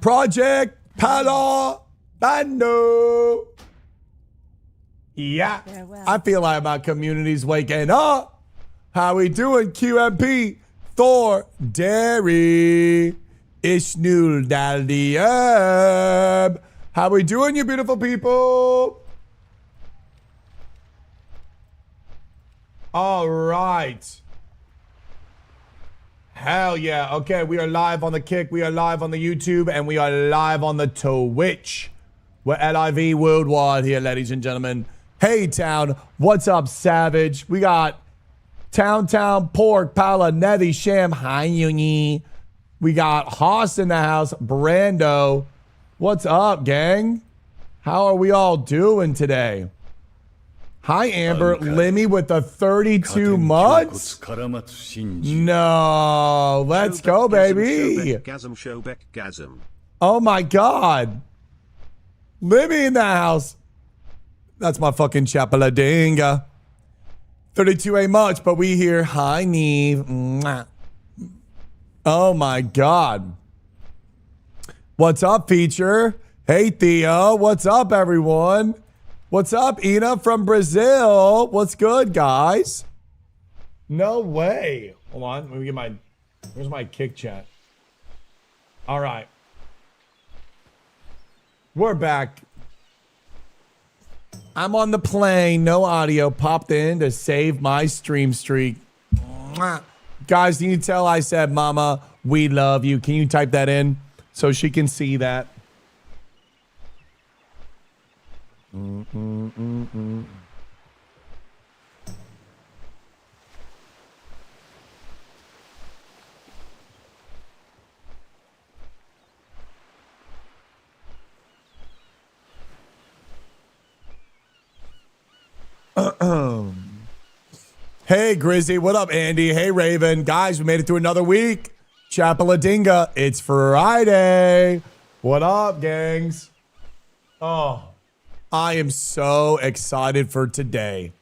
Project Palo Bando. Yeah, I feel like my community's waking up. How we doing, QMP? Thor, Derry, Ishnul Daldiab. How we doing, you beautiful people? All right. Hell yeah. Okay, we are live on the Kick, we are live on the YouTube, and we are live on the Twitch. We're LIV worldwide here, ladies and gentlemen. Hey, Town. What's up, Savage? We got Town, Pork, Pala, Nevi, Sham, Hi, Yunyi. We got Haas in the house, Brando. What's up, gang? How are we all doing today? Hi, Amber. Limmy with the 32 months? No. Let's go, baby. Oh, my God. Limmy in the house. That's my fucking chapaladinga. 32 ain't much, but we here. Hi, Neve. Oh, my God. What's up, Feature? Hey, Theo. What's up, everyone? What's up, Ina from Brazil? What's good, guys? No way. Hold on. Let me get my... Where's my Kick chat? All right. We're back. I'm on the plane. No audio. Popped in to save my stream streak. Guys, can you tell I said, Mama, we love you? Can you type that in so she can see that? Hey, Grizzy. What up, Andy? Hey, Raven. Guys, we made it through another week. Chapaladinga. It's Friday. What up, gangs? Oh, I am so excited for today.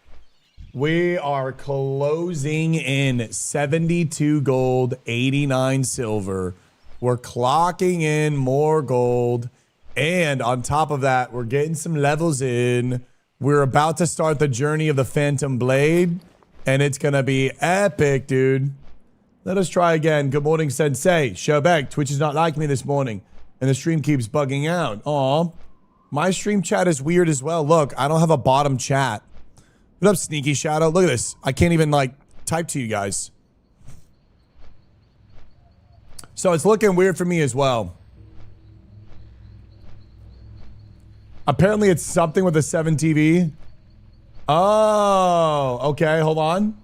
We are closing in 72 gold, 89 silver. We're clocking in more gold. And on top of that, we're getting some levels in. We're about to start the journey of the Phantom Blade. And it's going to be epic, dude. Let us try again. Good morning, Sensei. Showback. Twitch is not liking me this morning. And the stream keeps bugging out. Aw. My stream chat is weird as well. Look, I don't have a bottom chat. What up, Sneaky Shadow? Look at this. I can't even, like, type to you guys. So it's looking weird for me as well. Apparently it's something with the 7 TV. Oh, okay. Hold on.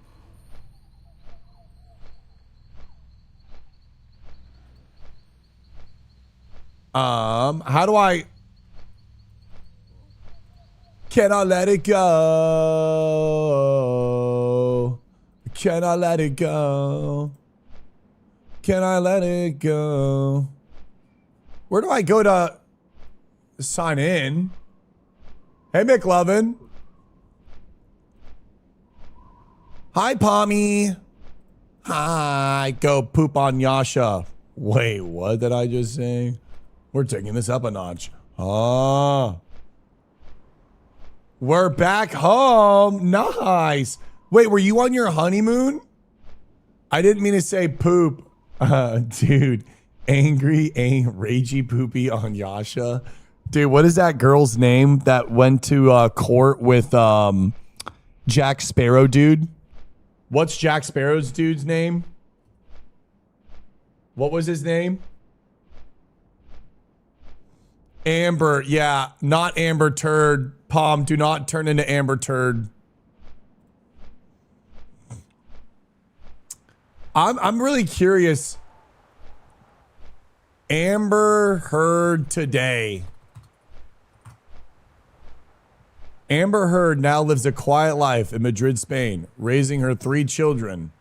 How do I... Can I let it go? Can I let it go? Can I let it go? Where do I go to sign in? Hey, McLovin. Hi, Pommy. Hi. Go poop on Yasha. Wait, what did I just say? We're taking this up a notch. Oh. We're back home. Nice. Wait, were you on your honeymoon? I didn't mean to say poop. Dude, angry, ragey poopy on Yasha. Dude, what is that girl's name that went to court with Jack Sparrow dude? What's Jack Sparrow's dude's name? What was his name? Amber. Yeah, not Amber Turd. Palm, do not turn into Amber Turd. I'm really curious. Amber Heard today. Amber Heard now lives a quiet life in Madrid, Spain, raising her 3 children.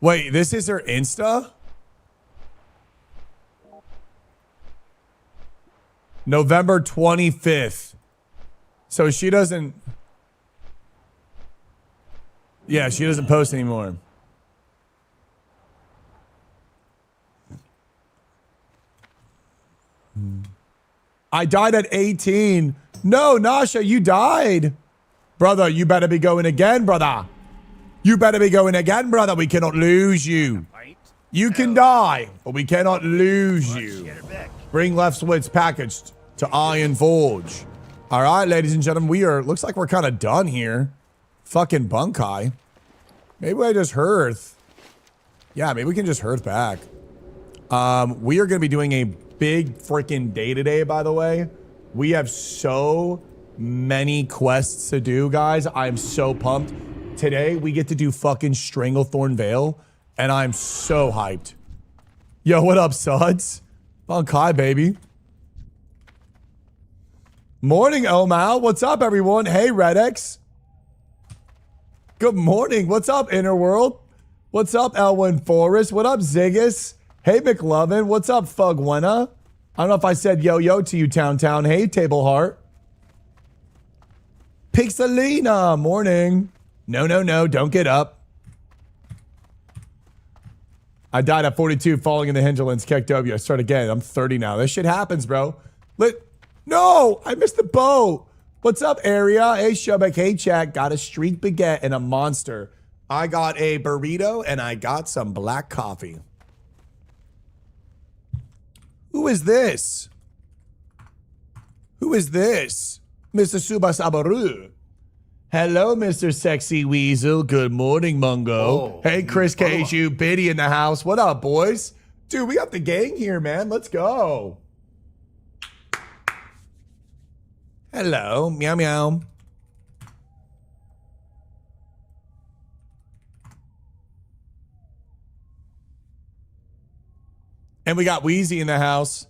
Wait, this is her Insta? November 25th. So she doesn't... Yeah, she doesn't post anymore. I died at 18. No, Nasha, you died. Brother, you better be going again, brother. You better be going again, brother. We cannot lose you. You can die, but we cannot lose you. Bring Left's packaged to Iron Forge. All right, ladies and gentlemen, looks like we're kind of done here. Fucking Bunkai. Maybe I just hearth. Yeah, maybe we can just hearth back. We are going to be doing a big freaking day today, by the way. We have so many quests to do, guys. I'm so pumped. Today, we get to do fucking Stranglethorn Vale, and I'm so hyped. Yo, what up, Suds? Bunkai, baby. Morning, Omal. What's up, everyone? Hey, Redex. Good morning. What's up, Innerworld? What's up, Elwin Forrest? What up, Ziggus? Hey, McLovin. What's up, Fugwena? I don't know if I said yo-yo to you, Town. Hey, Table Heart. Pixelina. Morning. No. Don't get up. I died at 42, falling in the hinterlands. KW. I start again. I'm 30 now. This shit happens, bro. No, I missed the boat. What's up, Area? Hey, Shubek. Hey, chat. Got a street baguette and a monster. I got a burrito and I got some black coffee. Who is this? Who is this? Mr. Subasabaru. Hello, Mr. Sexy Weasel. Good morning, Mungo. Hey, Chris Keju, Biddy in the house. What up, boys? Dude, we got the gang here, man. Let's go. Hello. Meow, meow. And we got Wheezy in the house.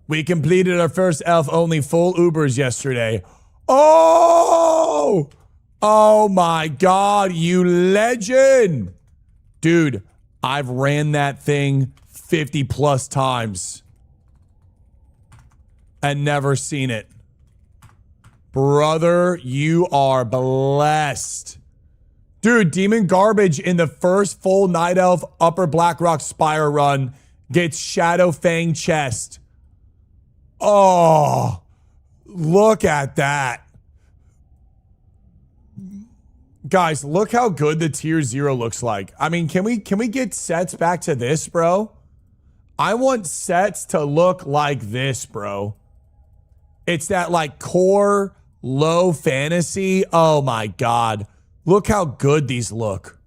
We completed our first elf-only full Ubers yesterday. Oh! Oh my God, you legend! Dude, I've ran that thing 50 plus times and never seen it. Brother, you are blessed. Dude, Demon Garbage in the first full Night Elf Upper Blackrock Spire run gets Shadow Fang chest. Oh, look at that. Guys, look how good the tier 0 looks like. I mean, can we get sets back to this, bro? I want sets to look like this, bro. It's that like core low fantasy. Oh my God. Look how good these look.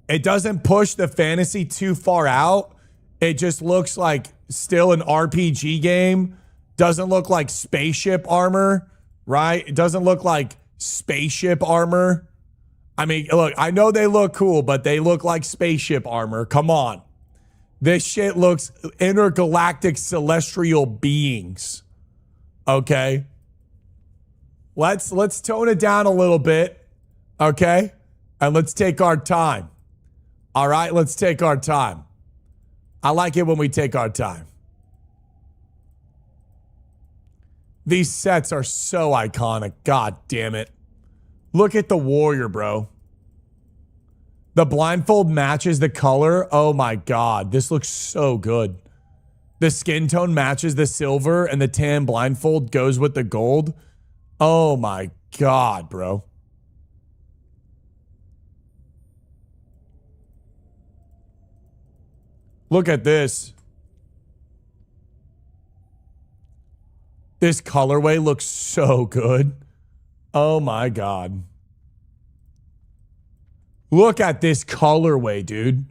It doesn't push the fantasy too far out. It just looks like still an RPG game. Doesn't look like spaceship armor, right? It doesn't look like spaceship armor. I mean, look, I know they look cool, but they look like spaceship armor. Come on. This shit looks intergalactic celestial beings. Okay? Let's tone it down a little bit, okay? And let's take our time. All right, let's take our time. I like it when we take our time. These sets are so iconic. God damn it. Look at the warrior, bro. The blindfold matches the color. Oh my God, this looks so good. The skin tone matches the silver and the tan blindfold goes with the gold. Oh my God, bro. Look at this. This colorway looks so good. Oh my God. Look at this colorway, dude.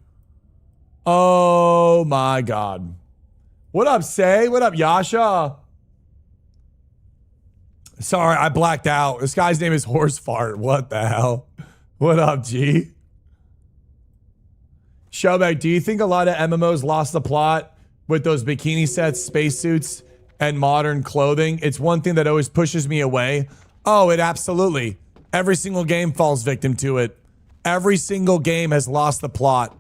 Oh my God. What up, Say? What up, Yasha? Sorry, I blacked out. This guy's name is Horse Fart. What the hell? What up, G? Showback, do you think a lot of MMOs lost the plot with those bikini sets, spacesuits, and modern clothing? It's one thing that always pushes me away. Oh, it absolutely. Every single game falls victim to it. Every single game has lost the plot.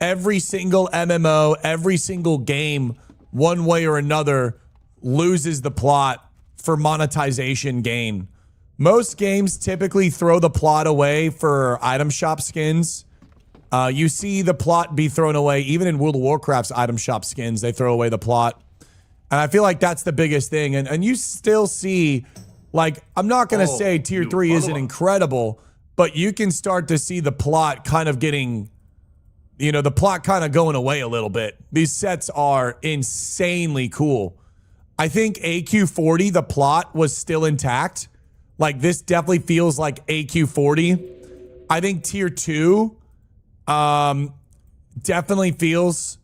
Every single MMO, every single game, one way or another, loses the plot for monetization gain. Most games typically throw the plot away for item shop skins. You see the plot be thrown away. Even in World of Warcraft's item shop skins, they throw away the plot. And I feel like that's the biggest thing. And you still see, like, I'm not going to say Tier 3 isn't incredible, but you can start to see the plot kind of getting, you know, the plot kind of going away a little bit. These sets are insanely cool. I think AQ40, the plot was still intact. Like, this definitely feels like AQ40. I think Tier 2 definitely feels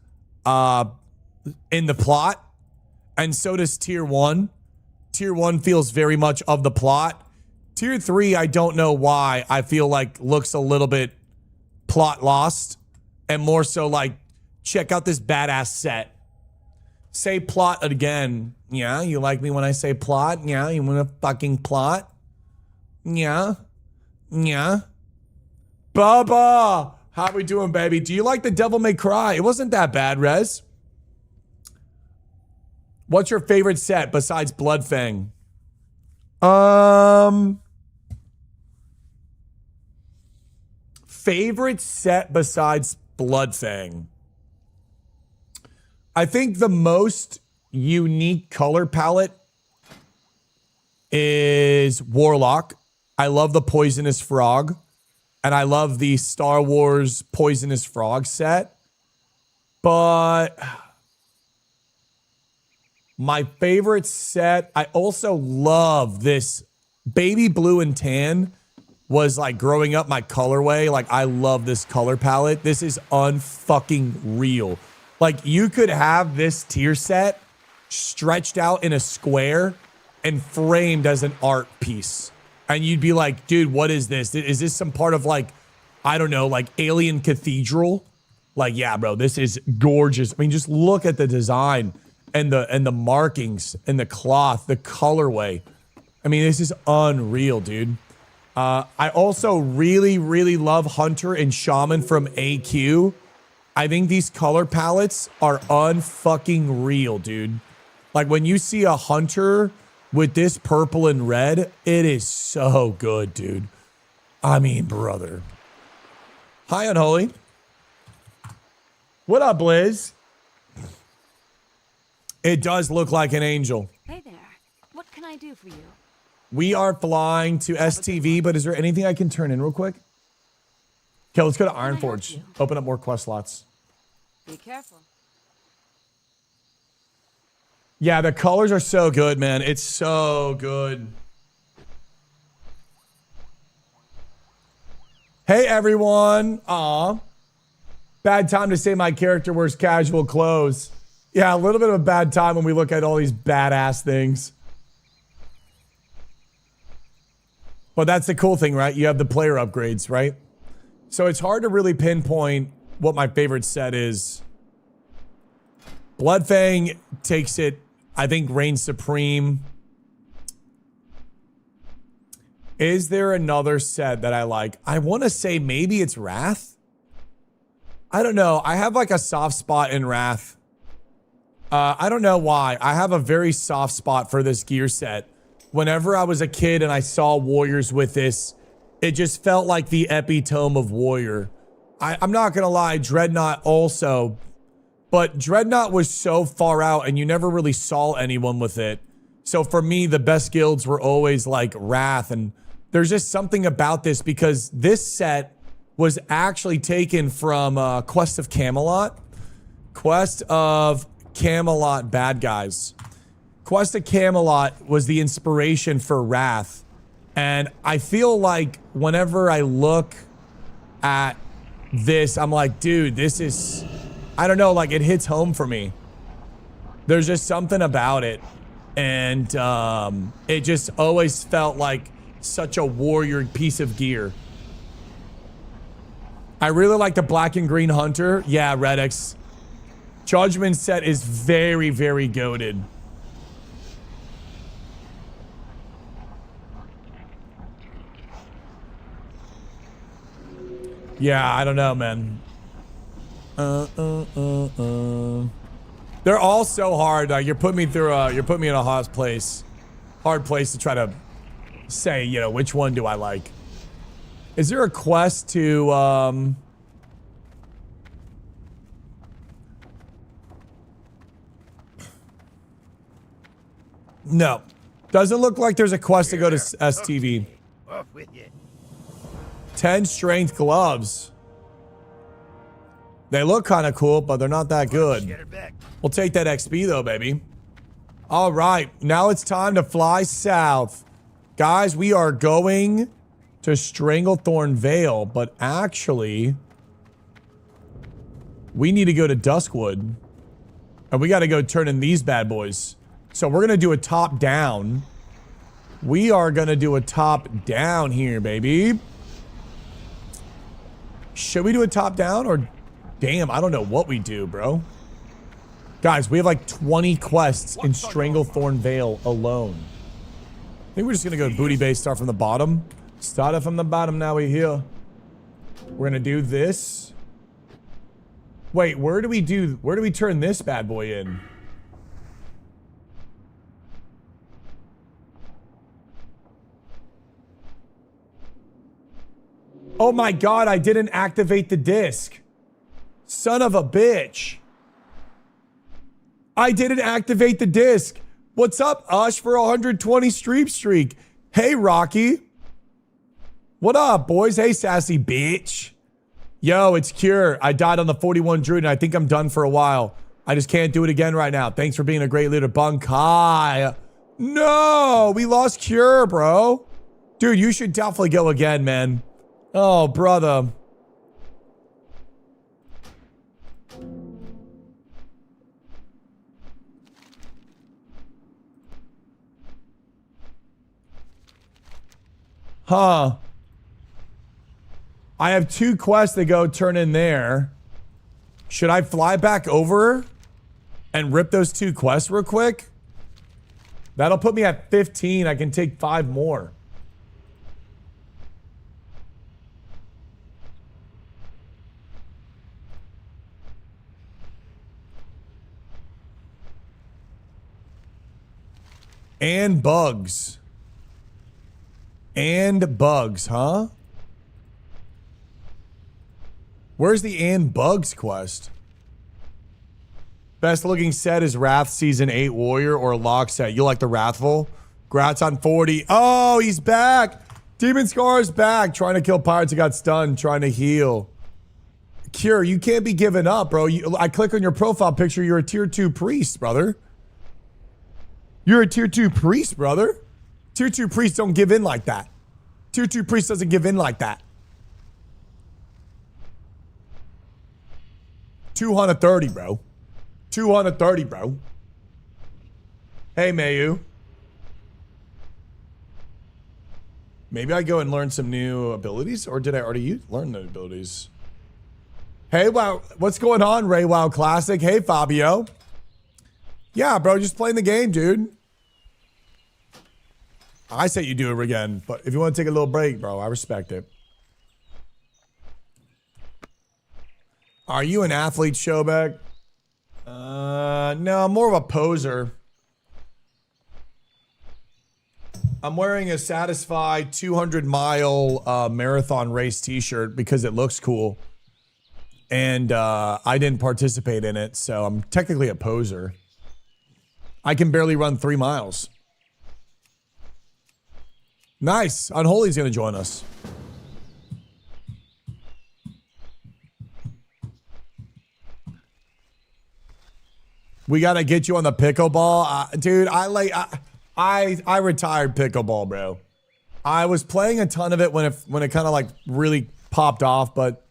in the plot. And so does Tier 1. Tier 1 feels very much of the plot. Tier 3, I don't know why, I feel like looks a little bit plot lost. And more so like, check out this badass set. Say plot again. Yeah, you like me when I say plot? Yeah, you want a fucking plot? Yeah. Yeah. Bubba! How we doing, baby? Do you like the Devil May Cry? It wasn't that bad, Rez. What's your favorite set besides Bloodfang? Favorite set besides Bloodfang? I think the most unique color palette is Warlock. I love the Poisonous Frog. And I love the Star Wars Poisonous Frog set. But my favorite set, I also love this baby blue and tan was like growing up my colorway. Like, I love this color palette. This is unfucking real. Like, you could have this tier set stretched out in a square and framed as an art piece. And you'd be like, dude, what is this? Is this some part of, like, I don't know, like Alien Cathedral? Like, yeah, bro, this is gorgeous. I mean, just look at the design and the markings and the cloth, the colorway. I mean, this is unreal, dude. I also really, really love Hunter and Shaman from AQ. I think these color palettes are unfucking real, dude. Like, when you see a Hunter with this purple and red, it is so good, dude. I mean, brother. Hi, Unholy. What up, Liz? It does look like an angel. Hey there. What can I do for you? We are flying to STV, but is there anything I can turn in real quick? Okay, let's go to Ironforge. Open up more quest slots. Be careful. Yeah, the colors are so good, man. It's so good. Hey, everyone. Aw. Bad time to say my character wears casual clothes. Yeah, a little bit of a bad time when we look at all these badass things. But that's the cool thing, right? You have the player upgrades, right? So it's hard to really pinpoint what my favorite set is. Bloodfang takes it, I think, reigns supreme. Is there another set that I like? I want to say maybe it's Wrath. I don't know. I have like a soft spot in Wrath. I don't know why. I have a very soft spot for this gear set. Whenever I was a kid and I saw warriors with this, it just felt like the epitome of warrior. I'm not going to lie, Dreadnought also. But Dreadnought was so far out and you never really saw anyone with it. So for me, the best guilds were always like Wrath. And there's just something about this because this set was actually taken from Quest of Camelot. Quest of Camelot bad guys. Quest of Camelot was the inspiration for Wrath. And I feel like whenever I look at this, I'm like, dude, this is, I don't know, like it hits home for me. There's just something about it. And it just always felt like such a warrior piece of gear. I really like the black and green hunter. Yeah, Redix. Judgment set is very, very goated. Yeah, I don't know, man. They're all so hard. You're putting me through. You're putting me in a hard place to try to say, you know, which one do I like? Is there a quest to? No, doesn't look like there's a quest to go to STV. 10 strength gloves. They look kind of cool, but they're not that good. We'll take that XP though, baby. All right, now it's time to fly south. Guys, we are going to Stranglethorn Vale, but actually, we need to go to Duskwood. And we got to go turn in these bad boys. So we're going to do a top down. We are going to do a top down here, baby. Should we do a top down or... Damn, I don't know what we do, bro. Guys, we have like 20 quests in Stranglethorn Vale alone. I think we're just going to go booty base, start from the bottom. Started from the bottom, now we're here. We're going to do this. Wait, where do we turn this bad boy in? Oh my god, I didn't activate the disc. Son of a bitch. I didn't activate the disc. What's up, Ush, for 120 streak? Hey, Rocky. What up, boys? Hey, sassy bitch. Yo, it's Cure. I died on the 41 Druid, and I think I'm done for a while. I just can't do it again right now. Thanks for being a great leader, Bunkai. No, we lost Cure, bro. Dude, you should definitely go again, man. Oh, brother. Huh. I have 2 quests to go turn in there. Should I fly back over and rip those 2 quests real quick? That'll put me at 15. I can take 5 more. And bugs. And bugs, huh? Where's the and bugs quest? Best looking set is Wrath Season 8 Warrior or Lock set. You like the Wrathful? Grats on 40. Oh, he's back. Demon Scar is back. Trying to kill pirates who got stunned. Trying to heal. Cure, you can't be giving up, bro. I click on your profile picture. You're a tier 2 priest, brother. You're a tier 2 priest, brother. Tier 2 priests don't give in like that. Tier 2 priest doesn't give in like that. 230, bro. 230, bro. Hey, Mayu. Maybe I go and learn some new abilities, or did I already learn the abilities? Hey, wow. What's going on, Ray WoW Classic? Hey, Fabio. Yeah, bro, just playing the game, dude. I say you do it again, but if you want to take a little break, bro, I respect it. Are you an athlete, Showback? No, I'm more of a poser. I'm wearing a Satisfied 200-mile marathon race t-shirt because it looks cool. And I didn't participate in it, so I'm technically a poser. I can barely run 3 miles. Nice. Unholy's going to join us. We got to get you on the pickleball. Dude, I retired pickleball, bro. I was playing a ton of it when it kind of like really popped off, but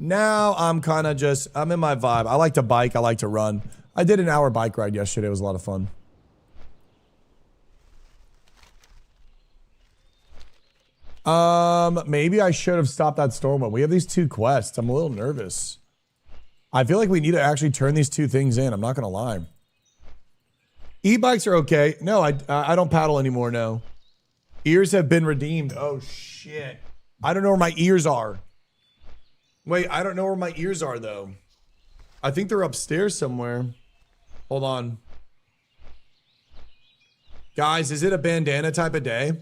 now I'm kind of just, I'm in my vibe. I like to bike. I like to run. I did an hour bike ride yesterday. It was a lot of fun. Maybe I should have stopped that storm one. We have these 2 quests. I'm a little nervous. I feel like we need to actually turn these 2 things in. I'm not gonna lie. E-bikes are okay. No, I don't paddle anymore. No. Ears have been redeemed. Oh shit. I don't know where my ears are. Wait, I don't know where my ears are though. I think they're upstairs somewhere. Hold on. Guys, is it a bandana type of day?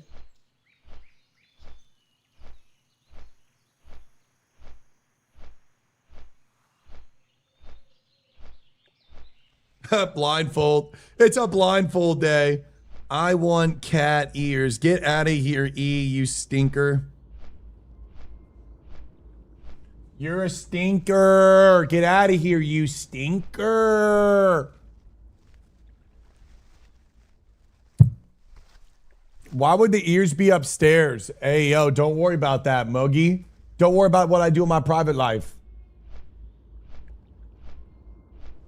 Blindfold. It's a blindfold day. I want cat ears. Get out of here, E, you stinker. You're a stinker. Get out of here, you stinker. Why would the ears be upstairs? Hey, yo, don't worry about that, Mogi. Don't worry about what I do in my private life.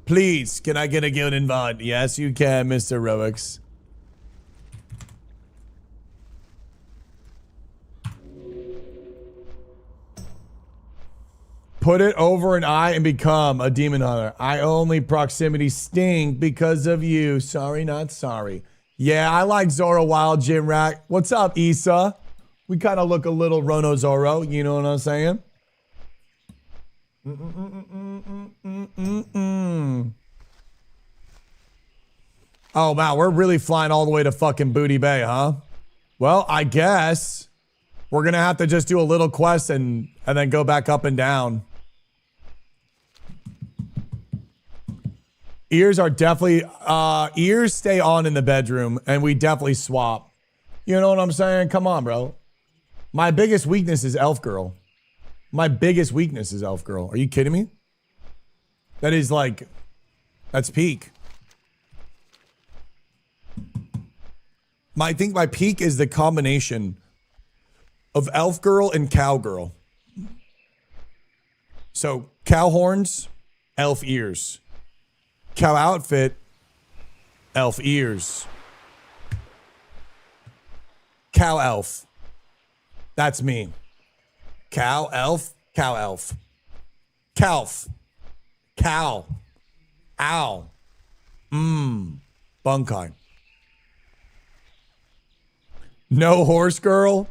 Please, can I get a good invite? Yes, you can, Mr. Robux. Put it over an eye and become a demon hunter. I only proximity stink because of you. Sorry, not sorry. Yeah, I like Zoro Wild Gym Rack. What's up, Issa? We kind of look a little Rono Zoro. You know what I'm saying? Oh, wow. We're really flying all the way to fucking Booty Bay, huh? Well, I guess we're going to have to just do a little quest and then go back up and down. Ears are definitely, ears stay on in the bedroom and we definitely swap. You know what I'm saying? Come on, bro. My biggest weakness is Elf Girl. My biggest weakness is Elf Girl. Are you kidding me? That is like, that's peak. I think my peak is the combination of Elf Girl and Cowgirl. So cow horns, elf ears. Cow outfit, elf ears. Cow elf. That's me. Cow elf, cow elf. Calf. Cow. Ow. Bunkai. No horse girl.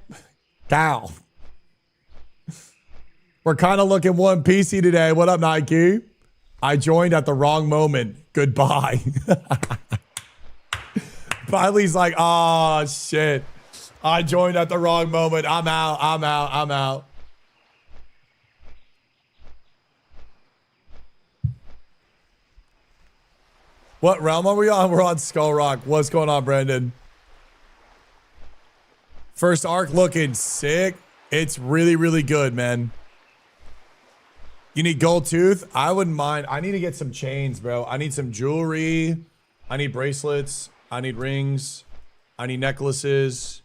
Cow. We're kind of looking one piecey today. What up, Nike? I joined at the wrong moment. Goodbye. Biley's like, oh shit. I joined at the wrong moment. I'm out. I'm out. I'm out. What realm are we on? We're on Skull Rock. What's going on, Brandon? First arc looking sick. It's really, really good, man. You need gold tooth? I wouldn't mind. I need to get some chains, bro. I need some jewelry. I need bracelets. I need rings. I need necklaces.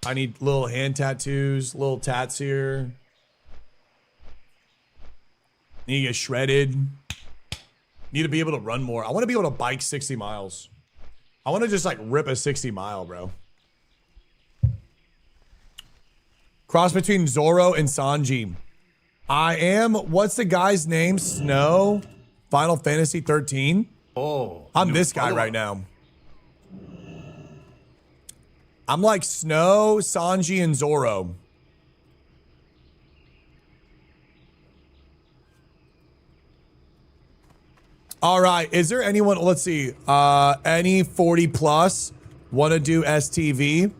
I need little hand tattoos, little tats here. Need to get shredded. Need to be able to run more. I want to be able to bike 60 miles. I want to just like rip a 60 mile, bro. Cross between Zoro and Sanji. I am, what's the guy's name? Snow? Final Fantasy 13? Oh. I'm this guy right now. I'm like Snow, Sanji, and Zoro. All right, is there anyone, let's see, any 40 plus want to do STV?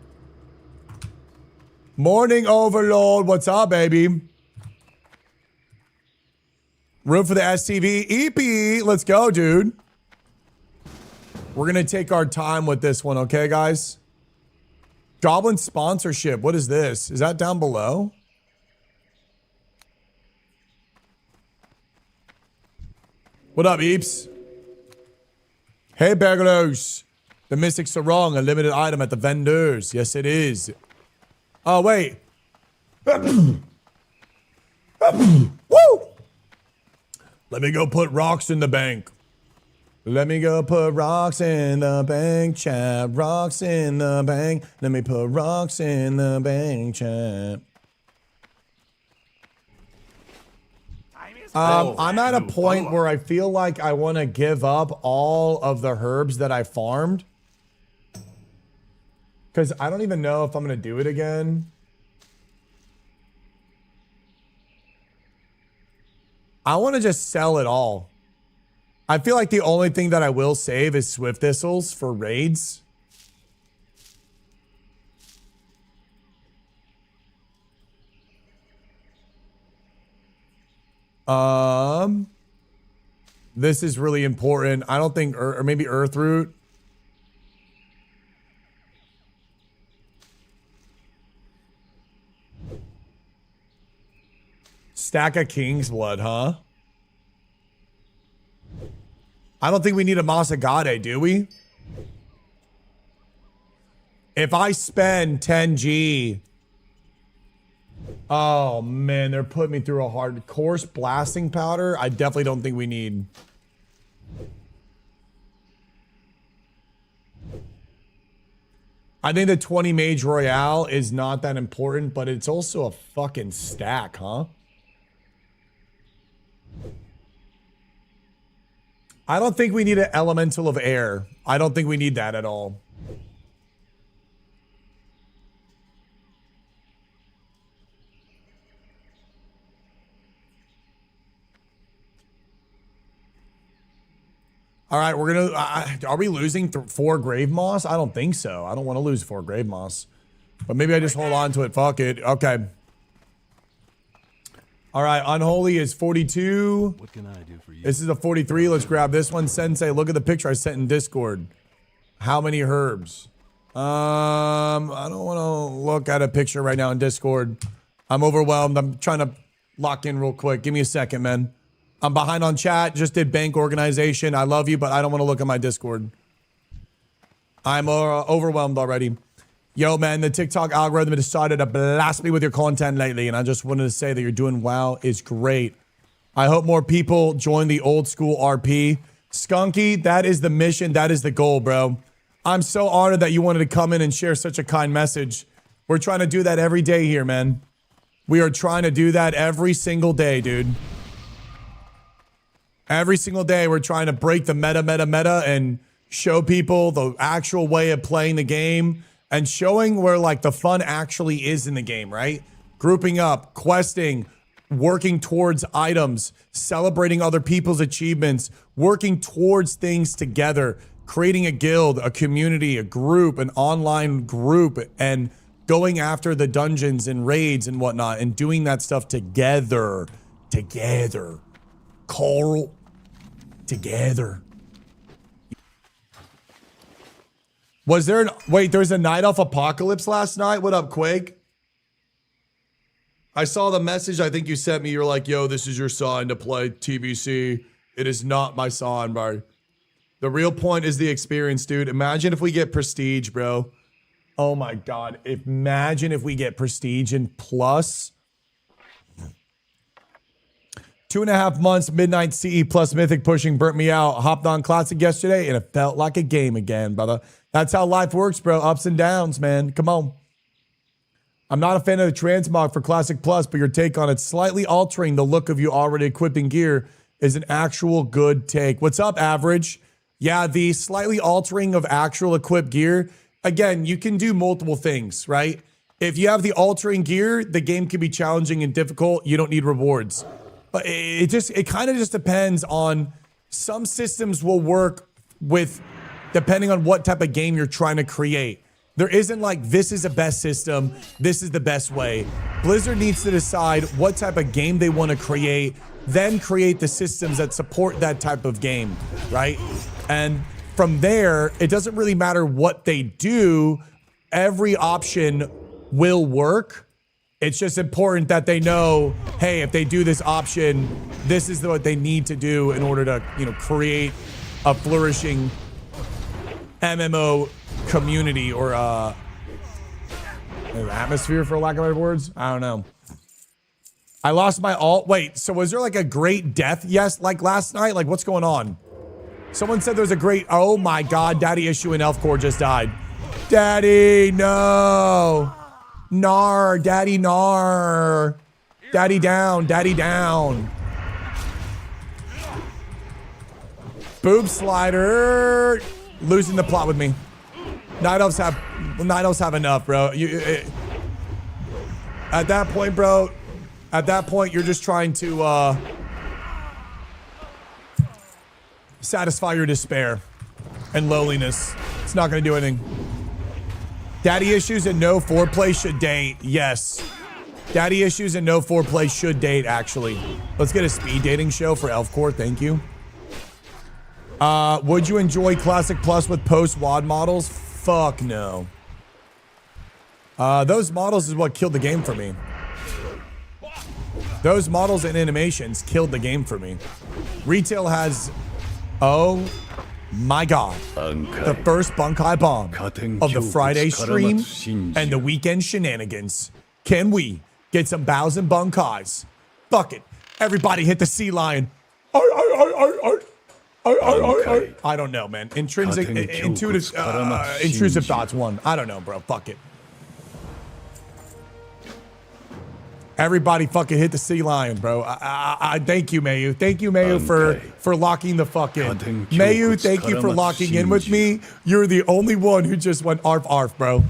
Morning Overlord, what's up, baby? Room for the STV EP, let's go, dude. We're gonna take our time with this one, okay, guys? Goblin sponsorship, what is this? Is that down below? What up, Eeps? Hey, Berglos. The Mystic Sarong, a limited item at the vendors. Yes, it is. Oh, wait. Woo! Let me go put rocks in the bank. Let me go put rocks in the bank, chat. Rocks in the bank. Let me put rocks in the bank, chat. I'm at a point where I feel like I want to give up all of the herbs that I farmed. Because I don't even know if I'm going to do it again. I want to just sell it all. I feel like the only thing that I will save is swift thistles for raids. This is really important. I don't think, or maybe earth root. Stack of King's Blood, huh? I don't think we need a Masagade, do we? If I spend 10G... Oh, man, they're putting me through a hard course blasting powder. I definitely don't think we need... I think the 20 Mage Royale is not that important, but it's also a fucking stack, huh? I don't think we need an Elemental of Air. I don't think we need that at all. All right, we're gonna. Are we losing 4 Grave Moss? I don't think so. I don't want to lose 4 Grave Moss, but maybe I just hold on to it. Fuck it. Okay. All right, Unholy is 42. What can I do for you? This is a 43. Let's grab this one. Sensei, look at the picture I sent in Discord. How many herbs? I don't want to look at a picture right now in Discord. I'm overwhelmed. I'm trying to lock in real quick. Give me a second, man. I'm behind on chat. Just did bank organization. I love you, but I don't want to look at my Discord. I'm overwhelmed already. Yo, man, the TikTok algorithm decided to blast me with your content lately, and I just wanted to say that you're doing WoW is great. I hope more people join the old school RP. Skunky, that is the mission. That is the goal, bro. I'm so honored that you wanted to come in and share such a kind message. We're trying to do that every day here, man. We are trying to do that every single day, dude. Every single day, we're trying to break the meta and show people the actual way of playing the game and showing where, like, the fun actually is in the game, right? Grouping up, questing, working towards items, celebrating other people's achievements, working towards things together, creating a guild, a community, a group, an online group, and going after the dungeons and raids and whatnot, and doing that stuff together. Together. Carl. Together. Was there wait, there's a Night Elf Apocalypse last night? What up, Quake? I saw the message I think you sent me. You're like, yo, this is your sign to play TBC. It is not my sign, bro. The real point is the experience, dude. Imagine if we get Prestige, bro. Oh my God. Imagine if we get Prestige and plus 2.5 months, Midnight CE plus Mythic pushing burnt me out. Hopped on Classic yesterday and it felt like a game again, brother. That's how life works, bro. Ups and downs, man. Come on. I'm not a fan of the transmog for Classic Plus, but your take on it slightly altering the look of you already equipping gear is an actual good take. What's up, Average? Yeah, the slightly altering of actual equipped gear. Again, you can do multiple things, right? If you have the altering gear, the game can be challenging and difficult. You don't need rewards. But it kind of just depends on, some systems will work with, depending on what type of game you're trying to create. There isn't like, this is the best system, this is the best way. Blizzard needs to decide what type of game they want to create, then create the systems that support that type of game, right? And from there, it doesn't really matter what they do, every option will work. It's just important that they know, hey, if they do this option, this is what they need to do in order to, you know, create a flourishing MMO community or atmosphere, for lack of better words. I don't know. I lost my alt. Wait, so was there like a great death? Yes, like last night? Like, what's going on? Someone said there's a great, oh my God, daddy issue in ELFCORE just died. Daddy, no. Nar, daddy, nar. Daddy down, daddy down. Boob slider. Losing the plot with me. Night elves have enough, bro. At that point, bro, you're just trying to satisfy your despair and loneliness. It's not going to do anything. Daddy issues and no foreplay should date. Yes. Daddy issues and no foreplay should date, actually. Let's get a speed dating show for ELFCORE. Thank you. Would you enjoy Classic Plus with post-WOD models? Fuck no. Those models is what killed the game for me. Those models and animations killed the game for me. Retail has, oh my God, the first Bunkai bomb of the Friday stream and the weekend shenanigans. Can we get some bows and Bunkais? Fuck it. Everybody hit the sea lion. I don't know, man. Intrusive thoughts won. I don't know, bro. Fuck it. Everybody fucking hit the sea lion, bro. I thank you, Mayu. Thank you, Mayu, for locking the fuck in. Mayu, thank you for locking in with me. You're the only one who just went arf arf, bro.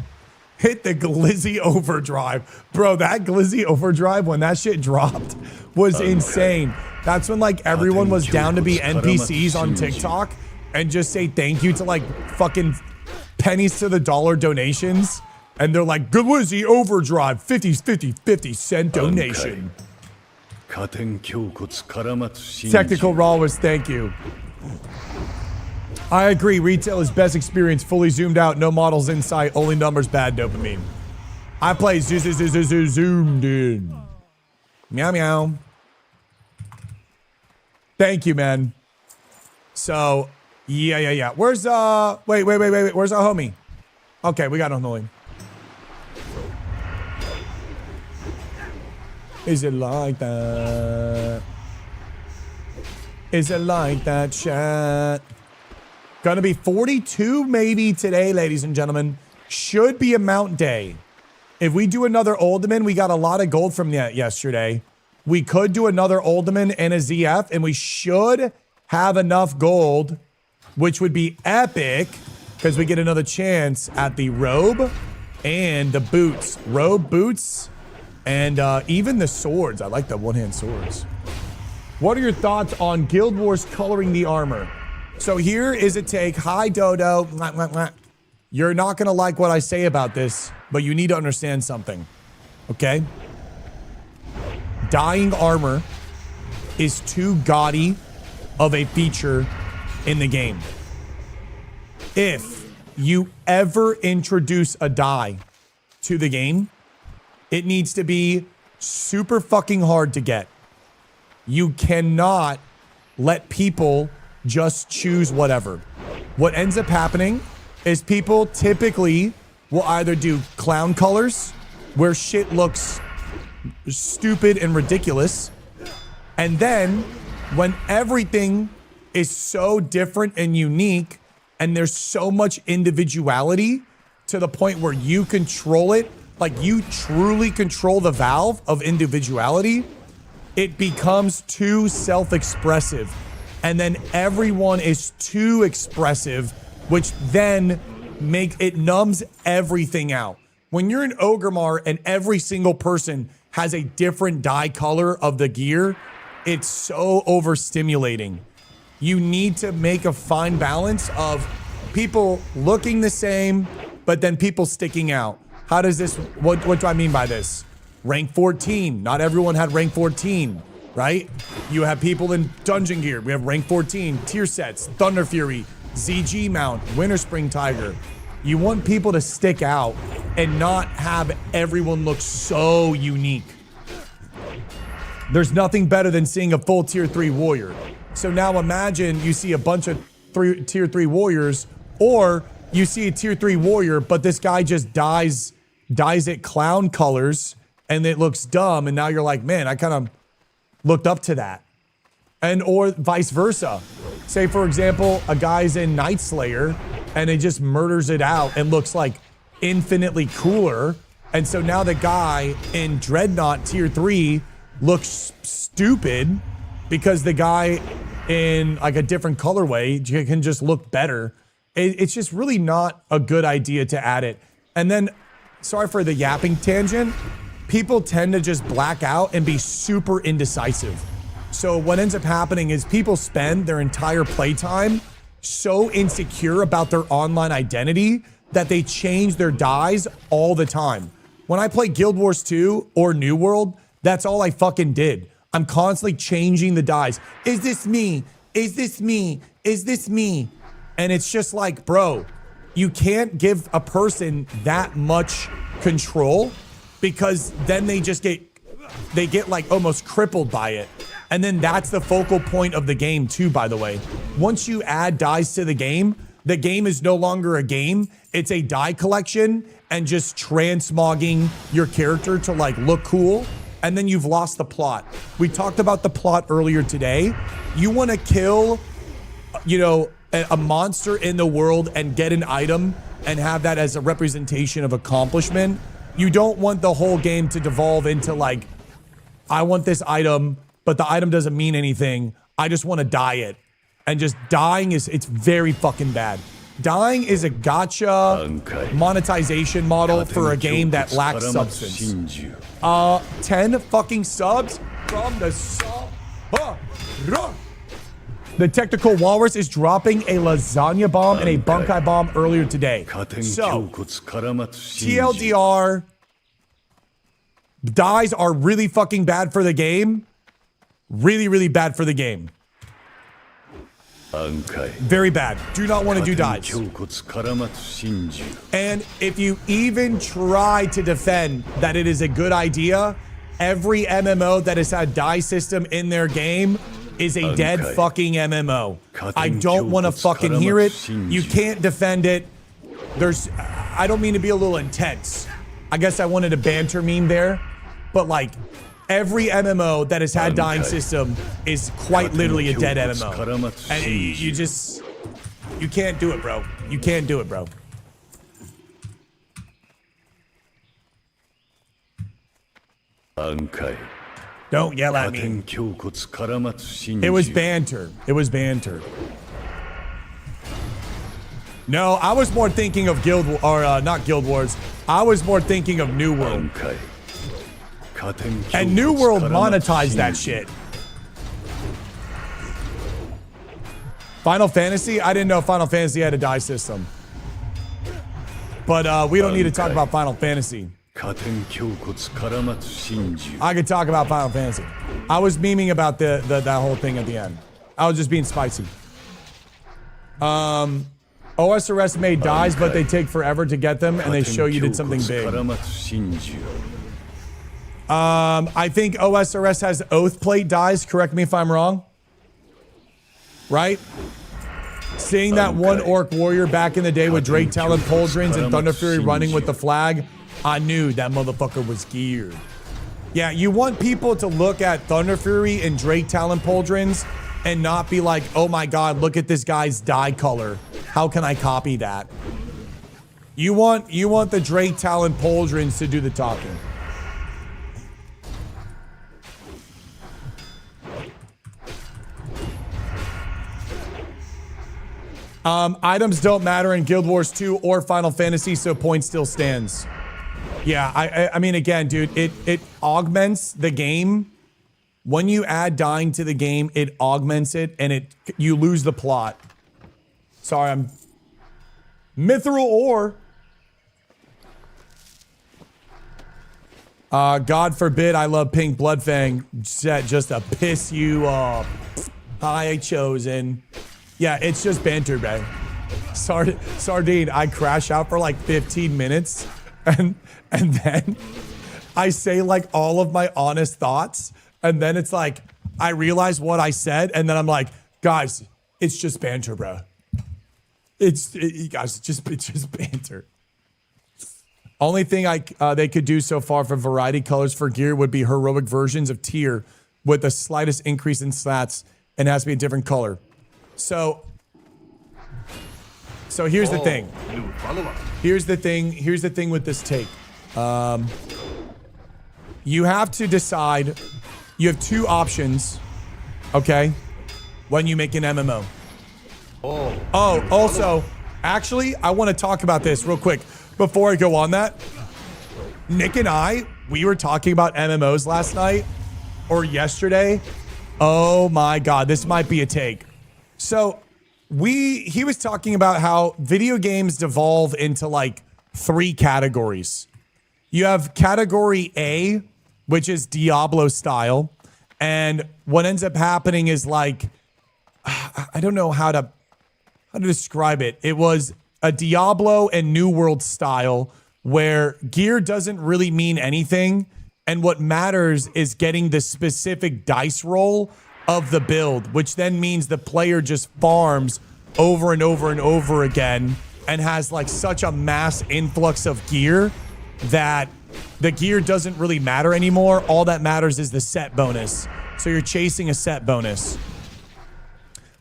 Hit the glizzy overdrive. Bro, that glizzy overdrive, when that shit dropped, was insane. That's when, like, everyone was down to be NPCs on TikTok and just say thank you to, like, fucking pennies to the dollar donations. And they're like, glizzy overdrive, 50 cent donation. Technical raw was thank you. I agree. Retail is best experience, fully zoomed out, no models in sight, only numbers, bad dopamine. I play zoomed in. Meow meow. Thank you, man. So, yeah. Where's wait. Where's our homie? Okay, we got a homie. Is it like that? Is it like that, chat? Gonna be 42 maybe today, ladies and gentlemen. Should be a mount day. If we do another Uldaman, we got a lot of gold from that yesterday. We could do another Uldaman and a ZF, and we should have enough gold, which would be epic, because we get another chance at the robe and the boots. Robe, boots, and even the swords. I like the one-hand swords. What are your thoughts on Guild Wars coloring the armor? So here is a take. Hi, Dodo. You're not going to like what I say about this, but you need to understand something. Okay? Dyeing armor is too gaudy of a feature in the game. If you ever introduce a dye to the game, it needs to be super fucking hard to get. You cannot let people just choose whatever. What ends up happening is people typically will either do clown colors, where shit looks stupid and ridiculous, and then when everything is so different and unique, and there's so much individuality to the point where you control it, like you truly control the valve of individuality, it becomes too self-expressive. And then everyone is too expressive, which then numbs everything out. When you're in Ogremar and every single person has a different dye color of the gear, it's so overstimulating. You need to make a fine balance of people looking the same, but then people sticking out. How does this, what do I mean by this? Rank 14, not everyone had rank 14, right? You have people in dungeon gear. We have rank 14, tier sets, Thunder Fury, ZG mount, Winter Spring Tiger. You want people to stick out and not have everyone look so unique. There's nothing better than seeing a full tier 3 warrior. So now imagine you see a bunch of tier 3 warriors, or you see a tier 3 warrior, but this guy just dyes it clown colors and it looks dumb. And now you're like, man, I kind of looked up to that. And or vice versa. Say, for example, a guy's in Night Slayer and it just murders it out and looks like infinitely cooler. And so now the guy in Dreadnought Tier 3 looks stupid because the guy in like a different colorway can just look better. It's just really not a good idea to add it. And then, sorry for the yapping tangent, people tend to just black out and be super indecisive. So what ends up happening is people spend their entire playtime so insecure about their online identity that they change their dyes all the time. When I play Guild Wars 2 or New World, that's all I fucking did. I'm constantly changing the dyes. Is this me? Is this me? Is this me? And it's just like, bro, you can't give a person that much control because then they just get like almost crippled by it. And then that's the focal point of the game too, by the way. Once you add dyes to the game is no longer a game. It's a dye collection and just transmogging your character to like look cool. And then you've lost the plot. We talked about the plot earlier today. You want to kill, you know, a monster in the world and get an item and have that as a representation of accomplishment. You don't want the whole game to devolve into like, I want this item, but the item doesn't mean anything. I just want to dye it. And just dying it's very fucking bad. Dying is a gotcha monetization model for a game that lacks substance. 10 fucking subs from the sub. The Technical Walrus is dropping a lasagna bomb and a bunkai bomb earlier today. So, TLDR, dyes are really fucking bad for the game. Really, really bad for the game. Very bad. Do not want to do dyes. And if you even try to defend that it is a good idea, every MMO that has had dye system in their game is a dead fucking MMO. I don't want to fucking hear it. You can't defend it. I don't mean to be a little intense. I guess I wanted a banter meme there, but like every MMO that has had dying system is quite literally a dead MMO. And you can't do it, bro. You can't do it, bro. Don't yell at me. It was banter. It was banter. No, I was more thinking of not Guild Wars. I was more thinking of New World. And New World monetized that shit. Final Fantasy? I didn't know Final Fantasy had a dye system. But we don't need to talk about Final Fantasy. I could talk about Final Fantasy. I was memeing about that whole thing at the end. I was just being spicy. OSRS made dyes, but they take forever to get them, and they show you did something big. I think OSRS has Oath Plate dyes. Correct me if I'm wrong. Right? Seeing that one orc warrior back in the day with Drake Talon Pauldrons and Thunder Fury running with the flag, I knew that motherfucker was geared. Yeah, you want people to look at Thunder Fury and Drake Talon Pauldrons and not be like, oh my god, look at this guy's dye color. How can I copy that? You want the Drake Talon Pauldrons to do the talking. Items don't matter in Guild Wars 2 or Final Fantasy, so point still stands. Yeah, I mean, again, dude, it augments the game. When you add dying to the game, it augments it, and you lose the plot. Sorry, I'm... Mithril ore. God forbid I love Pink Bloodfang set just to piss you off. Hi, Chosen. Yeah, it's just banter, man. Sardine, I crash out for like 15 minutes, and then I say like all of my honest thoughts, and then it's like I realize what I said, and then I'm like, guys, it's just banter, bro. It's just banter. Only thing they could do so far for variety colors for gear would be heroic versions of tier with the slightest increase in stats, and it has to be a different color. So here's the thing. New follower. Here's the thing with this take. You have to decide. You have two options, okay, when you make an MMO. Oh, also, actually, I want to talk about this real quick before I go on that. Nick and we were talking about MMOs last night or yesterday. Oh my God, this might be a take. So he was talking about how video games devolve into like 3 categories. You have category A, which is Diablo style. And what ends up happening is like, I don't know how to describe it. It was a Diablo and New World style where gear doesn't really mean anything. And what matters is getting the specific dice roll of the build, which then means the player just farms over and over and over again and has like such a mass influx of gear that the gear doesn't really matter anymore. All that matters is the set bonus. So you're chasing a set bonus.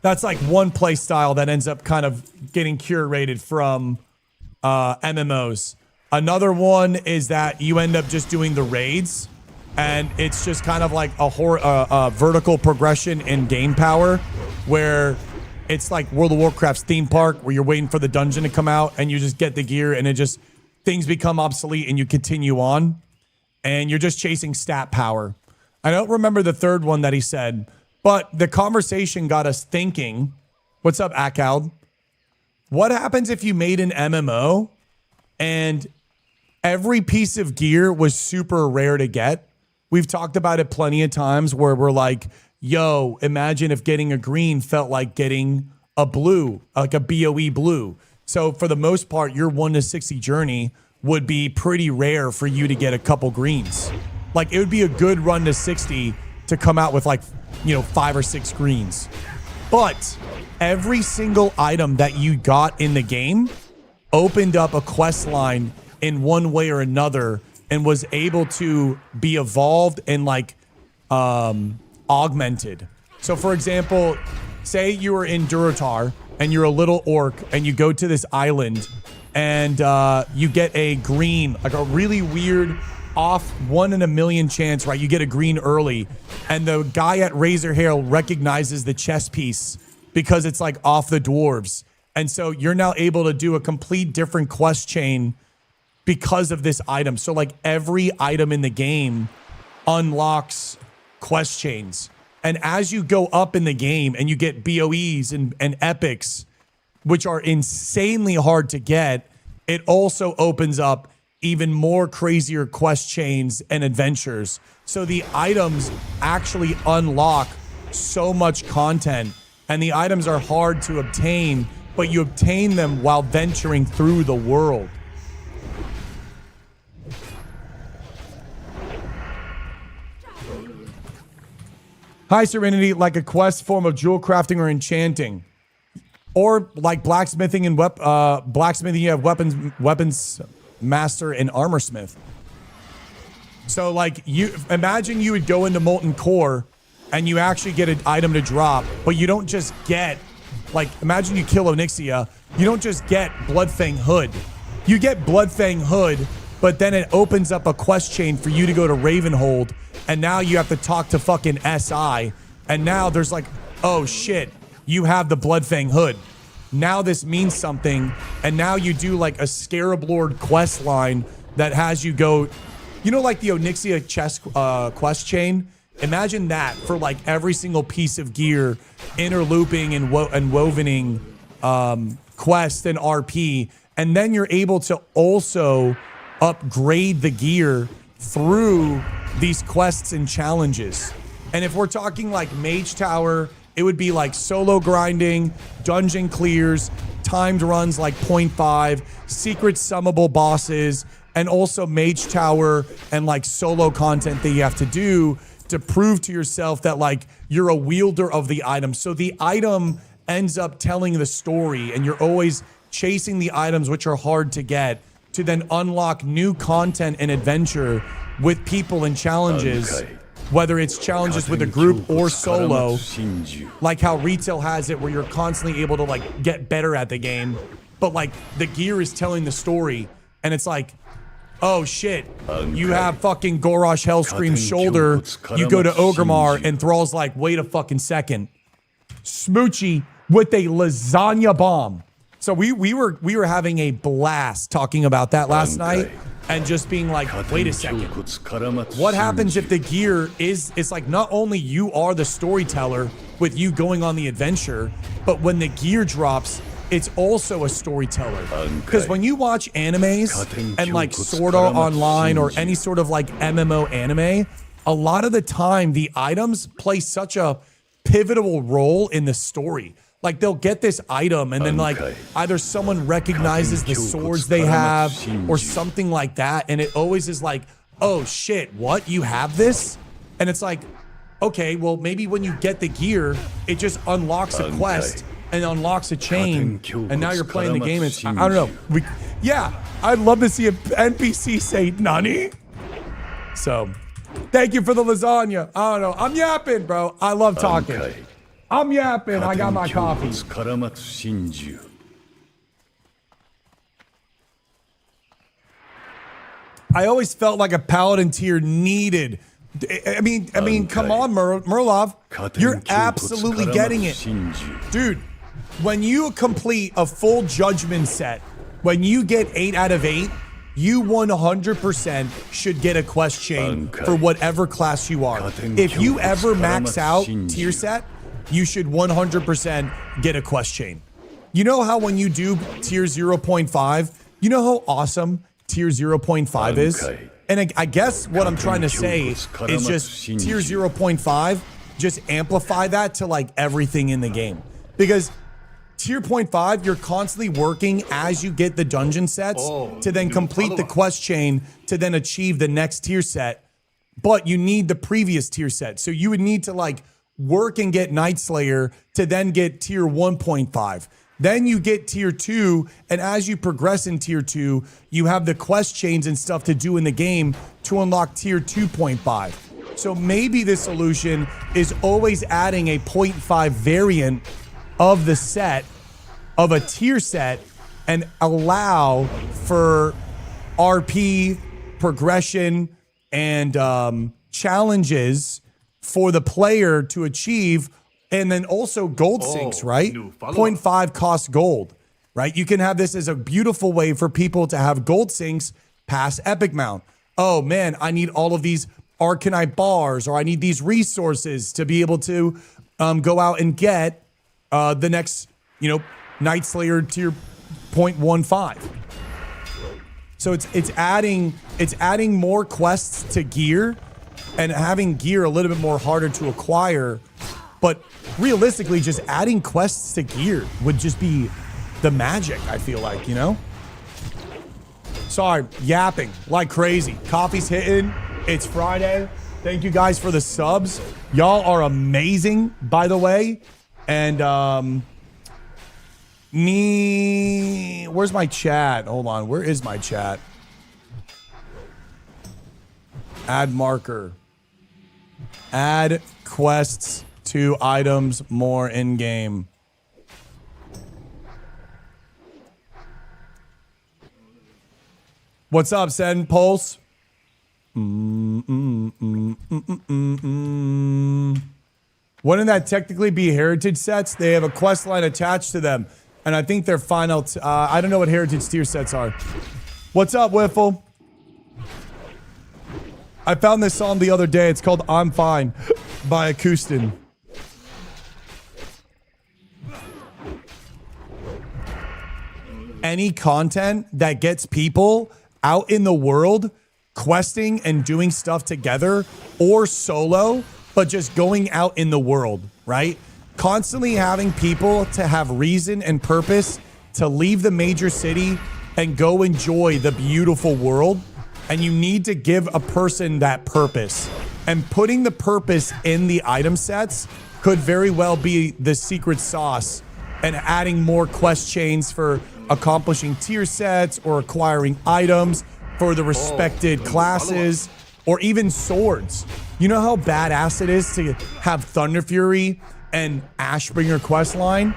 That's like one play style that ends up kind of getting curated from MMOs. Another one is that you end up just doing the raids, and it's just kind of like a vertical progression in game power, where it's like World of Warcraft's theme park, where you're waiting for the dungeon to come out, and you just get the gear, and things become obsolete, and you continue on, and you're just chasing stat power. I don't remember the third one that he said, but the conversation got us thinking. What's up, Akald? What happens if you made an MMO and every piece of gear was super rare to get? We've talked about it plenty of times where we're like, yo, imagine if getting a green felt like getting a blue, like a BOE blue. So for the most part, your 1 to 60 journey would be pretty rare for you to get a couple greens. Like it would be a good run to 60 to come out with like, 5 or 6 greens. But every single item that you got in the game opened up a quest line in one way or another and was able to be evolved and like augmented. So for example, say you were in Durotar and you're a little orc and you go to this island and you get a green, like a really weird off 1 in a million chance, right? You get a green early and the guy at Razor Hair recognizes the chess piece because it's like off the dwarves. And so you're now able to do a complete different quest chain because of this item. So like every item in the game unlocks quest chains. And as you go up in the game and you get BOEs and epics, which are insanely hard to get, it also opens up even more crazier quest chains and adventures. So the items actually unlock so much content, and the items are hard to obtain, but you obtain them while venturing through the world. Hi, Serenity, like a quest form of jewel crafting or enchanting. Or like blacksmithing and blacksmithing, you have weapons master and armor smith. So like you imagine you would go into Molten Core and you actually get an item to drop, but you don't just get, like, imagine you kill Onyxia, you don't just get Bloodfang Hood. You get Bloodfang Hood, but then it opens up a quest chain for you to go to Ravenhold, and now you have to talk to fucking SI, and now there's like, oh shit, you have the Bloodfang Hood. Now this means something, and now you do like a Scarab Lord quest line that has you go, like the Onyxia chest quest chain? Imagine that for like every single piece of gear, interlooping and wovening quest and RP, and then you're able to also upgrade the gear through these quests and challenges. And if we're talking like Mage Tower, it would be like solo grinding, dungeon clears, timed runs like 0.5, secret summable bosses, and also Mage Tower and like solo content that you have to do to prove to yourself that like you're a wielder of the item. So the item ends up telling the story, and you're always chasing the items which are hard to get to then unlock new content and adventure with people and challenges. whether it's challenges with a group or solo, like how retail has it where you're constantly able to like get better at the game, but like the gear is telling the story, and it's like, oh shit, you have fucking Gorosh Hellscream's shoulder, you go to Ogremar, and Thrall's like, wait a fucking second. Smoochie with a lasagna bomb. So we were having a blast talking about that last night, and just being like, wait a second. What happens if the gear it's like not only you are the storyteller with you going on the adventure, but when the gear drops, it's also a storyteller. Because when you watch animes and like Sword Art Online or any sort of like MMO anime, a lot of the time the items play such a pivotal role in the story. Like they'll get this item and then like either someone recognizes the swords they have or something like that. And it always is like, oh shit, what? You have this? And it's like, okay, well maybe when you get the gear, it just unlocks a quest and unlocks a chain. And now you're playing the game. It's, I don't know. Yeah, I'd love to see an NPC say Nani. So thank you for the lasagna. I don't know. I'm yapping, bro. I love talking. I'm yapping. I got my coffee. I always felt like a paladin tier needed. I mean, come on, Merlov. You're absolutely getting it. Dude, when you complete a full judgment set, when you get 8 out of 8, you 100% should get a quest chain for whatever class you are. If you ever max out tier set, you should 100% get a quest chain. You know how when you do tier 0.5, you know how awesome tier 0.5 is? And I guess what I'm trying to say is just tier 0.5, just amplify that to like everything in the game. Because tier 0.5, you're constantly working as you get the dungeon sets to then complete the quest chain to then achieve the next tier set. But you need the previous tier set. So you would need to like work and get Night Slayer to then get tier 1.5. Then you get tier 2, and as you progress in tier 2, you have the quest chains and stuff to do in the game to unlock tier 2.5. So maybe the solution is always adding a 0.5 variant of the set, of a tier set, and allow for RP, progression, and challenges for the player to achieve, and then also gold sinks, right? 0.5 costs gold, right? You can have this as a beautiful way for people to have gold sinks past Epic Mount. Oh man, I need all of these Arcanite bars, or I need these resources to be able to go out and get the next, Night Slayer tier 0.15. So it's adding more quests to gear, and having gear a little bit more harder to acquire. But realistically, just adding quests to gear would just be the magic, I feel like, Sorry, yapping like crazy. Coffee's hitting. It's Friday. Thank you guys for the subs. Y'all are amazing, by the way. And where's my chat? Hold on. Where is my chat? Add marker. Add quests to items more in game. What's up, Send Pulse? Wouldn't that technically be heritage sets? They have a quest line attached to them, and I think they're final. I don't know what heritage tier sets are. What's up, Wiffle? I found this song the other day. It's called "I'm Fine" by Acoustin. Any content that gets people out in the world questing and doing stuff together, or solo, but just going out in the world, right? Constantly having people to have reason and purpose to leave the major city and go enjoy the beautiful world. And you need to give a person that purpose. And putting the purpose in the item sets could very well be the secret sauce, and adding more quest chains for accomplishing tier sets or acquiring items for the respected classes, or even swords. You know how badass it is to have Thunder Fury and Ashbringer quest line?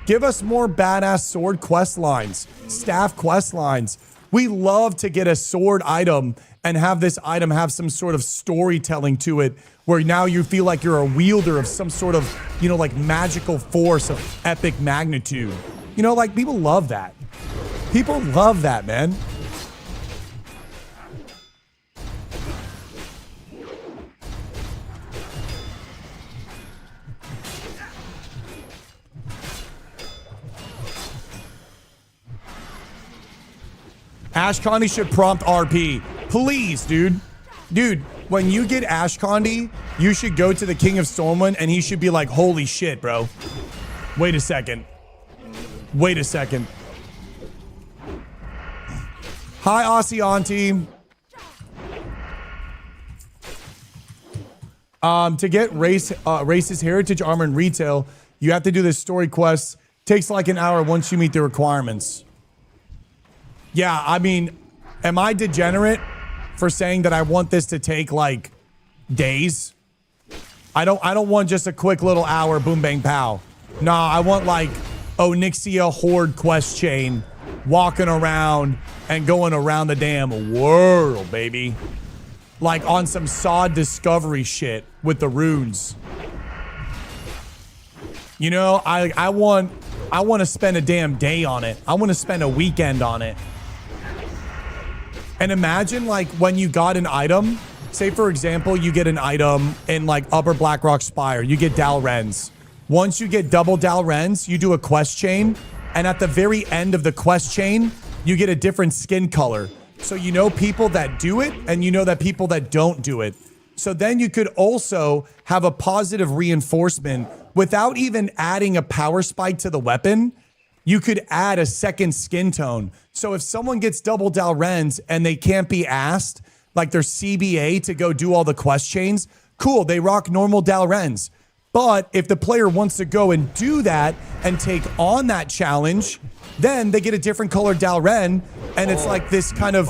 Give us more badass sword quest lines, staff quest lines. We love to get a sword item and have this item have some sort of storytelling to it where now you feel like you're a wielder of some sort of, you know, like magical force of epic magnitude. You know, like people love that. People love that, man. Ash Condi should prompt RP. Please, dude. Dude, when you get Ash Condi, you should go to the King of Stormwind and he should be like, holy shit, bro. Wait a second. Wait a second. Hi, Aussie Auntie. To get Race's Heritage Armor in retail, you have to do this story quest. Takes like an hour once you meet the requirements. Yeah, I mean, am I degenerate for saying that I want this to take like days? I don't want just a quick little hour boom bang pow. Nah, I want like Onyxia Horde quest chain walking around and going around the damn world, baby. Like on some sod discovery shit with the runes. You know, I want to spend a damn day on it. I want to spend a weekend on it. And imagine like when you got an item, say for example, you get an item in like Upper Blackrock Spire, you get Dalrens. Once you get double Dalrens, you do a quest chain. And at the very end of the quest chain, you get a different skin color. So you know people that do it and you know that people that don't do it. So then you could also have a positive reinforcement without even adding a power spike to the weapon. You could add a second skin tone. So if someone gets double Dalrens and they can't be asked, like their CBA to go do all the quest chains, cool, they rock normal Dalrens. But if the player wants to go and do that and take on that challenge, then they get a different color Dalren, and it's like this kind of,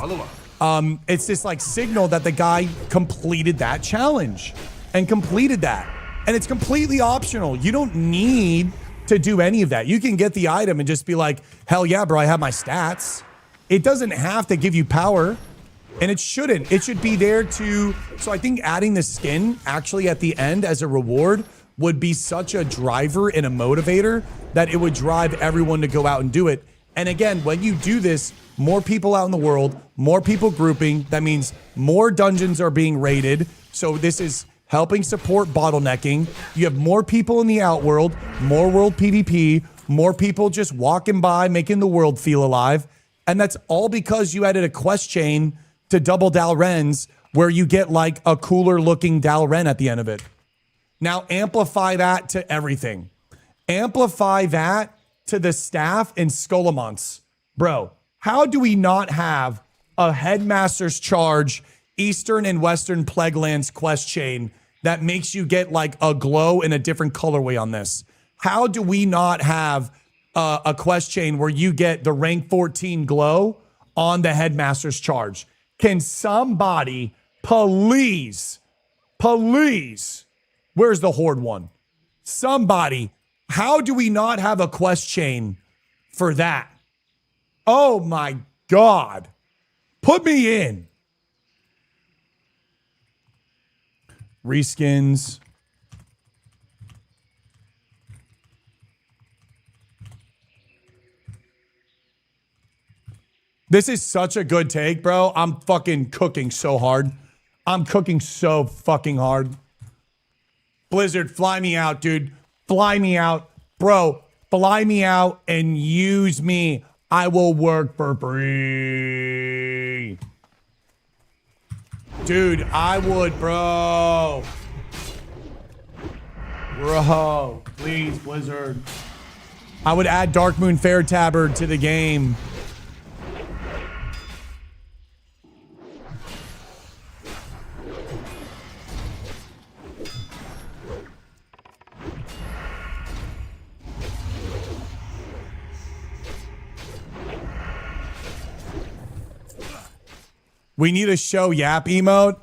it's this like signal that the guy completed that challenge and completed that. And it's completely optional. You don't need to do any of that. You can get the item and just be like, hell yeah, bro, I have my stats. It doesn't have to give you power, and it shouldn't. It should be there to, so I think adding the skin actually at the end as a reward would be such a driver and a motivator that it would drive everyone to go out and do it. And again, when you do this, more people out in the world, more people grouping, that means more dungeons are being raided. So this is helping support bottlenecking. You have more people in the outworld, more world PvP, more people just walking by, making the world feel alive. And that's all because you added a quest chain to double Dalrens where you get like a cooler looking Dalren at the end of it. Now amplify that to everything. Amplify that to the staff in Skolomonts. Bro, how do we not have a Headmaster's Charge Eastern and Western Plaguelands quest chain that makes you get like a glow in a different colorway on this? How do we not have a quest chain where you get the rank 14 glow on the Headmaster's Charge? Can somebody please, where's the Horde one? Somebody, how do we not have a quest chain for that? Oh my God. Put me in. Reskins. This is such a good take, bro. I'm fucking cooking so hard. I'm cooking so fucking hard. Blizzard, fly me out, dude. Fly me out. Bro, fly me out and use me. I will work for free. Dude, I would, bro. Bro, please, Blizzard. I would add Darkmoon Fair Tabard to the game. We need a show yap emote.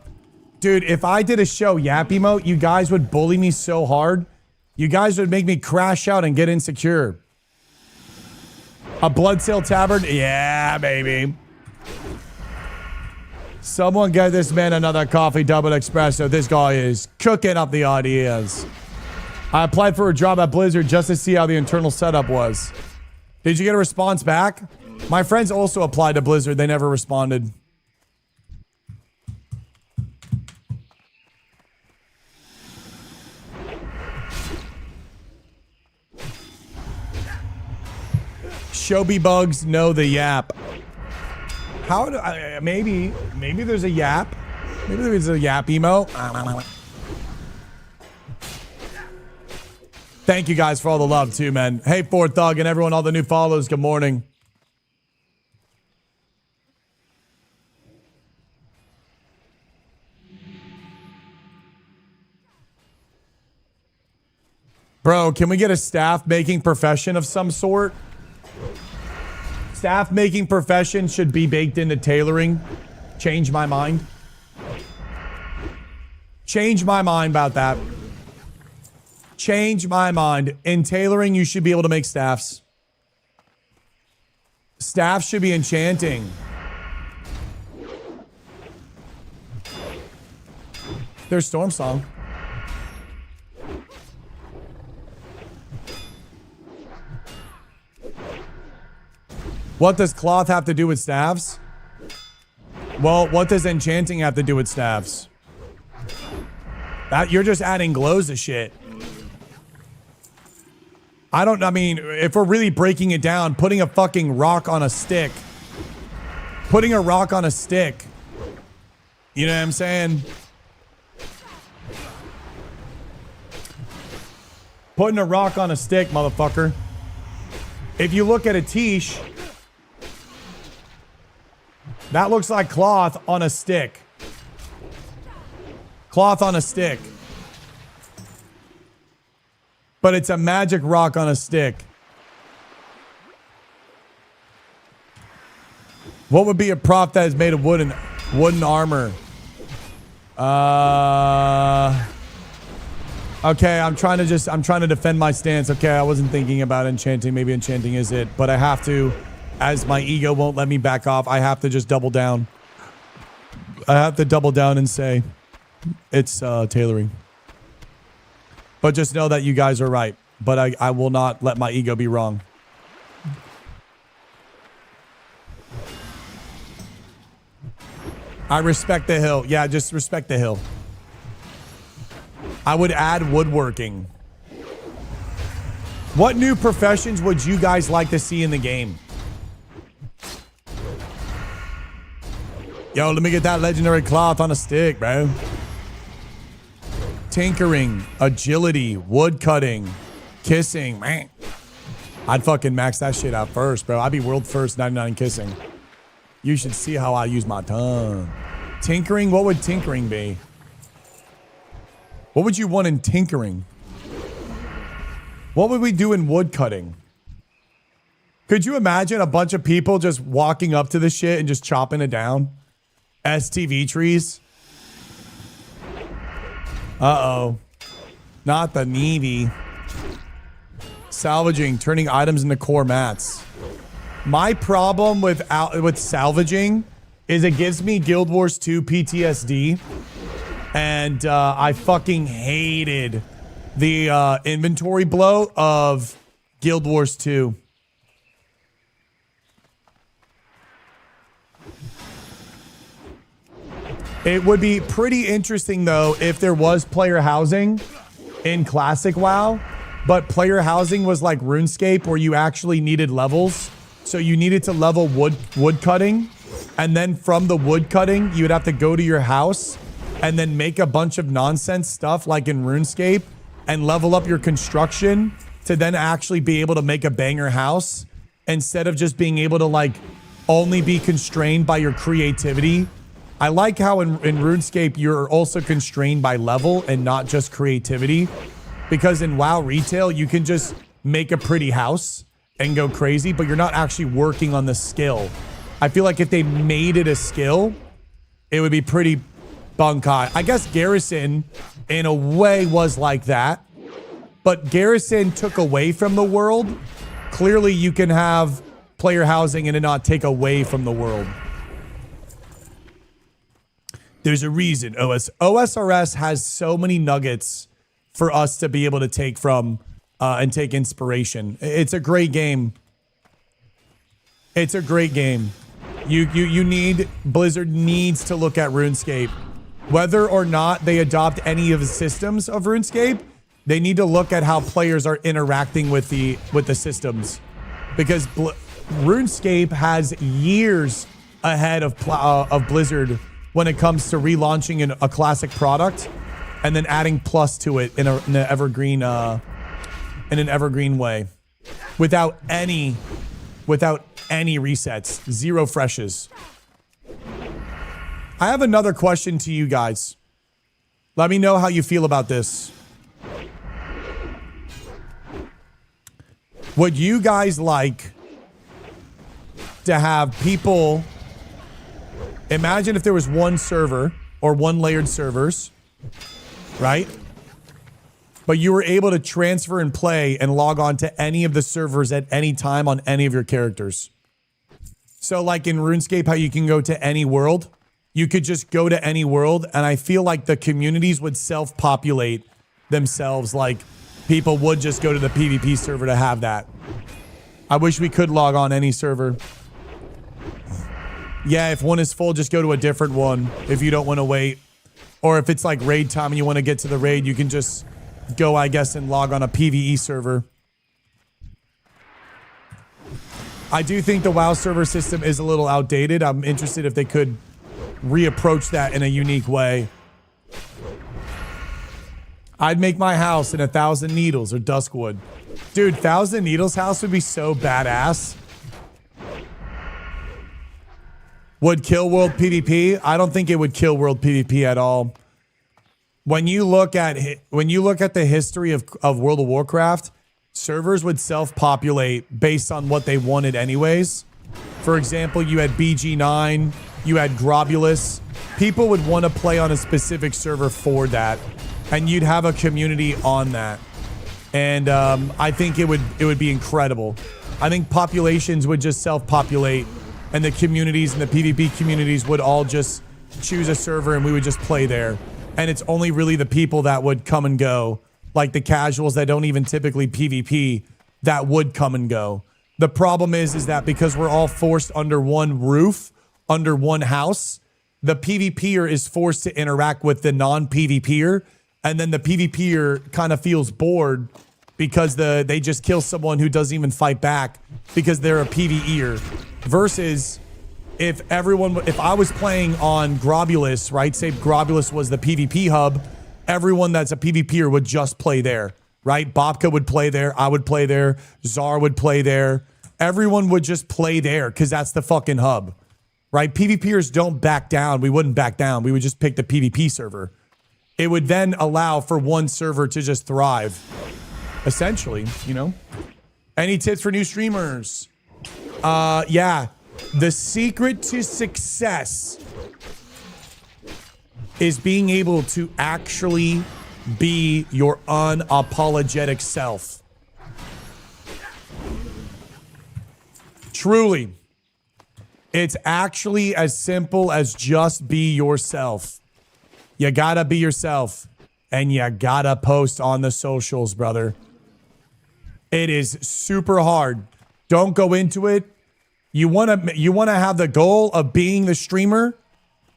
Dude, if I did a show Yap emote, you guys would bully me so hard. You guys would make me crash out and get insecure. A Bloodsail Tavern? Yeah, baby. Someone get this man another coffee double espresso. This guy is cooking up the ideas. I applied for a job at Blizzard just to see how the internal setup was. Did you get a response back? My friends also applied to Blizzard. They never responded. Shoby bugs know the Yap. How do I, maybe there's a Yap. Maybe there's a Yap emo. Thank you guys for all the love too, man. Hey, Fort Thug and everyone, all the new follows. Good morning. Bro, can we get a staff making profession of some sort? Staff making profession should be baked into tailoring. Change my mind. Change my mind about that. Change my mind. In tailoring, you should be able to make staffs. Staff should be enchanting. There's Storm Song. What does cloth have to do with staffs? Well, what does enchanting have to do with staffs? That you're just adding glows to shit. I mean, if we're really breaking it down, putting a fucking rock on a stick. Putting a rock on a stick. You know what I'm saying? Putting a rock on a stick, motherfucker. If you look at a Tish, that looks like cloth on a stick. Cloth on a stick. But it's a magic rock on a stick. What would be a prop that is made of wooden armor? Okay, I'm trying to defend my stance. Okay, I wasn't thinking about enchanting. Maybe enchanting is it, but I have to, as my ego won't let me back off, I have to just double down. I have to double down and say it's tailoring. But just know that you guys are right. But I will not let my ego be wrong. I respect the hill. Yeah, just respect the hill. I would add woodworking. What new professions would you guys like to see in the game? Yo, let me get that legendary cloth on a stick, bro. Tinkering, agility, wood cutting, kissing, man. I'd fucking max that shit out first, bro. I'd be world first 99 kissing. You should see how I use my tongue. Tinkering, what would tinkering be? What would you want in tinkering? What would we do in wood cutting? Could you imagine a bunch of people just walking up to the shit and just chopping it down? STV trees? Uh-oh. Not the Navy. Salvaging, turning items into core mats. My problem with salvaging is it gives me Guild Wars 2 PTSD. And I fucking hated the inventory blow of Guild Wars 2. It would be pretty interesting, though, if there was player housing in Classic WoW, but player housing was like RuneScape, where you actually needed levels. So you needed to level wood cutting, and then from the wood cutting, you would have to go to your house and then make a bunch of nonsense stuff like in RuneScape and level up your construction to then actually be able to make a banger house instead of just being able to like only be constrained by your creativity. I like how in RuneScape, you're also constrained by level and not just creativity, because in WoW retail, you can just make a pretty house and go crazy, but you're not actually working on the skill. I feel like if they made it a skill, it would be pretty Bunkai. I guess Garrison, in a way, was like that. But Garrison took away from the world. Clearly, you can have player housing and it not take away from the world. There's a reason OSRS has so many nuggets for us to be able to take from and take inspiration. It's a great game. It's a great game. Blizzard needs to look at RuneScape. Whether or not they adopt any of the systems of RuneScape, they need to look at how players are interacting with the systems, because RuneScape has years ahead of Blizzard when it comes to relaunching a classic product and then adding plus to it in an evergreen way, without any resets, zero freshes. I have another question to you guys. Let me know how you feel about this. Would you guys like to have people... Imagine if there was one server or one layered servers, right? But you were able to transfer and play and log on to any of the servers at any time on any of your characters. So like in RuneScape, how you can go to any world, you could just go to any world, and I feel like the communities would self-populate themselves. Like people would just go to the PvP server to have that. I wish we could log on any server. Yeah, if one is full, just go to a different one if you don't want to wait. Or if it's like raid time and you want to get to the raid, you can just go, I guess, and log on a PvE server. I do think the WoW server system is a little outdated. I'm interested if they could reapproach that in a unique way. I'd make my house in 1,000 Needles or Duskwood. Dude, 1,000 Needles house would be so badass. Would kill World PvP? I don't think it would kill World PvP at all. When you look at the history of World of Warcraft, servers would self-populate based on what they wanted anyways. For example, you had BG9, you had Grobulus. People would want to play on a specific server for that, and you'd have a community on that. And I think it would be incredible. I think populations would just self-populate, and the communities and the PvP communities would all just choose a server and we would just play there. And it's only really the people that would come and go, like the casuals that don't even typically PvP, that would come and go. The problem is that because we're all forced under one roof, under one house, the PvPer is forced to interact with the non-PvPer, and then the PvPer kind of feels bored because they just kill someone who doesn't even fight back because they're a PvEer. Versus if I was playing on Grobulus, right? Say Grobulus was the PvP hub, everyone that's a PvPer would just play there, right? Bobka would play there, I would play there, Czar would play there. Everyone would just play there because that's the fucking hub, right? PvPers don't back down. We wouldn't back down. We would just pick the PvP server. It would then allow for one server to just thrive, essentially, you know? Any tips for new streamers? Yeah. The secret to success is being able to actually be your unapologetic self. Truly. It's actually as simple as just be yourself. You gotta be yourself, and you gotta post on the socials, brother. It is super hard. Don't go into it. You wanna have the goal of being the streamer,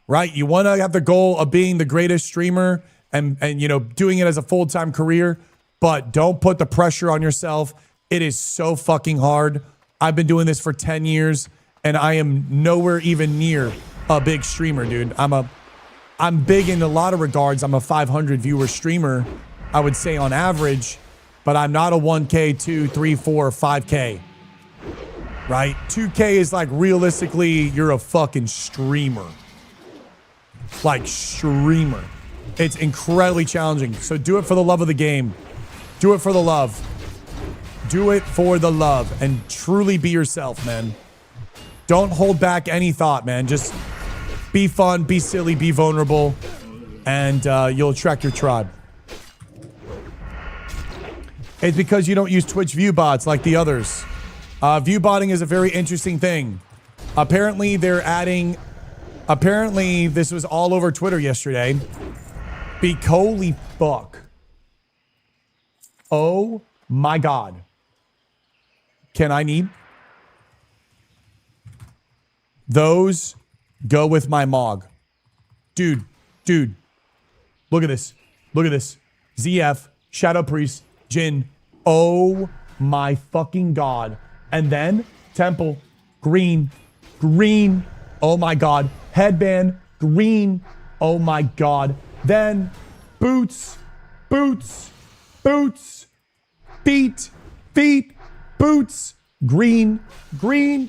right? You wanna have the goal of being the greatest streamer and you know, doing it as a full-time career, but don't put the pressure on yourself. It is so fucking hard. I've been doing this for 10 years and I am nowhere even near a big streamer, dude. I'm big in a lot of regards. I'm a 500 viewer streamer, I would say on average, but I'm not a 1K, 2, 3, 4, 5K. Right? 2K is like realistically, you're a fucking streamer. Like streamer. It's incredibly challenging. So do it for the love of the game. Do it for the love. Do it for the love and truly be yourself, man. Don't hold back any thought, man. Just be fun, be silly, be vulnerable. and you'll attract your tribe. It's because you don't use Twitch view bots like the others. View botting is a very interesting thing. Apparently, they're adding... Apparently, this was all over Twitter yesterday. Holy fuck. Oh my god. Can I need? Those go with my Mog. Dude. Look at this. Look at this. ZF, Shadow Priest, Jin. Oh my fucking god. And then Temple, green. Oh my god. Headband, green. Oh my god. Then boots. Feet, boots, green.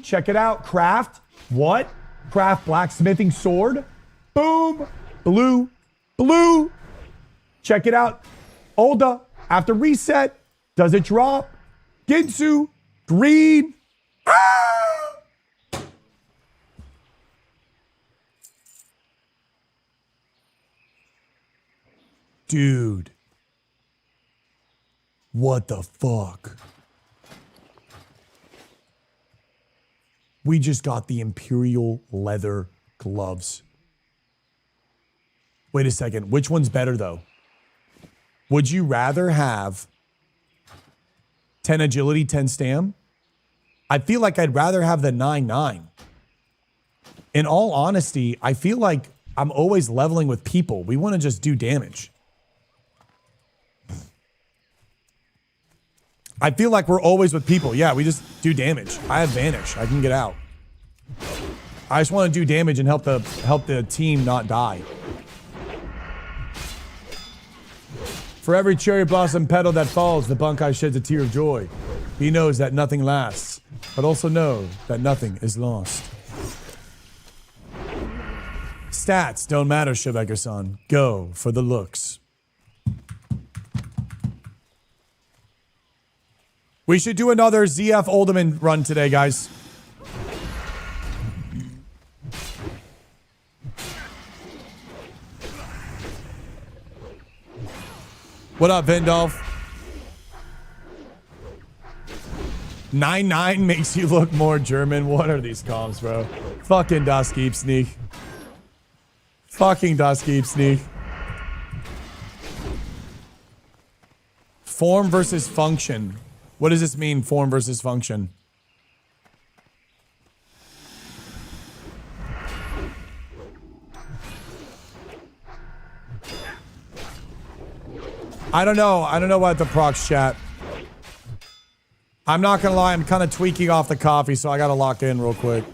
Check it out. Craft. What? Craft blacksmithing sword. Boom. Blue. Check it out. Olda, after reset, does it drop? Ginsu, green. Ah! Dude. What the fuck? We just got the Imperial leather gloves. Wait a second. Which one's better, though? Would you rather have 10 agility, 10 stam? I feel like I'd rather have the 9-9. In all honesty, I feel like I'm always leveling with people. We want to just do damage. I feel like we're always with people. Yeah, we just do damage. I have Vanish. I can get out. I just want to do damage and help the team not die. For every cherry blossom petal that falls, the Bunkai sheds a tear of joy. He knows that nothing lasts, but also know that nothing is lost. Stats don't matter, Shebecker-san. Go for the looks. We should do another ZF Oldman run today, guys. What up, Vindolf? 9-9 makes you look more German. What are these comms, bro? Fucking Das Keep Sneak. Fucking Das Keep Sneak. Form versus function. What does this mean, form versus function? I don't know. I don't know what the procs chat. I'm not gonna lie, I'm kind of tweaking off the coffee, so I gotta lock in real quick.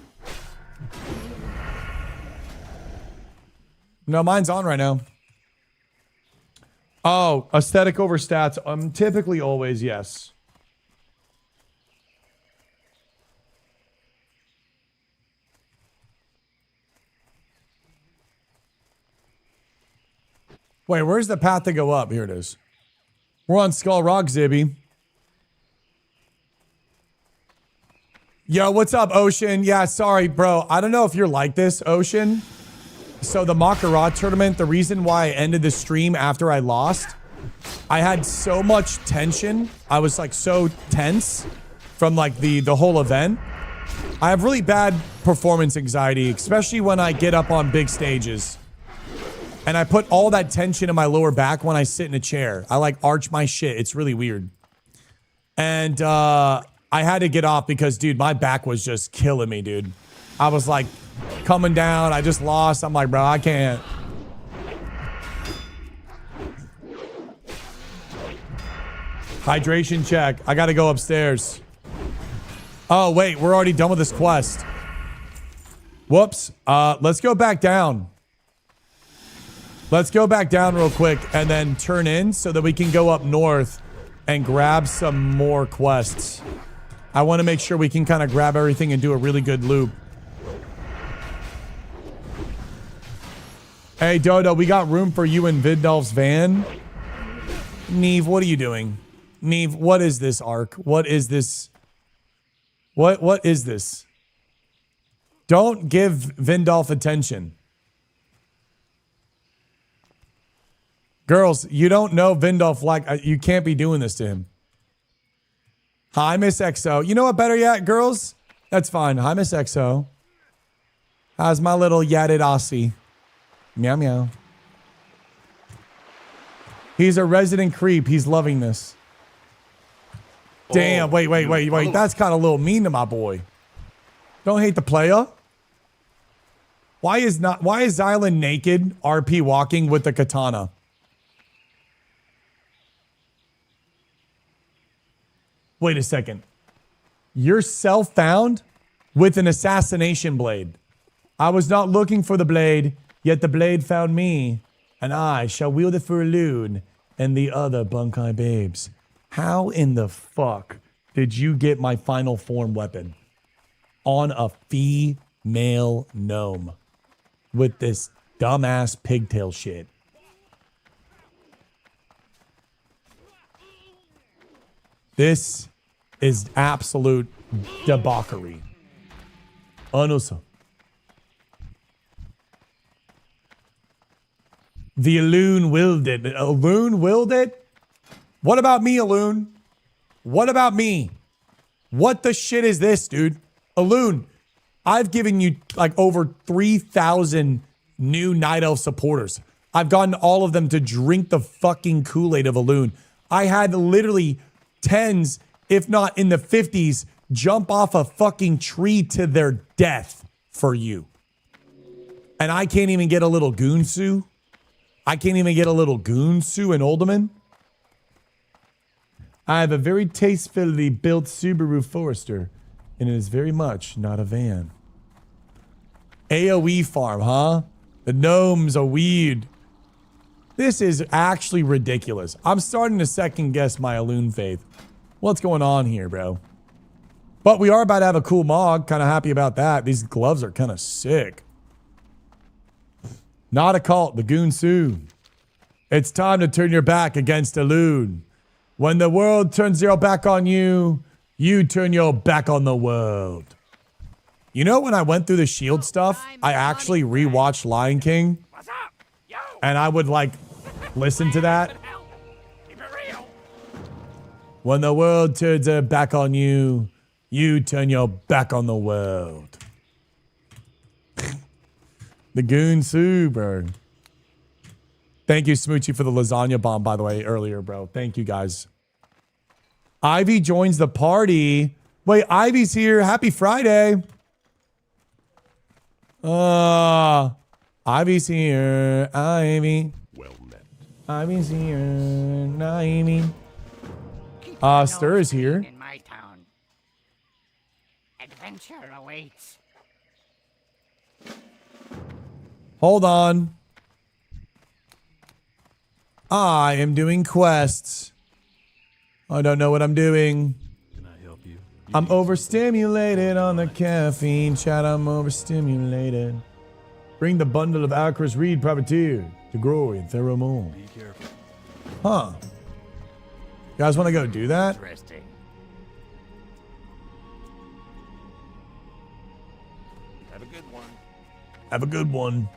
No, mine's on right now. Oh, aesthetic over stats. Typically always, yes. Wait, where's the path to go up? Here it is. We're on Skull Rock, Zibby. Yo, what's up, Ocean? Yeah, sorry, bro. I don't know if you're like this, Ocean. So the Makara tournament, the reason why I ended the stream after I lost, I had so much tension. I was like so tense from like the whole event. I have really bad performance anxiety, especially when I get up on big stages. And I put all that tension in my lower back when I sit in a chair. I like arch my shit. It's really weird. And I had to get off because, dude, my back was just killing me, dude. I was like coming down. I just lost. I'm like, bro, I can't. Hydration check. I got to go upstairs. Oh, wait. We're already done with this quest. Whoops. Let's go back down. Let's go back down real quick and then turn in so that we can go up north and grab some more quests. I want to make sure we can kind of grab everything and do a really good loop. Hey, Dodo, we got room for you in Vindolf's van. Neve, what are you doing? Neve, what is this arc? What is this? What is this? Don't give Vindolf attention. Girls, you don't know Vindolf like you can't be doing this to him. Hi, Miss XO. You know what? Better yet, girls? That's fine. Hi, Miss XO. How's my little yadded Aussie? Meow, meow. He's a resident creep. He's loving this. Damn. Wait. That's kind of a little mean to my boy. Don't hate the player. Why is Xylan naked RP walking with the katana? Wait a second. You're self-found with an assassination blade. I was not looking for the blade, yet the blade found me, and I shall wield it for Elune and the other Bunkai babes. How in the fuck did you get my final form weapon on a female gnome with this dumbass pigtail shit? This is absolute debauchery. Anusa. The Elune willed it. Elune willed it? What about me, Elune? What about me? What the shit is this, dude? Elune, I've given you like over 3,000 new Night Elf supporters. I've gotten all of them to drink the fucking Kool-Aid of Elune. I had literally tens, if not in the 50s, jump off a fucking tree to their death for you. And I can't even get a little Goonsu. I can't even get a little Goonsu in Oldman. I have a very tastefully built Subaru Forester, and it is very much not a van. AoE farm, huh? The gnomes are weird. This is actually ridiculous. I'm starting to second guess my Elune faith. What's going on here, bro? But we are about to have a cool mog. Kind of happy about that. These gloves are kind of sick. Not a cult, the Goonsu. It's time to turn your back against Elune. When the world turns their back on you, you turn your back on the world. You know, when I went through the shield stuff, I actually rewatched Lion King. And I would like listen to that. When the world turns their back on you, you turn your back on the world. The Goonsu, bro. Thank you, Smoochie, for the lasagna bomb, by the way, earlier, bro. Thank you, guys. Ivy joins the party. Wait, Ivy's here. Happy Friday. Ivy's here. Ivy. Well met. Ivy's here. Ivy. Stir is here. In my town. Adventure awaits. Hold on. I am doing quests. I don't know what I'm doing. Can I help you? I'm overstimulated on the caffeine. Chat, I'm overstimulated. Bring the bundle of Acris Reed Privateer to Glory and Theramon. Be careful. Huh. You guys want to go do that? Interesting. Have a good one. Have a good one.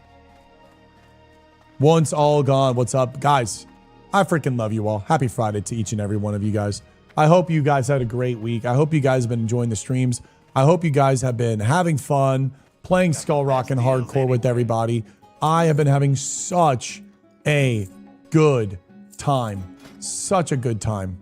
Once all gone. What's up, guys? I freaking love you all. Happy Friday to each and every one of you guys. I hope you guys had a great week. I hope you guys have been enjoying the streams. I hope you guys have been having fun playing Skull Rock and hardcore with everybody. I have been having such a good time. Such a good time.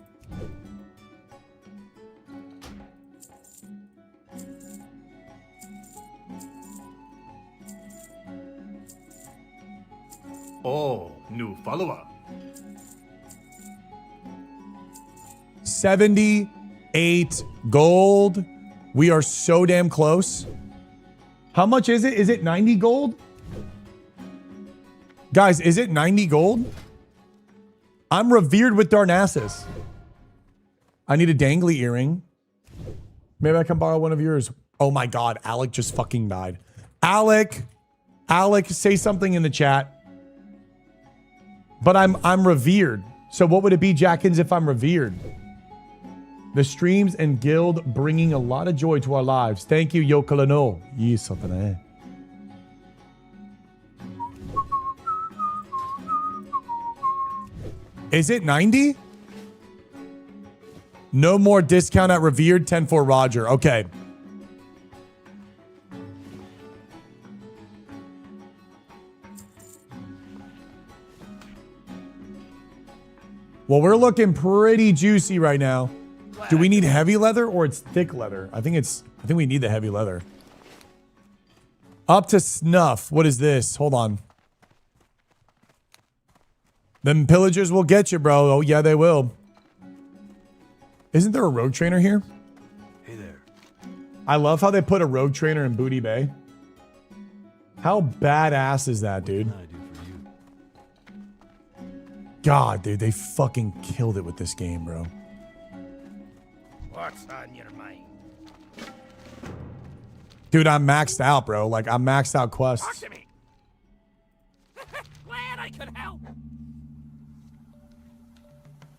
Oh, new follower. 78 gold. We are so damn close. How much is it? Is it 90 gold? Guys, is it 90 gold? I'm revered with Darnassus. I need a dangly earring. Maybe I can borrow one of yours. Oh my God, Alec just fucking died. Alec, say something in the chat. But I'm revered. So what would it be, Jackins, if I'm revered? The streams and guild bringing a lot of joy to our lives. Thank you, Yokalano. Yes, something, eh? Is it 90? No more discount at Revered 10-4 Roger. Okay. Well, we're looking pretty juicy right now. Do we need heavy leather or it's thick leather? I think we need the heavy leather. Up to snuff. What is this? Hold on. Them pillagers will get you, bro. Oh, yeah, they will. Isn't there a rogue trainer here? Hey there. I love how they put a rogue trainer in Booty Bay. How badass is that, dude? What can I do for you? God, dude, they fucking killed it with this game, bro. What's on your mind? Dude, I'm maxed out, bro. Like, I'm maxed out Talk quests. to me. Glad I could help.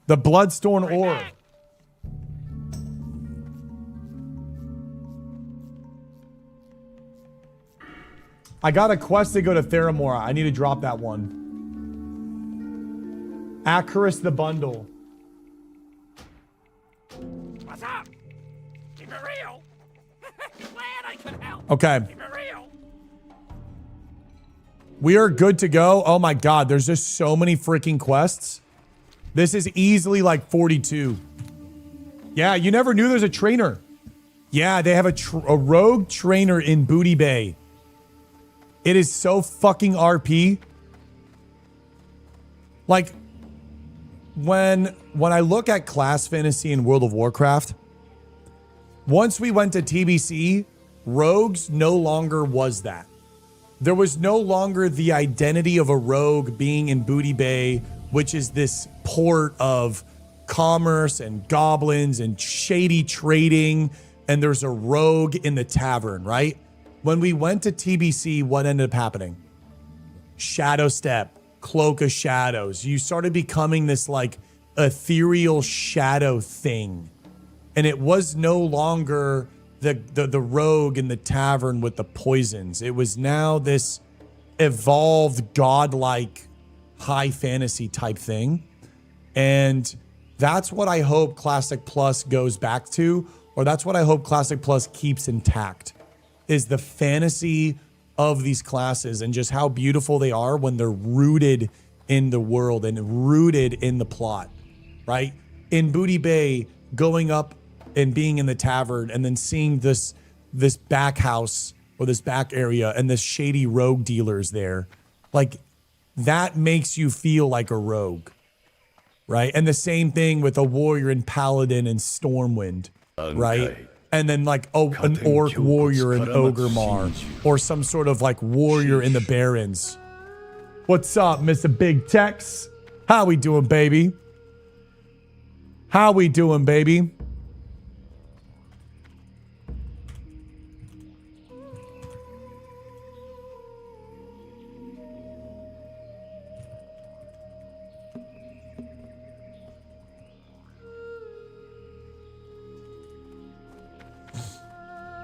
The Bloodstone Right Ore. back. I got a quest to go to Theramora. I need to drop that one. Acarus the Bundle. What's up? Keep it real. Glad I could help. Okay. Keep it real. We are good to go. Oh my God, there's just so many freaking quests. This is easily like 42. Yeah, you never knew there's a trainer. Yeah, they have a rogue trainer in Booty Bay. It is so fucking RP. Like, when I look at class fantasy in World of Warcraft, once we went to TBC, rogues no longer was that. There was no longer the identity of a rogue being in Booty Bay, which is this port of commerce and goblins and shady trading, and there's a rogue in the tavern, right? When we went to TBC, what ended up happening? Shadow Step, Cloak of Shadows. You started becoming this like ethereal shadow thing. And it was no longer the rogue in the tavern with the poisons. It was now this evolved, godlike, high fantasy type thing. And that's what I hope Classic Plus goes back to, or that's what I hope Classic Plus keeps intact, is the fantasy of these classes and just how beautiful they are when they're rooted in the world and rooted in the plot, right? In Booty Bay, going up and being in the tavern and then seeing this back house or this back area and this shady rogue dealers there, like that makes you feel like a rogue, right? And the same thing with a warrior and paladin and Stormwind, right? And then like an orc warrior in Ogremar, or some sort of like warrior in the Barrens. What's up, Mr. Big Tex? How we doing, baby? How we doing, baby?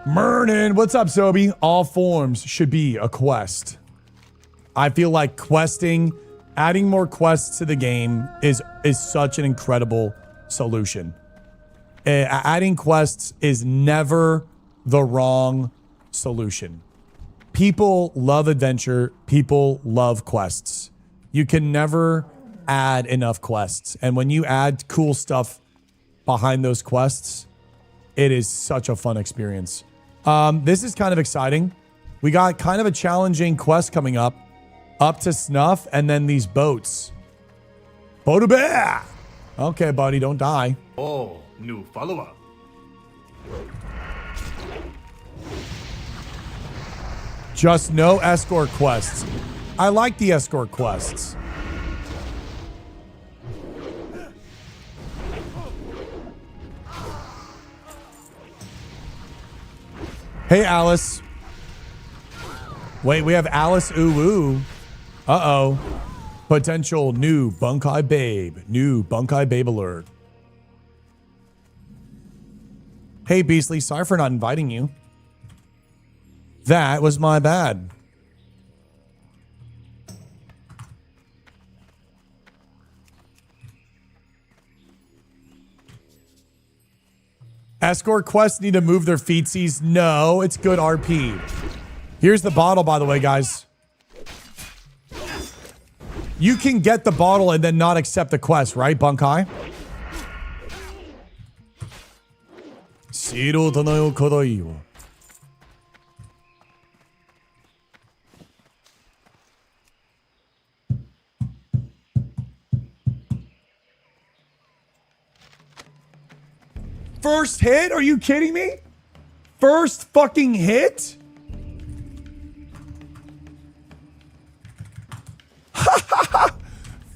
Mernin, what's up, Sobi? All forms should be a quest. I feel like questing, adding more quests to the game is such an incredible solution. Adding quests is never the wrong solution. People love adventure. People love quests. You can never add enough quests. And when you add cool stuff behind those quests, it is such a fun experience. This is kind of exciting. We got kind of a challenging quest coming up to snuff, and then these boats. Boat bear. Okay, buddy, don't die. Oh, new follower. Just no escort quests. I like the escort quests. Hey, Alice. Wait, we have Alice Ooh. Uh-oh. Potential new Bunkai Babe. New Bunkai Babe alert. Hey, Beastly. Sorry for not inviting you. That was my bad. Escort quests need to move their feetsies. No, it's good RP. Here's the bottle, by the way, guys. You can get the bottle and then not accept the quest, right, Bunkai? Shiro Tanayo Kodai. First hit? Are you kidding me? First fucking hit?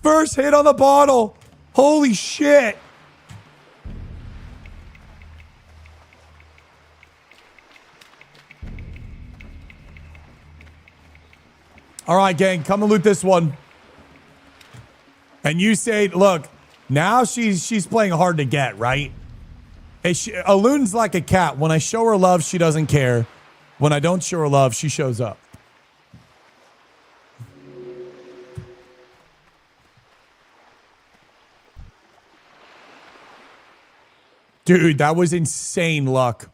First hit on the bottle. Holy shit. All right, gang, come and loot this one. And you say, look, now she's playing hard to get, right? Alun's like a cat. When I show her love, she doesn't care. When I don't show her love, she shows up. Dude, that was insane luck.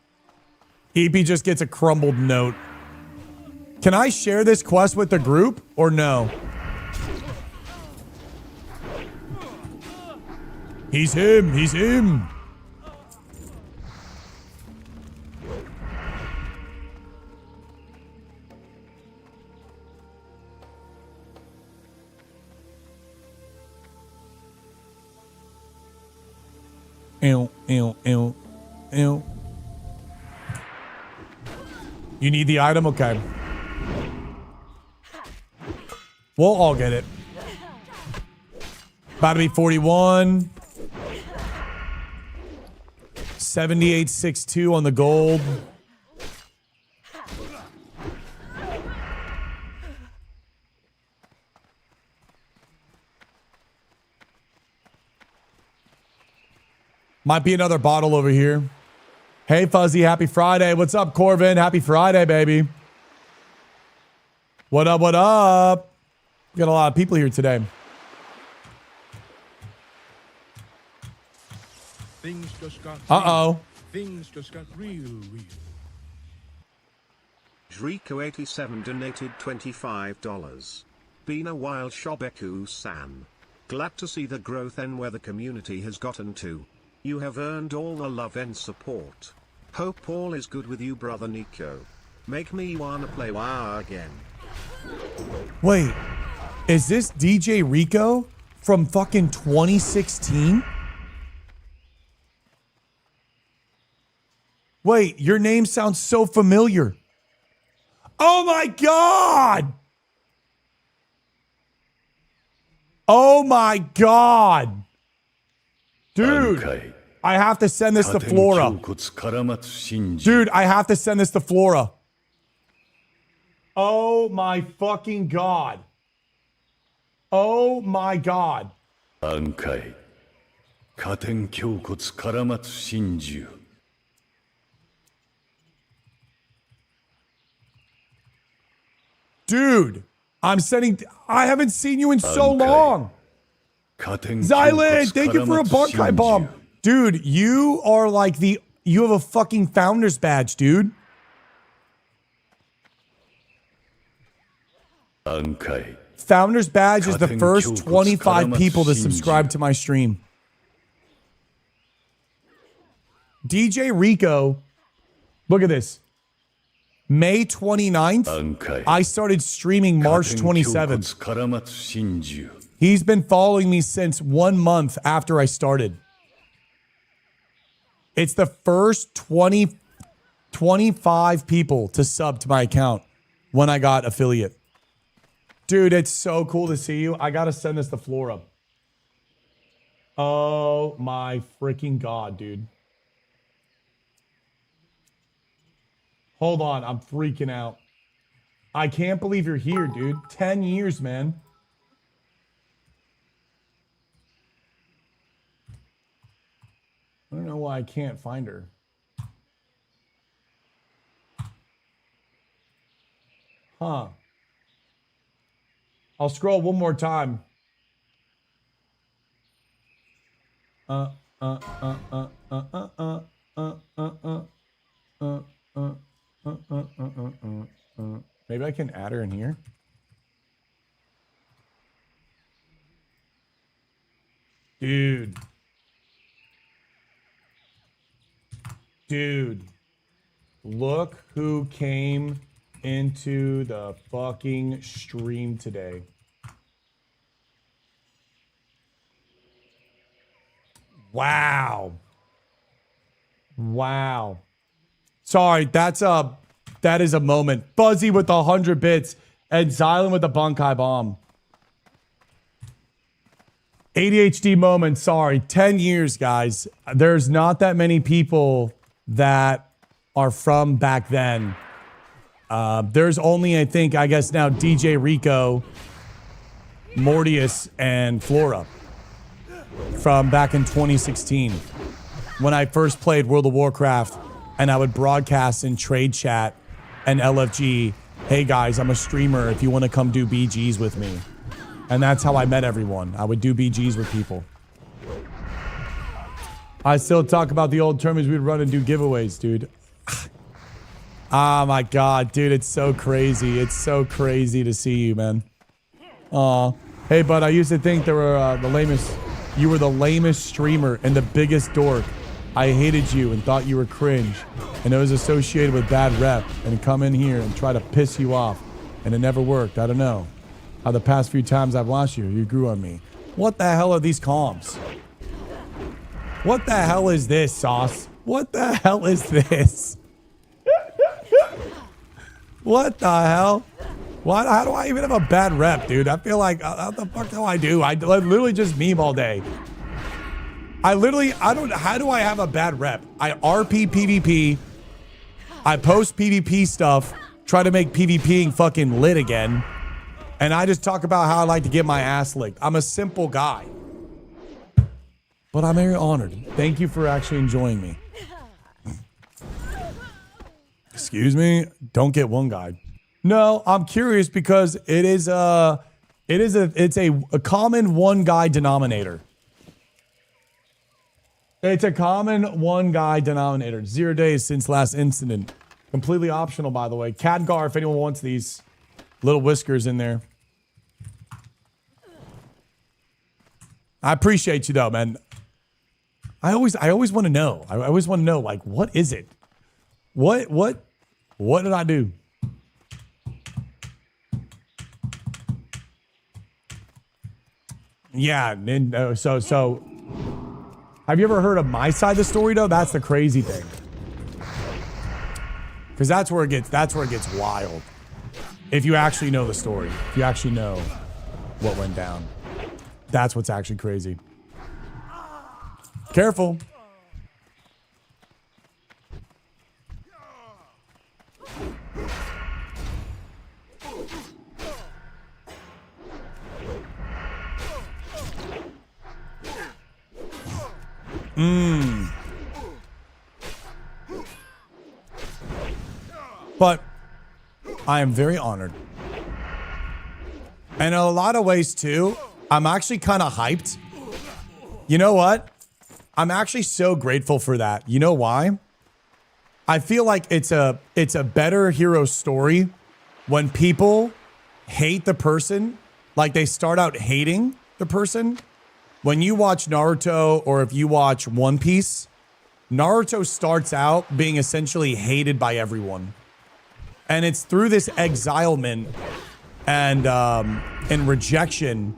EP just gets a crumbled note. Can I share this quest with the group or no? He's him. He's him. Ew, ew, ew, ew. You need the item? Okay. We'll all get it. About to be 41. 78.62 on the gold. Might be another bottle over here. Hey, Fuzzy. Happy Friday. What's up, Corvin? Happy Friday, baby. What up, what up? We got a lot of people here today. Things just got Uh-oh. Things just got real. Drico87 donated $25. Been a while, Shobeku-san. Glad to see the growth and where the community has gotten to. You have earned all the love and support. Hope all is good with you, brother Nico. Make me wanna play WoW again. Wait, is this DJ Rico from fucking 2016? Wait, your name sounds so familiar. Oh my God! Oh my God! Dude, I have to send this to Flora. Dude, I have to send this to Flora. Oh my fucking God. Oh my God. Dude, I'm sending. I haven't seen you in so long. Xylan, thank you for a Bunkai bomb. Dude, you are like you have a fucking founder's badge, dude. Founder's badge is the first 25 people to subscribe to my stream. DJ Rico, look at this. May 29th, I started streaming March 27th. He's been following me since 1 month after I started. It's the first 25 people to sub to my account when I got affiliate. Dude, it's so cool to see you. I got to send this to Flora. Oh my freaking God, dude. Hold on, I'm freaking out. I can't believe you're here, dude. 10 years, man. I don't know why I can't find her. Huh. I'll scroll one more time. Maybe I can add her in here. Dude. Dude. Look who came into the fucking stream today. Wow. Wow. Sorry, that is a moment. Fuzzy with 100 bits and Xylem with the Bunkai bomb. ADHD moment, sorry. 10 years, guys. There's not that many people that are from back then. There's only, I guess now DJ Rico, Mortius, and Flora from back in 2016 when I first played World of Warcraft and I would broadcast in trade chat and LFG, hey guys, I'm a streamer if you want to come do BGs with me. And that's how I met everyone. I would do BGs with people. I still talk about the old tournaments we'd run and do giveaways, dude. Oh my God, dude, it's so crazy. It's so crazy to see you, man. Aw. Hey, bud, I used to think you were the lamest streamer and the biggest dork. I hated you and thought you were cringe. And it was associated with bad rep. And come in here and try to piss you off. And it never worked. I don't know. How the past few times I've watched you grew on me. What the hell are these comms? What the hell is this, Sauce? What the hell is this? What the hell? What? How do I even have a bad rep, dude? I feel like, how the fuck do I do? I literally just meme all day. How do I have a bad rep? I RP PvP. I post PvP stuff. Try to make PvPing fucking lit again. And I just talk about how I like to get my ass licked. I'm a simple guy. But I'm very honored. Thank you for actually enjoying me. Excuse me? Don't get one guy. No, I'm curious because it's a common one guy denominator. It's a common one guy denominator. 0 days since last incident. Completely optional, by the way. Khadgar, if anyone wants these little whiskers in there. I appreciate you though, man. I always want to know. I always want to know, like, what is it? What did I do? Yeah, so have you ever heard of my side of the story though? That's the crazy thing. Because that's where it gets wild. If you actually know the story, if you actually know what went down. That's what's actually crazy. Careful. But I am very honored. And in a lot of ways too, I'm actually kind of hyped. You know what? I'm actually so grateful for that. You know why? I feel like it's a better hero story when people hate the person, like they start out hating the person. When you watch Naruto or if you watch One Piece, Naruto starts out being essentially hated by everyone. And it's through this exilement and rejection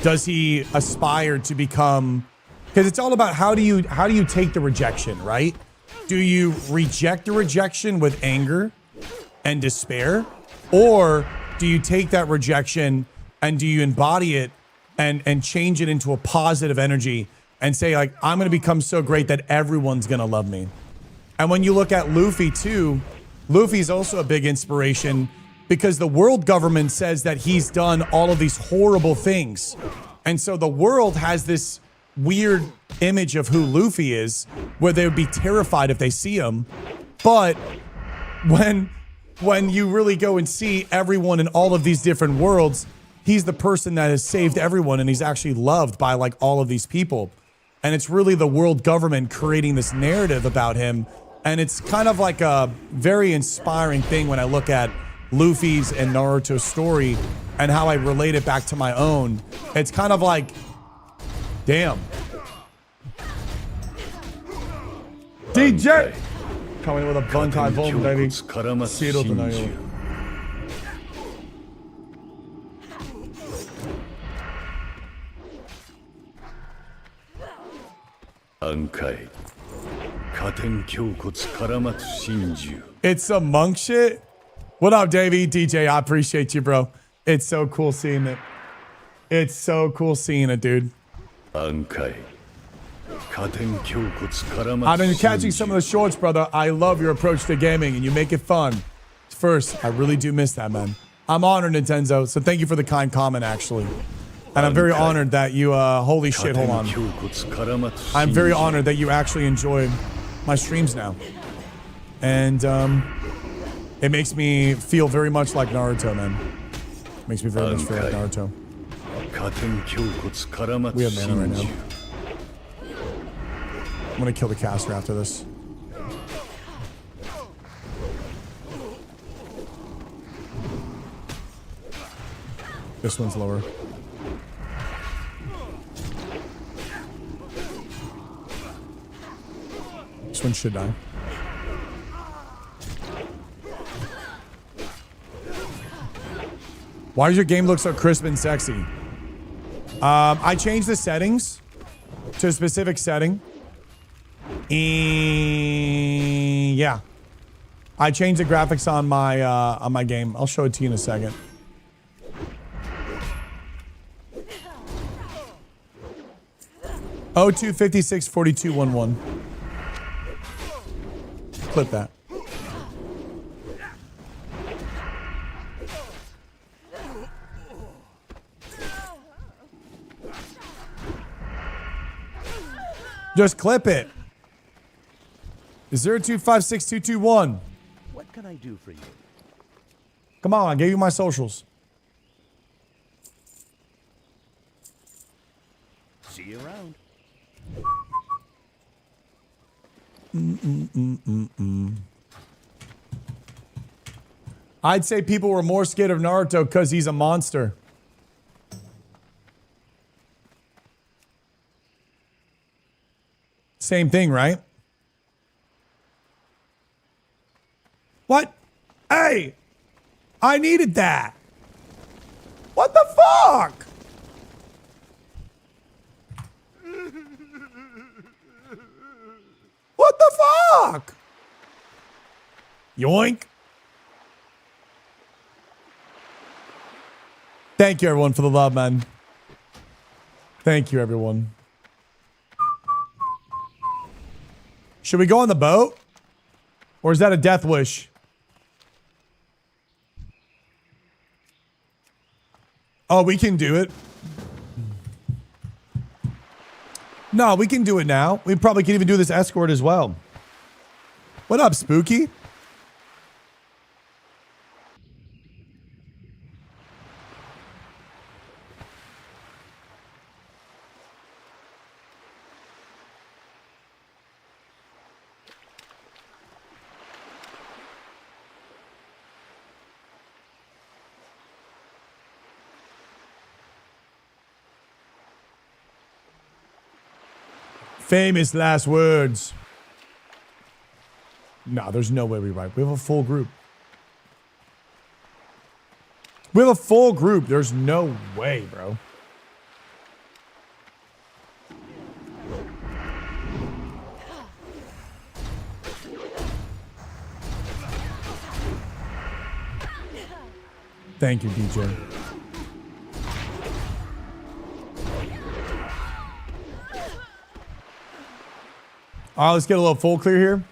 does he aspire to become, because it's all about how do you take the rejection, right? Do you reject the rejection with anger and despair? Or do you take that rejection and do you embody it and change it into a positive energy and say, like, I'm going to become so great that everyone's going to love me? And when you look at Luffy too, Luffy's also a big inspiration because the world government says that he's done all of these horrible things. And so the world has this weird image of who Luffy is, where they would be terrified if they see him. But when you really go and see everyone in all of these different worlds, he's the person that has saved everyone and he's actually loved by like all of these people. And it's really the world government creating this narrative about him. And it's kind of like a very inspiring thing when I look at Luffy's and Naruto's story and how I relate it back to my own. It's kind of like, damn. DJ! Coming with a Buntai Bomb, baby. Zero tonight. 暗海加点胸骨絡まつ真珠 It's some monk shit. What up, Davey? DJ, I appreciate you, bro. It's so cool seeing it. It's so cool seeing it, dude. 暗海加点胸骨絡ま I've つ been 真 catching some of the shorts, brother. I love your approach to gaming, and you make it fun. First, I really do miss that, man. I'm honored, Nintendo, so thank you for the kind comment, actually. And I'm very honored that you, holy shit, hold on. 胸骨絡まつ I'm 真 very 珠 honored that you actually enjoy my streams now. And, it makes me feel very much like Naruto, man. Makes me very much feel like Naruto. 加点胸骨絡ま We つ have mana right 真 now. 珠 I'm gonna kill the caster after this. This one's lower. This one should die. Why does your game look so crisp and sexy? I changed the settings to a specific setting. Yeah. I changed the graphics on my game. I'll show it to you in a second. Oh, 256 4211. Clip that. Just clip it. 0256221. What can I do for you? Come on, I gave you my socials. See you around. I'd say people were more scared of Naruto because he's a monster. Same thing, right? What? Hey! I needed that. What the fuck? What the fuck? Yoink. Thank you, everyone, for the love, man. Thank you, everyone. Should we go on the boat? Or is that a death wish? Oh, we can do it. No, we can do it now. We probably can even do this escort as well. What up, Spooky? Famous last words. No, there's no way we write. We have a full group. We have a full group. There's no way, bro. Thank you, DJ. All right, let's get a little full clear here.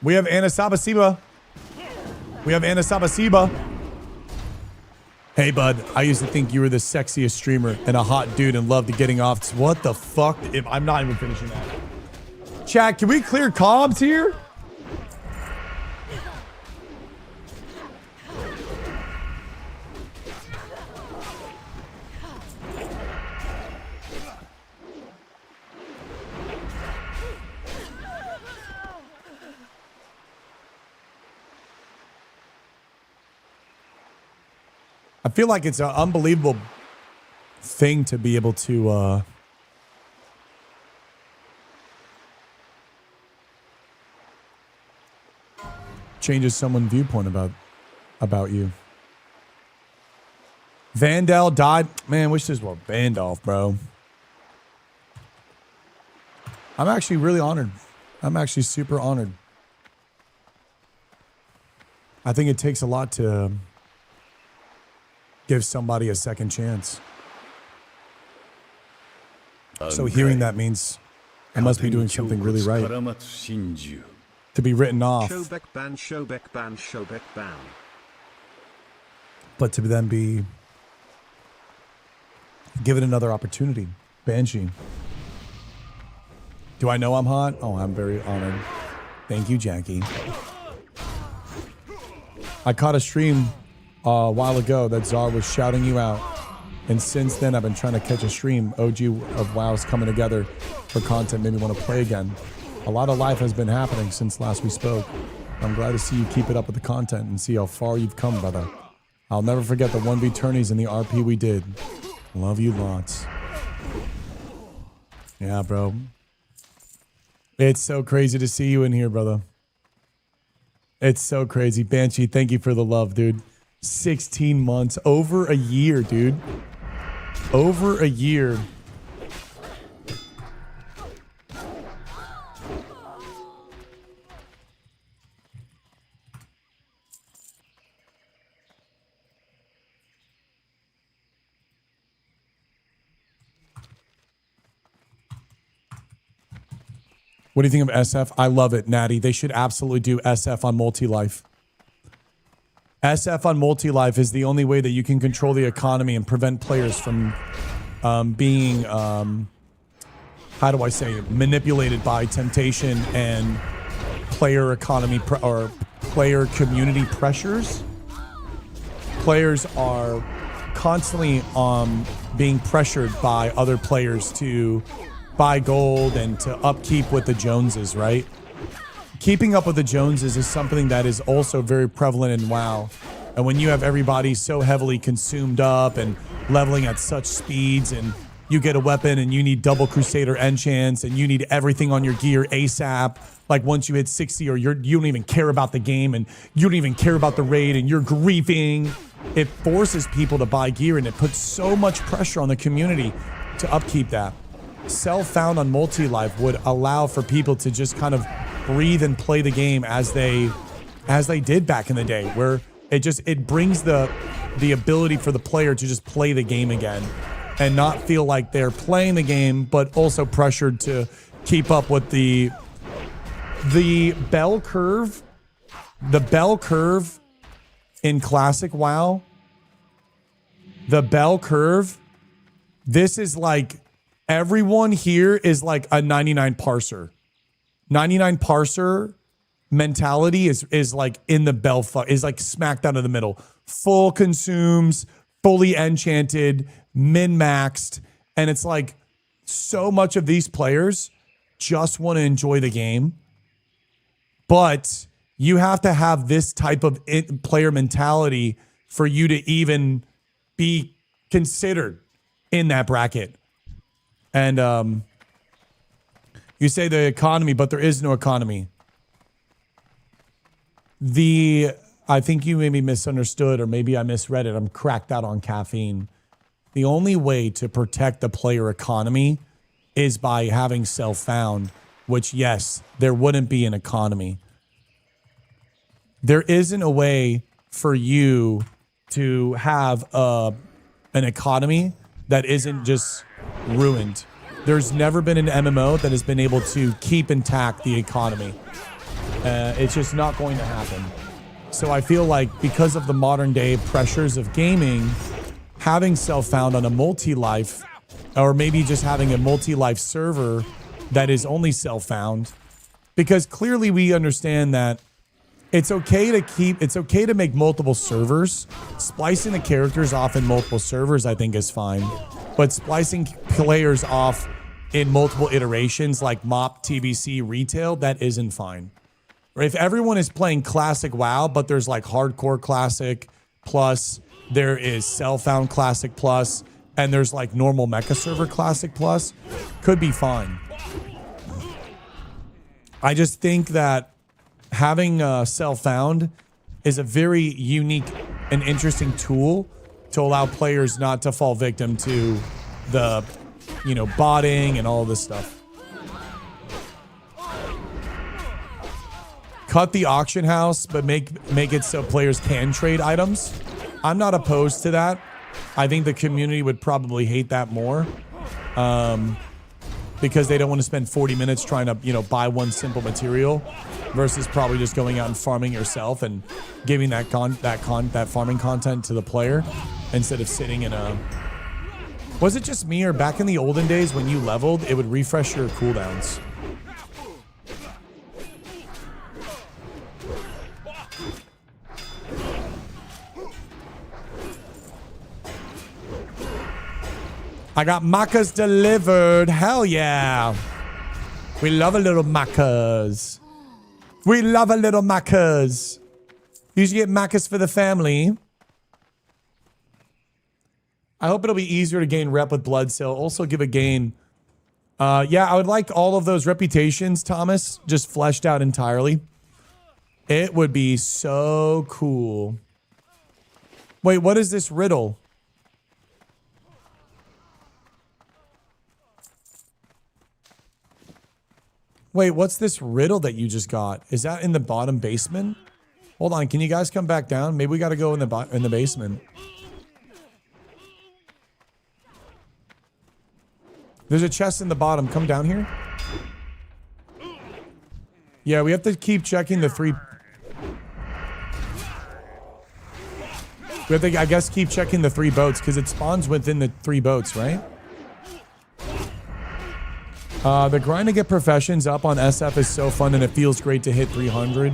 We have Anasabasiba. We have Anasabasiba. Hey, bud, I used to think you were the sexiest streamer and a hot dude and loved getting off. What the fuck? If I'm not even finishing that. Chat, can we clear comms here? I feel like it's an unbelievable thing to be able to changes someone's viewpoint about you. Vandal died. Man, wish this was Vandalf, bro. I'm actually really honored. I'm actually super honored. I think it takes a lot to give somebody a second chance. So hearing that means I must be doing something really right to be written off. Showback ban, showback ban, showback ban. But to then be given another opportunity. Banshee. Do I know I'm hot? Oh, I'm very honored. Thank you, Jackie. I caught a stream a while ago that Czar was shouting you out. And since then, I've been trying to catch a stream. OG of WoW's coming together for content, made me want to play again. A lot of life has been happening since last we spoke. I'm glad to see you keep it up with the content and see how far you've come, brother. I'll never forget the 1v tourneys and the RP we did. Love you lots. Yeah, bro. It's so crazy to see you in here, brother. It's so crazy. Banshee, thank you for the love, dude. 16 months. Over a year, dude. Over a year. What do you think of SF? I love it, Natty. They should absolutely do SF on multi-life. SF on multi-life is the only way that you can control the economy and prevent players from being, how do I say it, manipulated by temptation and player economy or player community pressures. Players are constantly being pressured by other players to buy gold and to upkeep with the Joneses, right? Keeping up with the Joneses is something that is also very prevalent in WoW. And when you have everybody so heavily consumed up and leveling at such speeds, and you get a weapon and you need double Crusader enchants and you need everything on your gear ASAP, like once you hit 60 or you don't even care about the game and you don't even care about the raid and you're grieving, it forces people to buy gear and it puts so much pressure on the community to upkeep that. Self-found on multi-life would allow for people to just kind of breathe and play the game as they did back in the day, where it brings the ability for the player to just play the game again and not feel like they're playing the game, but also pressured to keep up with the bell curve. The bell curve in Classic WoW. The bell curve. This is like, everyone here is like a 99 parser. 99 parser mentality is like in the bell, is like smack down in the middle. Full consumes, fully enchanted, min-maxed. And it's like so much of these players just want to enjoy the game. But you have to have this type of player mentality for you to even be considered in that bracket. And you say the economy, but there is no economy. I think you maybe misunderstood, or maybe I misread it. I'm cracked out on caffeine. The only way to protect the player economy is by having self-found, which, yes, there wouldn't be an economy. There isn't a way for you to have an economy that isn't just ruined. There's never been an MMO that has been able to keep intact the economy. It's just not going to happen. So I feel like because of the modern day pressures of gaming, having self-found on a multi-life, or maybe just having a multi-life server that is only self-found, because clearly we understand that it's okay to make multiple servers. Splicing the characters off in multiple servers, I think, is fine. But splicing players off in multiple iterations like MOP, TBC, retail, that isn't fine. Or if everyone is playing Classic WoW, but there's like Hardcore Classic plus there is Self-Found Classic Plus, and there's like normal Mecha Server Classic Plus. Could be fine. I just think that having Self-Found is a very unique and interesting tool to allow players not to fall victim to the, you know, botting and all this stuff. Cut the auction house, but make it so players can trade items. I'm not opposed to that. I think the community would probably hate that more, because they don't want to spend 40 minutes trying to, you know, buy one simple material versus probably just going out and farming yourself and giving that farming content to the player instead of sitting in a. Was it just me, or back in the olden days when you leveled, it would refresh your cooldowns? I got macas delivered. Hell yeah. We love a little macas. We love a little macas. Usually get macas for the family. I hope it'll be easier to gain rep with Blood Sale. Also give a gain. Yeah, I would like all of those reputations, Thomas, just fleshed out entirely. It would be so cool. Wait, what is this riddle? Wait, what's this riddle that you just got? Is that in the bottom basement? Hold on, can you guys come back down? Maybe we got to go in the basement. There's a chest in the bottom. Come down here. Yeah, we have to keep checking the three. We have to, I guess, keep checking the 3 boats because it spawns within the 3 boats, right? The grind to get professions up on SF is so fun, and it feels great to hit 300.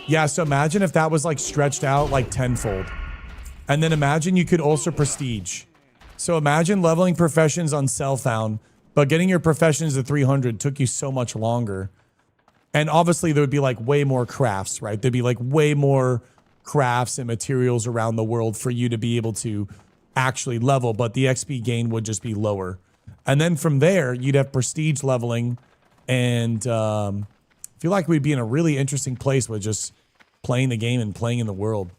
Yeah, so imagine if that was like stretched out like tenfold. And then imagine you could also prestige. So imagine leveling professions on Self-Found, but getting your professions to 300 took you so much longer. And obviously there would be like way more crafts, right? There'd be like way more crafts and materials around the world for you to be able to actually level, but the XP gain would just be lower. And then from there, you'd have prestige leveling, and I feel like we'd be in a really interesting place with just playing the game and playing in the world.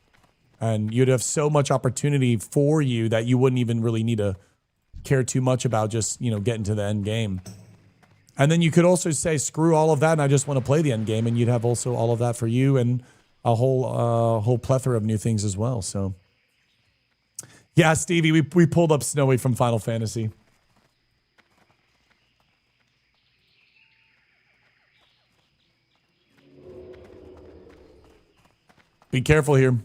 And you'd have so much opportunity for you that you wouldn't even really need to care too much about just, you know, getting to the end game. And then you could also say, screw all of that, and I just want to play the end game, and you'd have also all of that for you and a whole plethora of new things as well. So, yeah, Stevie, we pulled up Snowy from Final Fantasy. Be careful here.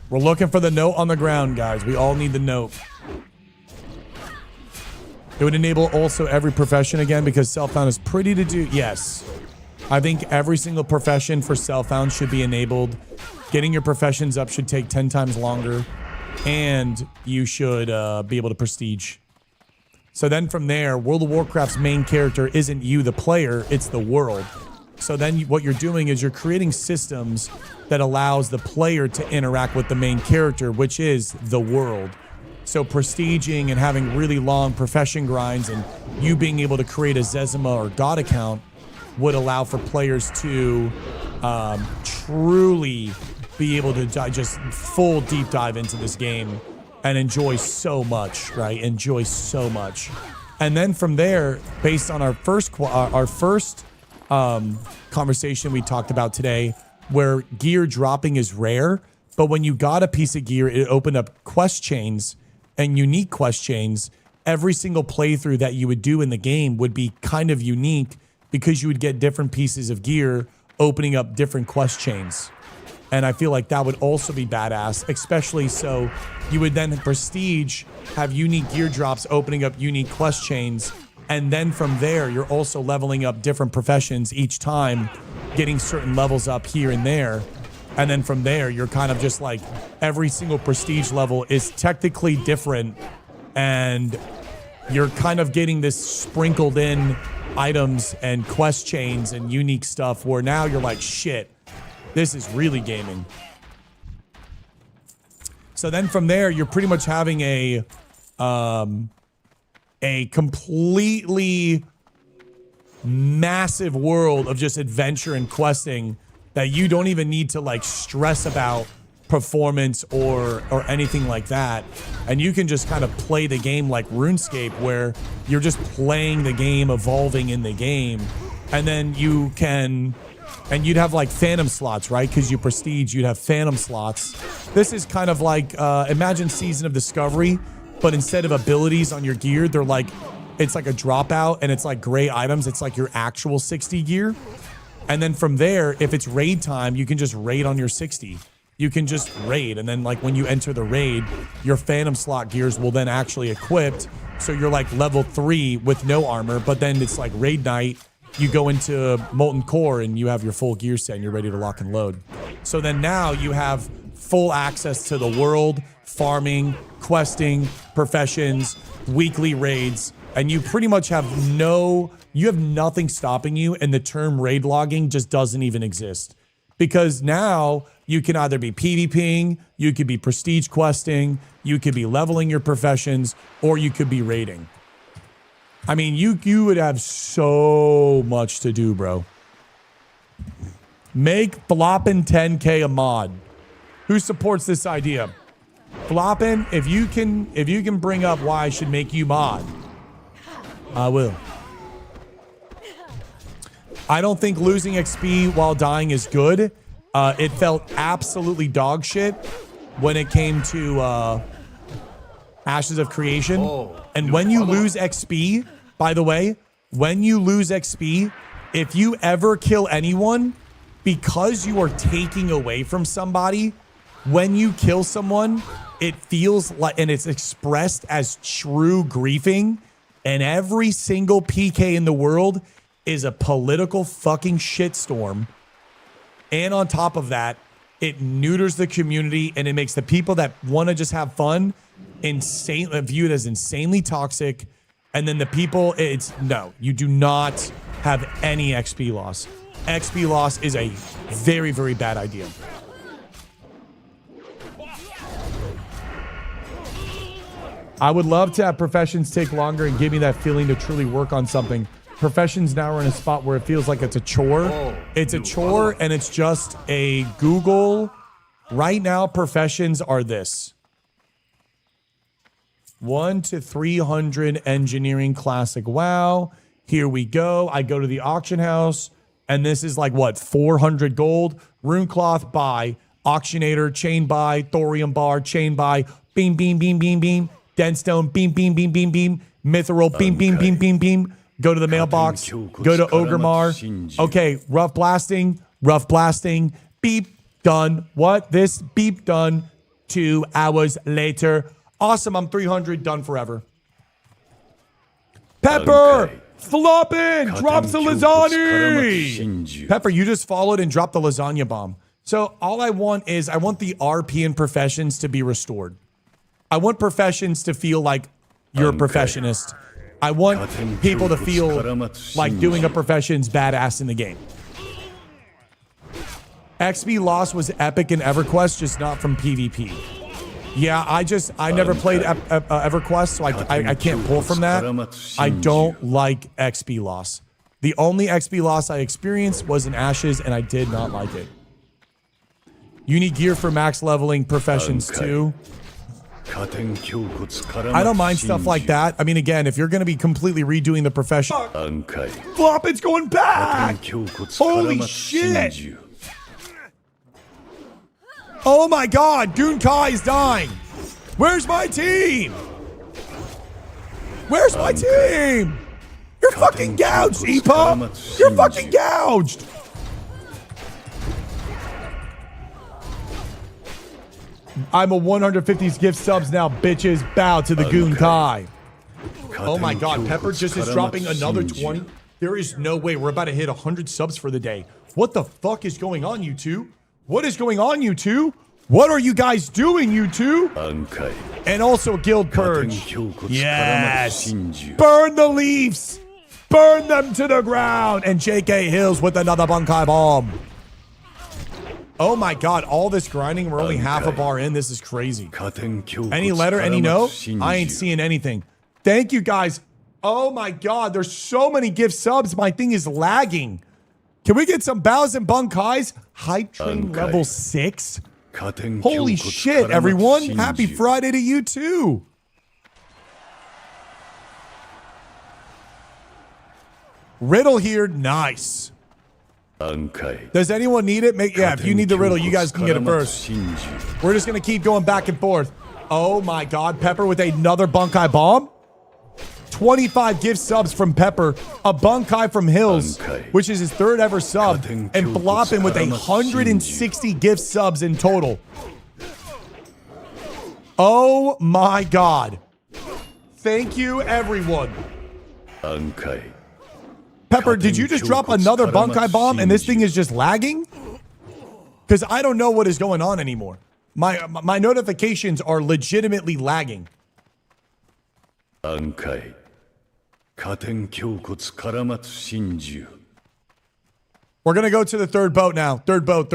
We're looking for the note on the ground, guys. We all need the note. It would enable also every profession again because Self-Found is pretty to do. Yes. I think every single profession for Self-Found should be enabled. Getting your professions up should take 10 times longer. And you should be able to prestige. So then from there, World of Warcraft's main character isn't you, the player. It's the world. So then what you're doing is you're creating systems that allows the player to interact with the main character, which is the world. So prestiging and having really long profession grinds and you being able to create a Zezima or God account would allow for players to truly be able to just full deep dive into this game and enjoy so much, right? Enjoy so much. And then from there, based on our first conversation we talked about today, where gear dropping is rare, but when you got a piece of gear, it opened up quest chains and unique quest chains. Every single playthrough that you would do in the game would be kind of unique because you would get different pieces of gear opening up different quest chains. And I feel like that would also be badass, especially so you would then prestige, have unique gear drops opening up unique quest chains. And then from there, you're also leveling up different professions each time, getting certain levels up here and there. And then from there, you're kind of just like every single prestige level is technically different. And you're kind of getting this sprinkled in items and quest chains and unique stuff where now you're like, shit, this is really gaming. So then from there, you're pretty much having a completely massive world of just adventure and questing that you don't even need to like stress about performance or anything like that. And you can just kind of play the game like RuneScape, where you're just playing the game, evolving in the game. And then you can, and you'd have like phantom slots, right? Because you prestige, you'd have phantom slots. This is kind of like, imagine Season of Discovery, but instead of abilities on your gear, they're like, it's like a dropout and it's like gray items. It's like your actual 60 gear. And then from there, if it's raid time, you can just raid on your 60. You can just raid. And then like when you enter the raid, your phantom slot gears will then actually equipped. So you're like level 3 with no armor, but then it's like raid night. You go into Molten Core and you have your full gear set and you're ready to lock and load. So then now you have full access to the world, farming, questing, professions, weekly raids, and you pretty much have nothing stopping you, and the term raid logging just doesn't even exist. Because now you can either be PvPing, you could be prestige questing, you could be leveling your professions, or you could be raiding. I mean, you would have so much to do, bro. Make Floppin' 10K a mod. Who supports this idea? Floppin', if you can bring up why I should make you mod, I will. I don't think losing XP while dying is good. It felt absolutely dog shit when it came to Ashes of Creation. And when you lose XP, by the way, when you lose XP, if you ever kill anyone, because you are taking away from somebody, when you kill someone, it feels like, and it's expressed as true griefing, and every single PK in the world is a political fucking shitstorm. And on top of that, it neuters the community and it makes the people that want to just have fun viewed as insanely toxic. And then the people, no, you do not have any XP loss. XP loss is a very, very bad idea. I would love to have professions take longer and give me that feeling to truly work on something. Professions now are in a spot where it feels like it's a chore. It's a chore and it's just a Google. Right now, professions are this. 1 to 300 engineering classic WoW. Here we go. I go to the auction house and this is like what? 400 gold. Runecloth buy. Auctionator chain buy. Thorium bar chain buy. Beam, beam, beam, beam, beam. Denstone beam, beam, beam, beam, beam. Mithril beam, beam, beam, beam, beam. Go to the mailbox. Go to Ogremar. Okay, rough blasting. Rough blasting. Beep. Done. What? This beep done. 2 hours later. Awesome. I'm 300. Done forever. Pepper. Floppin. Drops the lasagna. Pepper, you just followed and dropped the lasagna bomb. So all I want is I want the RP and professions to be restored. I want professions to feel like you're a professionist. I want people to feel like doing a profession's badass in the game. XP loss was epic in EverQuest, just not from PvP. Yeah, I never played EverQuest, so I can't pull from that. I don't like XP loss. The only XP loss I experienced was in Ashes, and I did not like it. You need gear for max leveling professions too. I don't mind stuff like that. I mean, again, if you're going to be completely redoing the profession... Floppin's going back! Holy shit! Oh my god, Goonkai is dying! Where's my team? Where's my team? You're fucking gouged, Epa! You're fucking gouged! I'm a 150s gift subs now, bitches. Bow to the Goonkai. Oh my god, Pepper just is dropping another 20. There is no way we're about to hit 100 subs for the day. What the fuck is going on, you two? What is going on, you two? What are you guys doing, you two? And also Guild Purge. Yes. Burn the Leafs. Burn them to the ground. And JK Hills with another Bunkai bomb. Oh my God, all this grinding, we're only half a bar in. This is crazy. 加点強骨 Any letter, any 絡 note? まつ真珠 I ain't seeing anything. Thank you guys. Oh my God, there's so many gift subs. My thing is lagging. Can we get some bows and bunkais? Hype train Okay. level 6? 加点強 Holy 骨 shit, 絡まつ everyone. 真珠 Happy Friday to you too. Riddle here, nice. 暗海 Does anyone need it? Yeah, if you need the riddle, you guys can get it first. We're just going to keep going back and forth. Oh my God, Pepper with another Bunkai bomb. 25 gift subs from Pepper, a Bunkai from Hills, Bunkai. which is his third ever sub, and Flopping with 160 gift subs in total. Oh my God. Thank you, everyone. 暗海 Pepper, did you just drop another Bunkai bomb and this thing is just lagging? Because I don't know what is going on anymore. My notifications are legitimately lagging. 暗海加点強骨絡まつ真珠 We're going to go to the third boat now. Third boat.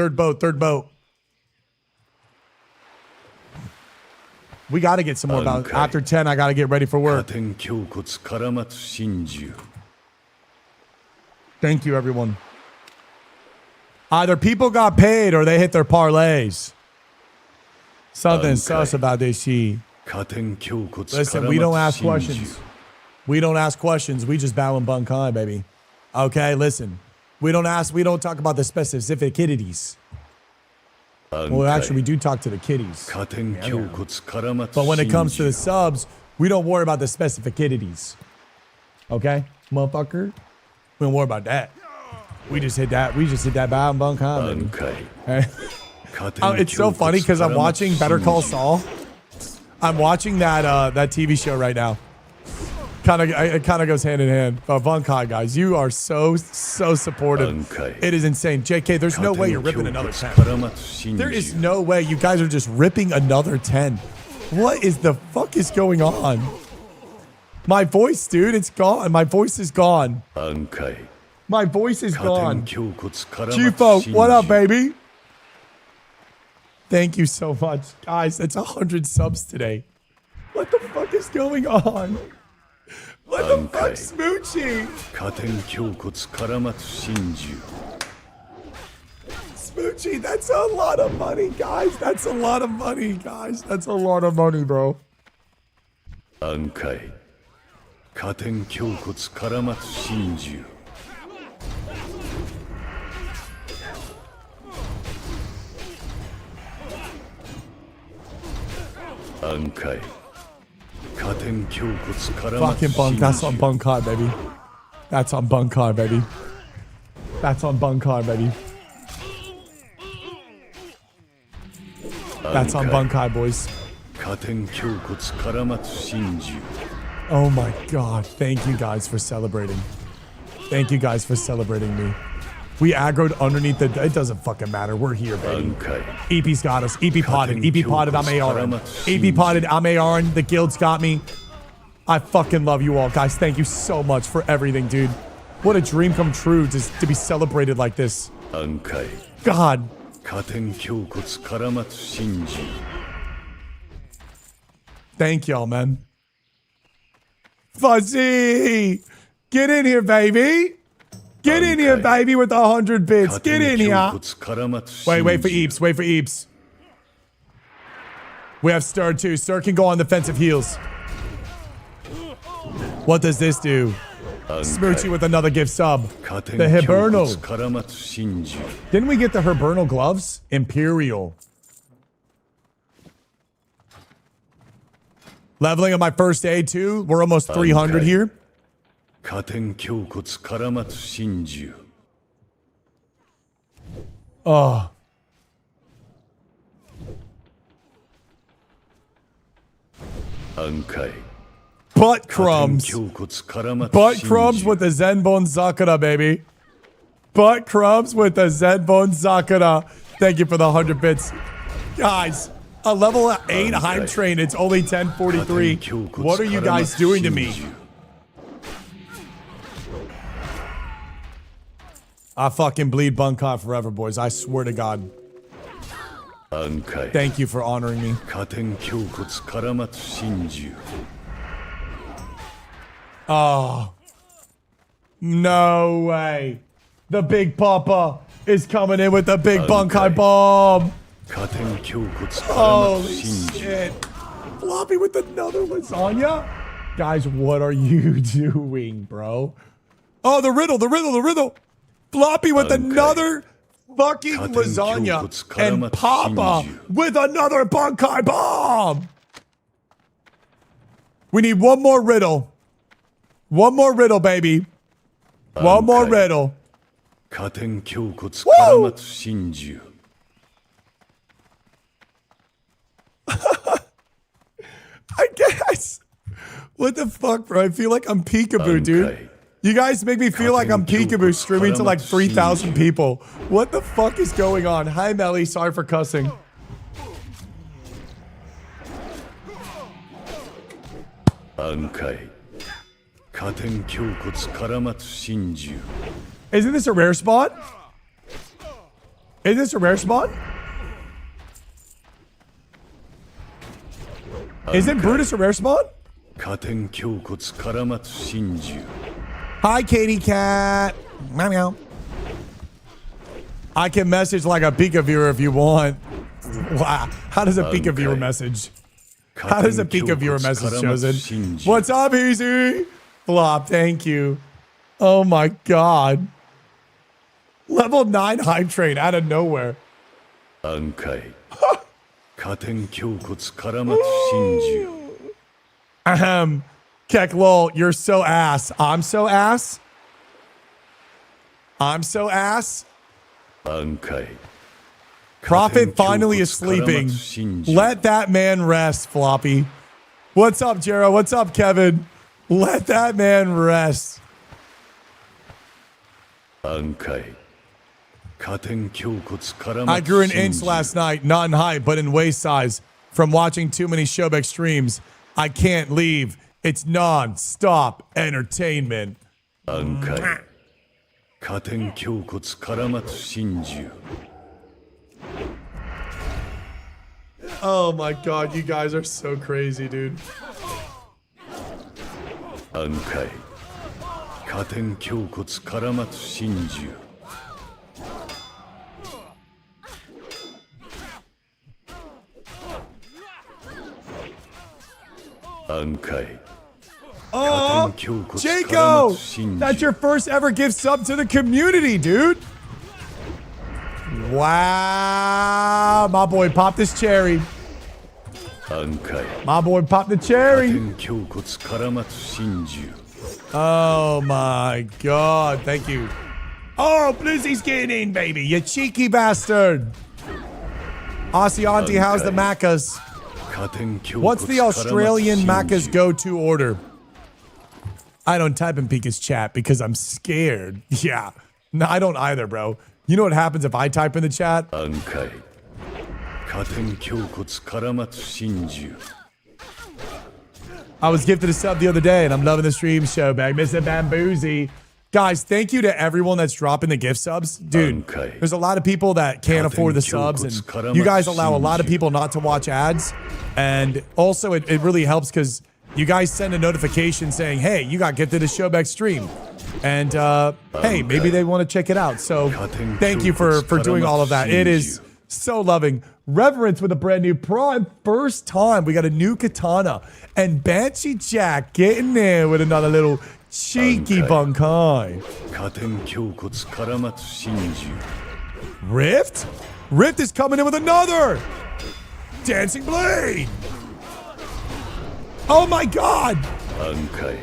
We got to get some more about Okay. after 10. I got to get ready for 加 work. 点強骨絡まつ真珠 Thank you, everyone. Either people got paid or they hit their parlays. Something Okay. sus about this shit. 加点強骨 Listen, 絡 we don't ま ask つ真珠 questions. We don't ask questions. We just bow and Bunkai, baby. Okay, listen. We don't talk about the specificities. Well, actually, we do talk to the kitties. 加点強骨絡まつ But when it comes to the 真珠 subs, we don't worry about the specificities. Okay, motherfucker? We don't worry about that. We just hit that bow and Bunkai, baby. 暗海 Hey. 加点 It's so 強骨 funny because I'm 絡まつ watching Better 真 Call 珠 Saul. I'm watching that TV show right now. It kind of goes hand in hand. But Bunkai, guys, you are so supportive. Bunkai. It is insane. JK, there's no way you're ripping another 10. 絡まつ真珠 There is no way you guys are just ripping another 10. What is the fuck is going on? My voice, dude, it's gone. My voice is gone. 暗海 My voice is 加点 gone. 強骨絡まつ Chifo, 真 what up, 珠 baby? Thank you so much. Guys, that's 100 subs today. What the fuck is going on? What the fuck, Okay. Smoochie? 加点強骨絡まつ真珠 Smoochie, that's a lot of money, guys. That's a lot of money, guys. That's a lot of money, bro. 暗海加点強骨絡まつ真珠 暗海加点強骨絡まつ Fucking bunk. 真 That's on 珠 Bunkai, baby. That's on Bunkai, baby. That's on Bunkai, baby. That's on Bunkai, boys. 加点強骨絡まつ真珠 Oh my God. Thank you guys for celebrating. Thank you guys for celebrating me. We aggroed underneath the... It doesn't fucking matter. We're here, baby. 暗海 EP's got us. EP potted. EP potted. I'm ARing. EP potted. I'm ARing. The guild's got me. I fucking love you all, guys. Thank you so much for everything, dude. What a dream come true to be celebrated like this. 暗海 God. 加点強骨絡まつ真珠 Thank y'all, man. Fuzzy! Get in here, baby! Get in here, baby, with 100 bits. 加 Get 点 in 強 here. 骨絡まつ真珠 Wait for Eeps. Wait for Eeps. We have Stir too. Stir can go on defensive heels. What does this do? 暗 Smoochie 海 with another gift sub. 加点 The 強骨 Hibernal. 絡まつ真珠 Didn't we get the Hibernal gloves? Imperial. Leveling on my first aid too. We're almost 300 Okay. here. 加点強骨絡まつ真珠 Oh. Butt 加点 crumbs. 強骨絡まつ Butt 真 crumbs 珠 with the Zenbone Zakura, baby. Butt crumbs with the Zenbone Zakura. Thank you for the 100 bits. Guys, a level 8 Heim train. It's only 1043. What are you guys doing to me? I fucking bleed Bunkai forever, boys. I swear to God. 暗海 Thank you for honoring me. 加点胸骨絡まつ真珠 Oh. No way. The Big Papa is coming in with the big Bunkai bomb. 加点胸骨絡まつ Holy 真珠 shit. Floppy with another lasagna? Guys, what are you doing, bro? Oh, the riddle. Floppy with another fucking lasagna. And Papa with another Bunkai bomb. We need one more riddle. One more riddle, baby. One more riddle. 加点胸骨絡まつ真珠 I guess. What the fuck, bro? I feel like I'm peekaboo, dude. You guys make me feel like I'm peekaboo streaming to like 3,000 people. What the fuck is going on? Hi, Melly. Sorry for cussing. Ankai. 加点胸骨絡まつ真珠 Isn't this a rare spot? Is this a rare spot? Isn't Brutus a rare spot? 加点胸骨絡まつ真珠 Hi, Katie Cat. Meow meow. I can message like a Pika viewer if you want. Wow. How does a Pika viewer message? How does a Pika viewer message, Chosen? What's up, Easy? Flop, thank you. Oh my god. Level 9 hype train out of nowhere. 暗海加点胸骨絡まつ真珠 Ahem. Keck lol, you're so ass. I'm so ass? I'm so ass? 暗海 Prophet finally is sleeping. Let that man rest, Floppy. What's up, Jero? What's up, Kevin? Let that man rest. 暗海加点胸骨絡 I まつ grew an 真 inch 珠 last night, not in height, but in waist size. From watching too many Showbeck streams, I can't leave. It's non-stop entertainment. 暗海加点胸骨絡まつ真珠 Oh my god, you guys are so crazy, dude. 暗海加点胸骨絡まつ真珠 暗海 Oh, 加点胸骨絡ま Jaco! つ真珠 That's your first ever gift sub to the community, dude. Wow. My boy popped his cherry. 暗海 My boy popped the 加 cherry. 点胸骨絡まつ真珠 Oh my god. Thank you. Oh, Blizzy's getting in, baby. You cheeky bastard. Aussie Auntie, how's the Maccas? 加点胸骨 What's the 絡まつ Australian 真 Macca's 珠 go-to order? I don't type in Pika's chat because I'm scared. Yeah. No, I don't either, bro. You know what happens if I type in the chat? 暗海加点胸骨絡まつ真珠 I was gifted a sub the other day, and I'm loving the stream show back. Mr. Bamboozy. Guys, thank you to everyone that's dropping the gift subs. Dude, Okay. there's a lot of people that can't afford the subs, and you guys allow a lot of people not to watch ads. And also, it really helps because you guys send a notification saying, hey, you got gifted a Showback stream. And, hey, maybe they want to check it out. So thank you for doing all of that. It is so loving. Reverence with a brand new Prime. First time we got a new katana. And Banshee Jack getting there with another little cheeky bunkai. 加点胸骨絡まつ真珠 Rift? Rift is coming in with another Dancing Blade. Oh my god. 暗海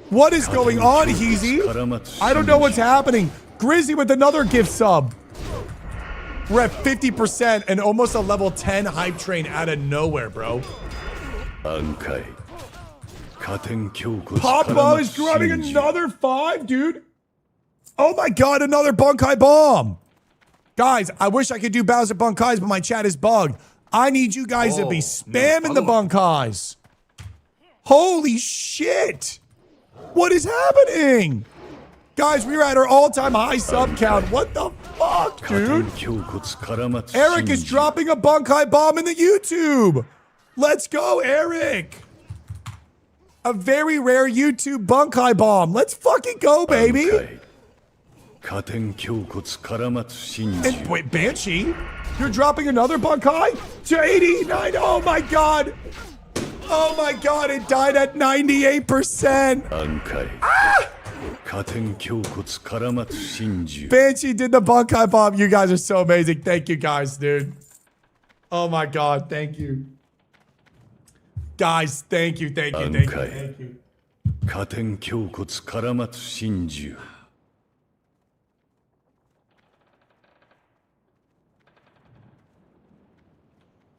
What is going on, Heezy? 絡まつ I don't know what's happening. Grizzy with another gift sub. We're at 50% and almost a level 10 hype train out of nowhere, bro. 暗海加点胸骨 Papa 絡ま is つ grabbing 真珠 another 5, dude. Oh my god, another Bunkai bomb. Guys, I wish I could do Bowser Bunkais, but my chat is bugged. I need you guys to be spamming the Bunkais. Holy shit. What is happening? Guys, we're at our all-time high sub count. What the... fuck, 加点 dude? 胸骨絡まつ Eric is 真珠 dropping a bunkai bomb in the YouTube. Let's go, Eric. A very rare YouTube bunkai bomb. Let's fucking go, baby. 加点胸骨絡まつ真珠 And wait, Banshee? You're dropping another bunkai to 89. Oh my god. Oh my god, it died at 98%. 暗海加点胸骨絡まつ真珠 Banshee did the bunkai bomb. You guys are so amazing. Thank you guys, dude. Oh my god, thank you. Guys, thank you, thank you, thank you, thank you. 加点胸骨絡まつ真珠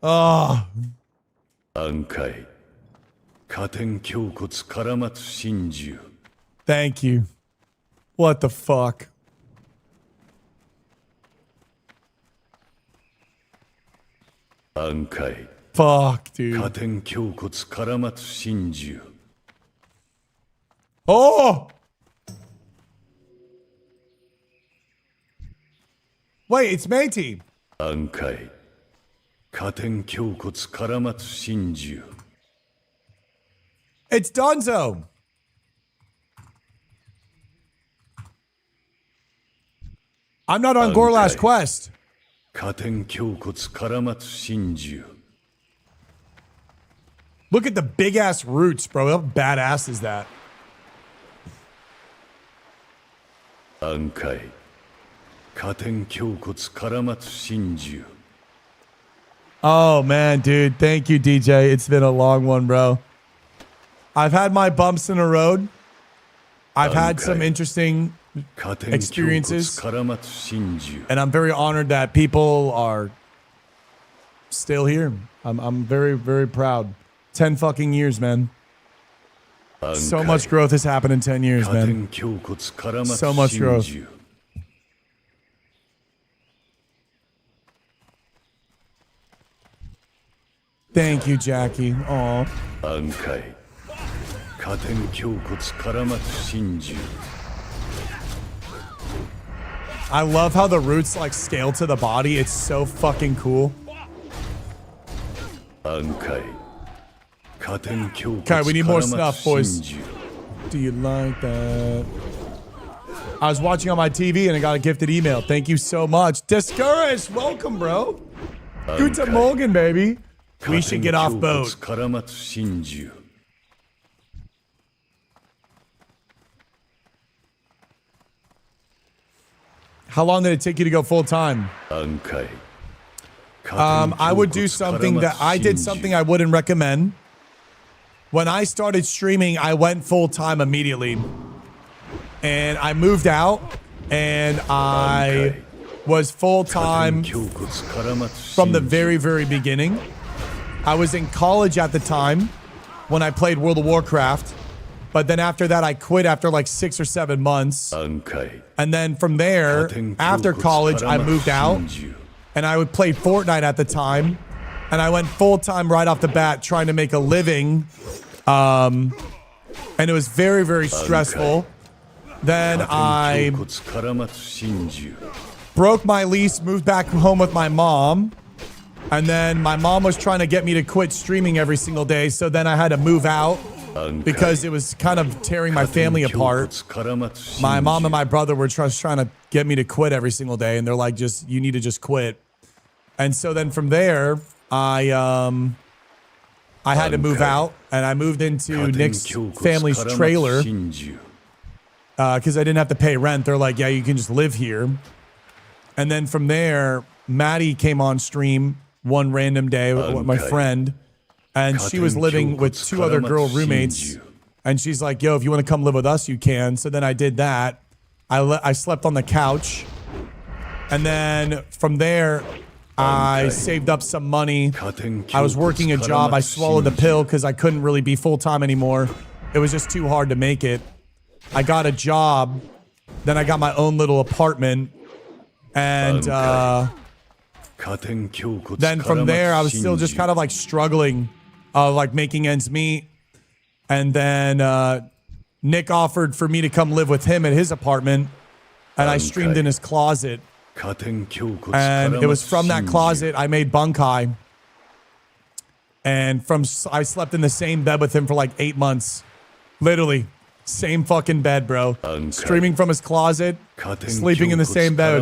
Oh, 暗海加点胸骨絡まつ真珠 thank you. What the fuck? 暗海 Fuck, 加 dude. 点胸骨絡まつ真珠 Oh! Wait, it's Métis. 暗海加点胸骨絡まつ真珠 It's Dunzo. I'm not on Gorla's Okay. quest. 加点胸骨絡まつ真珠 Look at the big ass roots, bro. How badass is that? 暗海加点胸骨絡まつ真珠 Oh man, dude. Thank you, DJ. It's been a long one, bro. I've had my bumps in the road. I've had some Okay. interesting, 加点胸骨 Experiences. 絡まつ真珠 and I'm very honored that people are still here. I'm very, very proud. 10 fucking years, man. So much growth has happened in 10 years, 加 man. 点胸骨絡まつ So much 真 growth. 珠 Thank you, Jackie. Aw. 暗海加点胸骨絡まつ真珠 I love how the roots like scale to the body. It's so fucking cool. 暗海加点胸骨 Okay, we need more 絡ま snuff, つ boys. 真珠 Do you like that? I was watching on my TV and I got a gifted email. Thank you so much. Discouraged. Welcome, bro. Guten Morgen, baby. We should get off boat. 絡まつ真珠 How long did it take you to go full time? 暗海 I would do something that I did something I wouldn't recommend. When I started streaming, I went full time immediately. And I moved out and I was full time 胸骨絡まつ from the 真珠 very, very beginning. I was in college at the time when I played World of Warcraft. But then after that, I quit after like 6 or 7 months. 暗海 And then from there, after college, I moved out. 真珠 And I would play Fortnite at the time. And I went full time right off the bat trying to make a living. And it was very, very stressful. Then I 胸骨絡まつ真珠 broke my lease, moved back home with my mom. And then my mom was trying to get me to quit streaming every single day. So then I had to move out 暗海 because it was kind of tearing my family 胸骨 apart. 絡まつ真珠 My mom and my brother were just trying to get me to quit every single day. And they're like, you need to just quit. And so then from there, I had to move out and I moved into 加点 Nick's 胸骨 family's 絡まつ trailer 真珠 because I didn't have to pay rent. They're like, yeah, you can just live here. And then from there, Maddie came on stream one random day with my Okay. friend. And she was living with 2 other girl roommates. And she's like, yo, if you want to come live with us, you can. So then I did that. I slept on the couch. And then from there, I Okay. saved up some money. 加点 I was working a job. I swallowed the pill because I couldn't really be full time anymore. It was just too hard to make it. I got a job. Then I got my own little apartment. And 加点胸骨 then from there, I was still just kind of like struggling, like making ends meet. And then Nick offered for me to come live with him at his apartment. And I streamed Okay. in his closet. And it was from that closet I made Bunkai. And I slept in the same bed with him for like 8 months. Literally. Same fucking bed, bro. Streaming from his closet. Sleeping in the same bed.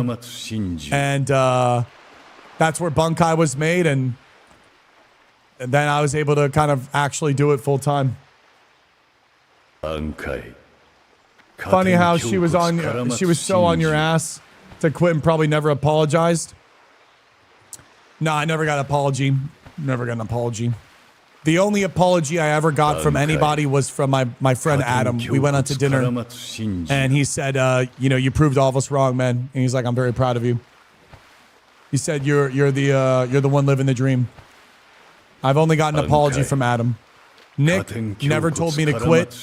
And that's where Bunkai was made. And then I was able to kind of actually do it full time. Funny how she was so on your ass to quit and probably never apologized. No, I never got an apology. Never got an apology. The only apology I ever got from anybody was from my friend Adam. We went out to dinner and he said, you proved all of us wrong, man. And he's like, I'm very proud of you. He said, you're the one living the dream. I've only got an apology from Adam. Nick never told me to quit.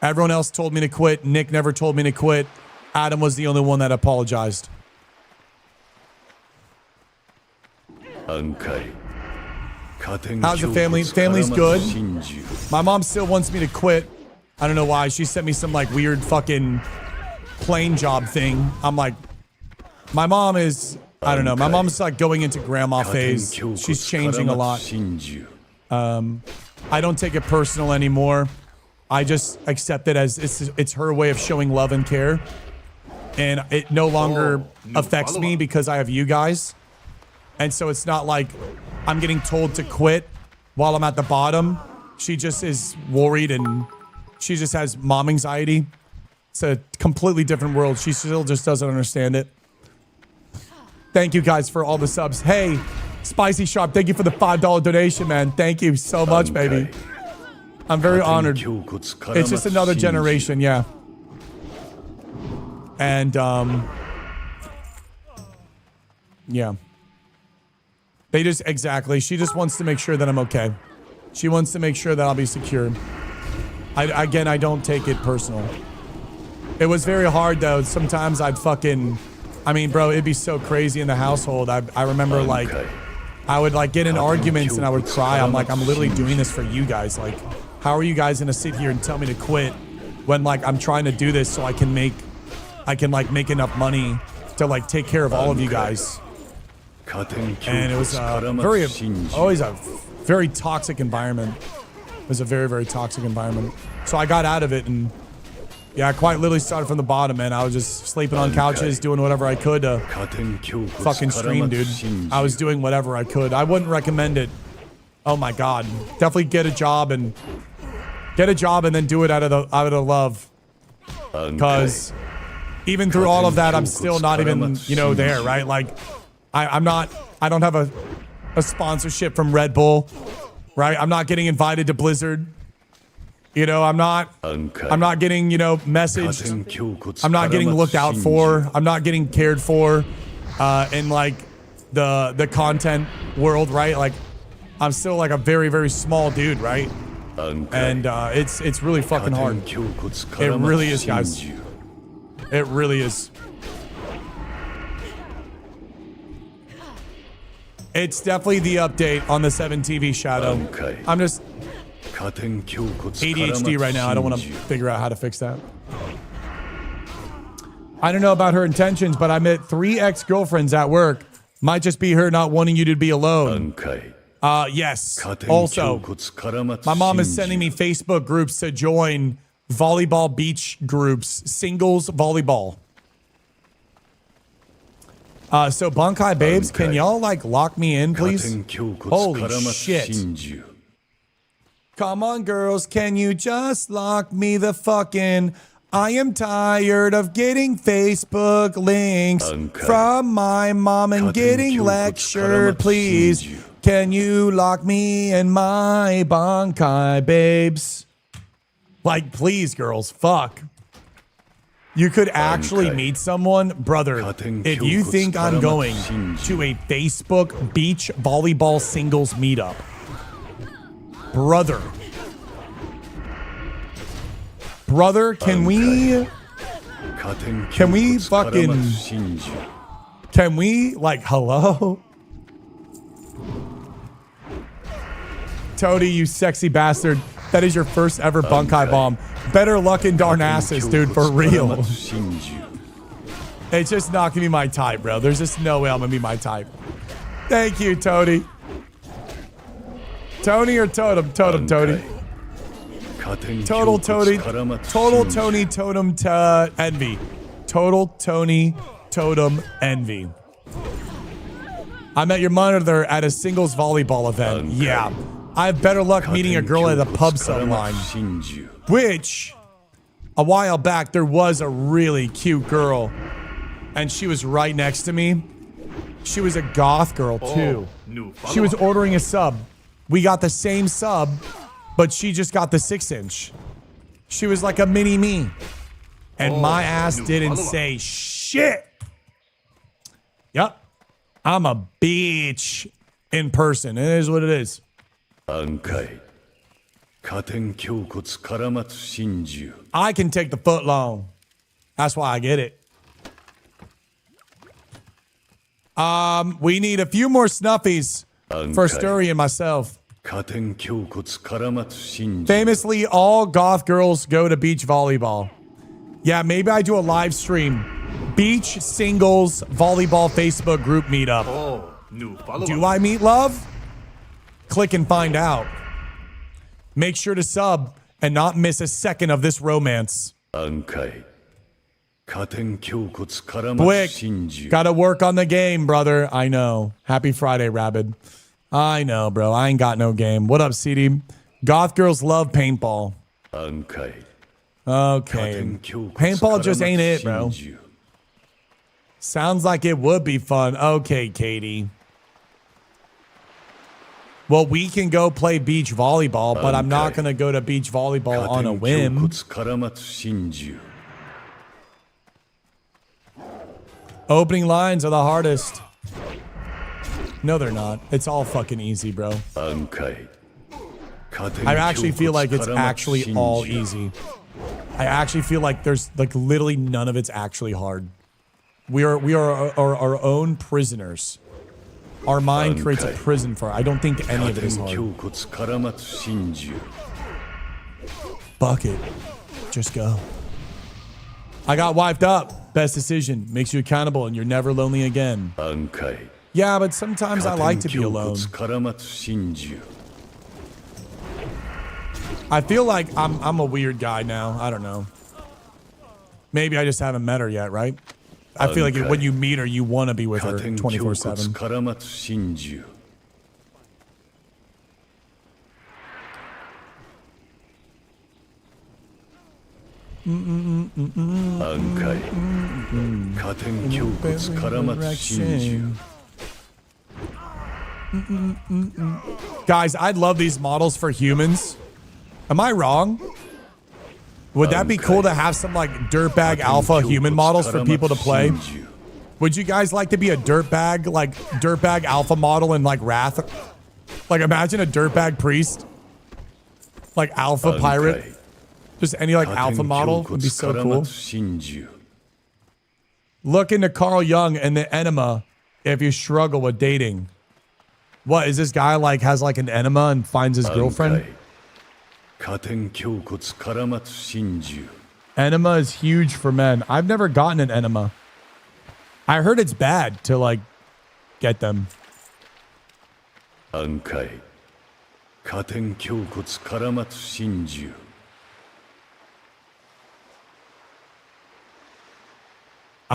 Everyone else told me to quit. Nick never told me to quit. Adam was the only one that apologized. How's the family? Family's good. My mom still wants me to quit. I don't know why. She sent me some like weird fucking plane job thing. I'm like, my mom is, I don't know. My mom's like going into grandma phase. She's changing a lot. I don't take it personal anymore. I just accept it as it's her way of showing love and care. And it no longer affects me because I have you guys. And so it's not like I'm getting told to quit while I'm at the bottom. She just is worried and she just has mom anxiety. It's a completely different world. She still just doesn't understand it. Thank you guys for all the subs. Hey, Spicy Sharp, thank you for the $5 donation, man. Thank you so much, baby. I'm very honored. It's just another generation, yeah. And, yeah. They just, exactly. She just wants to make sure that I'm okay. She wants to make sure that I'll be secure. Again, I don't take it personal. It was very hard, though. Sometimes I'd fucking, I mean, bro, it'd be so crazy in the household. I remember, like, I would, like, get in arguments and I would cry. I'm like, I'm literally doing this for you guys. Like, how are you guys going to sit here and tell me to quit when, like, I'm trying to do this so I can make enough money to, like, take care of all of you guys. And it was always a very toxic environment. It was a very, very toxic environment. So I got out of it and, yeah, I quite literally started from the bottom, man. I was just sleeping on couches, doing whatever I could to fucking stream, dude. I was doing whatever I could. I wouldn't recommend it. Oh my God. Definitely get a job and then do it out of the love. Because even through all of that, I'm still not even, there, right? Like, I don't have a sponsorship from Red Bull, right? I'm not getting invited to Blizzard. I'm not getting, messaged. I'm not getting looked out for. I'm not getting cared for in like the content world, right? Like I'm still like a very, very small dude, right? And it's really fucking hard. It really is, guys. It really is. It's definitely the update on the 7 TV Shadow. I'm just ADHD right now. I don't want to figure out how to fix that. I don't know about her intentions, but I met 3 ex-girlfriends at work. Might just be her not wanting you to be alone. Yes. Also, my mom is sending me Facebook groups to join volleyball beach groups, singles volleyball. So Bunkai babes, can y'all like lock me in, please? Holy shit. Come on, girls, can you just lock me the fuck in? I am tired of getting Facebook links from my mom and getting lectured, please. Can you lock me in my Bunkai babes? Like, please, girls, fuck. You could actually meet someone, brother. If you think I'm going to a Facebook beach volleyball singles meetup, brother, can we like, hello? Toady, you sexy bastard. That is your first ever Bunkai bomb. Better luck in darn asses, dude, for real. It's just not gonna be my type, bro. There's just no way I'm gonna be my type. Thank you, Tony. Tony or Totem? Totem, Tony. Total Tony. Total Tony Totem Envy. Total Tony Totem Envy. I met your monitor at a singles volleyball event. Yeah. I have better luck meeting a girl at a pub line. Which, a while back, there was a really cute girl. And she was right next to me. She was a goth girl, too. She was ordering a sub. We got the same sub, but she just got the 6-inch. She was like a mini me. And my ass didn't say shit. Yup. I'm a bitch in person. It is what it is. I can take the foot long. That's why I get it. We need a few more snuffies for Sturry and myself. Famously, all goth girls go to beach volleyball. Yeah, maybe I do a live stream. Beach singles volleyball Facebook group meetup. Do I meet love? Click and find out. Make sure to sub and not miss a second of this romance. Quick, gotta work on the game, brother. I know. Happy Friday, Rabid. I know, bro. I ain't got no game. What up, CD? Goth girls love paintball. Okay. Paintball just ain't it, bro. Sounds like it would be fun. Okay, Katie. Well, we can go play beach volleyball, but I'm not going to go to beach volleyball on a whim. Opening lines are the hardest. No, they're not. It's all fucking easy, bro. I actually feel like it's actually all easy. I actually feel like there's like literally none of it's actually hard. We are our own prisoners. Our mind creates a prison for it. I don't think any of it is hard. Fuck it. Just go. I got wiped up. Best decision. Makes you accountable and you're never lonely again. Yeah, but sometimes I like to be alone. I feel like I'm a weird guy now. I don't know. Maybe I just haven't met her yet, right? I feel like when you meet her, you want to be with her 24/7. Guys, I'd love these models for humans. Am I wrong? Would that be cool to have some like dirtbag alpha human models for people to play? Would you guys like to be a dirtbag alpha model in like Wrath? Like imagine a dirtbag priest, like alpha pirate. Just any like alpha model would be so cool. Look into Carl Jung and the enema if you struggle with dating. What is this guy like? Has like an enema and finds his girlfriend? Enema is huge for men. I've never gotten an enema. I heard it's bad to like get them. I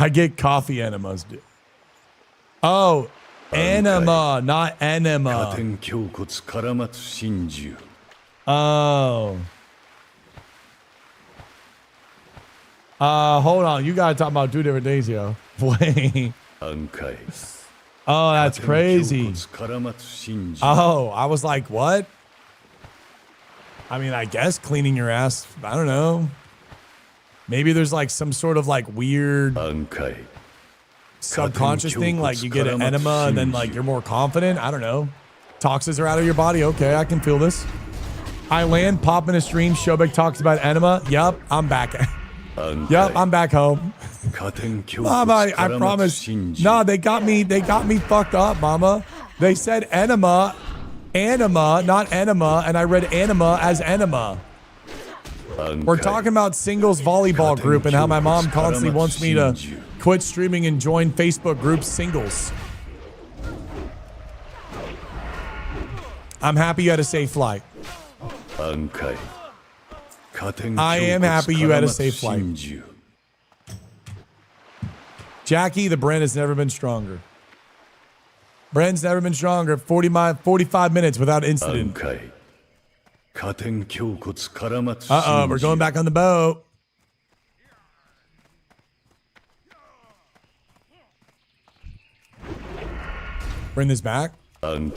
get coffee enemas, dude. Oh, enema, not enema. Oh. Hold on. You gotta talk about 2 different days, yo. Wait. Oh, that's crazy. Oh, I was like, what? I mean, I guess cleaning your ass. I don't know. Maybe there's like some sort of like weird subconscious thing. Like you get an enema and then like you're more confident. I don't know. Toxins are out of your body. Okay, I can feel this. I land, pop in a stream. Shobek talks about enema. Yup, I'm back. Yup, I'm back home. Mama, I promise. No, they got me fucked up, mama. They said enema, not enema, and I read anima as enema. We're talking about singles volleyball group and how my mom constantly wants me to Quit streaming and join Facebook group singles. I'm happy you had a safe flight. I am happy you had a safe flight. Jackie, the brand has never been stronger. Brand's never been stronger. 45 minutes without incident. Uh-oh, we're going back on the boat. Bring this back?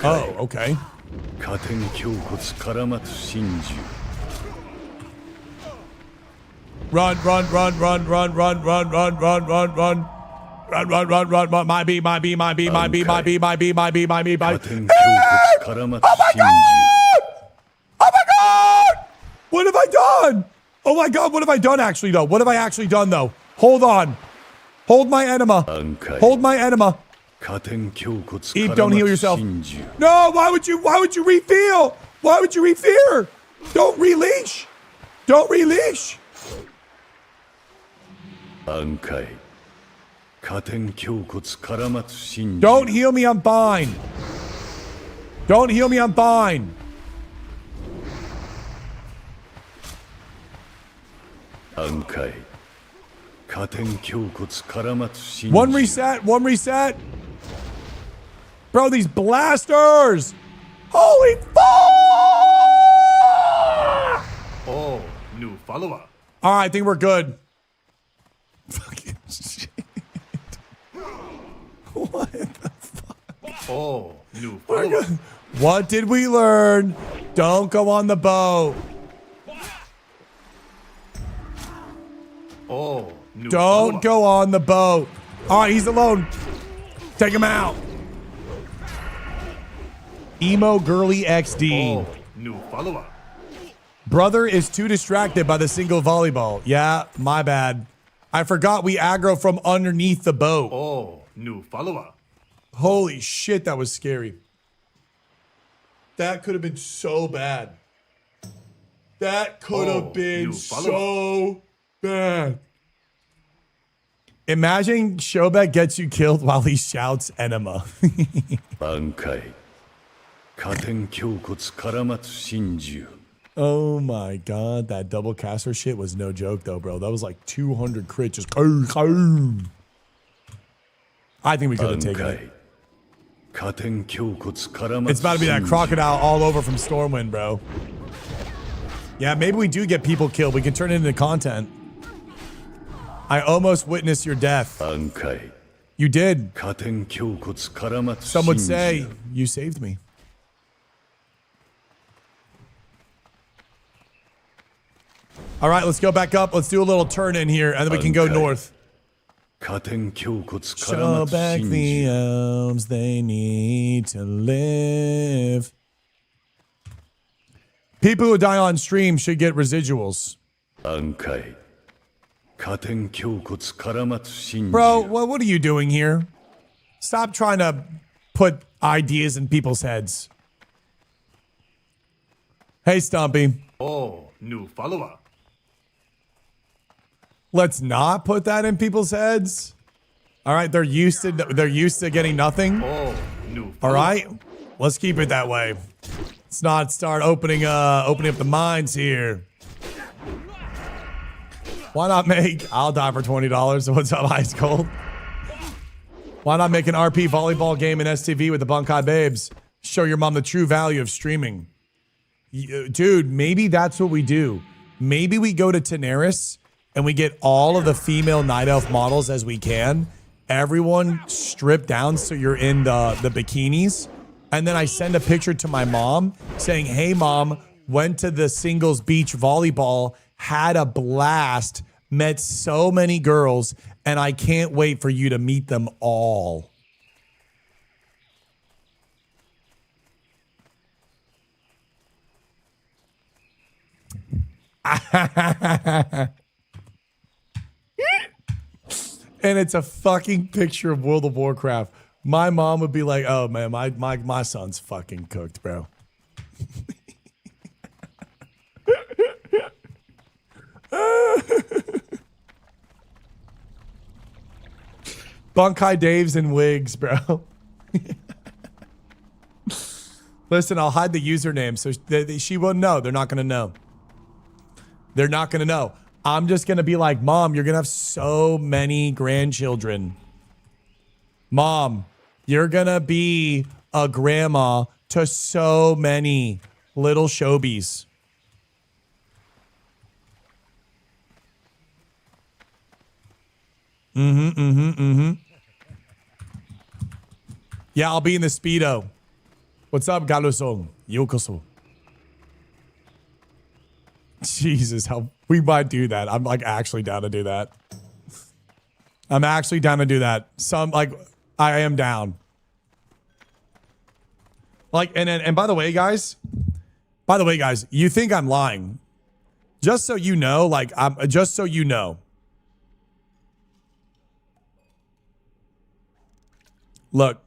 Oh, okay. Run. Run. My B. Oh my God! What have I done? Oh my God, what have I done actually though? What have I actually done though? Hold on. Hold my enema. Hold my enema. Eve, don't heal yourself. No, why would you refill? Why would you refill? Don't releash. Don't release. Don't heal me, I'm fine. Don't heal me, I'm fine. One reset. Bro, these blasters. Holy fuck! Oh, new follower. All right, I think we're good. Fucking shit. What the fuck? Oh, new follower. What did we learn? Don't go on the boat. Oh, new Don't go on the boat. All right, he's alone. Take him out. Emo Girly XD. Oh, new follower. Brother is too distracted by the single volleyball. Yeah, my bad. I forgot we aggro from underneath the boat. Oh, new follower. Holy shit, that was scary. That could have been so bad. That could have been so bad. Imagine Shobek gets you killed while he shouts enema. Oh my God, that double caster shit was no joke though, bro. That was like 200 crit just. I think we could have taken it. It's about to be that crocodile all over from Stormwind, bro. Yeah, maybe we do get people killed. We can turn it into content. I almost witnessed your death. You did. Some would say you saved me. All right, let's go back up. Let's do a little turn in here, and then we can go north. Show back the elves, they need to live. People who die on stream should get residuals. Bro, what are you doing here? Stop trying to put ideas in people's heads. Hey, Stumpy. Oh, new follower. Let's not put that in people's heads. All right, they're used to getting nothing. Oh, new follower. All right, let's keep it that way. Let's not start opening up the minds here. Why not make? I'll die for $20. So what's up, Ice Cold? Why not make an RP volleyball game in STV with the Bunkai Babes? Show your mom the true value of streaming. Dude, maybe that's what we do. Maybe we go to Tenaris and we get all of the female Night Elf models as we can. Everyone stripped down so you're in the bikinis. And then I send a picture to my mom saying, hey, mom, went to the singles beach volleyball, had a blast, met so many girls, and I can't wait for you to meet them all. And it's a fucking picture of World of Warcraft. My mom would be like, oh man, my son's fucking cooked, bro. Bunkai Daves and wigs, bro. Listen, I'll hide the username so she won't know. They're not going to know. They're not going to know. I'm just going to be like, Mom, you're going to have so many grandchildren. Mom, you're going to be a grandma to so many little Shobies. Yeah, I'll be in the Speedo. What's up, Galusong? Yokoso. Jesus, how we might do that. I'm like actually down to do that. I'm actually down to do that. I am down. Like, and by the way, guys, you think I'm lying. Just so you know, just so you know. Look.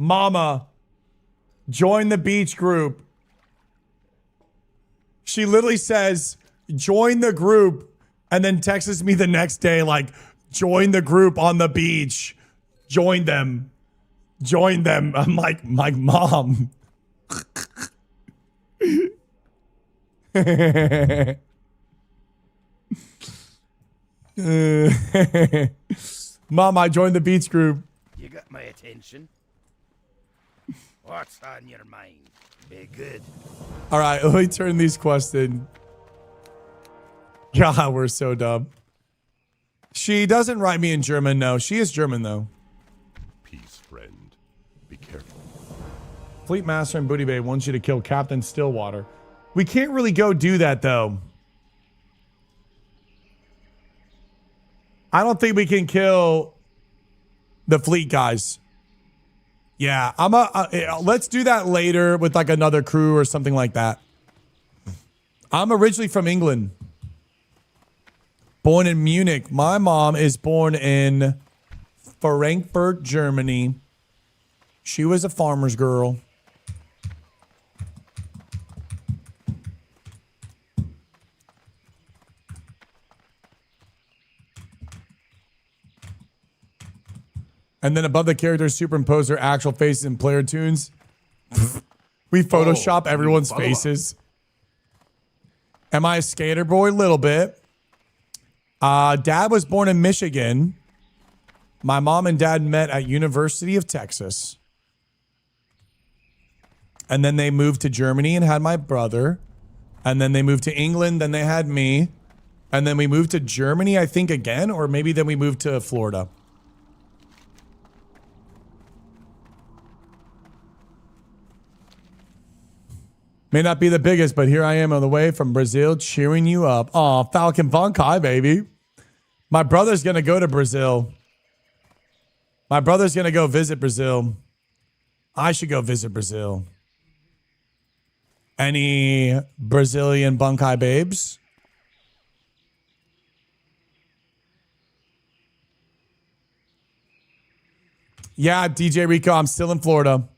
Mama, join the beach group. She literally says, join the group, and then texts me the next day like, join the group on the beach. Join them. Join them. I'm like, my mom. Mom, I joined the beach group. You got my attention. What's on your mind? Be good. All right, let me turn these quests in. God, we're so dumb. She doesn't write me in German, no. She is German, though. Peace, friend. Be careful. Fleet Master and Booty Bay wants you to kill Captain Stillwater. We can't really go do that, though. I don't think we can kill the fleet guys. Yeah, let's do that later with like another crew or something like that. I'm originally from England. Born in Munich. My mom is born in Frankfurt, Germany. She was a farmer's girl. And then above the characters, superimpose their actual faces and player tunes. We Photoshop everyone's faces. Am I a skater boy? A little bit. Dad was born in Michigan. My mom and dad met at University of Texas. And then they moved to Germany and had my brother. And then they moved to England. Then they had me. And then we moved to Germany, I think, again. Or maybe then we moved to Florida. May not be the biggest, but here I am on the way from Brazil cheering you up. Aw, Falcon Funk, hi, baby. My brother's going to go to Brazil. My brother's going to go visit Brazil. I should go visit Brazil. Any Brazilian Bunkai babes? Yeah, DJ Rico, I'm still in Florida.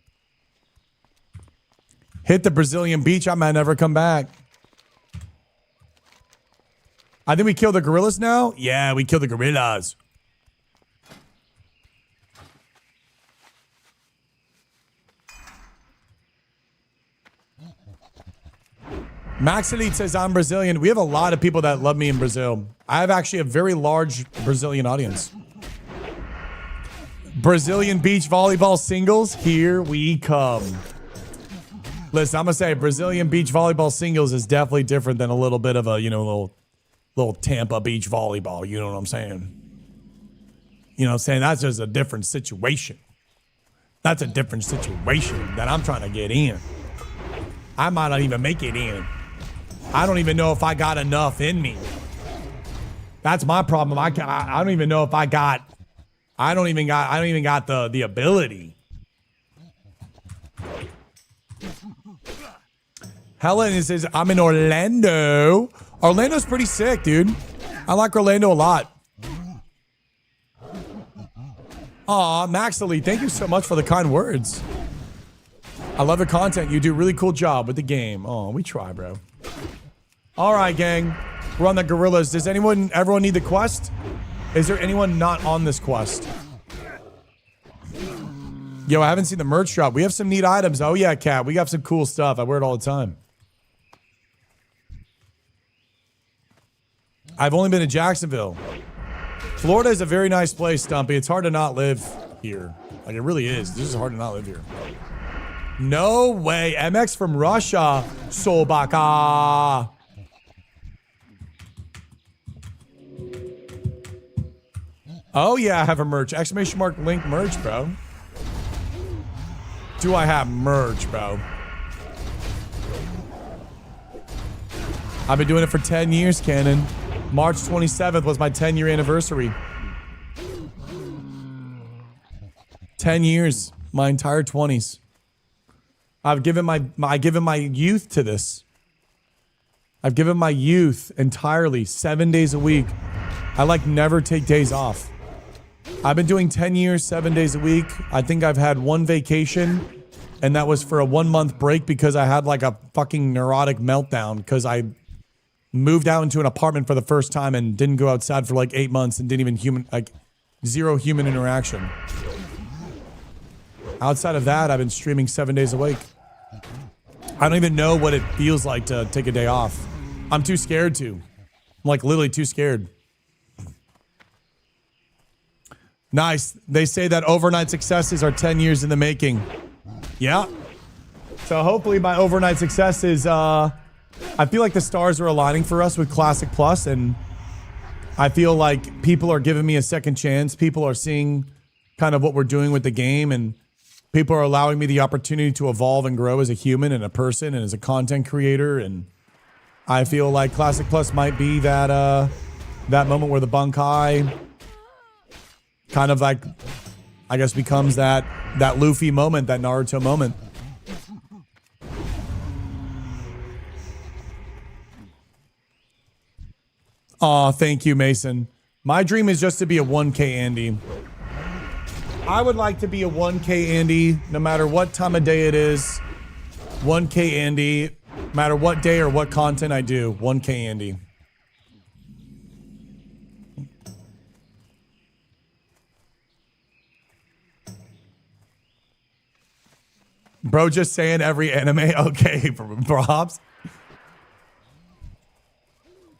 Hit the Brazilian beach. I might never come back. I think we killed the gorillas now. Yeah, we killed the gorillas. Max Elite says I'm Brazilian. We have a lot of people that love me in Brazil. I have actually a very large Brazilian audience. Brazilian beach volleyball singles. Here we come. Listen, I'm going to say Brazilian beach volleyball singles is definitely different than a little bit of a, little Tampa beach volleyball. You know what I'm saying? You know what I'm saying? That's just a different situation. That's a different situation that I'm trying to get in. I might not even make it in. I don't even know if I got enough in me. That's my problem. I don't even know if I don't even got the ability. Helen says, I'm in Orlando. Orlando's pretty sick, dude. I like Orlando a lot. Aw, Maxily, thank you so much for the kind words. I love the content. You do a really cool job with the game. Oh, we try, bro. All right, gang. We're on the gorillas. Does everyone need the quest? Is there anyone not on this quest? Yo, I haven't seen the merch drop. We have some neat items. Oh, yeah, Kat. We got some cool stuff. I wear it all the time. I've only been to Jacksonville. Florida is a very nice place, Stumpy. It's hard to not live here. Like, it really is. This is hard to not live here. No way. MX from Russia. Sobaka. Oh, yeah, I have a merch. Exclamation mark link merch, bro. Do I have merch, bro? I've been doing it for 10 years, Cannon. March 27th was my 10-year anniversary. 10 years. My entire 20s. I've given my youth to this. I've given my youth entirely 7 days a week. I like never take days off. I've been doing 10 years, 7 days a week. I think I've had one vacation, and that was for a 1 month break because I had like a fucking neurotic meltdown because I moved out into an apartment for the first time and didn't go outside for like 8 months and didn't even zero human interaction. Outside of that, I've been streaming 7 days a week. I don't even know what it feels like to take a day off. I'm too scared to. I'm like literally too scared. Nice. They say that overnight successes are 10 years in the making. Yeah. So hopefully my overnight successes, I feel like the stars are aligning for us with Classic Plus, and I feel like people are giving me a second chance. People are seeing kind of what we're doing with the game, and people are allowing me the opportunity to evolve and grow as a human and a person and as a content creator. And I feel like Classic Plus might be that that moment where the Bunkai kind of like, I guess, becomes that Luffy moment, that Naruto moment. Aw, thank you, Mason. My dream is just to be a 1K Andy. I would like to be a 1K Andy, no matter what time of day it is. 1K Andy, no matter what day or what content I do. 1K Andy. Bro, just saying every anime. Okay, props.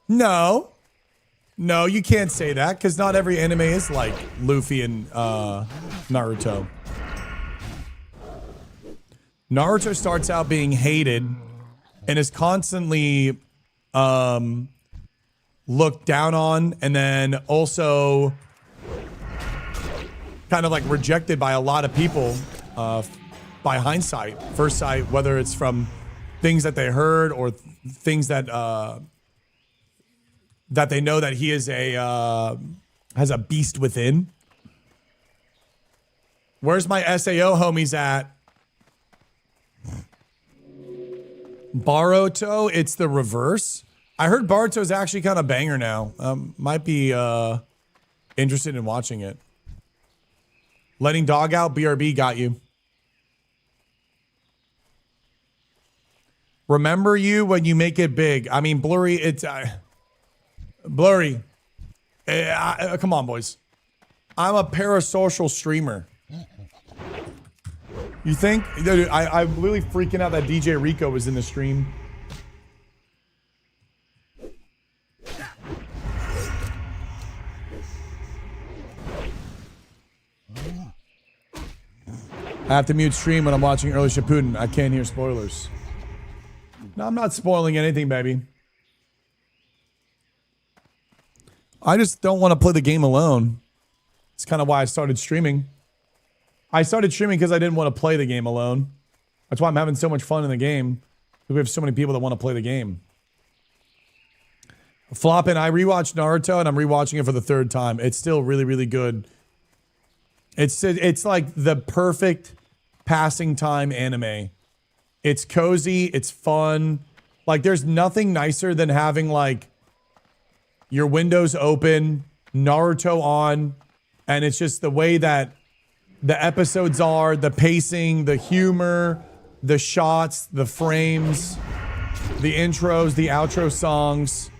No, you can't say that because not every anime is like Luffy and Naruto. Naruto starts out being hated and is constantly looked down on, and then also kind of like rejected by a lot of people by hindsight, first sight, whether it's from things that they heard or things that that they know that he is has a beast within. Where's my SAO homies at? Baruto, it's the reverse. I heard Baruto's actually kind of banger now. Might be interested in watching it. Letting dog out, BRB got you. Remember you when you make it big. I mean, Blurry, it's... Blurry. Come on, boys. I'm a parasocial streamer. You think? Dude, I'm really freaking out that DJ Rico was in the stream. I have to mute stream when I'm watching early Shippuden. I can't hear spoilers. No, I'm not spoiling anything, baby. I just don't want to play the game alone. It's kind of why I started streaming. I started streaming because I didn't want to play the game alone. That's why I'm having so much fun in the game. We have so many people that want to play the game. Floppin', I rewatched Naruto and I'm rewatching it for the third time. It's still really, really good. It's like the perfect passing time anime. It's cozy, it's fun. Like there's nothing nicer than having like your windows open, Naruto on, and it's just the way that the episodes are, the pacing, the humor, the shots, the frames, the intros, the outro songs,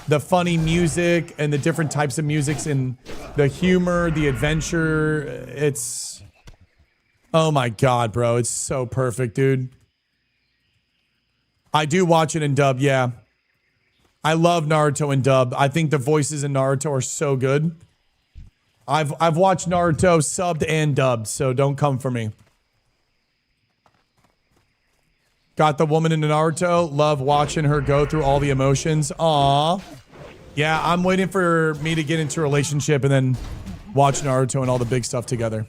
the funny music, and the different types of musics, and the humor, the adventure. It's, oh my God, bro. It's so perfect, dude. I do watch it in dub, yeah. I love Naruto in dub. I think the voices in Naruto are so good. I've watched Naruto subbed and dubbed, so don't come for me. Got the woman in Naruto. Love watching her go through all the emotions. Aww. Yeah, I'm waiting for me to get into a relationship and then watch Naruto and all the big stuff together.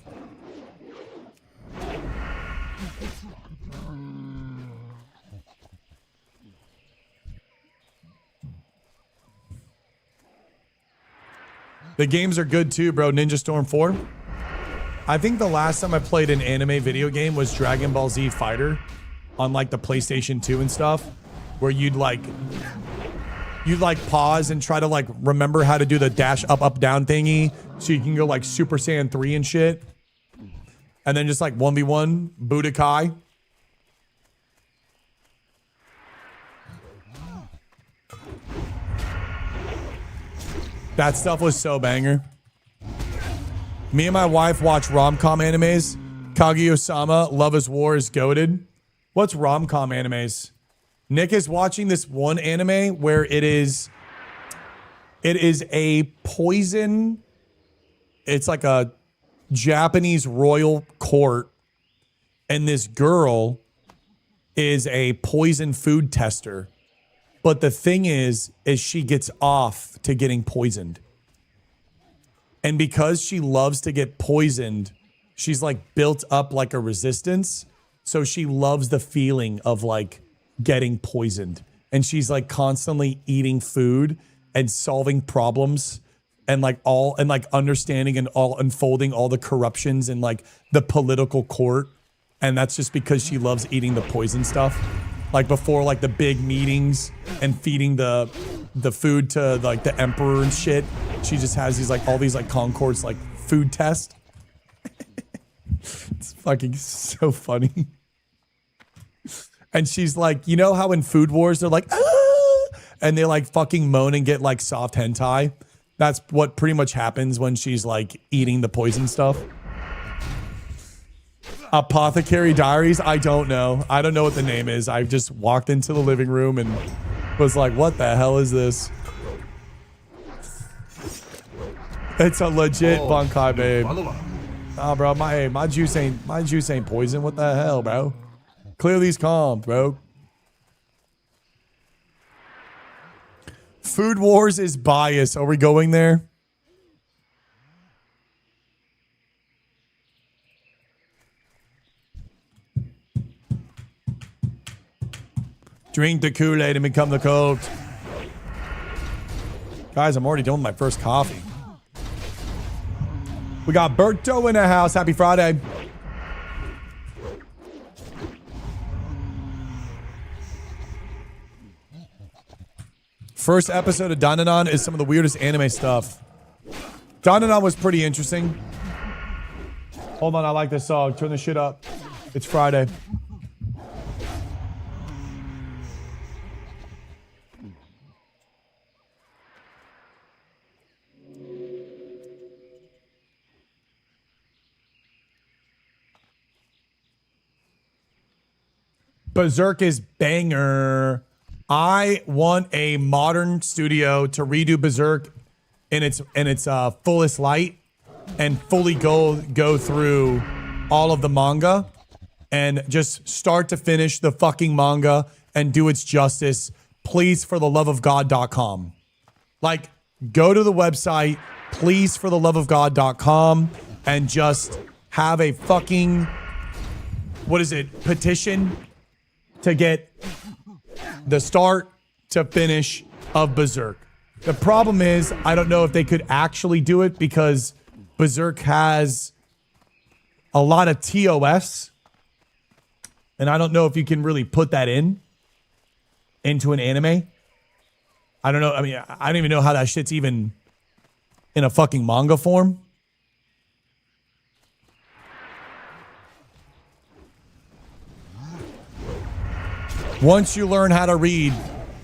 The games are good too, bro. Ninja Storm 4. I think the last time I played an anime video game was Dragon Ball Z Fighter on like the PlayStation 2 and stuff, where you'd like pause and try to like remember how to do the dash up, up, down thingy so you can go like Super Saiyan 3 and shit. And then just like 1v1 Budokai. That stuff was so banger. Me and my wife watch rom-com animes. Kaguya-sama, Love is War is goated. What's rom-com animes? Nick is watching this one anime where it is a poison. It's like a Japanese royal court. And this girl is a poison food tester. But the thing is she gets off to getting poisoned. And because she loves to get poisoned, she's like built up like a resistance. So she loves the feeling of like getting poisoned. And she's like constantly eating food and solving problems and like understanding and all unfolding all the corruptions in like the political court. And that's just because she loves eating the poison stuff. Like before like the big meetings and feeding the food to like the emperor and shit. She just has these like all these like Concords like food test. It's fucking so funny. And she's like, you know how in Food Wars they're like, ah! And they like fucking moan and get like soft hentai. That's what pretty much happens when she's like eating the poison stuff. Apothecary Diaries? I don't know. I don't know what the name is. I just walked into the living room and was like, what the hell is this? It's a legit Bunkai, babe. Oh, bro, my juice ain't poison. What the hell, bro? Clear these comms, bro. Food Wars is bias. Are we going there? Drink the Kool-Aid and become the cult. Guys, I'm already doing my first coffee. We got Berto in the house. Happy Friday. First episode of Dandanon is some of the weirdest anime stuff. Dandanon was pretty interesting. Hold on, I like this song. Turn the shit up. It's Friday. Berserk is banger. I want a modern studio to redo Berserk in its fullest light and fully go through all of the manga and just start to finish the fucking manga and do its justice. Please, for the love of God.com. Like, go to the website, please, for the love of God.com, and just have a fucking, petition to get the start to finish of Berserk. The problem is, I don't know if they could actually do it because Berserk has a lot of TOS, and I don't know if you can really put that into an anime. I don't know. I mean, I don't even know how that shit's even in a fucking manga form. Once you learn how to read,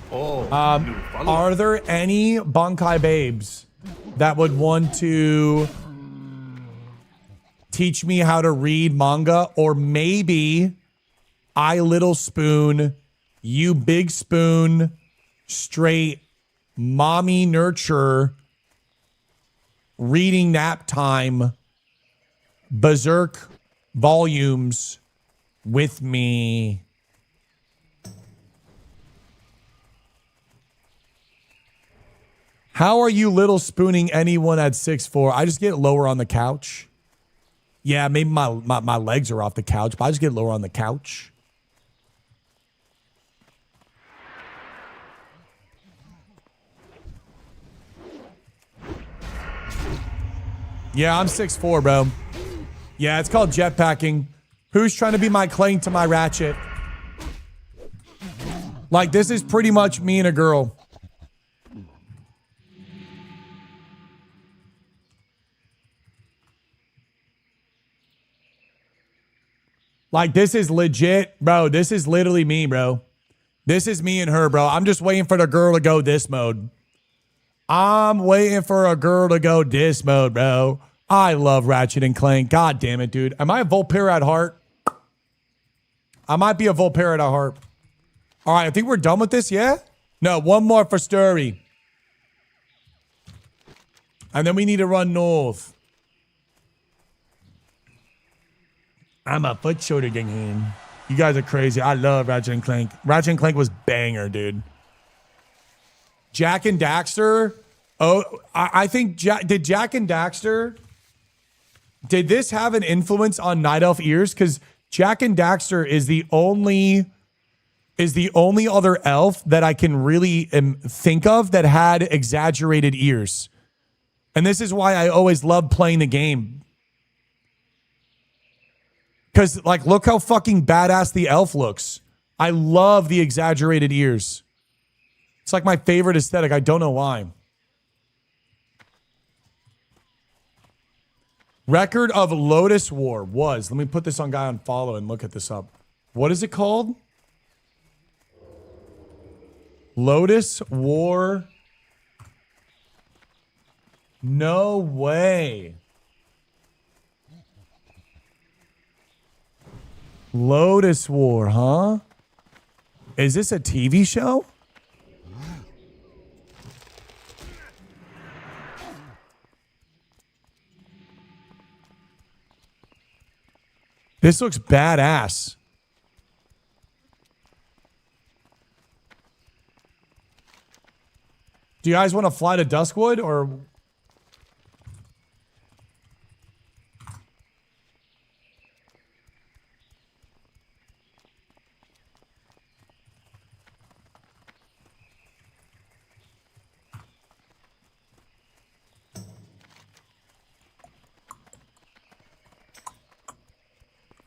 Oh, new follower. are there any Bankai babes that would want to teach me how to read manga? Or maybe I little spoon, you big spoon, straight mommy nurture, reading nap time, berserk volumes with me. How are you little spooning anyone at 6'4"? I just get lower on the couch. Yeah, maybe my legs are off the couch, but I just get lower on the couch. Yeah, I'm 6'4", bro. Yeah, it's called jetpacking. Who's trying to be my clank to my ratchet? Like, this is pretty much me and a girl. Like, this is legit, bro. This is literally me, bro. This is me and her, bro. I'm just waiting for the girl to go this mode. I'm waiting for a girl to go this mode, bro. I love Ratchet and Clank. God damn it, dude. Am I a Volpera at heart? I might be a Volpera at heart. All right, I think we're done with this, yeah? No, one more for Sturry. And then we need to run north. I'm a foot shorter than him. You guys are crazy. I love Ratchet and Clank. Ratchet and Clank was banger, dude. Jack and Daxter. Oh, I think did Jack and Daxter, did this have an influence on Night Elf ears? Because Jack and Daxter is the only other elf that I can really think of that had exaggerated ears. And this is why I always loved playing the game. Because, like, look how fucking badass the elf looks. I love the exaggerated ears. It's like my favorite aesthetic. I don't know why. Record of Lotus War was. Let me put this on Guy on follow and look at this up. What is it called? Lotus War. No way. Lotus War, huh? Is this a TV show? This looks badass. Do you guys want to fly to Duskwood or...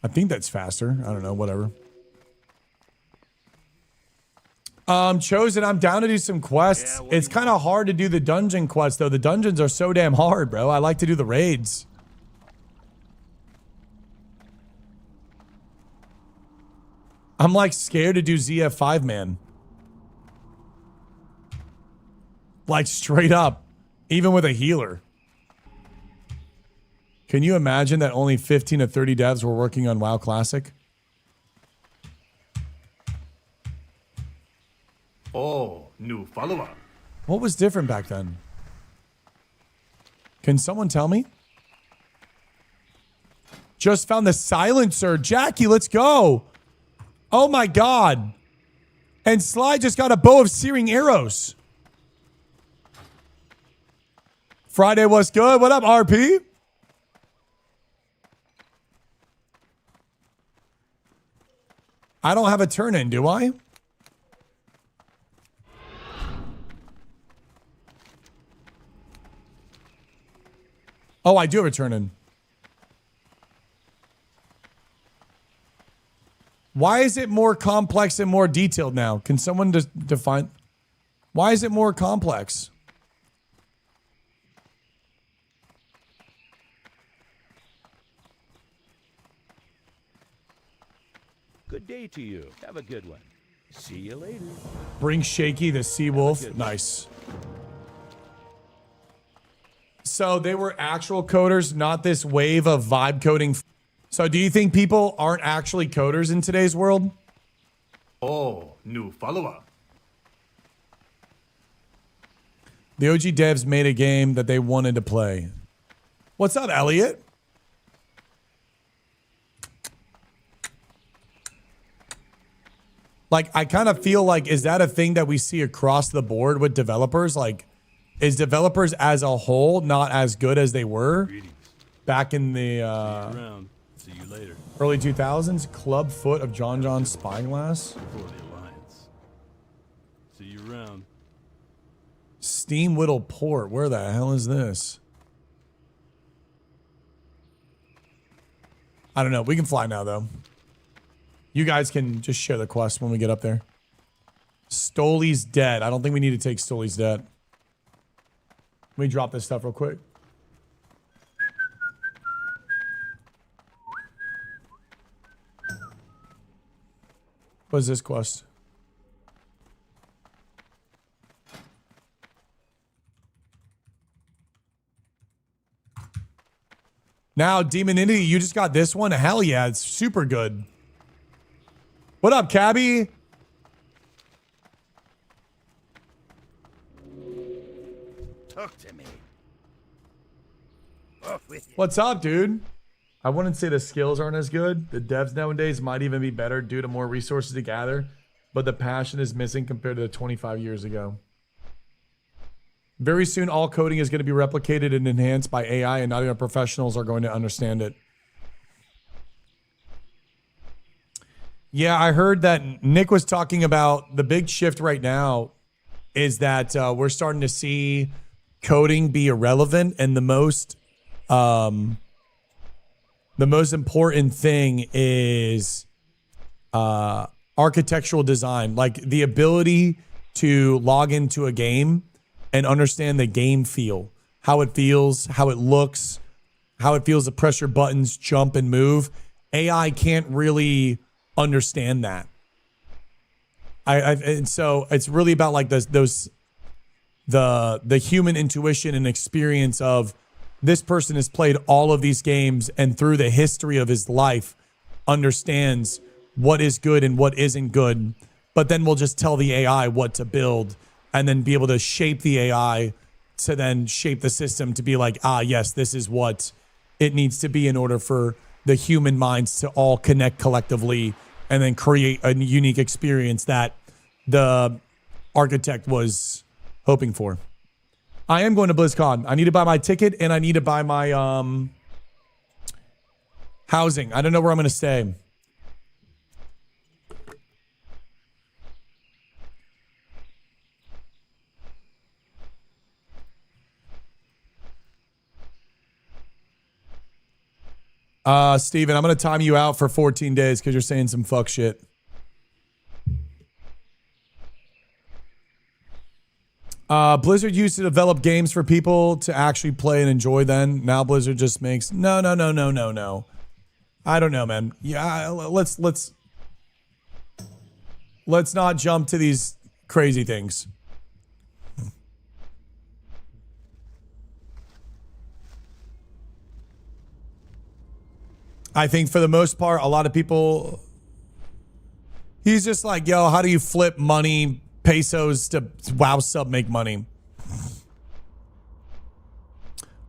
I think that's faster. I don't know, whatever. Chosen, I'm down to do some quests. It's kind of hard to do the dungeon quests, though. The dungeons are so damn hard, bro. I like to do the raids. I'm like scared to do ZF5, man. Like straight up, even with a healer. Can you imagine that only 15 to 30 devs were working on WoW Classic? Oh, new follower. What was different back then? Can someone tell me? Just found the silencer. Jackie, let's go. Oh my God. And Sly just got a bow of searing arrows. Friday was good. What up, RP? I don't have a turn in, do I? Oh, I do have a turn in. Why is it more complex and more detailed now? Can someone just define? Why is it more complex? Good day to you. Have a good one. See you later. Bring Shaky the Sea Wolf. Nice. So they were actual coders, not this wave of vibe coding. So do you think people aren't actually coders in today's world? Oh, new follower. The OG devs made a game that they wanted to play. What's up, Elliot? Like, I kind of feel like, is that a thing that we see across the board with developers? Like, is developers as a whole not as good as they were back in the See you later. early 2000s? Club foot of John Spyglass? For the Alliance. See you around. Steam Whittle Port. Where the hell is this? I don't know. We can fly now, though. You guys can just share the quest when we get up there. Stoley's dead. I don't think we need to take Stoley's dead. Let me drop this stuff real quick. What is this quest? Now, Demonity, you just got this one? Hell yeah, it's super good. What up, Cabby? Talk to me. Off with you. What's up, dude? I wouldn't say the skills aren't as good. The devs nowadays might even be better due to more resources to gather, but the passion is missing compared to the 25 years ago. Very soon, all coding is going to be replicated and enhanced by AI, and not even professionals are going to understand it. Yeah, I heard that Nick was talking about the big shift right now is that we're starting to see coding be irrelevant, and the most important thing is architectural design, like the ability to log into a game and understand the game feel, how it feels, how it looks, how it feels to press your buttons, jump and move. AI can't really understand that. And so it's really about like the human intuition and experience of this person has played all of these games and through the history of his life understands what is good and what isn't good. But then we'll just tell the AI what to build and then be able to shape the AI to then shape the system to be like, yes, this is what it needs to be in order for the human minds to all connect collectively and then create a unique experience that the architect was hoping for. I am going to BlizzCon. I need to buy my ticket and I need to buy my housing. I don't know where I'm going to stay. Steven, I'm going to time you out for 14 days because you're saying some fuck shit. Blizzard used to develop games for people to actually play and enjoy then. Now Blizzard just makes... No. I don't know, man. Yeah, let's not jump to these crazy things. I think for the most part, a lot of people, he's just like, yo, how do you flip money, pesos to WoW sub make money?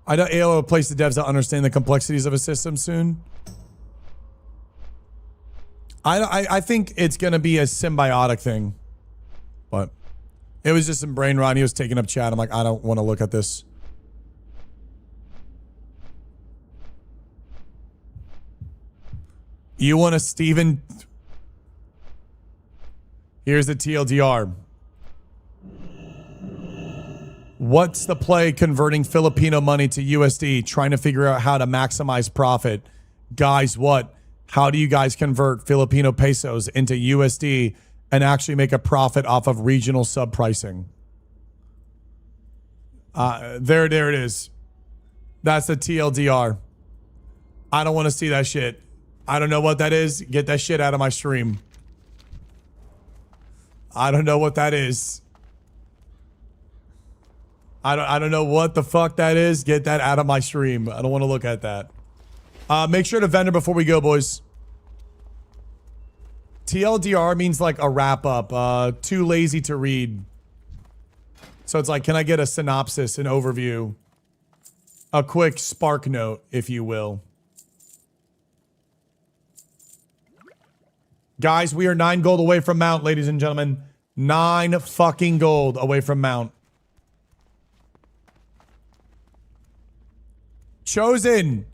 I know ALO will replace the devs that understand the complexities of a system soon. I think it's going to be a symbiotic thing. But it was just some brain rot. He was taking up chat. I'm like, I don't want to look at this. You want a Steven? Here's the TLDR. What's the play converting Filipino money to USD? Trying to figure out how to maximize profit. Guys, what? How do you guys convert Filipino pesos into USD and actually make a profit off of regional sub pricing? There it is. That's the TLDR. I don't want to see that shit. I don't know what that is. Get that shit out of my stream. I don't know what that is. I don't know what the fuck that is. Get that out of my stream. I don't want to look at that. Make sure to vendor before we go, boys. TLDR means like a wrap up. Too lazy to read. So it's like, can I get a synopsis, an overview? A quick spark note, if you will. Guys, we are 9 gold away from Mount, ladies and gentlemen. 9 fucking gold away from Mount. Chosen.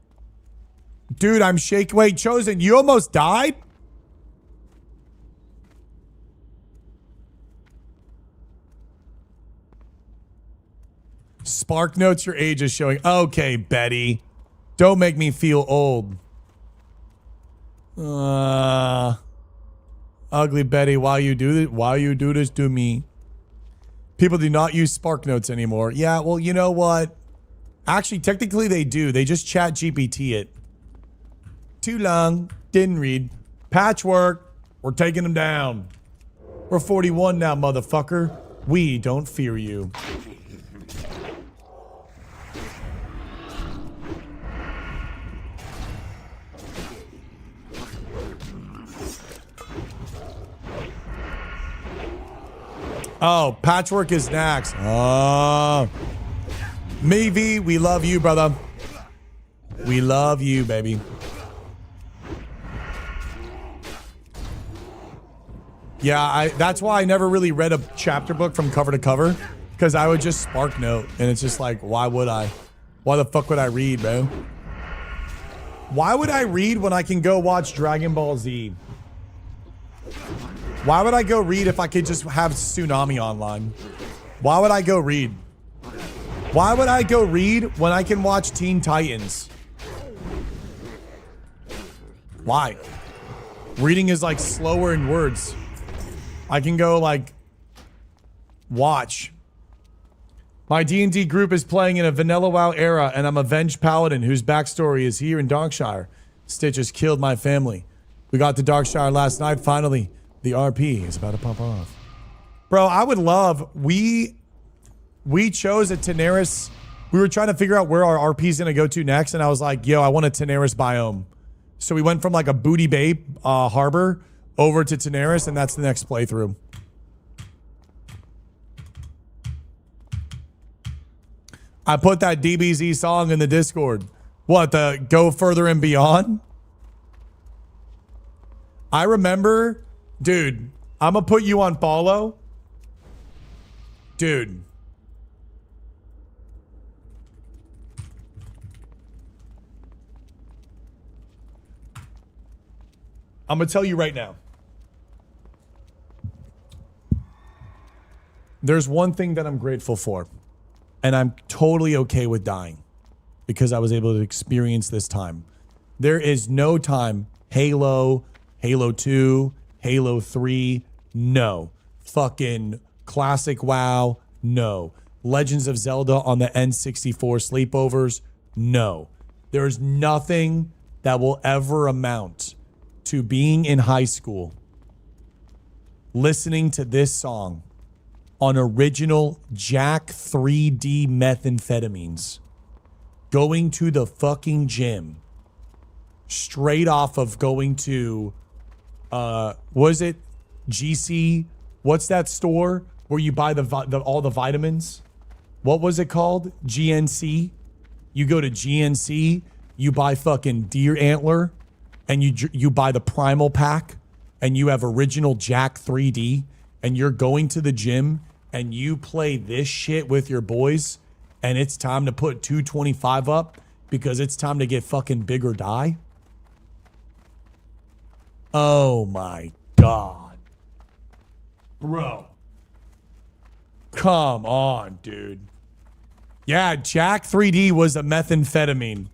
Dude, I'm shaking. Wait, Chosen, you almost died? Spark notes, your age is showing. Okay, Betty. Don't make me feel old. Ugly Betty, why you do this? Why you do this to me? People do not use Spark notes anymore. Yeah, well, you know what? Actually, technically they do. They just chat GPT it. Too long. Didn't read. Patchwork. We're taking them down. We're 41 now, motherfucker. We don't fear you. Oh, Patchwork is next. Oh. Maybe we love you, brother. We love you, baby. Yeah, that's why I never really read a chapter book from cover to cover, because I would just spark note, and it's just like, why would I? Why the fuck would I read, bro? Why would I read when I can go watch Dragon Ball Z? Why would I go read if I could just have Tsunami online? Why would I go read? Why would I go read when I can watch Teen Titans? Why? Reading is like slower in words. I can go like watch. My D&D group is playing in a Vanilla WoW era, and I'm a Venged Paladin whose backstory is here in Darkshire. Stitch has killed my family. We got to Darkshire last night, finally. The RP is about to pop off. Bro, I would love... We chose a Tenaris. We were trying to figure out where our RP is going to go to next, and I was like, yo, I want a Tenaris biome. So we went from like a Booty Bay harbor over to Tenaris, and that's the next playthrough. I put that DBZ song in the Discord. What, the Go Further and Beyond? I remember... Dude, I'm gonna put you on follow. Dude. I'm gonna tell you right now. There's one thing that I'm grateful for, and I'm totally okay with dying because I was able to experience this time. There is no time, Halo, Halo 2, Halo 3, no. Fucking Classic WoW, no. Legends of Zelda on the N64 sleepovers, no. There's nothing that will ever amount to being in high school, listening to this song on original Jack 3D methamphetamines, going to the fucking gym, straight off of going to... was it GC? What's that store where you buy all the vitamins? What was it called? GNC. You go to GNC, you buy fucking deer antler, and you buy the primal pack, and you have original Jack 3D, and you're going to the gym, and you play this shit with your boys, and it's time to put 225 up because it's time to get fucking big or die. Oh my God. Bro. Come on, dude. Yeah, Jack 3D was a methamphetamine.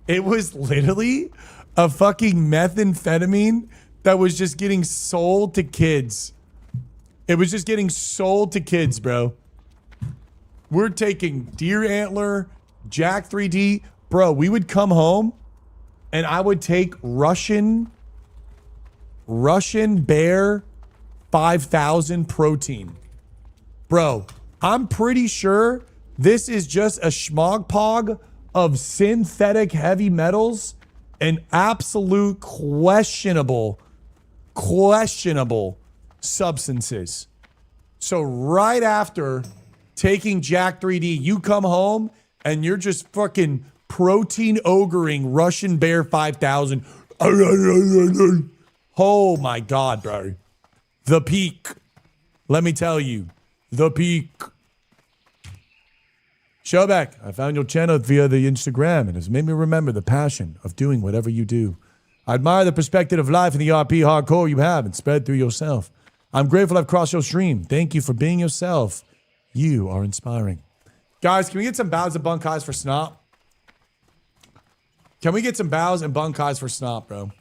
It was literally a fucking methamphetamine that was just getting sold to kids. It was just getting sold to kids, bro. We're taking deer antler, Jack 3D. Bro, we would come home and I would take Russian bear 5,000 protein. Bro, I'm pretty sure this is just a schmogpog of synthetic heavy metals and absolute questionable substances. So right after taking Jack 3D, you come home and you're just fucking protein ogering Russian Bear 5000. Oh my God, bro. The peak. Let me tell you, the peak. Showback, I found your channel via the Instagram and has made me remember the passion of doing whatever you do. I admire the perspective of life in the RP hardcore you have and spread through yourself. I'm grateful I've crossed your stream. Thank you for being yourself. You are inspiring. Guys, can we get some bows and bunkais for Snop? Can we get some bows and bunkais for Snop, bro?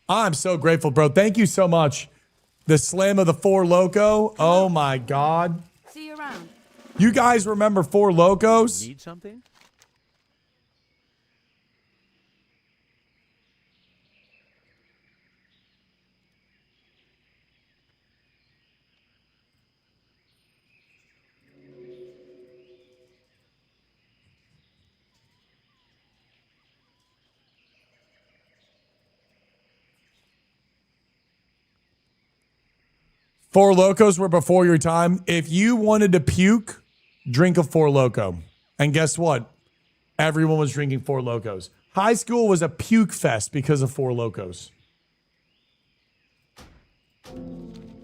I'm so grateful, bro. Thank you so much. The slam of the Four Loco. Oh my God. See you around. You guys remember Four Locos? Need something? Four Locos were before your time. If you wanted to puke, drink a Four Loco. And guess what? Everyone was drinking Four Locos. High school was a puke fest because of Four Locos.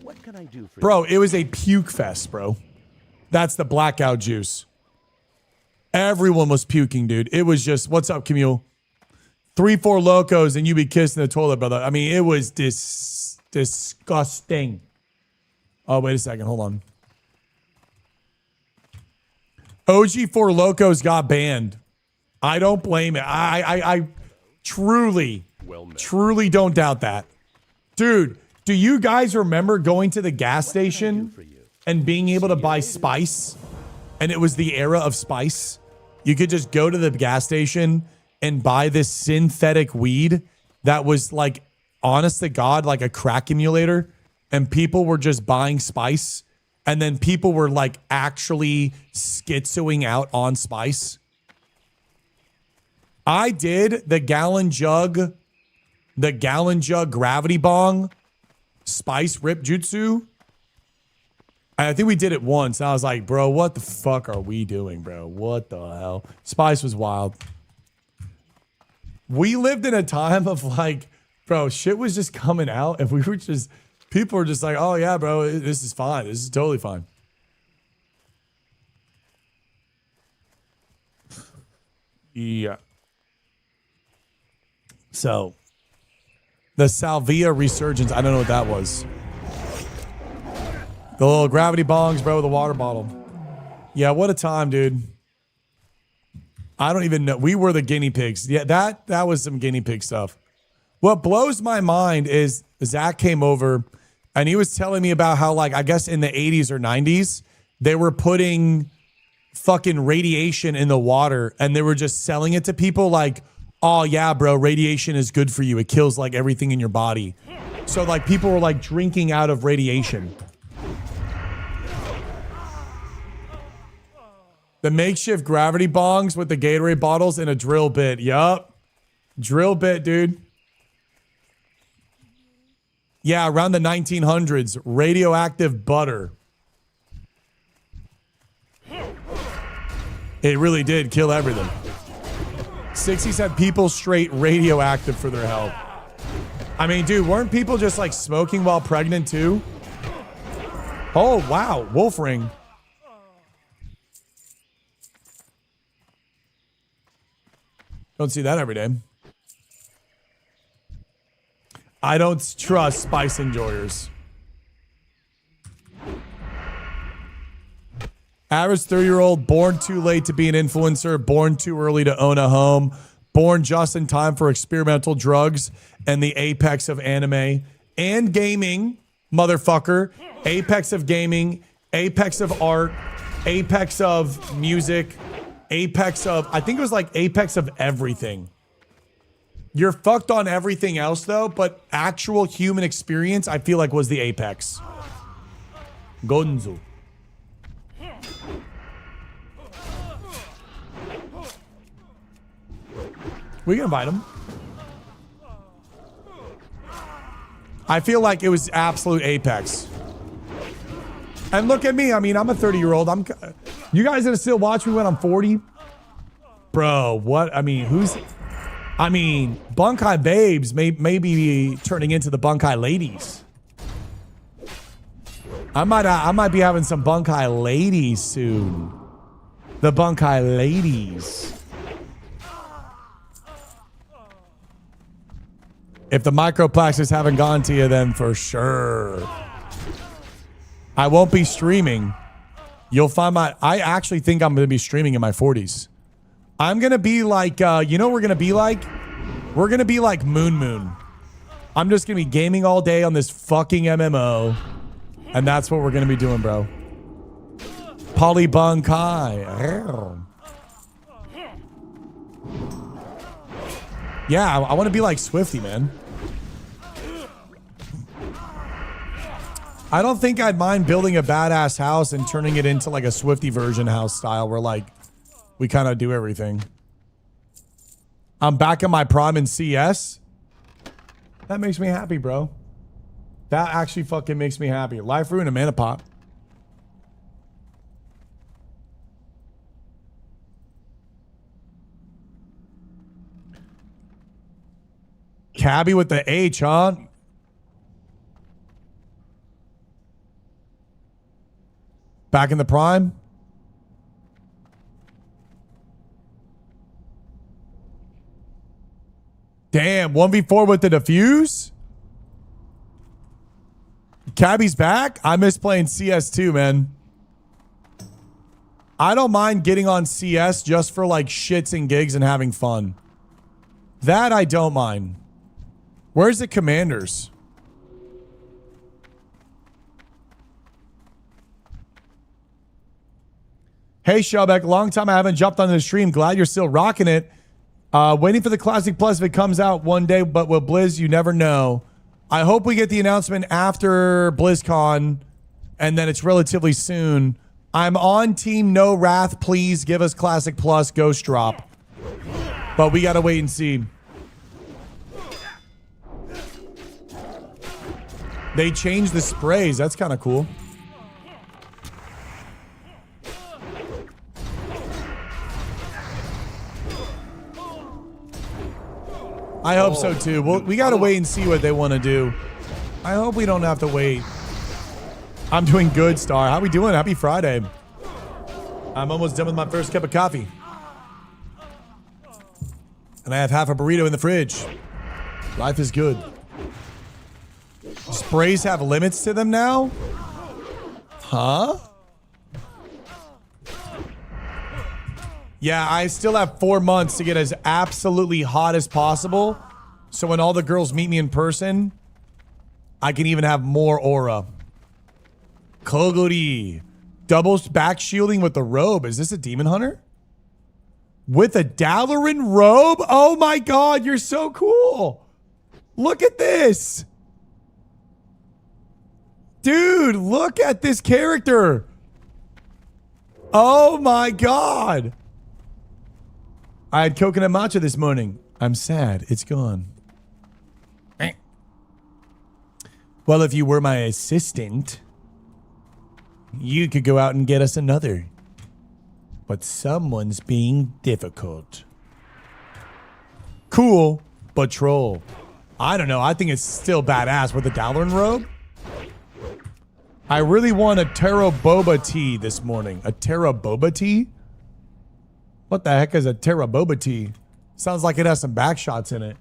What can I do for Bro, it was a puke fest, bro. That's the blackout juice. Everyone was puking, dude. It was just, what's up, Camille? 3, 4 Locos and you be kissing the toilet, brother. I mean, it was disgusting. Oh, wait a second. Hold on. OG Four Locos got banned. I don't blame it. I truly don't doubt that. Dude, do you guys remember going to the gas station and being able to buy spice? And it was the era of spice. You could just go to the gas station and buy this synthetic weed that was like, honest to God, like a crack emulator. And people were just buying spice. And then people were like actually schizoing out on spice. I did the gallon jug gravity bong spice rip jutsu. And I think we did it once. And I was like, bro, what the fuck are we doing, bro? What the hell? Spice was wild. We lived in a time of like, bro, shit was just coming out. And we were just, people were just like, oh yeah, bro, this is fine. This is totally fine. Yeah. So, the Salvia resurgence, I don't know what that was. The little gravity bongs, bro, with a water bottle. Yeah, what a time, dude. I don't even know. We were the guinea pigs. Yeah, that was some guinea pig stuff. What blows my mind is Zach came over and he was telling me about how, like, I guess in the 80s or 90s, they were putting fucking radiation in the water and they were just selling it to people like, oh yeah, bro, radiation is good for you. It kills like everything in your body. So like people were like drinking out of radiation. The makeshift gravity bongs with the Gatorade bottles and a drill bit. Yup. Drill bit, dude. Yeah, around the 1900s, radioactive butter. It really did kill everything. 60s had people straight radioactive for their health. I mean, dude, weren't people just like smoking while pregnant too? Oh, wow. Wolf ring. Don't see that every day. I don't trust spice enjoyers. Average 30-year-old, born too late to be an influencer, born too early to own a home, born just in time for experimental drugs and the apex of anime and gaming, motherfucker. Apex of gaming, apex of art, apex of music, apex of, I think it was like apex of everything. You're fucked on everything else though, but actual human experience, I feel like was the apex. Gonzo. We can invite him. I feel like it was absolute apex. And look at me. I mean, I'm a 30-year-old. You guys gonna still watch me when I'm 40? Bro, what? I mean, Bunkai babes may be turning into the Bunkai ladies. I might be having some Bunkai ladies soon. The Bunkai ladies. If the microplastics haven't gone to you, then for sure. I won't be streaming. You'll find I actually think I'm going to be streaming in my 40s. I'm going to be like, you know what we're going to be like? We're going to be like Moon. I'm just going to be gaming all day on this fucking MMO. And that's what we're going to be doing, bro. Polybunkai. Yeah, I want to be like Swifty, man. I don't think I'd mind building a badass house and turning it into like a Swifty version house style where like we kind of do everything. I'm back in my prime in CS. That makes me happy, bro. That actually fucking makes me happy. Life ruin a mana pot. Cabby with the H, huh? Back in the prime? Damn, 1v4 with the defuse? Cabby's back? I miss playing CS too, man. I don't mind getting on CS just for like shits and gigs and having fun. That I don't mind. Where's the commanders? Hey, Shelbeck, long time I haven't jumped on the stream. Glad you're still rocking it. Waiting for the Classic Plus if it comes out one day, but with Blizz, you never know. I hope we get the announcement after BlizzCon, and then it's relatively soon. I'm on team No Wrath. Please give us Classic Plus Ghost Drop. But we got to wait and see. They changed the sprays. That's kind of cool. I hope so too. We got to wait and see what they want to do. I hope we don't have to wait. I'm doing good, Star. How we doing? Happy Friday. I'm almost done with my first cup of coffee. And I have half a burrito in the fridge. Life is good. Sprays have limits to them now? Huh? Yeah, I still have 4 months to get as absolutely hot as possible. So when all the girls meet me in person, I can even have more aura. Kogori. Double back shielding with the robe. Is this a demon hunter? With a Dalaran robe? Oh my god, you're so cool. Look at this. Dude, look at this character. Oh my god. I had coconut matcha this morning. I'm sad. It's gone. Well, if you were my assistant, you could go out and get us another. But someone's being difficult. Cool, but troll. I don't know. I think it's still badass with the Dalaran robe. I really want a Terra Boba tea this morning. A Terra Boba tea? What the heck is a Terra Boba tea? Sounds like it has some back shots in it.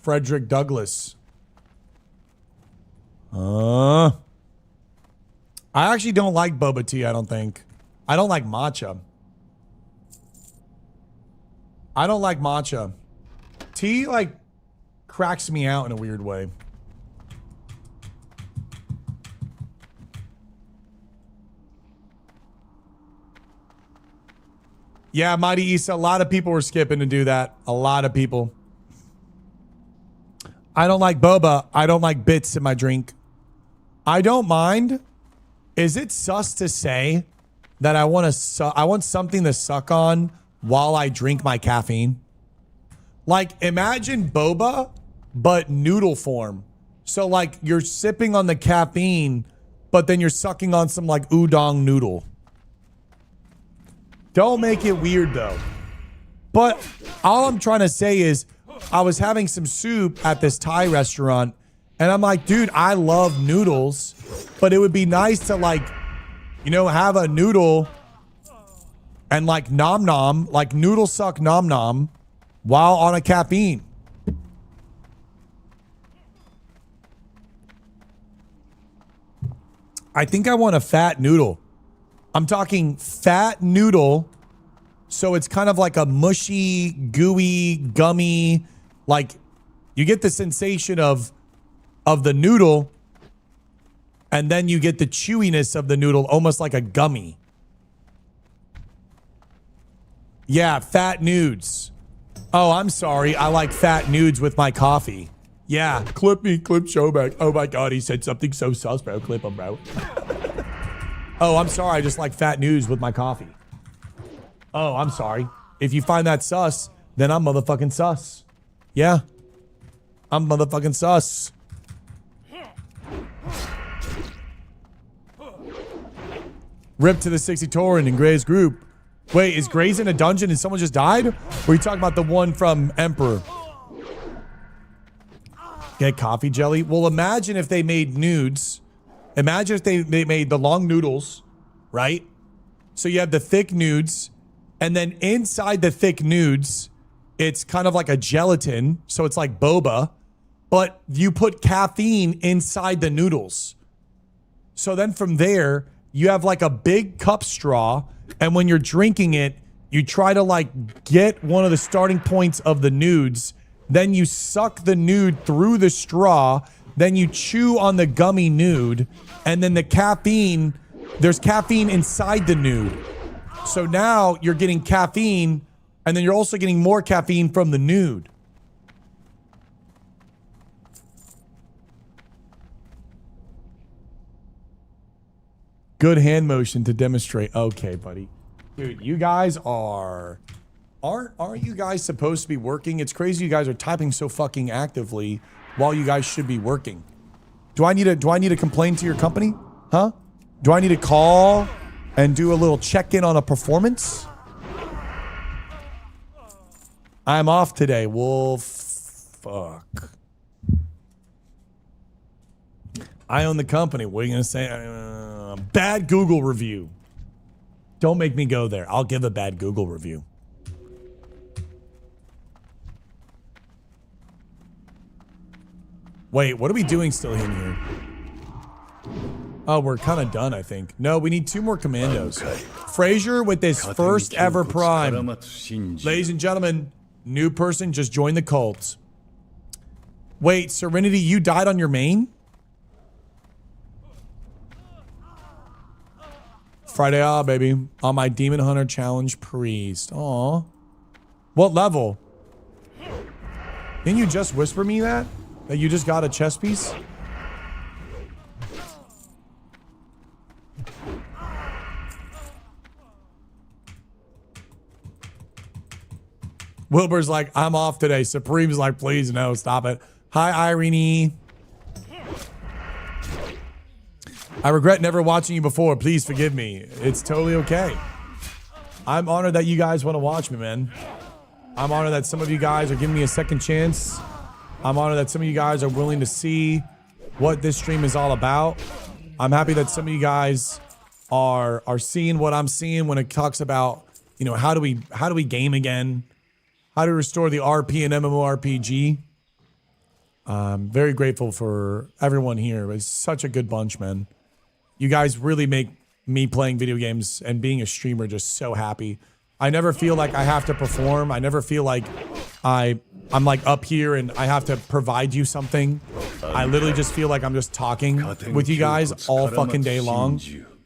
Frederick Douglass. I actually don't like boba tea, I don't think. I don't like matcha. I don't like matcha. Tea, like, cracks me out in a weird way. Yeah, Mighty Issa, a lot of people were skipping to do that. A lot of people. I don't like boba. I don't like bits in my drink. I don't mind. Is it sus to say that I want something to suck on while I drink my caffeine? Like, imagine boba, but noodle form. So, like, you're sipping on the caffeine, but then you're sucking on some, like, udon noodle. Don't make it weird, though. But all I'm trying to say is I was having some soup at this Thai restaurant, and I'm like, dude, I love noodles, but it would be nice to, like, you know, have a noodle and, like, nom nom, like noodle suck nom nom while on a caffeine. I think I want a fat noodle. I'm talking fat noodle. So it's kind of like a mushy, gooey, gummy, like you get the sensation of the noodle, and then you get the chewiness of the noodle, almost like a gummy. Yeah, fat nudes. Oh, I'm sorry. I like fat nudes with my coffee. Yeah, clip me, clip Showback. Oh my God, he said something so sus, bro. Clip him, bro. Oh, I'm sorry. I just like fat nudes with my coffee. Oh, I'm sorry. If you find that sus, then I'm motherfucking sus. Yeah. I'm motherfucking sus. Rip to the 60 Torrent in Gray's group. Wait, is Gray's in a dungeon and someone just died? Or are you talking about the one from Emperor? Get coffee jelly? Well, imagine if they made nudes. Imagine if they made the long noodles, right? So you have the thick nudes, and then inside the thick nudes, it's kind of like a gelatin. So it's like boba, but you put caffeine inside the noodles. So then from there, you have like a big cup straw, and when you're drinking it, you try to like get one of the starting points of the nudes. Then you suck the nude through the straw. Then you chew on the gummy nude. And then the caffeine, there's caffeine inside the nude. So now you're getting caffeine, and then you're also getting more caffeine from the nude. Good hand motion to demonstrate. Okay, buddy. Dude, you guys aren't you guys supposed to be working? It's crazy you guys are typing so fucking actively while you guys should be working. Do I need to complain to your company? Huh? Do I need to call and do a little check-in on a performance? I'm off today. Well, fuck. I own the company. What are you going to say? Bad Google review. Don't make me go there. I'll give a bad Google review. Wait, what are we doing still in here? Oh, we're kind of done, I think. No, we need 2 more commandos. Frazier with his first ever prime. Ladies and gentlemen, new person just joined the cult. Wait, Serenity, you died on your main? Friday, baby. On my Demon Hunter Challenge Priest. Aw. What level? Didn't you just whisper me that? That you just got a chess piece? Wilbur's like, I'm off today. Supreme's like, please no, stop it. Hi, Irene. I regret never watching you before. Please forgive me. It's totally okay. I'm honored that you guys want to watch me, man. I'm honored that some of you guys are giving me a second chance. I'm honored that some of you guys are willing to see what this stream is all about. I'm happy that some of you guys are seeing what I'm seeing when it talks about, you know, how do we game again? How to restore the RP and MMORPG. I'm very grateful for everyone here. It's such a good bunch, man. You guys really make me playing video games and being a streamer just so happy. I never feel like I have to perform. I never feel like I'm like up here and I have to provide you something. I literally just feel like I'm just talking with you guys all fucking day long.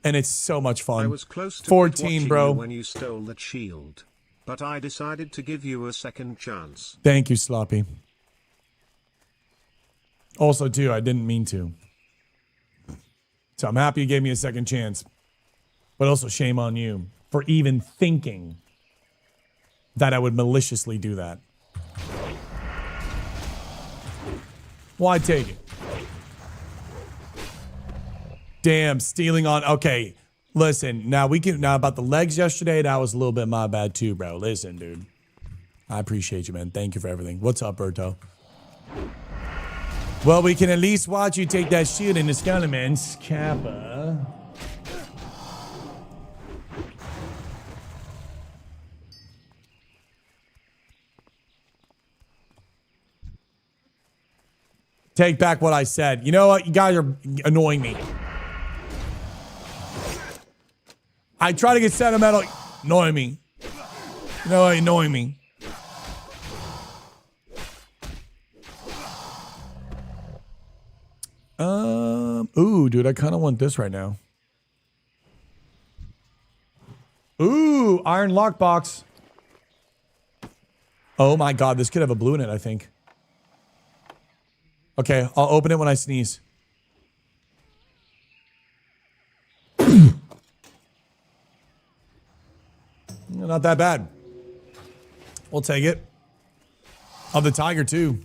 And it's so much fun. I was close to 14, bro. when you stole that shield. but I decided to give you a second chance. Thank you, Sloppy. Also, too, I didn't mean to. So I'm happy you gave me a second chance. But also, shame on you for even thinking that I would maliciously do that. Why take it? Damn, stealing on. Okay, listen. Now about the legs yesterday. That was a little bit my bad too, bro. Listen, dude. I appreciate you, man. Thank you for everything. What's up, Berto? Well, we can at least watch you take that shield in the Skeleman's Kappa. Take back what I said. You know what? You guys are annoying me. I try to get sentimental. Annoying me. You know what? Annoying me. Ooh, dude, I kind of want this right now. Ooh, iron lockbox. Oh my God, this could have a blue in it, I think. Okay, I'll open it when I sneeze. Not that bad. We'll take it. Of the tiger, too.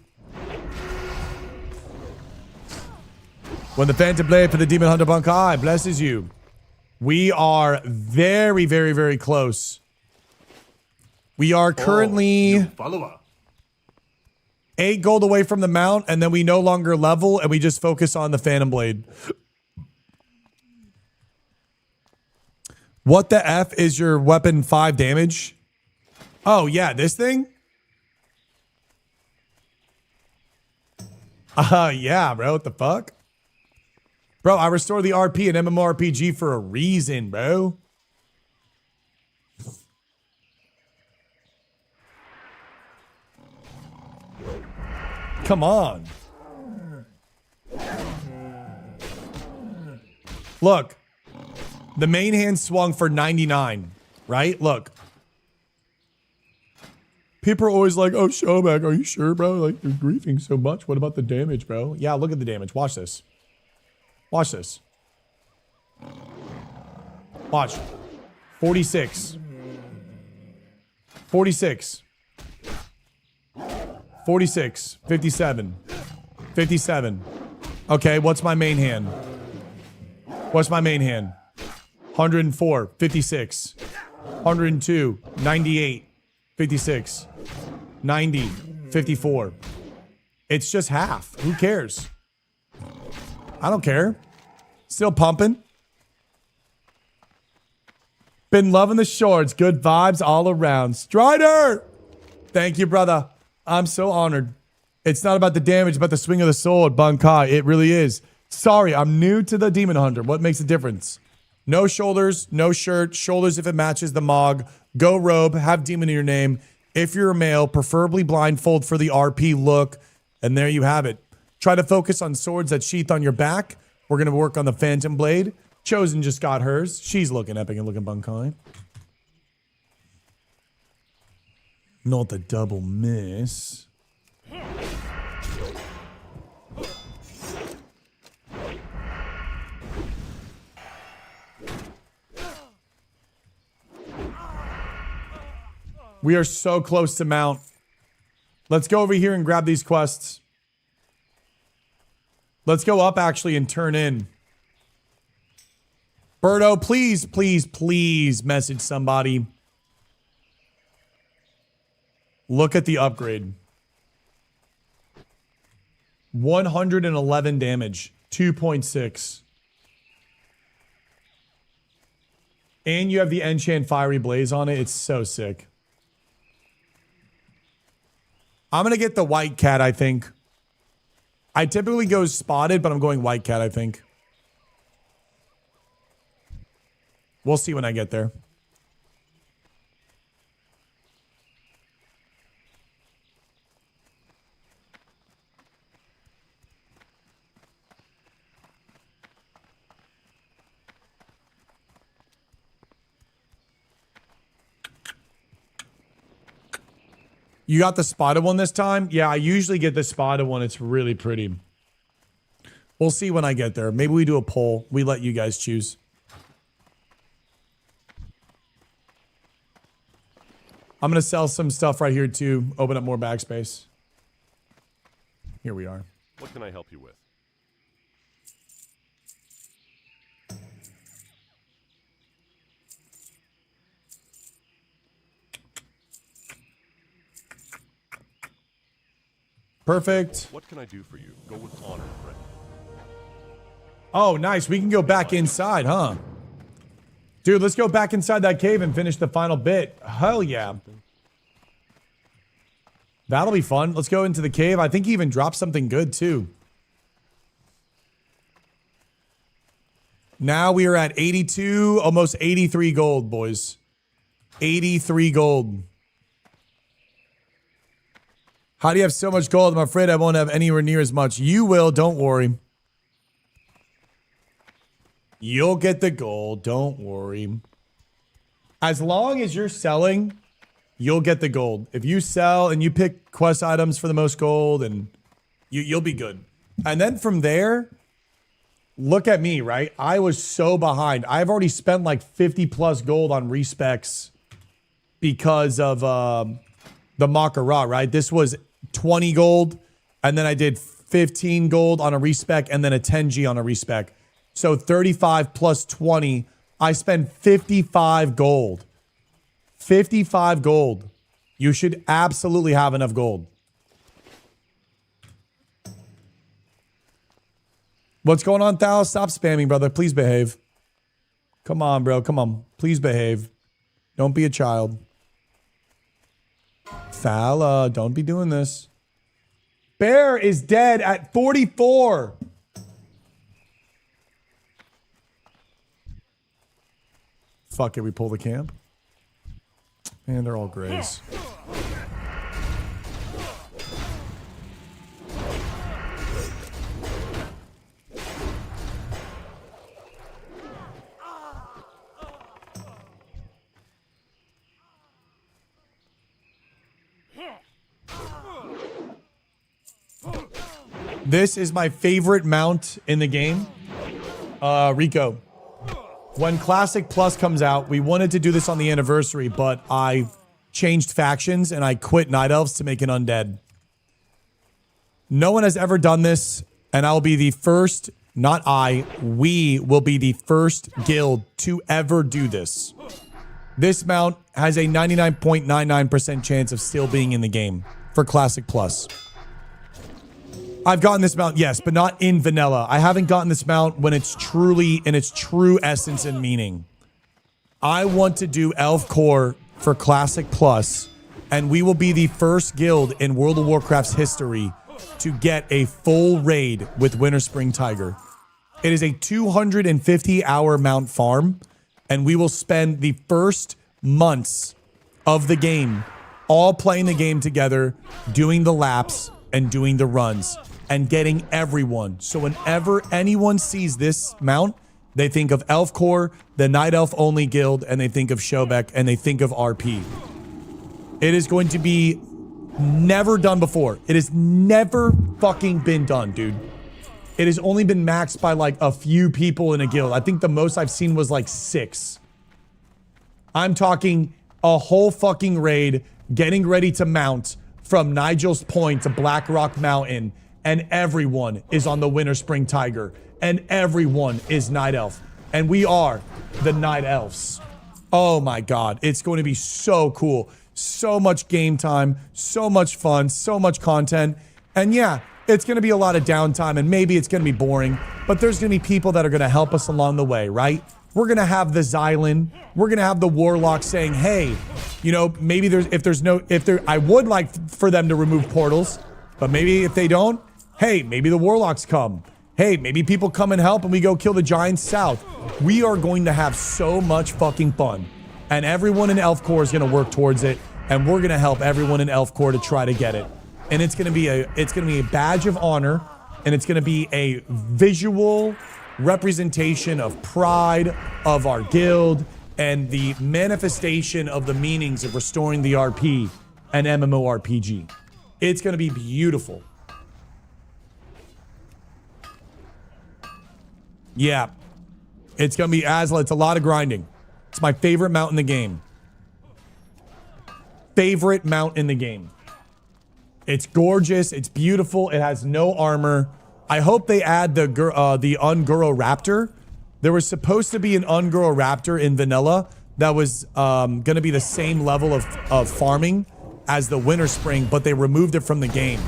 When the Phantom Blade for the Demon Hunter Bunkai blesses you. We are very, very, very close. We are currently... New follower. 8 gold away from the mount, and then we no longer level, and we just focus on the Phantom Blade. What the F is your weapon 5 damage? Oh, yeah, this thing? Yeah, bro, what the fuck? Bro, I restore the RP in MMORPG for a reason, bro. Come on. Look. The main hand swung for 99, right? Look. People are always like, oh, Showback, are you sure, bro? Like, you're griefing so much. What about the damage, bro? Yeah, look at the damage. Watch this. Watch this. Watch. 46. 46. 46. 57. 57. Okay, what's my main hand? What's my main hand? 104. 56. 102. 98. 56. 90. 54. It's just half. Who cares? I don't care. Still pumping. Been loving the shorts. Good vibes all around. Strider! Thank you, brother. I'm so honored. It's not about the damage, but the swing of the sword, Bunkai. It really is. Sorry, I'm new to the Demon Hunter. What makes a difference? No shoulders, no shirt. Shoulders if it matches the Mog. Go robe, have demon in your name. If you're a male, preferably blindfold for the RP look. And there you have it. Try to focus on swords that sheath on your back. We're going to work on the Phantom Blade. Chosen just got hers. She's looking epic and looking Bunkai. Not the double miss. We are so close to mount. Let's go over here and grab these quests. Let's go up actually and turn in. Birdo, please, please, please message somebody. Look at the upgrade. 111 damage. 2.6. And you have the Enchant Fiery Blaze on it. It's so sick. I'm going to get the White Cat, I think. I typically go Spotted, but I'm going White Cat, I think. We'll see when I get there. You got the spotted one this time? Yeah, I usually get the spotted one. It's really pretty. We'll see when I get there. Maybe we do a poll. We let you guys choose. I'm going to sell some stuff right here too. Open up more backspace. Here we are. What can I help you with? Perfect. What can I do for you? Go with honor, friend. Oh, nice. We can go back inside, huh? Dude, let's go back inside that cave and finish the final bit. Hell yeah. That'll be fun. Let's go into the cave. I think he even dropped something good too. Now we are at 82, almost 83 gold, boys. 83 gold. How do you have so much gold? I'm afraid I won't have anywhere near as much. You will, don't worry. You'll get the gold, don't worry. As long as you're selling, you'll get the gold. If you sell and you pick quest items for the most gold, and you'll be good. And then from there, look at me, right? I was so behind. I've already spent like 50 plus gold on respecs because of the Makara, right? This was 20 gold, and then I did 15 gold on a respec, and then a 10G on a respec. So 35 plus 20, I spent 55 gold. 55 gold. You should absolutely have enough gold. What's going on, Thal? Stop spamming, brother. Please behave. Come on, bro. Come on. Please behave. Don't be a child. Thal, don't be doing this. Bear is dead at 44. Fuck it, we pull the camp. And they're all grays. This is my favorite mount in the game. Rico. When Classic Plus comes out, we wanted to do this on the anniversary, but I changed factions and I quit Night Elves to make an undead. No one has ever done this, and I'll be the first, not I, we will be the first guild to ever do this. This mount has a 99.99% chance of still being in the game for Classic Plus. I've gotten this mount, yes, but not in vanilla. I haven't gotten this mount when it's truly in its true essence and meaning. I want to do ELFCORE for Classic Plus, and we will be the first guild in World of Warcraft's history to get a full raid with Winter Spring Tiger. It is a 250-hour mount farm, and we will spend the first months of the game all playing the game together, doing the laps and doing the runs, and getting everyone. So whenever anyone sees this mount, they think of ELFCORE, the Night Elf only guild, and they think of Shobek, and they think of RP. It is going to be never done before. It has never fucking been done, dude. It has only been maxed by like a few people in a guild. I think the most I've seen was like 6. I'm talking a whole fucking raid getting ready to mount from Nigel's Point to Black Rock Mountain, and everyone is on the Winter Spring Tiger, and everyone is Night Elf, and we are the Night Elves. Oh my God, it's going to be so cool. So much game time, so much fun, so much content, and yeah, it's going to be a lot of downtime, and maybe it's going to be boring, but there's going to be people that are going to help us along the way, right? We're going to have the Xylan. We're going to have the Warlock saying, hey, you know, maybe I would like for them to remove portals, but maybe if they don't, hey, maybe the Warlocks come. Hey, maybe people come and help and we go kill the Giants south. We are going to have so much fucking fun. And everyone in ELFCORE is going to work towards it. And we're going to help everyone in ELFCORE to try to get it. And it's going to be a badge of honor. And it's going to be a visual representation of pride of our guild and the manifestation of the meanings of restoring the RP an MMORPG. It's going to be beautiful. Yeah. It's going to be Azla. It's a lot of grinding. It's my favorite mount in the game. Favorite mount in the game. It's gorgeous. It's beautiful. It has no armor. I hope they add the Unguro Raptor. There was supposed to be an Unguro Raptor in vanilla that was going to be the same level of farming as the Winter Spring, but they removed it from the game.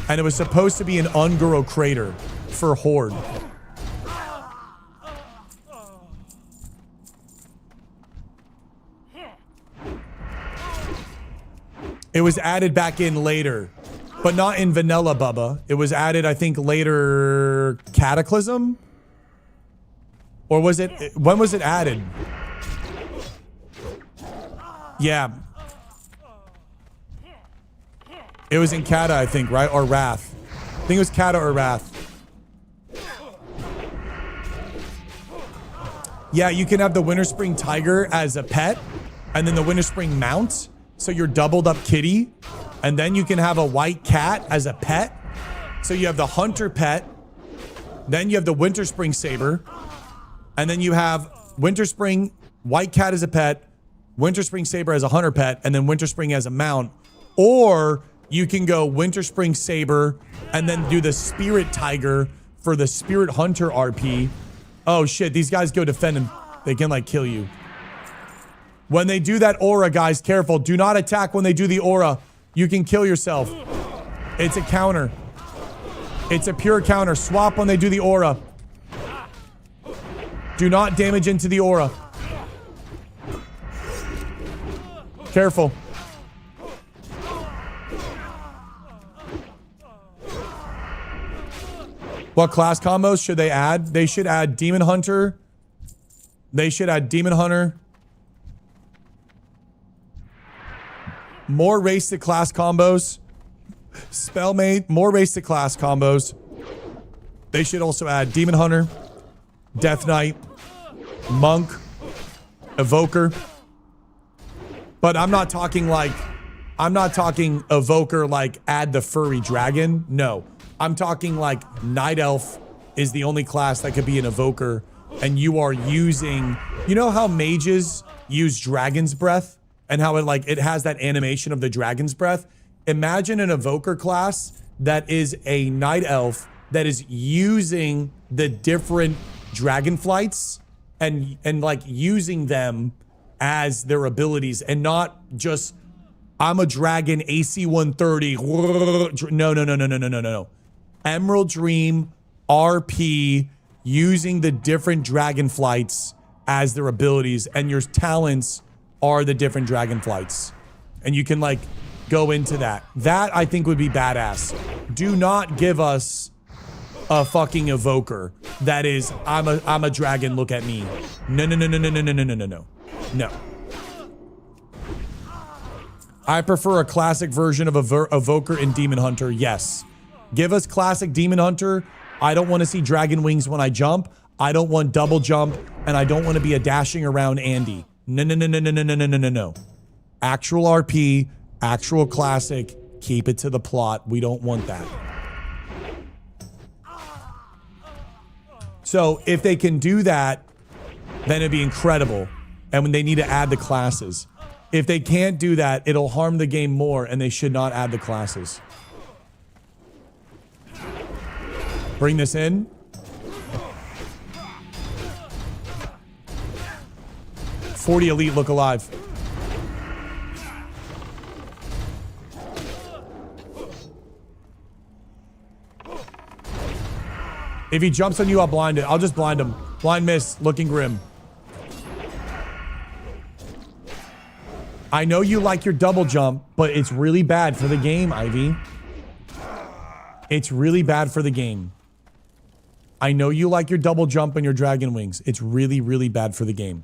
And it was supposed to be an Unguro Crater for Horde. It was added back in later, but not in vanilla, Bubba. It was added, I think, later Cataclysm? Or was it, when was it added? Yeah. It was in Kata, I think, right? Or Wrath. I think it was Kata or Wrath. Yeah, you can have the Winter Spring Tiger as a pet, and then the Winter Spring Mount. So you're doubled up kitty. And then you can have a white cat as a pet. So you have the hunter pet. Then you have the Winter Spring Saber. And then you have Winter Spring white cat as a pet, Winter Spring Saber as a hunter pet, and then Winter Spring as a mount. Or you can go Winter Spring Saber and then do the Spirit Tiger for the Spirit Hunter RP. Oh shit, these guys go defend and they can like kill you. When they do that aura, guys, careful. Do not attack when they do the aura. You can kill yourself. It's a counter. It's a pure counter. Swap when they do the aura. Do not damage into the aura. Careful. What class combos should they add? They should add Demon Hunter. They should add Demon Hunter. More race to class combos. Spellmate, more race to class combos. They should also add Demon Hunter, Death Knight, Monk, Evoker. But I'm not talking Evoker like add the furry dragon. No. I'm talking like Night Elf is the only class that could be an Evoker, and you are using, you know how mages use Dragon's Breath? And how it has that animation of the Dragon's Breath. Imagine an Evoker class that is a Night Elf that is using the different dragon flights and like using them as their abilities and not just I'm a dragon AC 130. No. Emerald Dream RP using the different dragon flights as their abilities, and your talents are the different dragon flights. And you can like go into that. That I think would be badass. Do not give us a fucking Evoker that is I'm a dragon, look at me. No. No. I prefer a classic version of Evoker and Demon Hunter. Yes. Give us classic Demon Hunter. I don't want to see dragon wings when I jump. I don't want double jump, and I don't want to be a dashing around Andy. No. Actual RP, actual classic, keep it to the plot. We don't want that. So if they can do that, then it'd be incredible. And when they need to add the classes. If they can't do that, it'll harm the game more, and they should not add the classes. Bring this in. "40 Elite look alive." If he jumps on you, I'll blind it. I'll just blind him. Blind miss, looking grim. I know you like your double jump, but it's really bad for the game, Ivy. It's really bad for the game. I know you like your double jump and your dragon wings. It's really, really bad for the game.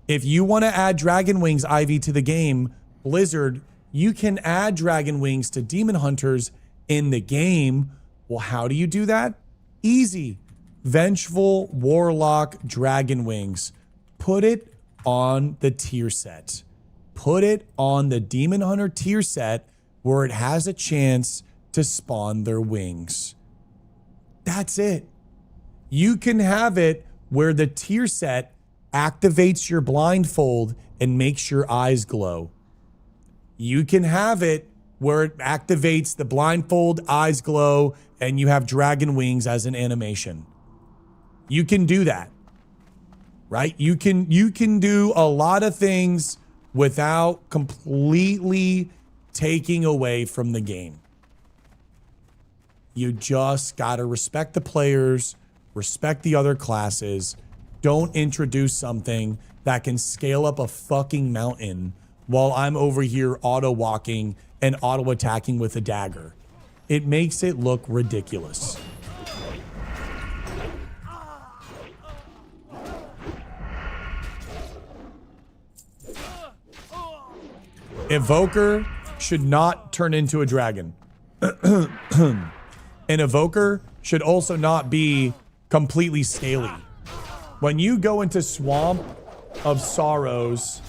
If you want to add dragon wings, Ivy, to the game, Blizzard, you can add dragon wings to demon hunters in the game. Well, how do you do that? Easy. Vengeful Warlock dragon wings. Put it on the tier set. put it on the Demon Hunter tier set where it has a chance to spawn their wings. That's it. You can have it where the tier set activates your blindfold and makes your eyes glow. You can have it where it activates the blindfold, eyes glow, and you have dragon wings as an animation. You can do that, right? You can do a lot of things without completely taking away from the game. You just got to respect the players, respect the other classes. Don't introduce something that can scale up a fucking mountain while I'm over here auto walking and auto attacking with a dagger. It makes it look ridiculous. Evoker should not turn into a dragon. An evoker should also not be completely scaly. When you go into Swamp of Sorrows,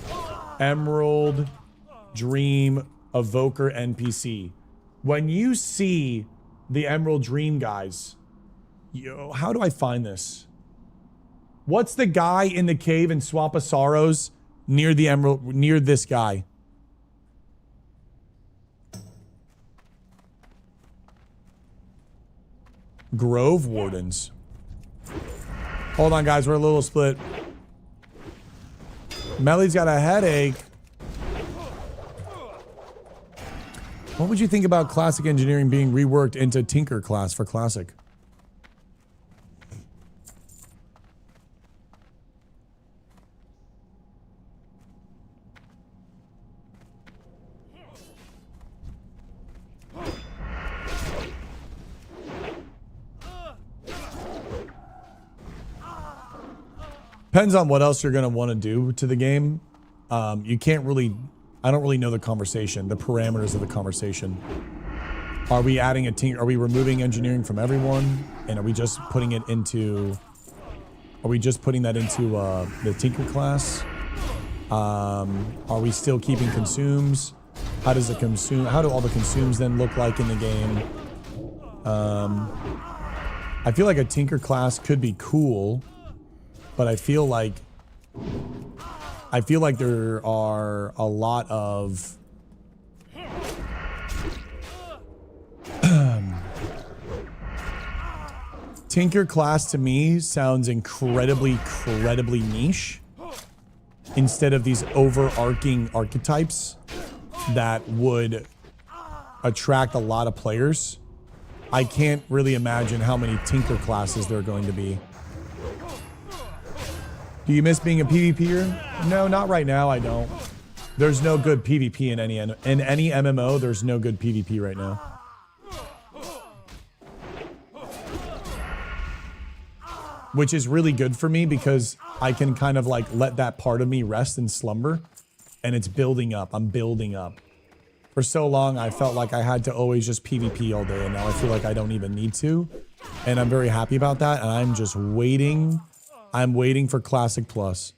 Emerald, Dream, Evoker NPC, when you see the Emerald Dream guys, how do I find this? What's the guy in the cave in Swamp of Sorrows near the Emerald, near this guy? Grove Wardens. Hold on, guys. We're a little split. Melly's got a headache. What would you think about classic engineering being reworked into Tinker class for classic? Depends on what else you're going to want to do to the game. You can't really, I don't really know the conversation, the parameters of the conversation. Are we adding a team? Are we removing engineering from everyone? And are we just putting it into, are we just putting that into the Tinker class? Are we still keeping consumes? How does it consume? How do all the consumes then look like in the game? I feel like a Tinker class could be cool. But I feel like there are a lot of Tinker class to me sounds incredibly niche instead of these overarching archetypes that would attract a lot of players. I can't really imagine how many Tinker classes there are going to be. Do you miss being a PvPer? No, not right now. I don't. There's no good PvP in any MMO. There's no good PvP right now. Which is really good for me because I can kind of like let that part of me rest and slumber, and it's building up. I'm building up. For so long, I felt like I had to always just PvP all day, and now I feel like I don't even need to, and I'm very happy about that. And I'm just waiting. I'm waiting for Classic Plus.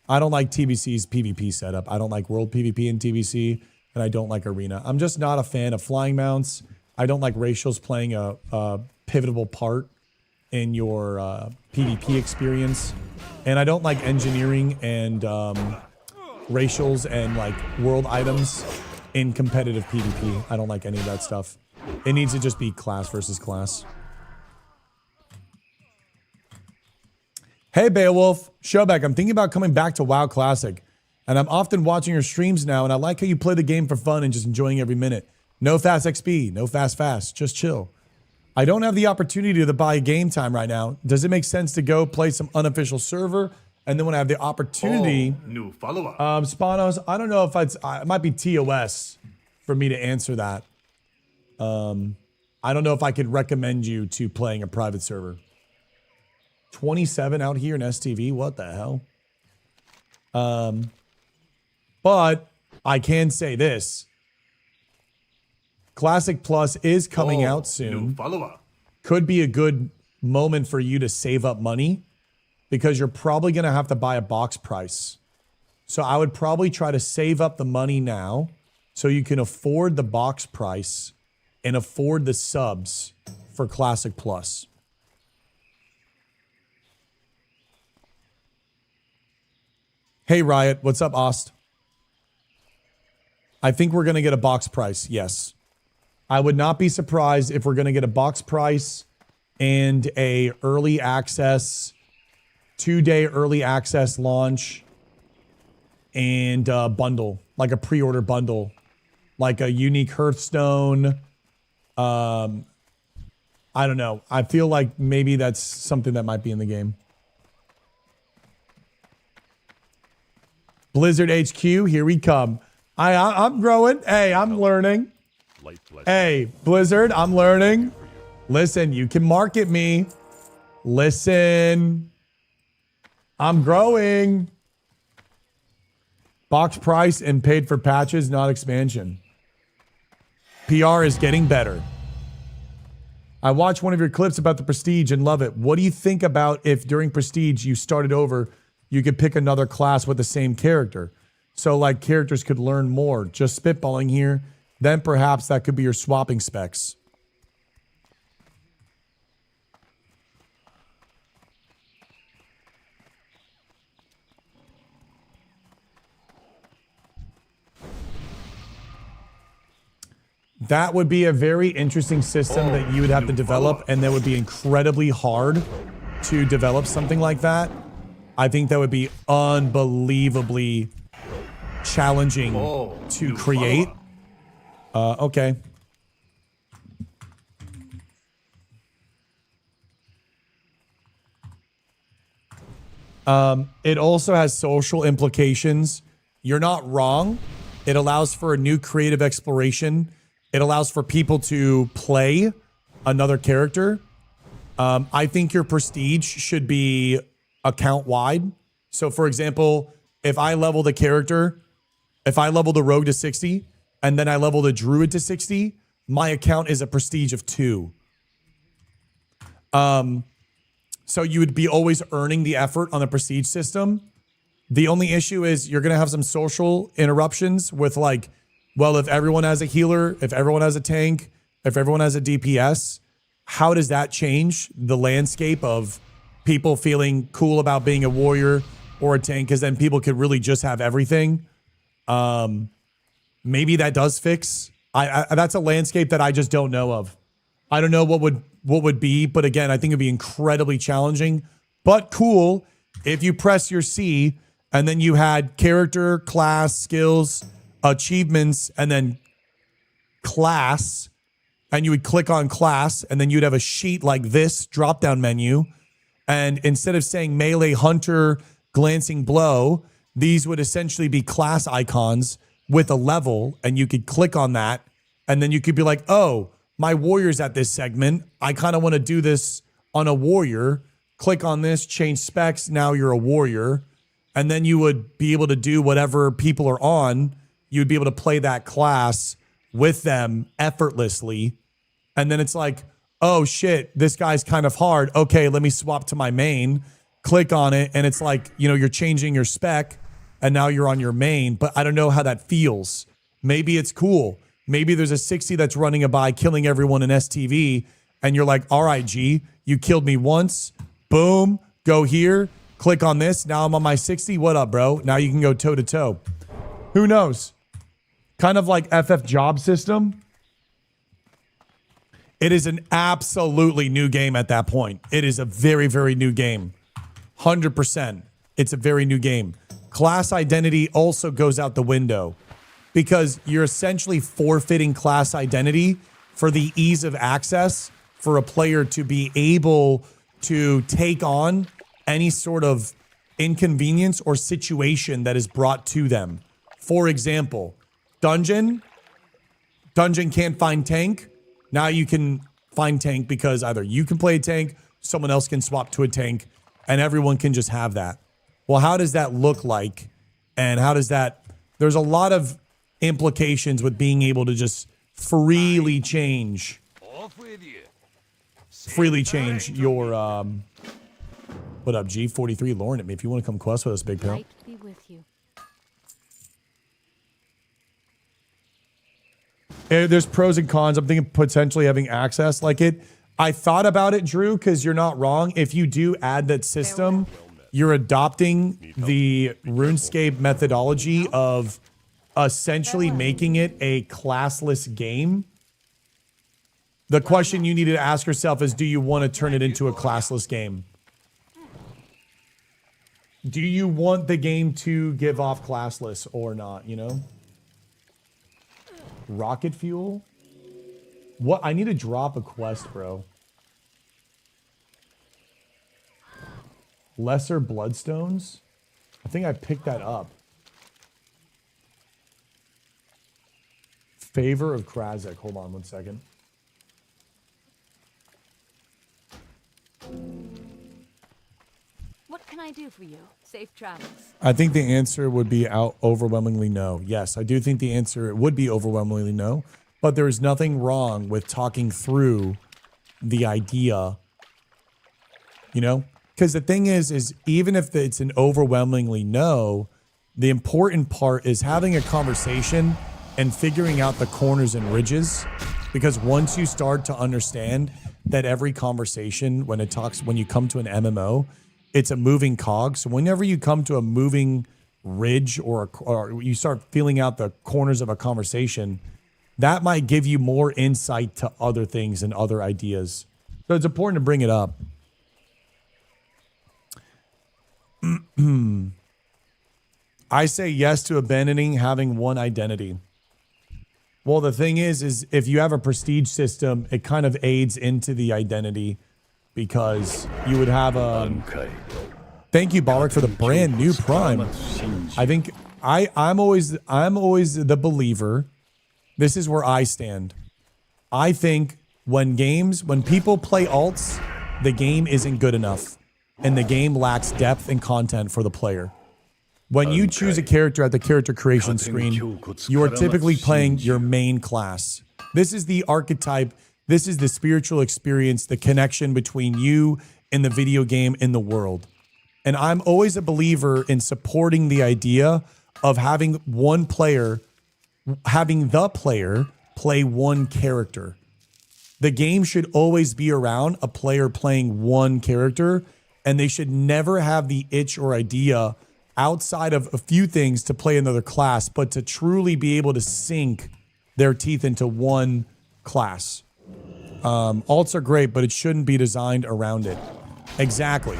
I don't like TBC's PvP setup. I don't like World PvP in TBC, and I don't like Arena. I'm just not a fan of flying mounts. I don't like racials playing a pivotal part in your PvP experience. And I don't like engineering and racials and like world items in competitive PvP. I don't like any of that stuff. It needs to just be class versus class. Hey Beowulf, Showback, I'm thinking about coming back to WoW Classic, and I'm often watching your streams now, and I like how you play the game for fun and just enjoying every minute. No fast XP, no fast, just chill. I don't have the opportunity to buy game time right now. Does it make sense to go play some unofficial server, and then when I have the opportunity... Oh, new follower. Spanos, I don't know if it might be TOS for me to answer that. I don't know if I could recommend you to playing a private server. 27 out here in STV, what the hell? But I can say this. Classic Plus is coming out soon. New follower. Could be a good moment for you to save up money because you're probably going to have to buy a box price. So I would probably try to save up the money now so you can afford the box price and afford the subs for Classic Plus. Hey, Riot. What's up, Ost? I think we're going to get a box price. Yes. I would not be surprised if we're going to get a box price and a early access, 2-day early access launch and a bundle, like a pre-order bundle, like a unique Hearthstone. I don't know. I feel like maybe that's something that might be in the game. Blizzard HQ, here we come. I'm growing. Hey, I'm learning. Hey, Blizzard, I'm learning. Listen, you can market me. Listen. I'm growing. Box price and paid for patches, not expansion. PR is getting better. I watched one of your clips about the Prestige and love it. What do you think about if during Prestige you started over, you could pick another class with the same character? So like characters could learn more. Just spitballing here. Then perhaps that could be your swapping specs. That would be a very interesting system that you would have to develop, and that would be incredibly hard to develop something like that. I think that would be unbelievably challenging to create. Okay. It also has social implications. You're not wrong. It allows for a new creative exploration. It allows for people to play another character. I think your prestige should be account wide. So for example, if I level the character, if I level the rogue to 60 and then I level the druid to 60, my account is a prestige of 2. So you would be always earning the effort on the prestige system. The only issue is you're going to have some social interruptions with like, well, if everyone has a healer, if everyone has a tank, if everyone has a DPS, how does that change the landscape of people feeling cool about being a warrior or a tank? Because then people could really just have everything. Maybe that does fix. That's a landscape that I just don't know of. I don't know what would be, but again, I think it'd be incredibly challenging, but cool if you press your C and then you had character, class, skills, achievements, and then class, and you would click on class, and then you'd have a sheet like this drop-down menu, and instead of saying melee, hunter, glancing blow, these would essentially be class icons with a level, and you could click on that, and then you could be like, oh, my warrior's at this segment. I kind of want to do this on a warrior. Click on this, change specs, now you're a warrior. And then you would be able to do whatever people are on. You'd be able to play that class with them effortlessly. And then it's like, oh shit, this guy's kind of hard. Okay, let me swap to my main. Click on it, and it's like, you know, you're changing your spec, and now you're on your main. But I don't know how that feels. Maybe it's cool. Maybe there's a 60 that's running a buy, killing everyone in STV, and you're like, all right, G, you killed me once. Boom, go here. Click on this. Now I'm on my 60. What up, bro? Now you can go toe to toe. Who knows? Kind of like FF job system. It is an absolutely new game at that point. It is a very, very new game. 100%. It's a very new game. Class identity also goes out the window because you're essentially forfeiting class identity for the ease of access for a player to be able to take on any sort of inconvenience or situation that is brought to them. For example, dungeon can't find tank. Now you can find tank because either you can play a tank, someone else can swap to a tank, and everyone can just have that. Well, how does that look like? And how does that... There's a lot of implications with being able to just freely change your... What up, G43? Lauren at me. If you want to come quest with us, big pal. Light be with you. There's pros and cons. I'm thinking potentially having access like it. I thought about it, Drew, because you're not wrong. If you do add that system, you're adopting the RuneScape methodology of essentially making it a classless game. The question you need to ask yourself is, do you want to turn it into a classless game? Do you want the game to give off classless or not, you know? Rocket fuel? What? I need to drop a quest, bro. Lesser bloodstones? I think I picked that up. Favor of Krasik. Hold on one second. What can I do for you? Safe travels. I think the answer would be overwhelmingly no. Yes, I do think the answer would be overwhelmingly no. But there is nothing wrong with talking through the idea, you know? Because the thing is even if it's an overwhelmingly no, the important part is having a conversation and figuring out the corners and ridges. Because once you start to understand that every conversation, when you come to an MMO, it's a moving cog. So whenever you come to a moving ridge or you start feeling out the corners of a conversation, that might give you more insight to other things and other ideas. So it's important to bring it up. I say yes to abandoning having one identity. Well, the thing is if you have a prestige system, it kind of aids into the identity because you would have a... Thank you, Bollock, for the brand new Prime. I think I'm always the believer. This is where I stand. I think when people play alts, the game isn't good enough. And the game lacks depth and content for the player. When you choose a character at the character creation screen, you are typically playing your main class. This is the archetype. This is the spiritual experience, the connection between you and the video game in the world. And I'm always a believer in supporting the idea of having the player play one character. The game should always be around a player playing one character, and they should never have the itch or idea outside of a few things to play another class, but to truly be able to sink their teeth into one class. Alts are great, but it shouldn't be designed around it. Exactly.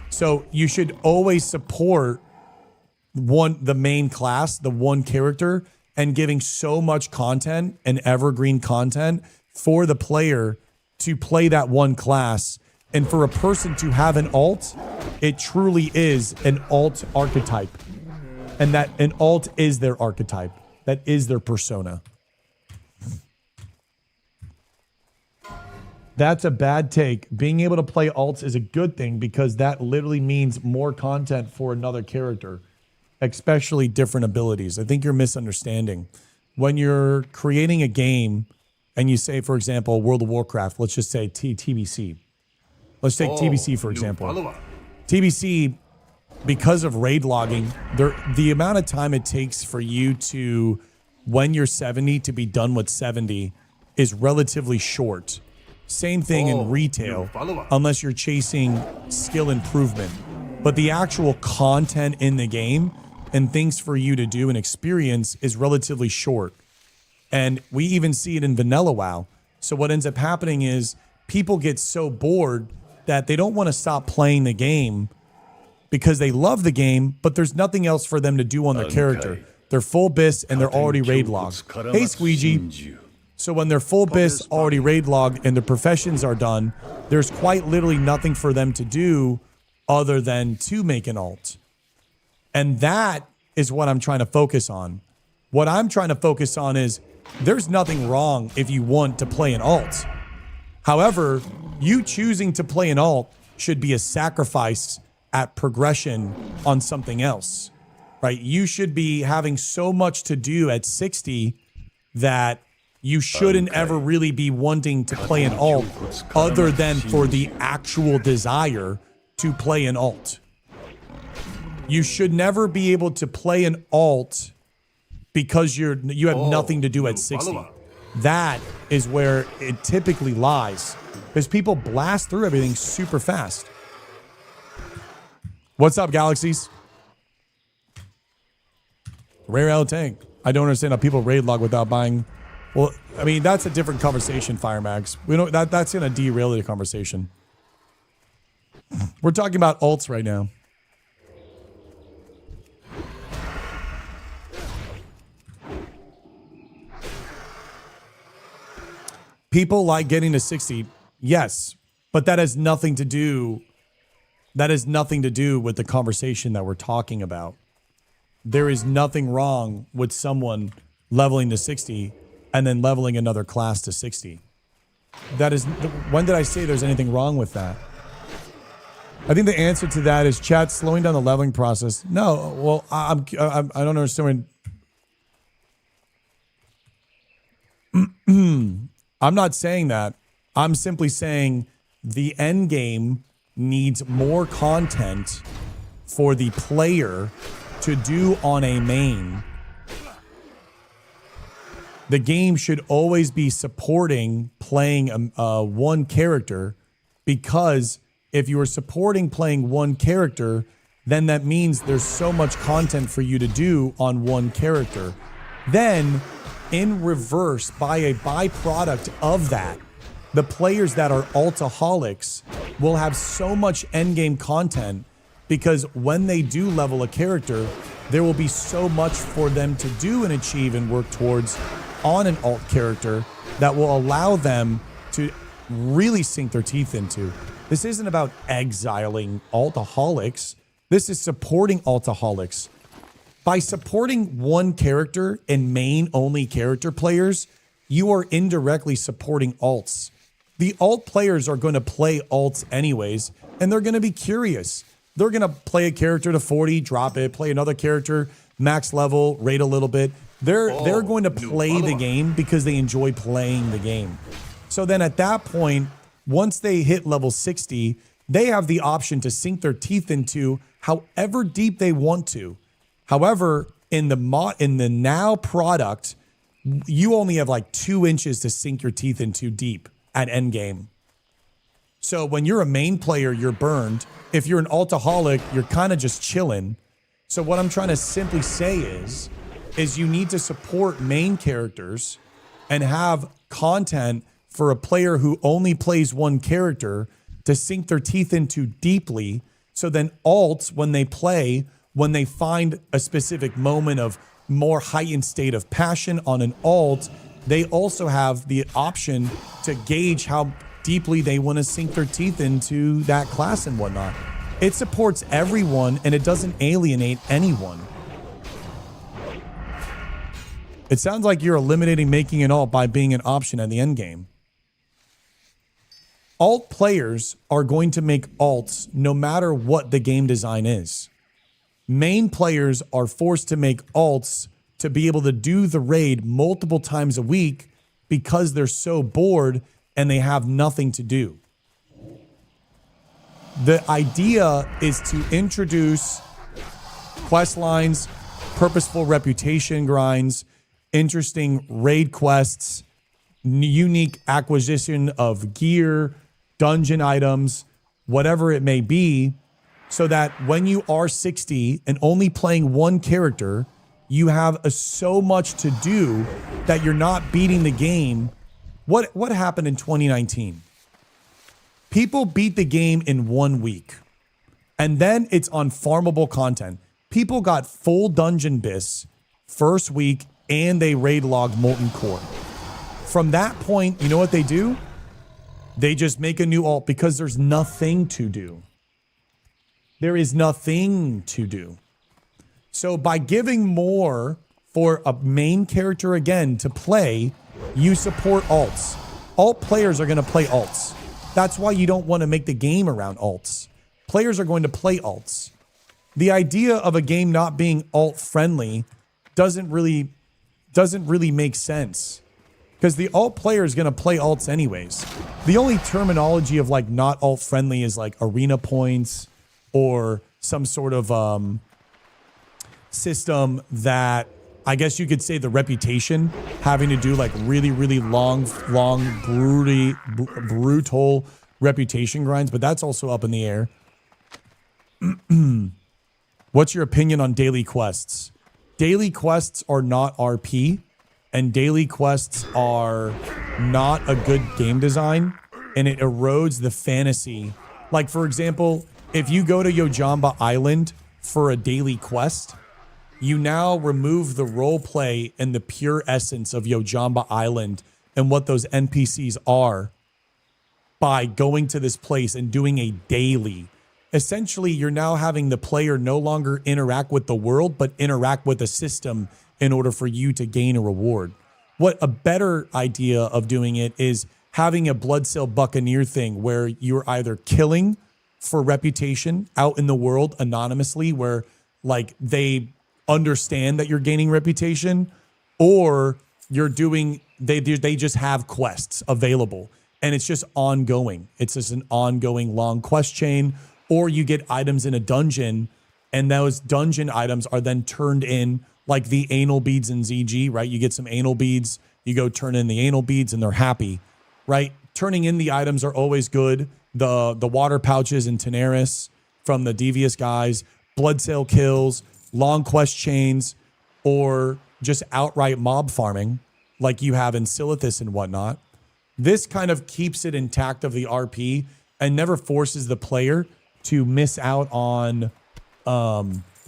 So you should always support the main class, the one character, and giving so much content and evergreen content for the player to play that one class. And for a person to have an alt, it truly is an alt archetype. And that an alt is their archetype. That is their persona. That's a bad take. Being able to play alts is a good thing because that literally means more content for another character, especially different abilities. I think you're misunderstanding. When you're creating a game and you say, for example, World of Warcraft, let's just say TBC. Let's take TBC, for example. TBC, because of raid logging, the amount of time it takes for you to, when you're 70, to be done with 70 is relatively short. Same thing in retail, unless you're chasing skill improvement. But the actual content in the game and things for you to do and experience is relatively short. And we even see it in vanilla WoW. So what ends up happening is people get so bored that they don't want to stop playing the game because they love the game, but there's nothing else for them to do on their character. They're full bis and they're already raid logged. Hey, Squeegee. So when they're full bis, already raid logged, and their professions are done, there's quite literally nothing for them to do other than to make an alt. And that is what I'm trying to focus on. What I'm trying to focus on is there's nothing wrong if you want to play an alt. However, you choosing to play an alt should be a sacrifice at progression on something else, right? You should be having so much to do at 60 that you shouldn't ever really be wanting to play an alt other than for the actual desire to play an alt. You should never be able to play an alt because you have nothing to do at 60. That is where it typically lies. Because people blast through everything super fast. What's up, Galaxies? Rare L tank. I don't understand how people raid log without buying. Well, I mean, that's a different conversation, Fire Mags. We don't that's gonna derail the conversation. We're talking about alts right now. People like getting to 60, yes, but that has nothing to do. That has nothing to do with the conversation that we're talking about. There is nothing wrong with someone leveling to 60 and then leveling another class to 60. That is, when did I say there's anything wrong with that? I think the answer to that is chat slowing down the leveling process. No, well, I don't understand. I'm not saying that. I'm simply saying the end game needs more content for the player to do on a main. The game should always be supporting playing one character, because if you are supporting playing one character, then that means there's so much content for you to do on one character. Then, in reverse, by a byproduct of that, the players that are altaholics will have so much endgame content, because when they do level a character, there will be so much for them to do and achieve and work towards on an alt character that will allow them to really sink their teeth into. This isn't about exiling altaholics. This is supporting altaholics. By supporting one character and main-only character players, you are indirectly supporting alts. The alt players are going to play alts anyways, and they're going to be curious. They're going to play a character to 40, drop it, play another character, max level, rate a little bit. They're going to play the game because they enjoy playing the game. So then at that point, once they hit level 60, they have the option to sink their teeth into however deep they want to. However, in the now product, you only have like 2 inches to sink your teeth into deep at endgame. So when you're a main player, you're burned. If you're an altaholic, you're kind of just chilling. So what I'm trying to simply say is you need to support main characters and have content for a player who only plays one character to sink their teeth into deeply. So then alts, when they play, when they find a specific moment of more heightened state of passion on an alt, they also have the option to gauge how deeply they want to sink their teeth into that class and whatnot. It supports everyone and it doesn't alienate anyone. It sounds like you're eliminating making an alt by being an option at the end game. Alt players are going to make alts no matter what the game design is. Main players are forced to make alts to be able to do the raid multiple times a week because they're so bored and they have nothing to do. The idea is to introduce quest lines, purposeful reputation grinds, interesting raid quests, unique acquisition of gear, dungeon items, whatever it may be, so that when you are 60 and only playing one character, you have so much to do that you're not beating the game. What happened in 2019? People beat the game in 1 week, and then it's on farmable content. People got full dungeon bis first week, and they raid logged Molten Core. From that point, you know what they do? They just make a new alt because there's nothing to do. There is nothing to do. So by giving more for a main character again to play, you support alts. Alt players are going to play alts. That's why you don't want to make the game around alts. Players are going to play alts. The idea of a game not being alt friendly doesn't really make sense, because the alt player is going to play alts anyways. The only terminology of like not alt friendly is like arena points or some sort of system that I guess you could say the reputation, having to do like really, really long, brutal reputation grinds, but that's also up in the air. What's your opinion on daily quests? Daily quests are not RP, and daily quests are not a good game design, and it erodes the fantasy. Like, for example, if you go to Yojamba Island for a daily quest, you now remove the role play and the pure essence of Yojamba Island and what those NPCs are by going to this place and doing a daily. Essentially, you're now having the player no longer interact with the world, but interact with a system in order for you to gain a reward. What a better idea of doing it is having a Blood Sail Buccaneer thing where you're either killing for reputation out in the world anonymously, where like they understand that you're gaining reputation, or you're doing, they just have quests available and it's just ongoing. It's just an ongoing long quest chain. Or you get items in a dungeon, and those dungeon items are then turned in, like the anal beads in ZG, right? You get some anal beads, you go turn in the anal beads, and they're happy, right? Turning in the items are always good. The water pouches in Tenaris from the Devious guys, blood sale kills, long quest chains, or just outright mob farming, like you have in Silithus and whatnot. This kind of keeps it intact of the RP and never forces the player to miss out on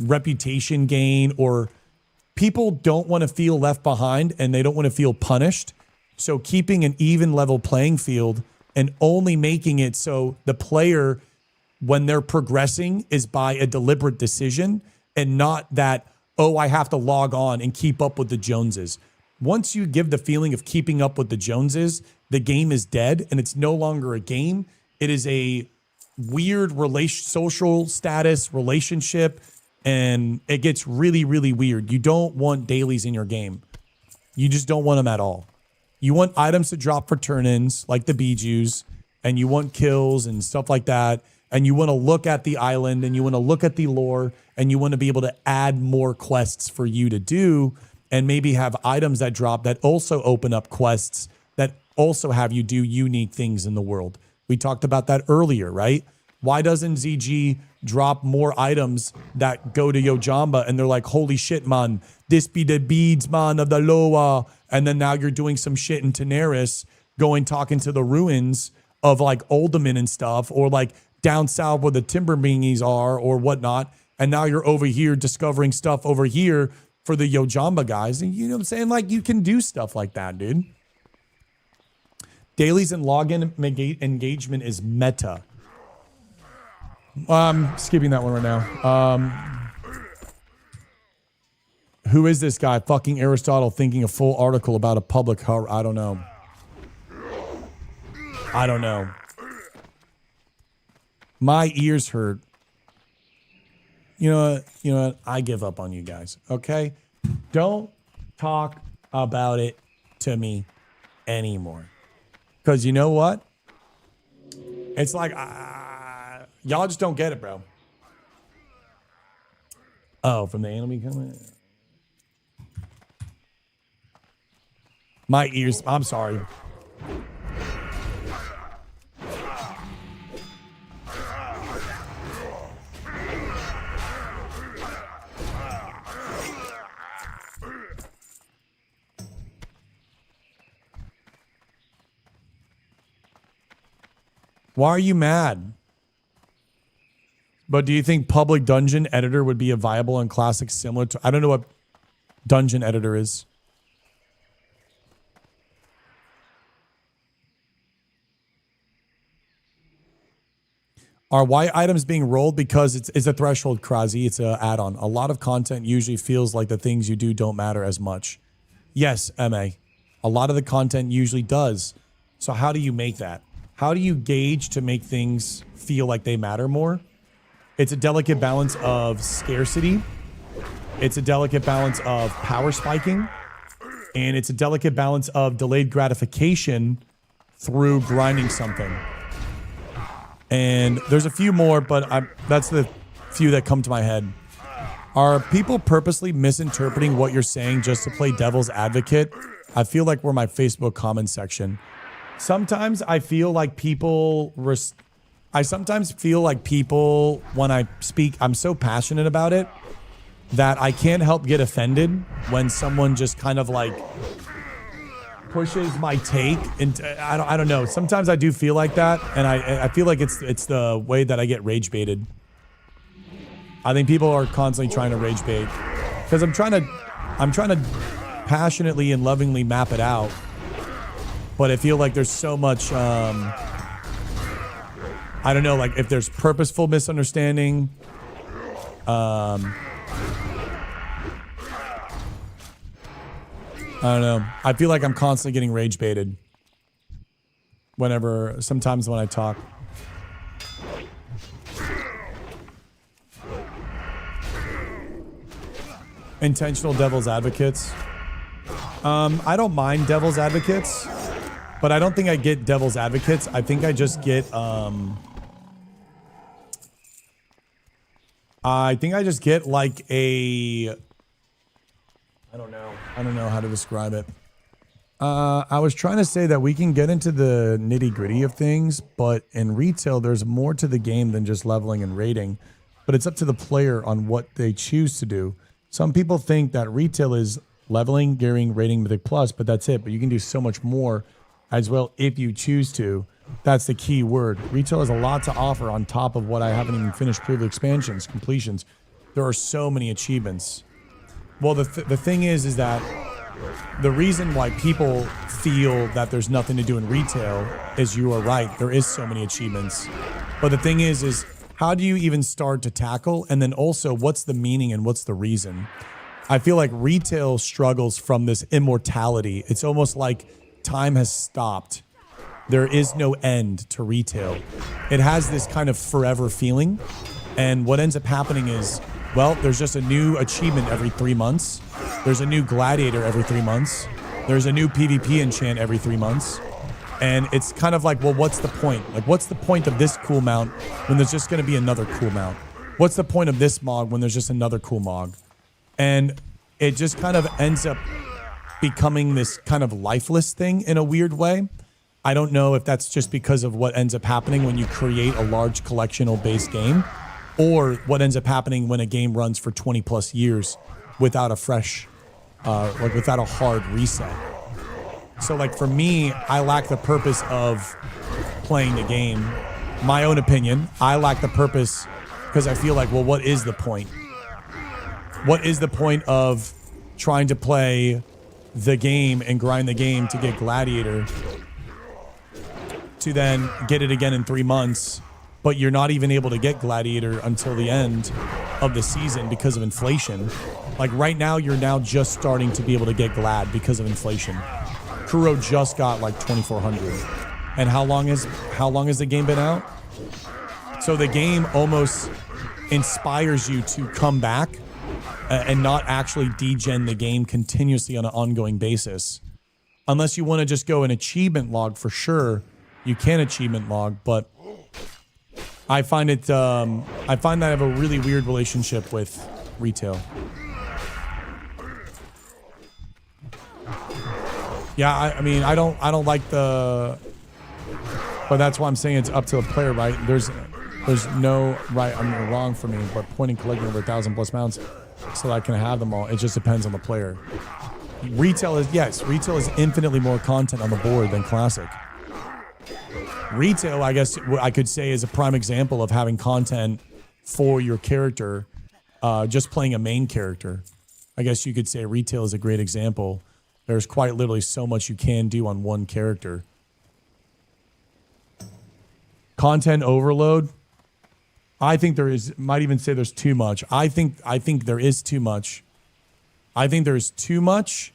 reputation gain, or people don't want to feel left behind and they don't want to feel punished. So keeping an even level playing field and only making it so the player, when they're progressing, is by a deliberate decision and not that, oh, I have to log on and keep up with the Joneses. Once you give the feeling of keeping up with the Joneses, the game is dead and it's no longer a game. It is a weird social status relationship, and it gets really, really weird. You don't want dailies in your game. You just don't want them at all. You want items to drop for turn-ins, like the Bijus, and you want kills and stuff like that, and you want to look at the island, and you want to look at the lore, and you want to be able to add more quests for you to do, and maybe have items that drop that also open up quests that also have you do unique things in the world. We talked about that earlier, right? Why doesn't ZG drop more items that go to Yojamba and they're like, holy shit, man, this be the beads, man, of the Loa. And then now you're doing some shit in Tenaris, talking to the ruins of like Uldaman and stuff, or like down south where the Timbermingies are or whatnot. And now you're over here discovering stuff over here for the Yojamba guys. And you know what I'm saying? Like, you can do stuff like that, dude. Dailies and login engagement is meta. I'm skipping that one right now. Who is this guy? Fucking Aristotle thinking a full article about a public I don't know. I don't know. My ears hurt. You know what? I give up on you guys. Okay? Don't talk about it to me anymore. Because you know what? It's like, y'all just don't get it, bro. Oh, from the enemy coming? My ears, I'm sorry. Why are you mad? But do you think public dungeon editor would be a viable and classic similar to... I don't know what dungeon editor is. Are why items being rolled? Because it's a threshold, Krazi. It's an add-on. A lot of content usually feels like the things you do don't matter as much. Yes, MA. A lot of the content usually does. So how do you make that? How do you gauge to make things feel like they matter more? It's a delicate balance of scarcity. It's a delicate balance of power spiking. And it's a delicate balance of delayed gratification through grinding something. And there's a few more, but that's the few that come to my head. Are people purposely misinterpreting what you're saying just to play devil's advocate? I feel like we're my Facebook comment section. Sometimes I feel like people, when I speak, I'm so passionate about it that I can't help get offended when someone just kind of like pushes my take. And I don't know. Sometimes I do feel like that. And I feel like it's the way that I get rage baited. I think people are constantly trying to rage bait because I'm trying to passionately and lovingly map it out. But I feel like there's so much, I don't know, like if there's purposeful misunderstanding, I don't know. I feel like I'm constantly getting rage baited sometimes when I talk. Intentional devil's advocates. I don't mind devil's advocates, but I don't think I get devil's advocates. I think I just get, like a, I don't know how to describe it. I was trying to say that we can get into the nitty gritty of things, but in retail, there's more to the game than just leveling and rating, but it's up to the player on what they choose to do. Some people think that retail is leveling, gearing, rating, mythic plus, but that's it. But you can do so much more as well if you choose to. That's the key word. Retail has a lot to offer on top of what I haven't even finished previous expansions, completions. There are so many achievements. Well, the thing is that the reason why people feel that there's nothing to do in retail is you are right. There is so many achievements. But the thing is how do you even start to tackle? And then also, what's the meaning and what's the reason? I feel like retail struggles from this immortality. It's almost like time has stopped. There is no end to retail. It has this kind of forever feeling. And what ends up happening is, well, there's just a new achievement every 3 months. There's a new gladiator every 3 months. There's a new PvP enchant every 3 months. And it's kind of like, well, what's the point? Like, what's the point of this cool mount when there's just going to be another cool mount? What's the point of this mog when there's just another cool mog? And it just kind of ends up becoming this kind of lifeless thing in a weird way. I don't know if that's just because of what ends up happening when you create a large collectional-based game, or what ends up happening when a game runs for 20 plus years without a fresh, like without a hard reset. So like for me, I lack the purpose of playing the game. My own opinion, I lack the purpose because I feel like, well, what is the point? What is the point of trying to play the game and grind the game to get Gladiator to then get it again in 3 months, but you're not even able to get Gladiator until the end of the season because of inflation. Like right now, you're now just starting to be able to get Glad because of inflation. Kuro just got like 2,400. And how long has the game been out? So the game almost inspires you to come back and not actually degen the game continuously on an ongoing basis. Unless you want to just go an achievement log for sure, you can achievement log, but I find that I have a really weird relationship with retail. Yeah, I mean, I don't like the, but that's why I'm saying it's up to the player, right? There's no right, I mean, wrong for me, but pointing collecting over 1,000 plus mounts so that I can have them all. It just depends on the player. Retail is infinitely more content on the board than classic. Retail, I guess I could say, is a prime example of having content for your character, just playing a main character. I guess you could say retail is a great example. There's quite literally so much you can do on one character. Content overload. I think there is, might even say there's too much. I think there is too much. I think there's too much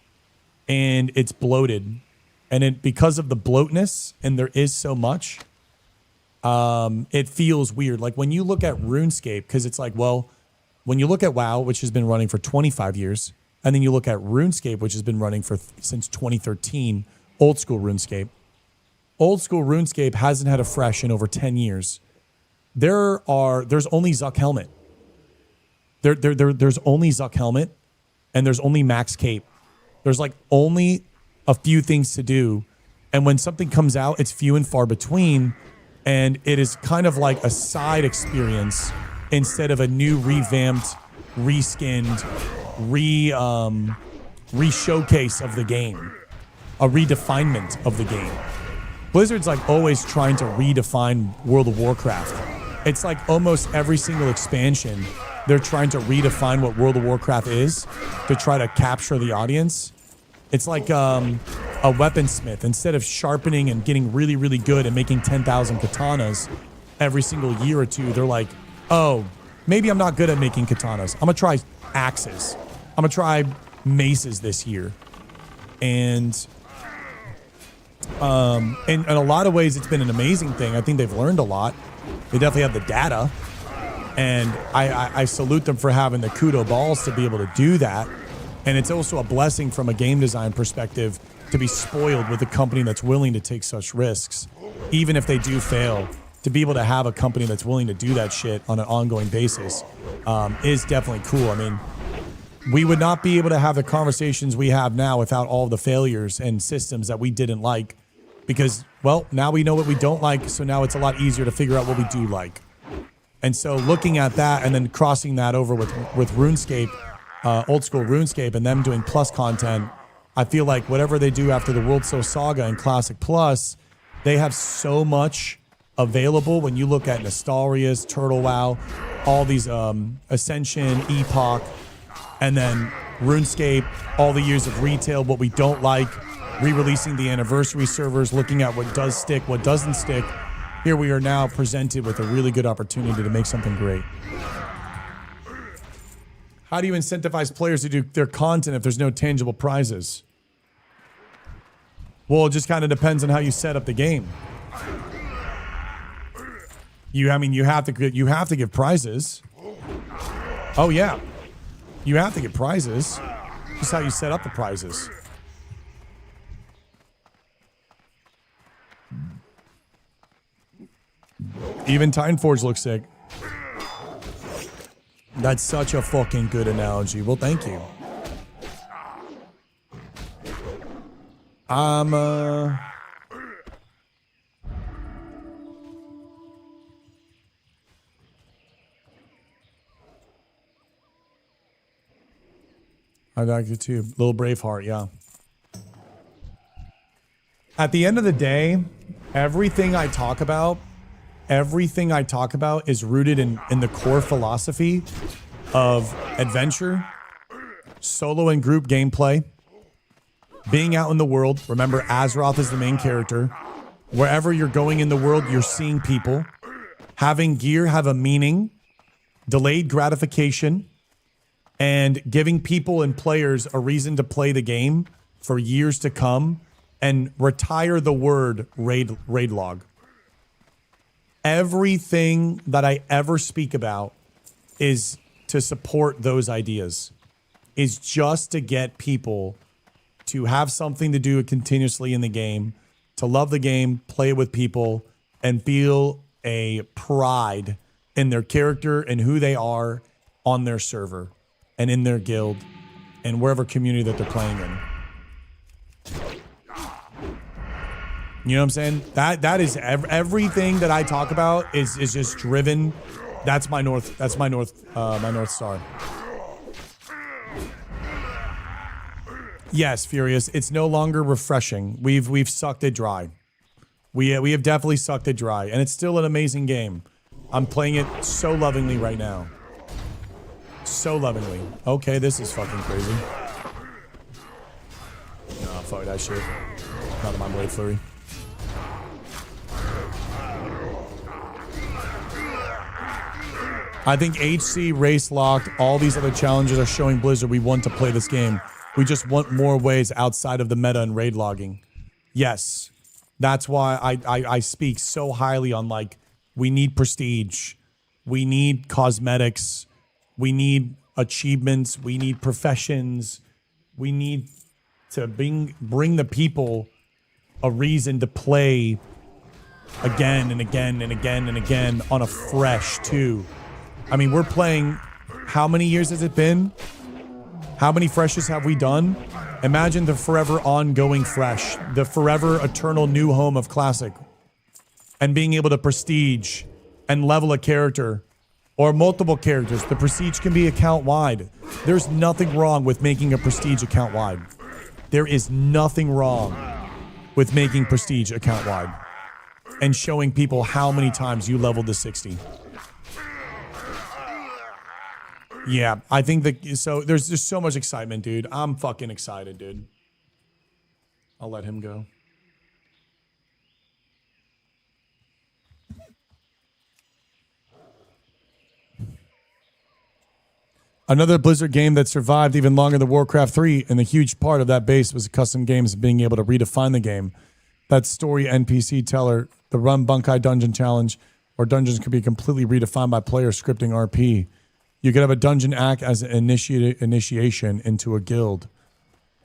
and it's bloated. And because of the bloatness and there is so much, it feels weird. Like when you look at RuneScape, because it's like, well, when you look at WoW, which has been running for 25 years, and then you look at RuneScape, which has been running for since 2013, old school RuneScape. Old school RuneScape hasn't had a fresh in over 10 years. There's only Zuck Helmet. There's only Zuck helmet, and there's only max cape. There's like only a few things to do, and when something comes out, it's few and far between, and it is kind of like a side experience instead of a new revamped, reskinned, re-showcase of the game, a redefinement of the game. Blizzard's like always trying to redefine World of Warcraft. It's like almost every single expansion, they're trying to redefine what World of Warcraft is to try to capture the audience. It's like a weaponsmith. Instead of sharpening and getting really, really good and making 10,000 katanas every single year or two, they're like, oh, maybe I'm not good at making katanas. I'm going to try axes. I'm going to try maces this year. And in a lot of ways, it's been an amazing thing. I think they've learned a lot. They definitely have the data. And I salute them for having the kudo balls to be able to do that. And it's also a blessing from a game design perspective to be spoiled with a company that's willing to take such risks, even if they do fail. To be able to have a company that's willing to do that shit on an ongoing basis is definitely cool. I mean, we would not be able to have the conversations we have now without all the failures and systems that we didn't like, because, well, now we know what we don't like, so now it's a lot easier to figure out what we do like. And so looking at that and then crossing that over with RuneScape, old school RuneScape, and them doing plus content, I feel like whatever they do after the World So Saga and Classic Plus, they have so much available when you look at Nostalria's, Turtle WoW, all these Ascension, Epoch, and then RuneScape, all the years of retail, what we don't like, re-releasing the anniversary servers, looking at what does stick, what doesn't stick. Here we are now presented with a really good opportunity to make something great. How do you incentivize players to do their content if there's no tangible prizes? Well, it just kind of depends on how you set up the game. You have to give prizes. Oh yeah. You have to get prizes. Just how you set up the prizes. Even Timeforge looks sick. That's such a fucking good analogy. Well, thank you. I like it too. Little Braveheart, yeah. At the end of the day, everything I talk about is rooted in the core philosophy of adventure, solo and group gameplay, being out in the world. Remember, Azeroth is the main character. Wherever you're going in the world, you're seeing people. Having gear have a meaning, delayed gratification, and giving people and players a reason to play the game for years to come, and retire the word raid log. Everything that I ever speak about is to support those ideas, is just to get people to have something to do continuously in the game, to love the game, play it with people, and feel a pride in their character and who they are on their server and in their guild and wherever community that they're playing in. You know what I'm saying? That is everything that I talk about is just driven. That's my north star. Yes, Furious. It's no longer refreshing. We've sucked it dry. We have definitely sucked it dry, and it's still an amazing game. I'm playing it so lovingly right now. So lovingly. Okay, this is fucking crazy. Nah, fuck that shit. Not in my Blade Flurry. I think HC, Race Locked, all these other challenges are showing Blizzard we want to play this game. We just want more ways outside of the meta and raid logging. Yes. That's why I speak so highly on, like, we need prestige. We need cosmetics. We need achievements. We need professions. We need to bring the people a reason to play again and again and again and again on a fresh too. I mean, we're playing how many years has it been? How many freshes have we done? Imagine the forever ongoing fresh, the forever eternal new home of Classic, and being able to prestige and level a character or multiple characters. The prestige can be account wide. There's nothing wrong with making a prestige account wide. There is nothing wrong with making prestige account wide and showing people how many times you leveled to 60. Yeah, I think that, so there's just so much excitement, dude. I'm fucking excited, dude. I'll let him go. Another Blizzard game that survived even longer than Warcraft 3, and the huge part of that base was custom games being able to redefine the game. That story NPC teller, the Run Bunkai Dungeon Challenge, or dungeons could be completely redefined by player scripting RP. You could have a dungeon act as an initiation into a guild,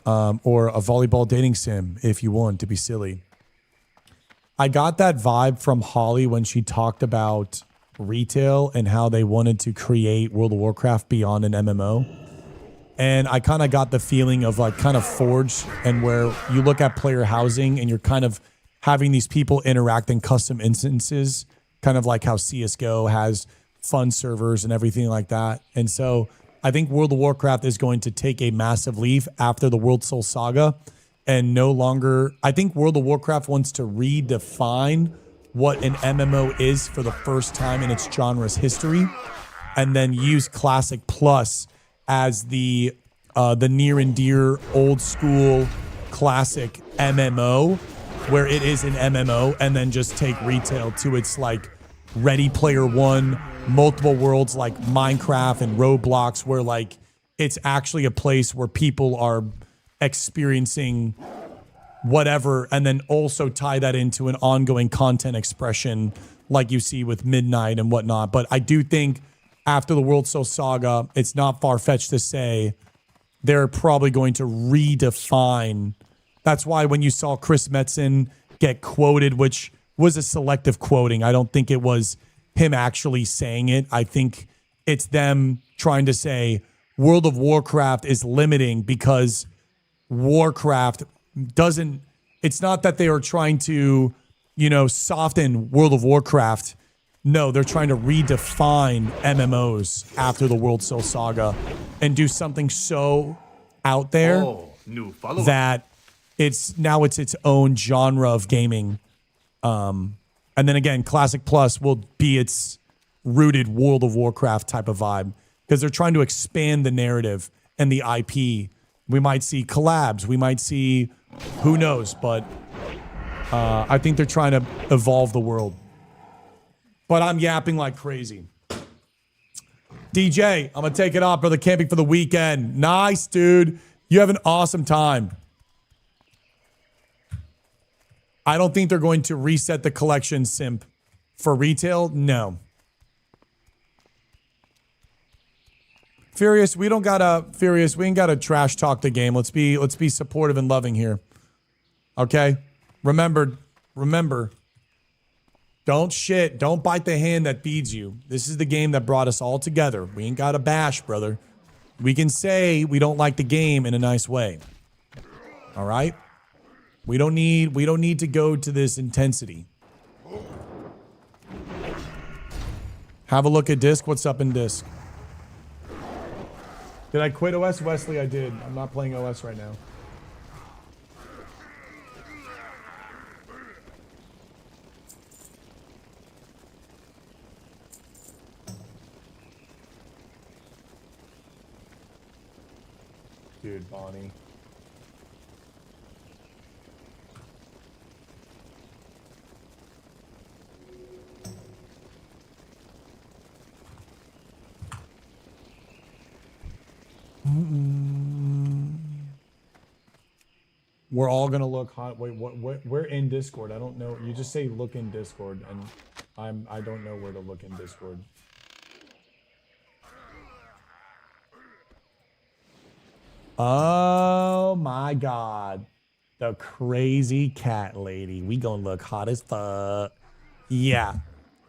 or a volleyball dating sim if you want to be silly. I got that vibe from Holly when she talked about retail and how they wanted to create World of Warcraft beyond an MMO. And I kind of got the feeling of like kind of Forge, and where you look at player housing and you're kind of having these people interact in custom instances, kind of like how CSGO has fun servers and everything like that. And so I think World of Warcraft is going to take a massive leap after the World Soul Saga, and no longer, I think World of Warcraft wants to redefine what an MMO is for the first time in its genre's history, and then use Classic Plus as the near and dear old school classic MMO, where it is an MMO, and then just take retail to its like Ready Player One, multiple worlds like Minecraft and Roblox, where like it's actually a place where people are experiencing whatever, and then also tie that into an ongoing content expression like you see with Midnight and whatnot. But I do think after the World Soul Saga, it's not far-fetched to say they're probably going to redefine. That's why when you saw Chris Metzen get quoted, which was a selective quoting, I don't think it was him actually saying it. I think it's them trying to say World of Warcraft is limiting because Warcraft doesn't, it's not that they are trying to, you know, soften World of Warcraft. No, they're trying to redefine MMOs after the World Soul Saga and do something so out there that it's now it's its own genre of gaming. And then again, Classic Plus will be its rooted World of Warcraft type of vibe, because they're trying to expand the narrative and the IP. We might see collabs. We might see, who knows, but I think they're trying to evolve the world. But I'm yapping like crazy. DJ, I'm going to take it off, brother. Camping for the weekend. Nice, dude. You have an awesome time. I don't think they're going to reset the collection simp for retail. No. Furious, we ain't gotta trash talk the game. Let's be supportive and loving here. Okay? Remember, don't bite the hand that feeds you. This is the game that brought us all together. We ain't gotta bash, brother. We can say we don't like the game in a nice way. All right? We don't need to go to this intensity. Have a look at disc. What's up in disc? Did I quit OS? Wesley, I did. I'm not playing OS right now. Dude, Bonnie. We're all gonna look hot. Wait, what? We're in Discord. I don't know. You just say look in Discord, and I don't know where to look in Discord. Oh my God, the crazy cat lady. We gonna look hot as fuck. Yeah.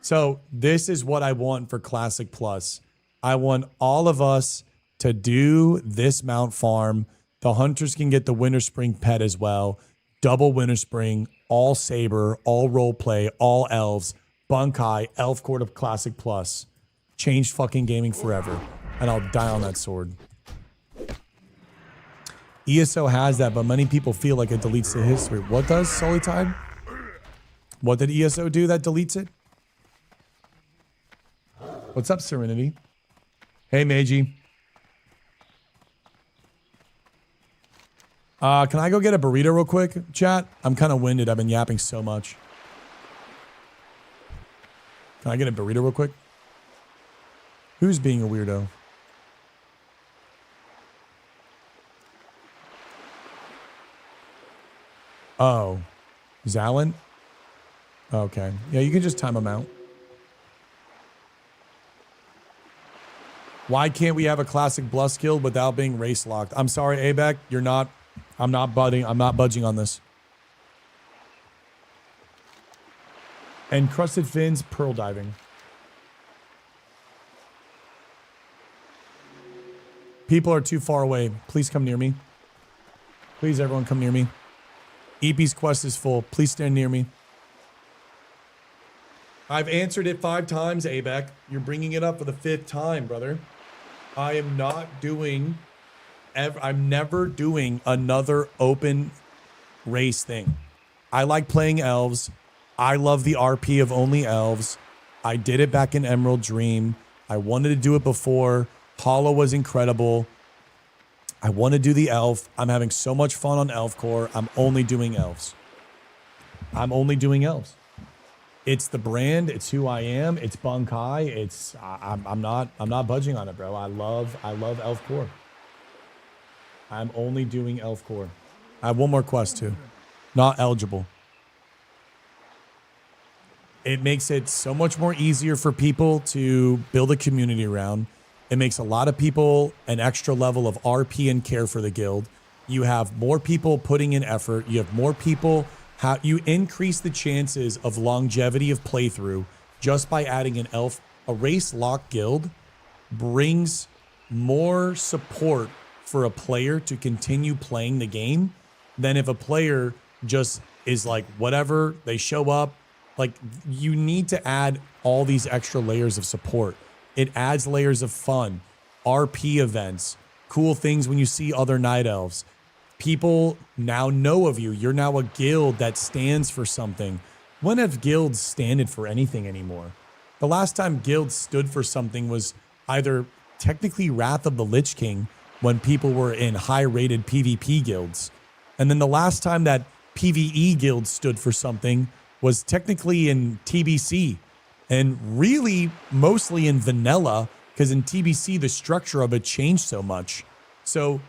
So this is what I want for Classic Plus. I want all of us to do this mount farm. The hunters can get the Winter Spring pet as well. Double Winter Spring, all Saber, all roleplay, all elves, Bunkai, Elf Court of Classic Plus. Changed fucking gaming forever. And I'll die on that sword. ESO has that, but many people feel like it deletes the history. What does Sully Tide? What did ESO do that deletes it? What's up, Serenity? Hey, Meiji. Can I go get a burrito real quick, chat? I'm kind of winded. I've been yapping so much. Can I get a burrito real quick? Who's being a weirdo? Oh. Zalin? Okay. Yeah, you can just time them out. Why can't we have a classic Blust guild without being race locked? I'm sorry, Abek. You're not. I'm not budging on this. And Crusted Fins, pearl diving. People are too far away. Please come near me. Please, everyone, come near me. EP's quest is full. Please stand near me. I've answered it 5 times, Abek. You're bringing it up for the 5th time, brother. I am not doing... I'm never doing another open race thing. I like playing elves. I love the RP of only elves. I did it back in Emerald Dream. I wanted to do it before. Hollow was incredible. I want to do the elf. I'm having so much fun on ELFCORE. I'm only doing elves. I'm only doing elves. It's the brand. It's who I am. It's Bunkai. It's I'm not budging on it, bro. I love ELFCORE. I'm only doing ELFCORE. I have one more quest too. Not eligible. It makes it so much more easier for people to build a community around. It makes a lot of people an extra level of RP and care for the guild. You have more people putting in effort. You have more people. You increase the chances of longevity of playthrough just by adding an elf. A race lock guild brings more support for a player to continue playing the game than if a player just is like, whatever, they show up. Like, you need to add all these extra layers of support. It adds layers of fun, RP events, cool things when you see other night elves. People now know of you. You're now a guild that stands for something. When have guilds standed for anything anymore? The last time guilds stood for something was either technically Wrath of the Lich King, when people were in high-rated PvP guilds. And then the last time that PvE guilds stood for something was technically in TBC. And really, mostly in vanilla, because in TBC, the structure of it changed so much. So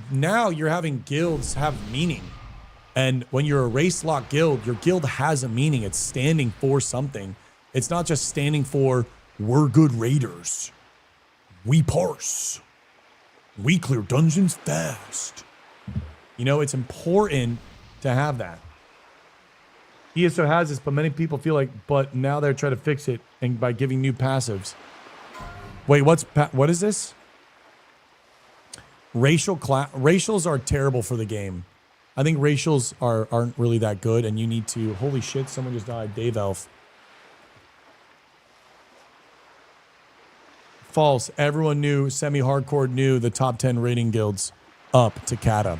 now you're having guilds have meaning. And when you're a race lock guild, your guild has a meaning. It's standing for something. It's not just standing for, we're good raiders. We parse. We clear dungeons fast. You know, it's important to have that. ESO has this, but many people feel like, but now they're trying to fix it and by giving new passives. Wait, what is this? Racials are terrible for the game. I think racials aren't really that good, and you need to... Holy shit, someone just died. Dave Elf. False. Everyone knew, semi-hardcore knew the top 10 rating guilds up to Kata.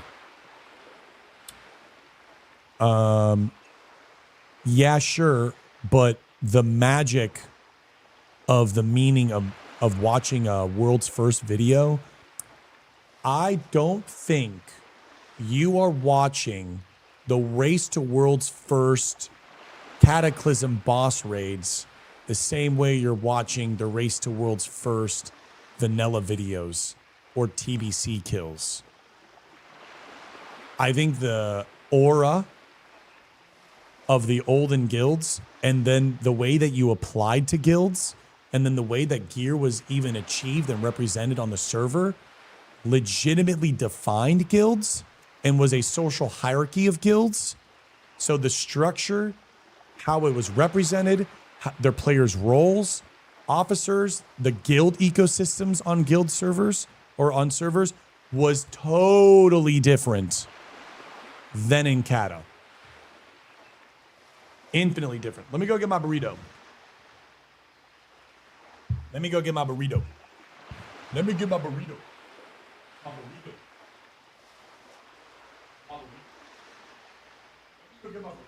Yeah, sure, but the magic of the meaning of watching a world's first video, I don't think you are watching the race to world's first Cataclysm boss raids the same way you're watching the race to world's first vanilla videos or TBC kills. I think the aura of the olden guilds, and then the way that you applied to guilds, and then the way that gear was even achieved and represented on the server, legitimately defined guilds and was a social hierarchy of guilds. So the structure, how it was represented, their players' roles, officers, the guild ecosystems on guild servers or on servers was totally different than in Kata. Infinitely different. Let me go get my burrito. Let me go get my burrito. Let me get my burrito. My burrito. My burrito. Let me go get my burrito.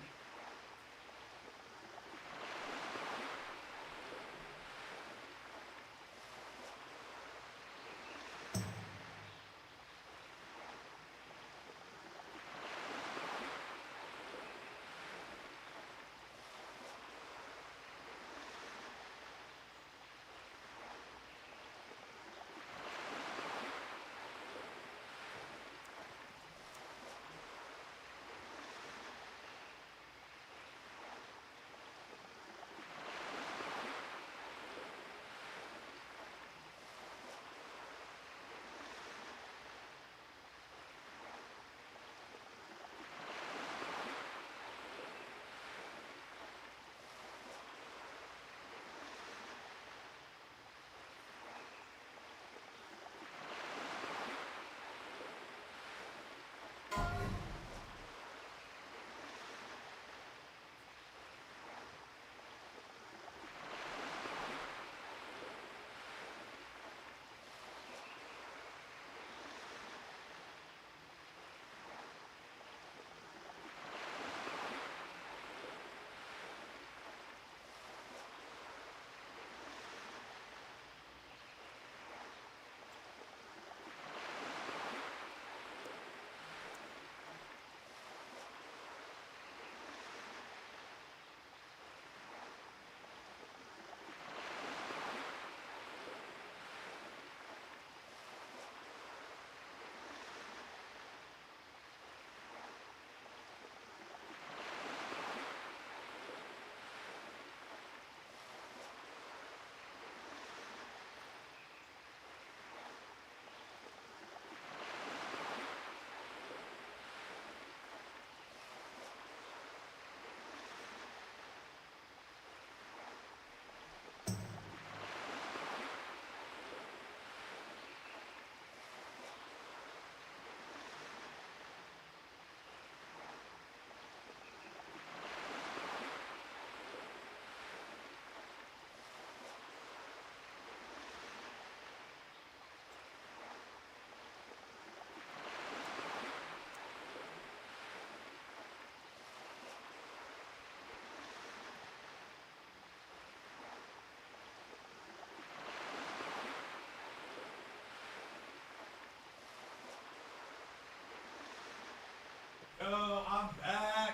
Yo, I'm back.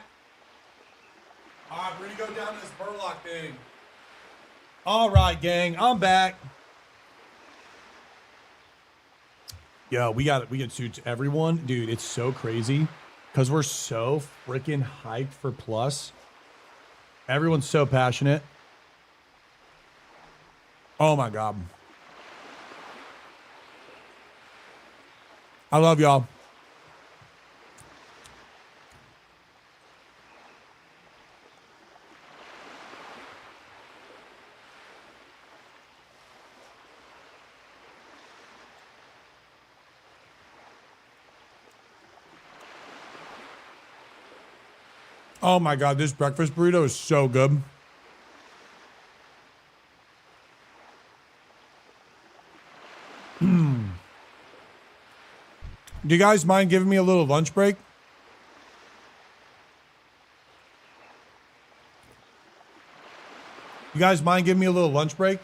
All right, we're gonna go down this Burlock thing. All right, gang, I'm back. Yo, we got suits everyone, dude. It's so crazy because we're so freaking hyped for plus. Everyone's so passionate. Oh my god, I love y'all. Oh my god, this breakfast burrito is so good. Do you guys mind giving me a little lunch break? You guys mind giving me a little lunch break?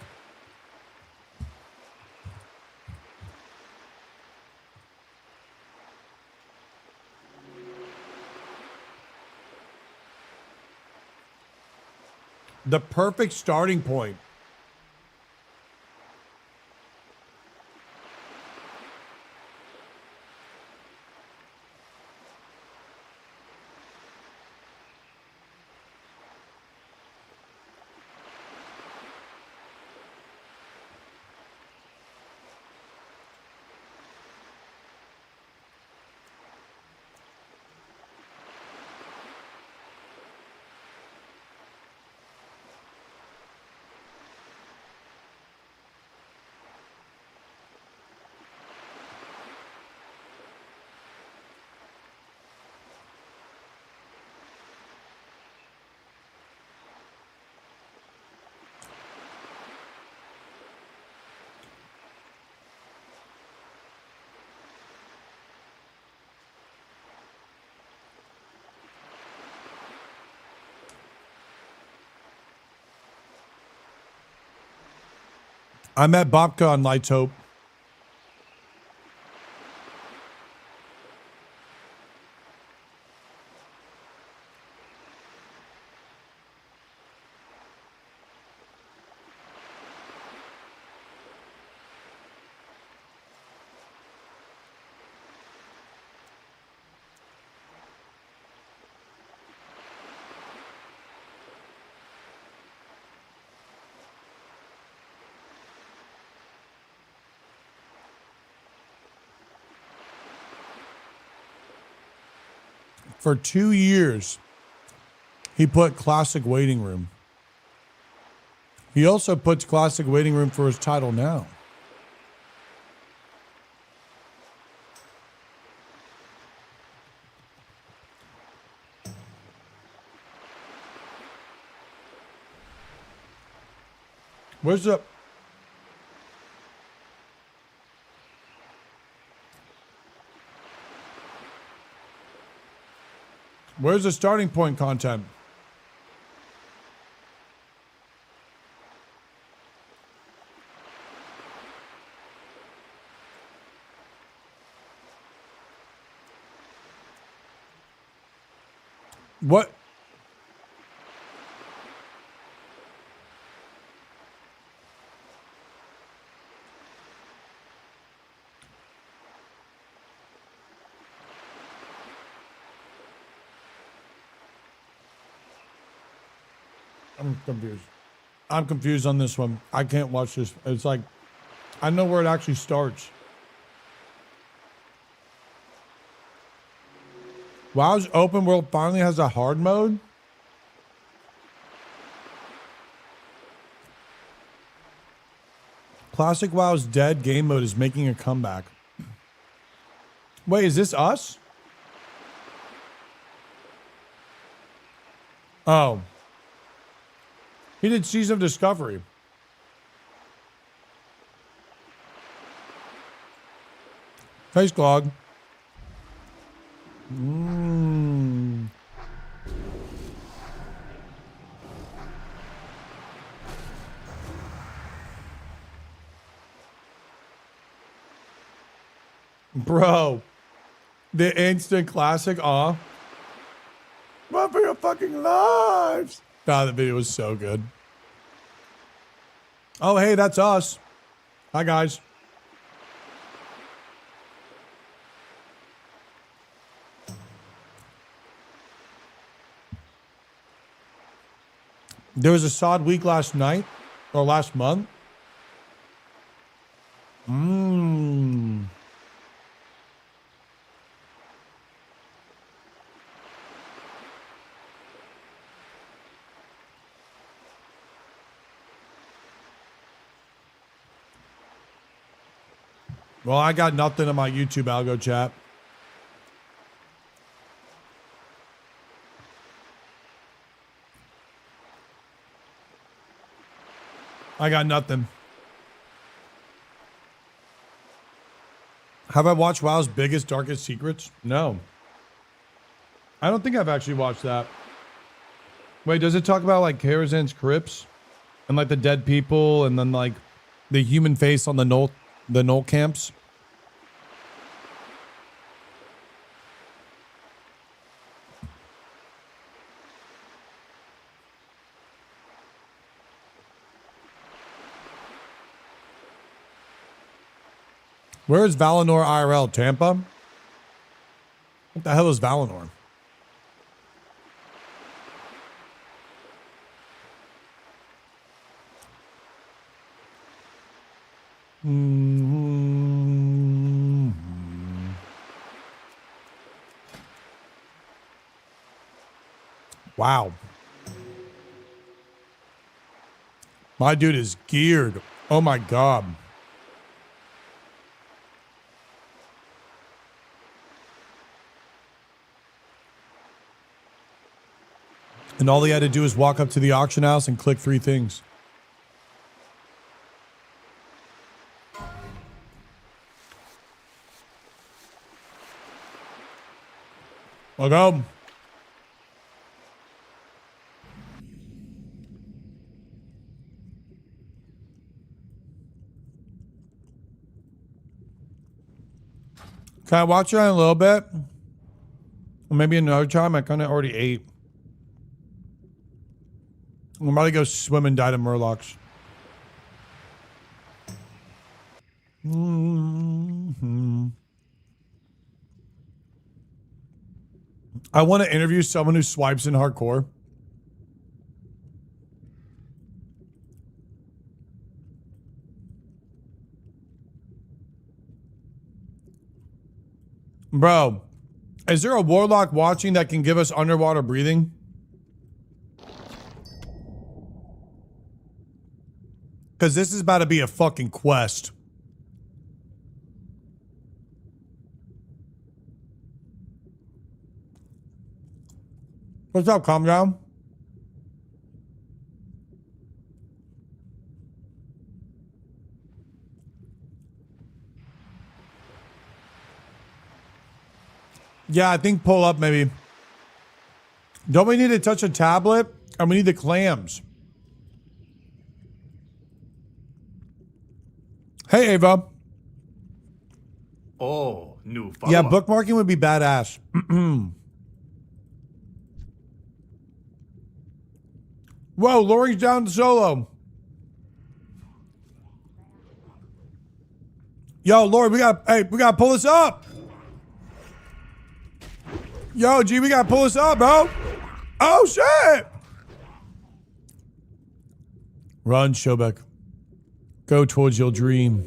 The perfect starting point. I met Bobka on Lights Hope. For 2 years, he put Classic Waiting Room. He also puts Classic Waiting Room for his title now. Where's the... Where's the starting point content? What? I'm confused. I'm confused on this one. I can't watch this. It's like, I know where it actually starts. WoW's open world finally has a hard mode? Classic WoW's dead game mode is making a comeback. Wait, is this us? Oh. He did Season of Discovery. Face Glog. Bro. The instant classic, run for your fucking lives. God, the video was so good. Oh, hey, that's us. Hi, guys. There was a sod week last night or last month. Well, I got nothing in my YouTube algo chat. I got nothing. Have I watched WoW's Biggest, Darkest Secrets? No. I don't think I've actually watched that. Wait, does it talk about like Karazhan's crypts? And like the dead people and then like the human face on the Knoll camps? Where is Valinor IRL? Tampa? What the hell is Valinor? Wow. My dude is geared. Oh my God. And all he had to do is walk up to the auction house and click 3 things. I'll go. Can I watch it in a little bit? Or maybe another time? I kind of already ate. I'm about to go swim and die to murlocs. I want to interview someone who swipes in hardcore. Bro, is there a warlock watching that can give us underwater breathing? Because this is about to be a fucking quest. What's up, calm down? Yeah, I think pull up maybe. Don't we need to touch a tablet? And we need the clams. Hey, Ava. Oh, new follower. Yeah, bookmarking would be badass. Whoa, Loring's down to solo. Yo, Lord, we gotta pull this up. Yo, G, we gotta pull this up, bro. Oh, shit. Run, Shobek. Go towards your dream.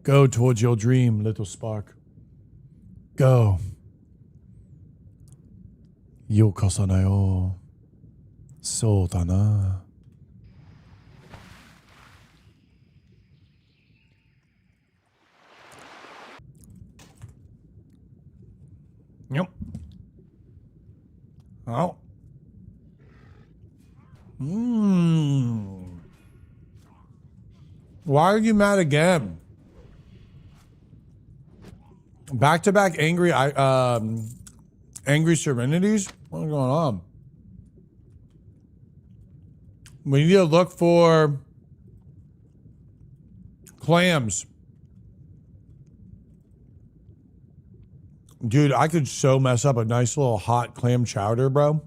Go towards your dream, little spark. Go. Yokasanayo. So da na. Yep. Oh. Why are you mad again? Back-to-back angry serenities? What's going on? We need to look for clams. Dude, I could so mess up a nice little hot clam chowder, bro.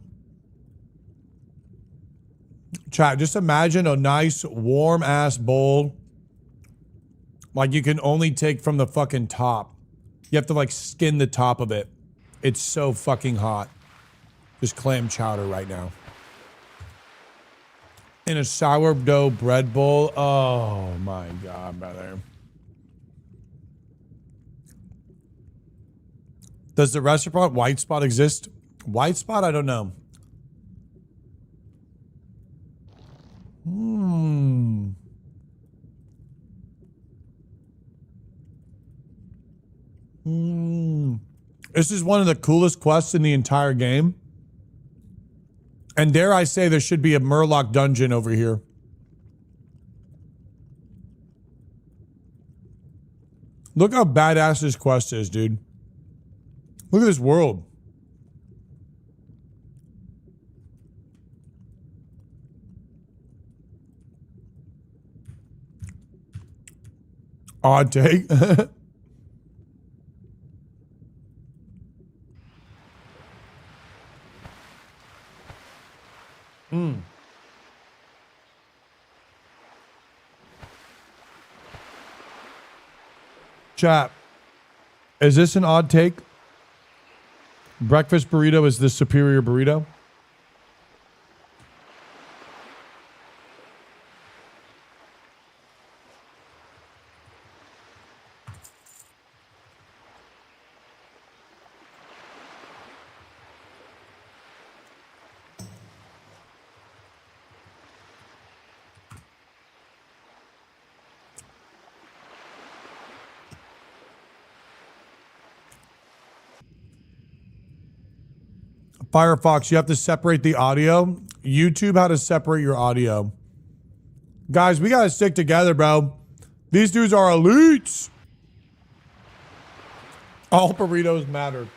Chat, just imagine a nice warm ass bowl. Like you can only take from the fucking top. You have to like skin the top of it. It's so fucking hot. Just clam chowder right now. In a sourdough bread bowl. Oh my God, brother. Does the restaurant White Spot exist? White Spot? I don't know. This is one of the coolest quests in the entire game. And dare I say there should be a Murloc dungeon over here. Look how badass this quest is, dude. Look at this world. Odd take. Chat, is this an odd take? Breakfast burrito is the superior burrito? Firefox, you have to separate the audio. YouTube, how to separate your audio. Guys, we got to stick together, bro. These dudes are elites. All burritos matter.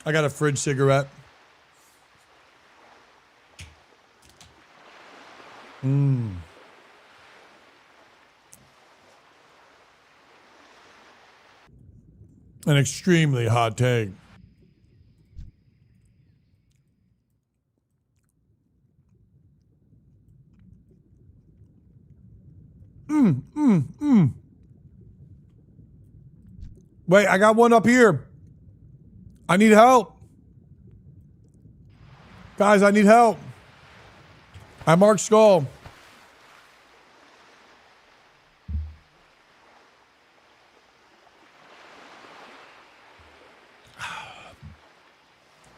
I got a fridge cigarette. An extremely hot take. Wait, I got one up here. I need help. Guys, I need help. I marked skull.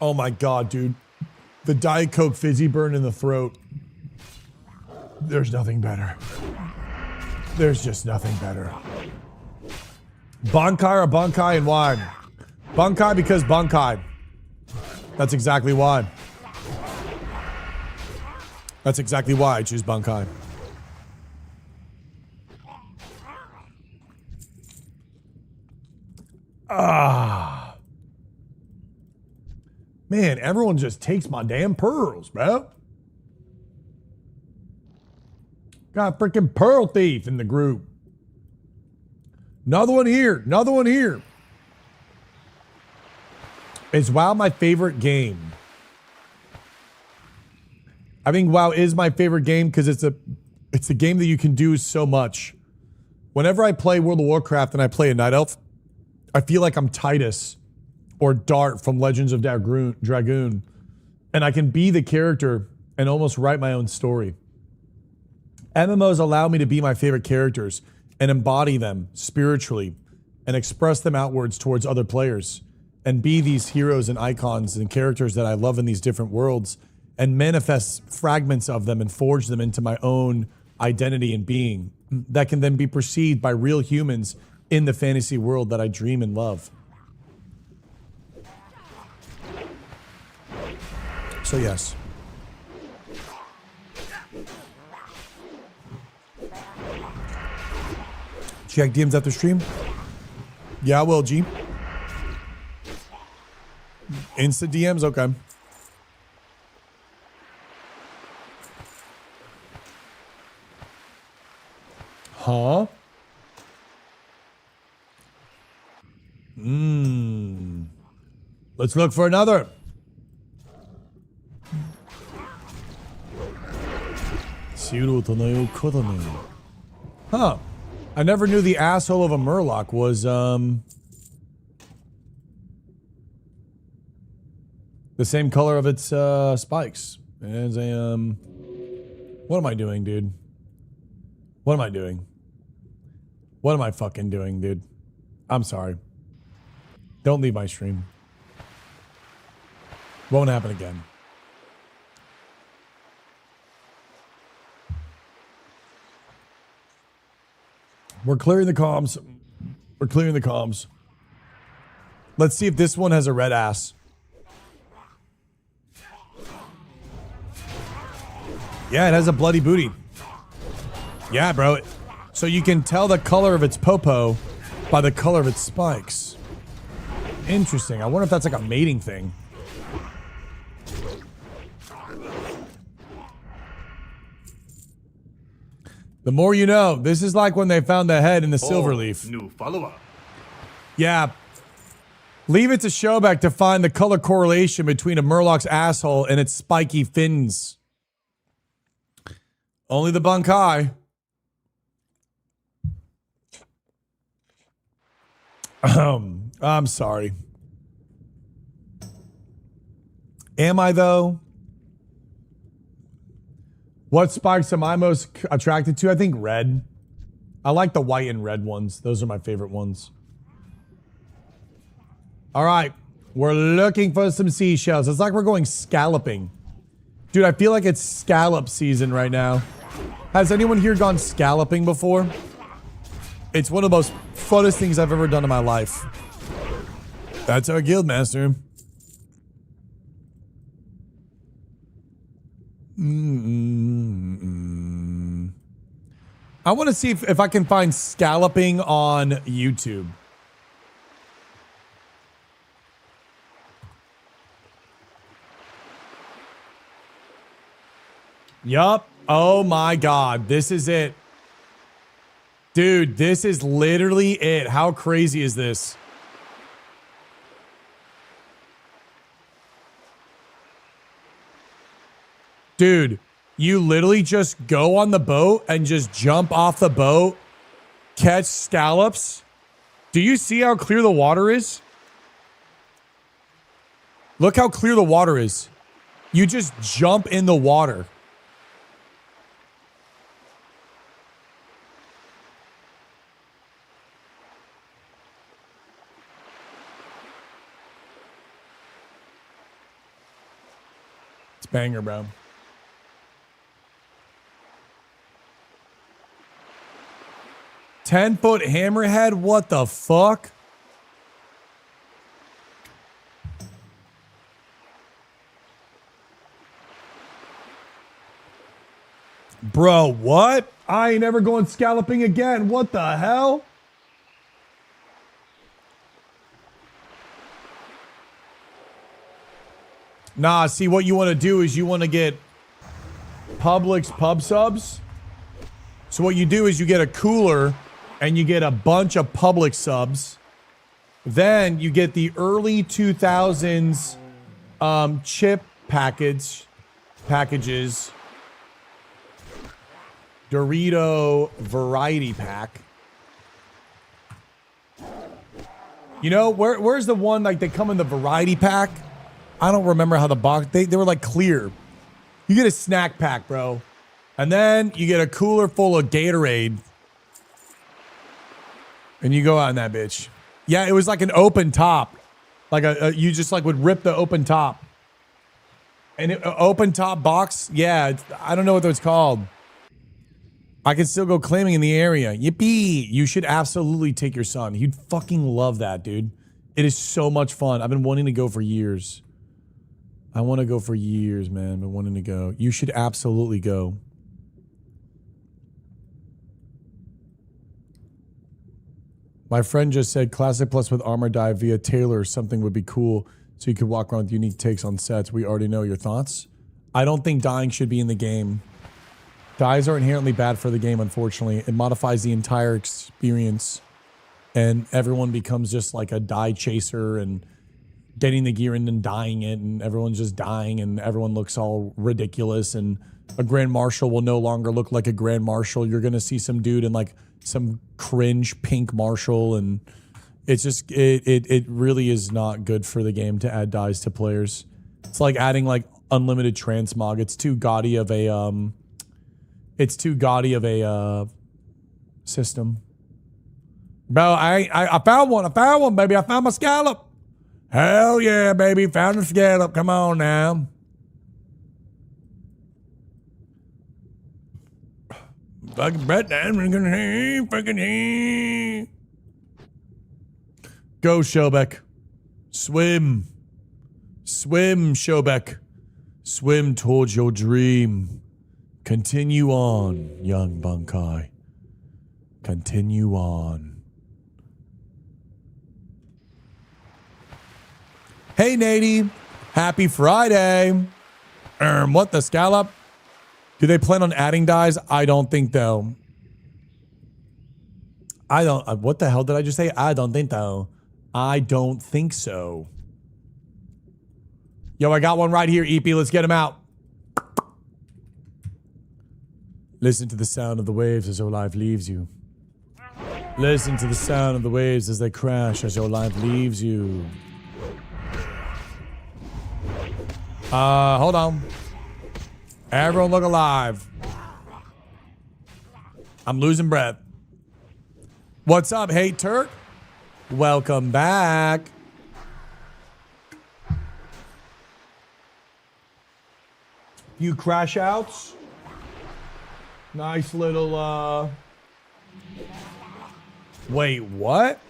Oh my God, dude. The Diet Coke fizzy burn in the throat. There's nothing better. There's just nothing better. Bankai or Bankai and why? Bankai because Bankai. That's exactly why. That's exactly why I choose Bankai. Ah. Man, everyone just takes my damn pearls, bro. Got a freaking pearl thief in the group. Another one here. Another one here. Is WoW my favorite game? I think WoW is my favorite game because it's a game that you can do so much. Whenever I play World of Warcraft and I play a Night Elf, I feel like I'm Titus or Dart from Legends of Dragoon. And I can be the character and almost write my own story. MMOs allow me to be my favorite characters and embody them spiritually and express them outwards towards other players and be these heroes and icons and characters that I love in these different worlds and manifest fragments of them and forge them into my own identity and being that can then be perceived by real humans in the fantasy world that I dream and love. So yes. Check DMs after stream? Yeah, I will, G. Insta DMs? Okay. Huh? Let's look for another. Huh. I never knew the asshole of a Murloc was, the same color of its, spikes. As a, what am I doing, dude? What am I doing? What am I fucking doing, dude? I'm sorry. Don't leave my stream. Won't happen again. We're clearing the comms. We're clearing the comms. Let's see if this one has a red ass. Yeah, it has a bloody booty. Yeah, bro. So you can tell the color of its popo by the color of its spikes. Interesting. I wonder if that's like a mating thing. The more you know. This is like when they found the head in the silver leaf. New follower. Yeah. Leave it to Showback to find the color correlation between a Murloc's asshole and its spiky fins. Only the Bankai. I'm sorry. Am I though? What spikes am I most attracted to? I think red. I like the white and red ones. Those are my favorite ones. All right. We're looking for some seashells. It's like we're going scalloping. Dude, I feel like it's scallop season right now. Has anyone here gone scalloping before? It's one of the most funnest things I've ever done in my life. That's our guild master. I want to see if I can find scalloping on YouTube. Yup. Oh my God. This is it. Dude, this is literally it. How crazy is this? Dude, you literally just go on the boat and just jump off the boat, catch scallops. Do you see how clear the water is? Look how clear the water is. You just jump in the water. It's banger, bro. 10-foot hammerhead? What the fuck? Bro, what? I ain't ever going scalloping again. What the hell? Nah, see, what you want to do is you want to get Publix pub subs. So what you do is you get a cooler and you get a bunch of Publix subs. Then you get the early 2000s chip packages. Dorito variety pack. You know, where's the one like they come in the variety pack? I don't remember how the box, they were like clear. You get a snack pack, bro. And then you get a cooler full of Gatorade. And you go out in that bitch. Yeah, it was like an open top. Like you just like would rip the open top. And an open top box, yeah, I don't know what that's called. I can still go claiming in the area. Yippee! You should absolutely take your son. He'd fucking love that, dude. It is so much fun. I've been wanting to go for years. I want to go for years, man. I've been wanting to go. You should absolutely go. My friend just said Classic Plus with armor dive via Taylor or something would be cool so you could walk around with unique takes on sets. We already know your thoughts. I don't think dying should be in the game. Dyes are inherently bad for the game, unfortunately. It modifies the entire experience and everyone becomes just like a die chaser and getting the gear in and dying it, and everyone's just dying and everyone looks all ridiculous, and a Grand Marshal will no longer look like a Grand Marshal. You're going to see some dude in like some cringe pink Marshal, and it's just, it really is not good for the game to add dyes to players. It's like adding like unlimited transmog. It's too gaudy of a, system. Bro, I found one, baby. I found my scallop. Hell yeah, baby. Found the scallop. Come on now. Fucking bread down. Fucking go, Shobek. Swim. Swim, Shobek. Swim towards your dream. Continue on, young Bunkai. Continue on. Hey, Nady. Happy Friday. What the scallop? Do they plan on adding dyes? I don't think though. I don't. What the hell did I just say? I don't think though. I don't think so. Yo, I got one right here, EP. Let's get him out. Listen to the sound of the waves as your life leaves you. Listen to the sound of the waves as they crash as your life leaves you. Hold on. Everyone look alive. I'm losing breath. What's up, Hey Turk? Welcome back. You crash outs. Nice little, wait, what?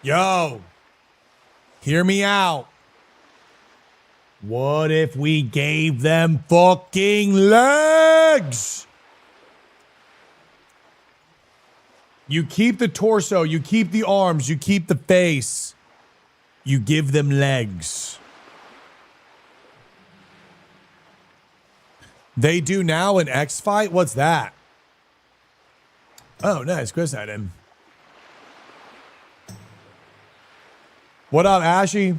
Yo, hear me out. What if we gave them fucking legs? You keep the torso, you keep the arms, you keep the face. You give them legs. They do now an X fight? What's that? Oh, nice. Chris had him. What up, Ashy?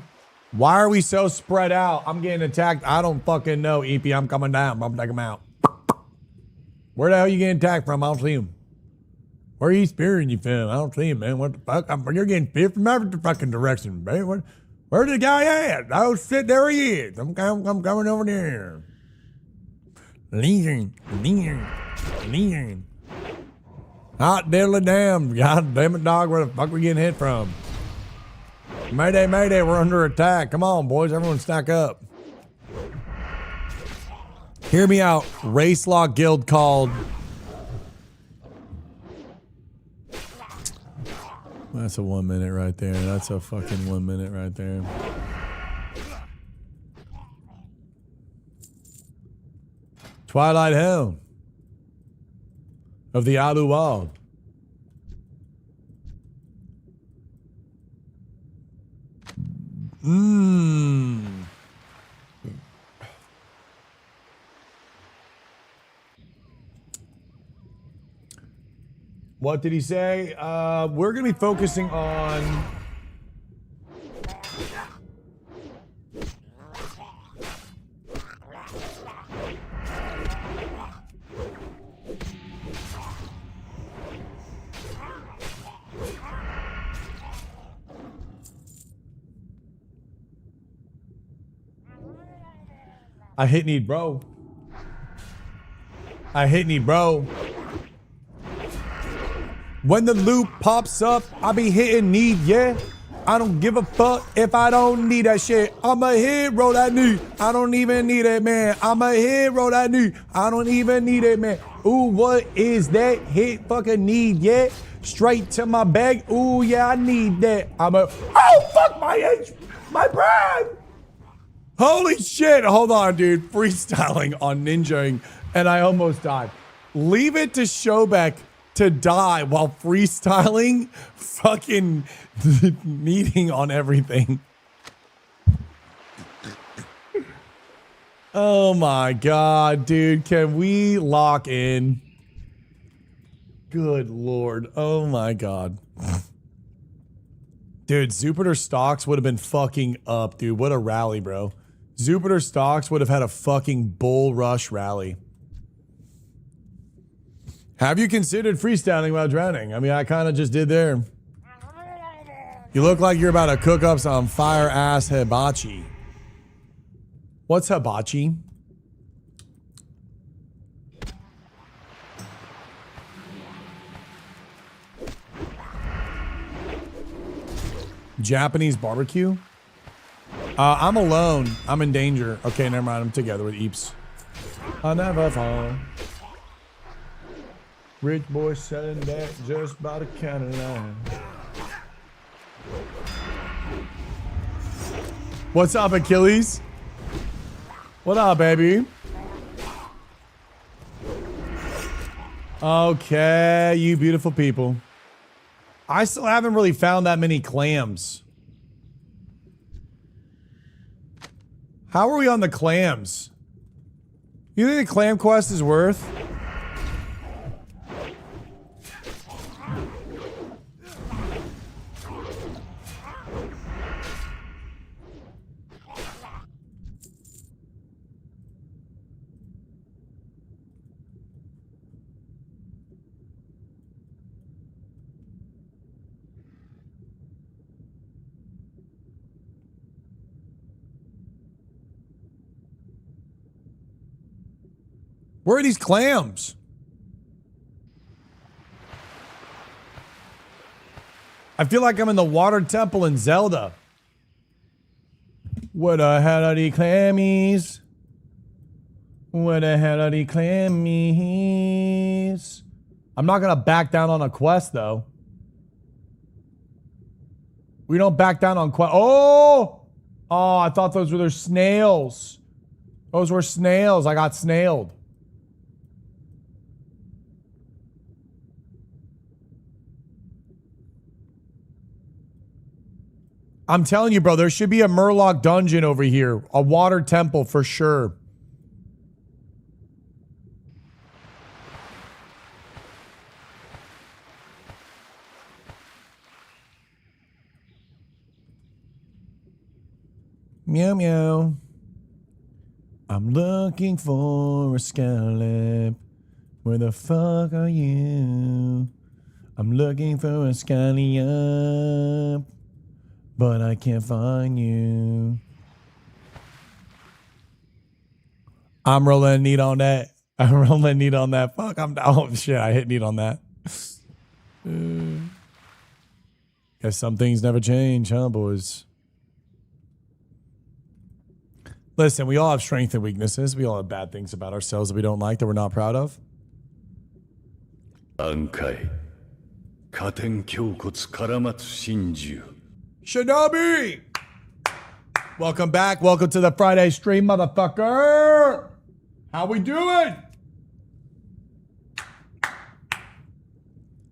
Why are we so spread out? I'm getting attacked. I don't fucking know, EP. I'm coming down. I'm taking him out. Where the hell are you getting attacked from? I don't see him. Where are you spearing you from? I don't see him, man. What the fuck? You're getting speared from every fucking direction, man. Where's the guy at? Oh, shit, there he is. I'm coming over there. Lean. Hot diddly damn. God damn it, dog. Where the fuck are we getting hit from? Mayday, mayday, we're under attack. Come on, boys. Everyone stack up. Hear me out. Race Law Guild called. That's a 1 minute right there. That's a fucking 1 minute right there. Twilight Hell of the Alu Wild. What did he say? We're going to be focusing on... I hit need, bro. I hit need, bro. When the loop pops up, I be hitting need, yeah. I don't give a fuck if I don't need that shit. I'm a hero that need. I don't even need it, man. I'm a hero that need. I don't even need it, man. Ooh, what is that hit fucking need, yeah? Straight to my bag. Ooh, yeah, I need that. Oh, fuck my brain. Holy shit. Hold on, dude. Freestyling on ninjaing, and I almost died. Leave it to Showbeck to die while freestyling, fucking meeting on everything. Oh my god, dude. Can we lock in? Good lord. Oh my god. Dude, Jupiter stocks would have been fucking up, dude. What a rally, bro. Jupiter stocks would have had a fucking bull rush rally. Have you considered freestyling while drowning? I mean, I kind of just did there. You look like you're about to cook up some fire ass hibachi. What's hibachi? Japanese barbecue? I'm alone. I'm in danger. Okay, never mind. I'm together with Eeps. I never fall. Rich boy selling that just by the county line. What's up, Achilles? What up, baby? Okay, you beautiful people. I still haven't really found that many clams. How are we on the clams? You think the clam quest is worth? Where are these clams? I feel like I'm in the water temple in Zelda. What the hell are these clammies? What the hell are these clammies? I'm not gonna back down on a quest though. We don't back down on quest. Oh! Oh, I thought those were their snails. Those were snails. I got snailed. I'm telling you, bro, there should be a Murloc dungeon over here. A water temple for sure. Meow meow. I'm looking for a scallop. Where the fuck are you? I'm looking for a scallop, but I can't find you. I'm rolling neat on that. I'm rolling neat on that. Fuck, oh shit, I hit neat on that. Guess some things never change, huh, boys? Listen, we all have strengths and weaknesses. We all have bad things about ourselves that we don't like, that we're not proud of. 暗海加点胸骨から待つ真珠 Shinobi! Welcome back. Welcome to the Friday stream, motherfucker. How we doing?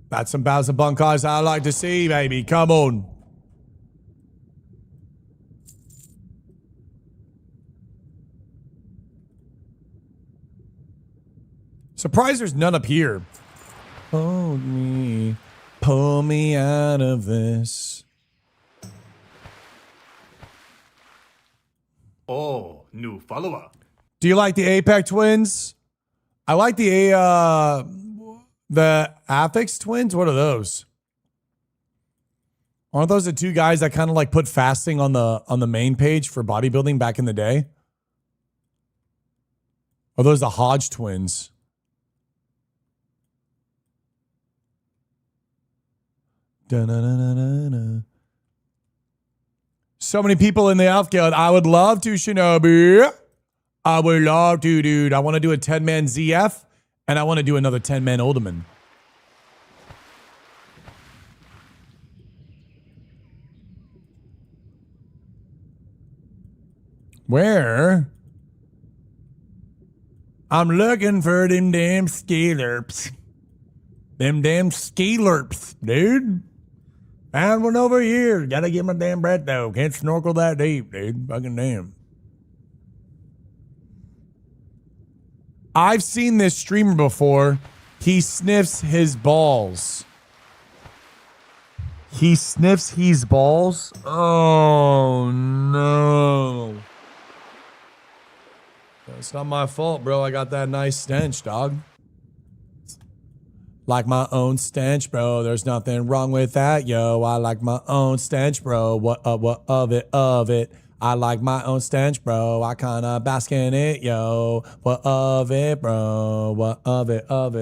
That's some bows and bunkers I like to see, baby. Come on. Surprised there's none up here. Hold me. Pull me out of this. Oh, new follower. Do you like the Apex twins? I like the Affix twins. What are those? Aren't those the two guys that kind of like put fasting on the main page for bodybuilding back in the day? Are those the Hodge twins? Da-na-na-na-na-na. So many people in the Elf Guild. I would love to, Shinobi. I would love to, dude. I want to do a 10-man ZF, and I want to do another 10-man Ultiman. Where? I'm looking for them damn scallops. Them damn scallops, dude. Found one over here. Gotta get my damn breath though. Can't snorkel that deep, dude. Fucking damn. I've seen this streamer before. He sniffs his balls. He sniffs his balls? Oh, no. It's not my fault, bro. I got that nice stench, dog. Like my own stench, bro. There's nothing wrong with that, yo. I like my own stench, bro. What of it? I like my own stench, bro. I kinda bask in it, yo. What of it, bro? What of it? What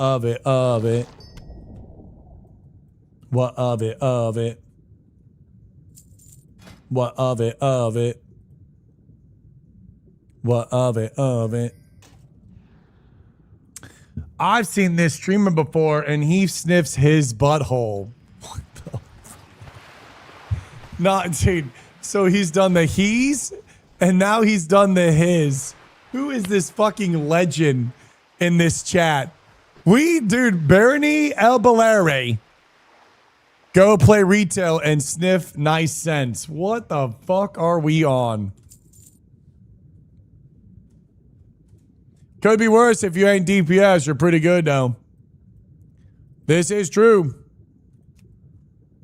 of it? What of it? What of it? What of it? I've seen this streamer before, and he sniffs his butthole. What the? Not, dude. So he's done the he's, and now he's done the his. Who is this fucking legend in this chat? Dude, Bernie El Balere. Go play retail and sniff nice scents. What the fuck are we on? Could be worse if you ain't DPS. You're pretty good though. This is true.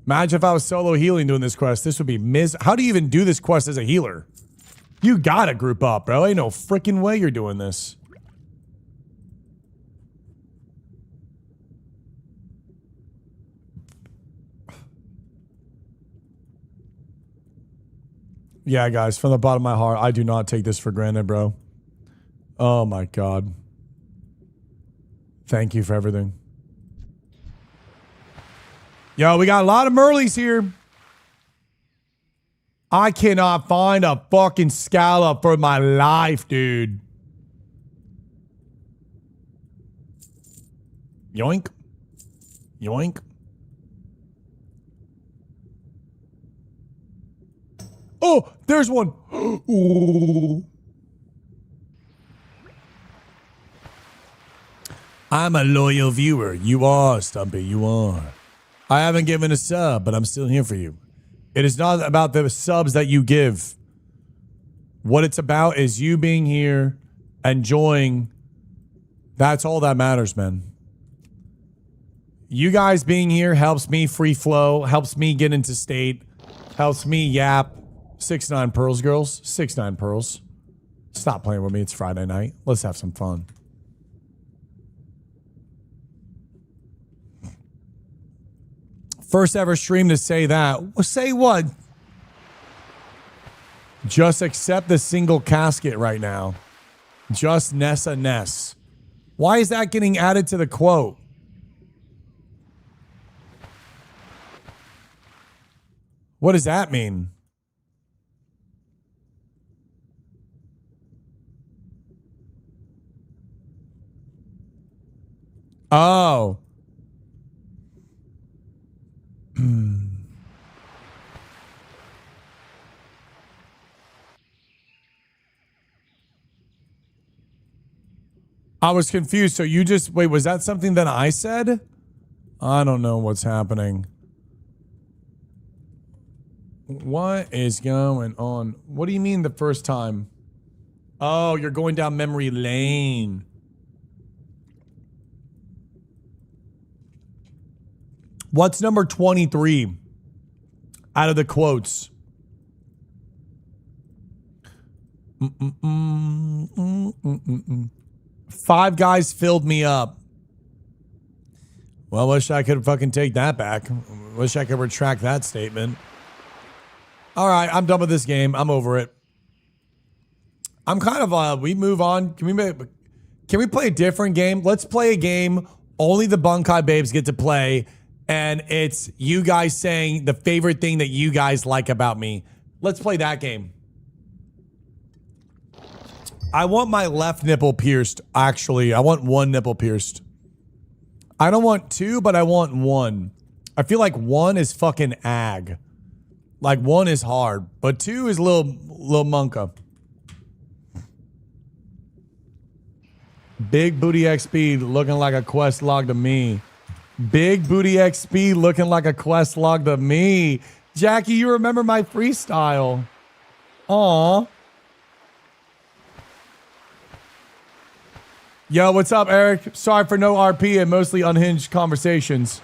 Imagine if I was solo healing doing this quest. This would be How do you even do this quest as a healer? You gotta group up, bro. Ain't no freaking way you're doing this. Yeah, guys, from the bottom of my heart, I do not take this for granted, bro. Oh my God. Thank you for everything. Yo, we got a lot of Merlies here. I cannot find a fucking scallop for my life, dude. Yoink. Yoink. Oh, there's one. Ooh. I'm a loyal viewer. You are, Stumpy. You are. I haven't given a sub, but I'm still here for you. It is not about the subs that you give. What it's about is you being here, enjoying. That's all that matters, man. You guys being here helps me free flow, helps me get into state, helps me yap. 6'9" pearls, girls. 6'9" pearls. Stop playing with me. It's Friday night. Let's have some fun. First ever stream to say that. Well, say what? Just accept the single casket right now. Just Nessa Ness. Why is that getting added to the quote? What does that mean? Oh. I was confused. So you just, wait, was that something that I said? I don't know what's happening. What is going on? What do you mean the first time? Oh, you're going down memory lane. What's number 23 out of the quotes? Five Guys filled me up. Well, wish I could fucking take that back. Wish I could retract that statement. All right, I'm done with this game. I'm over it. I'm kind of, we move on. Can we play a different game? Let's play a game only the Bunkai Babes get to play, and it's you guys saying the favorite thing that you guys like about me. Let's play that game. I want my left nipple pierced, actually. I want one nipple pierced. I don't want two, but I want one. I feel like one is fucking ag. Like one is hard, but two is little monka. Big Booty XP looking like a quest log to me. Big Booty XP looking like a quest log to me. Jackie, you remember my freestyle. Aw. Yo, what's up, Eric? Sorry for no RP and mostly unhinged conversations.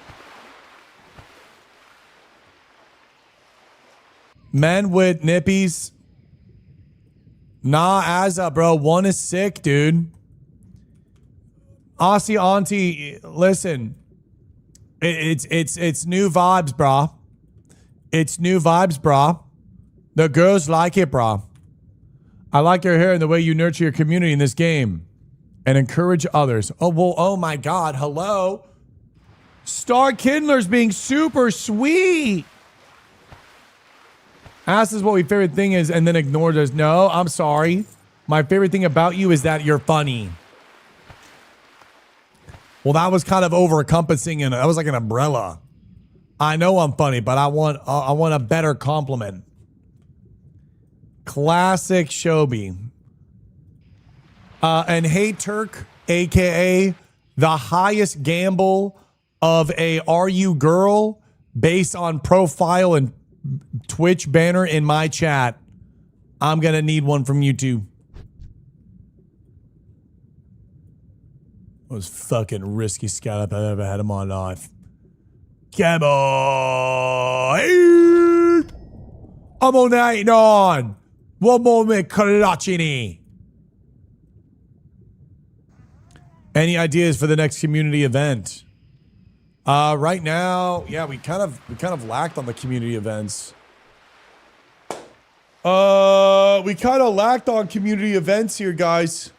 Men with nippies. Nah, Azza, bro. One is sick, dude. Aussie Auntie, listen. It's new vibes, brah. It's new vibes, brah. The girls like it, brah. I like your hair and the way you nurture your community in this game. And encourage others. Oh, well, oh my God. Hello. Star Kindler's being super sweet. Asks us what my favorite thing is and then ignores us. No, I'm sorry. My favorite thing about you is that you're funny. Well, that was kind of over-encompassing and that was like an umbrella. I know I'm funny, but I want a better compliment. Classic Shobi. And Hey Turk, aka the highest gamble of a Are You Girl based on profile and Twitch banner in my chat. I'm gonna need one from you too. Most fucking risky scallop I've ever had in my life. Come on. I'm on 89. One moment, Caracini. Any ideas for the next community event? Right now, yeah, we kind of lacked on the community events. We kind of lacked on community events here, guys.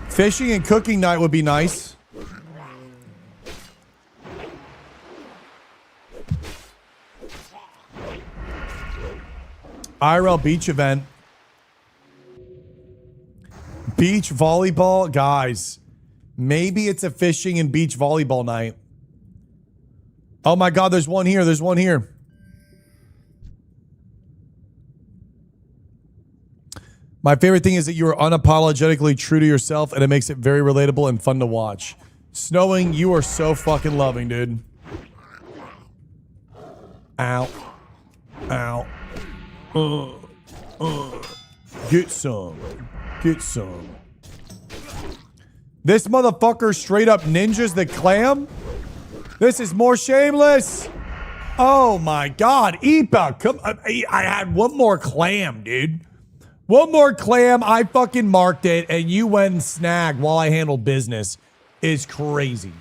Fishing and cooking night would be nice. IRL beach event. Beach volleyball. Guys, Maybe it's a fishing and beach volleyball night. Oh my God, there's one here. There's one here. My favorite thing is that you are unapologetically true to yourself, and it makes it very relatable and fun to watch. Snowing, you are so fucking loving, dude. Ow. Ow. Get some. Get some. This motherfucker straight up ninjas the clam? This is more shameless. Oh my God. Ipa, come on. I had one more clam, dude. One more clam. I fucking marked it, and you went and snagged while I handled business. Is crazy.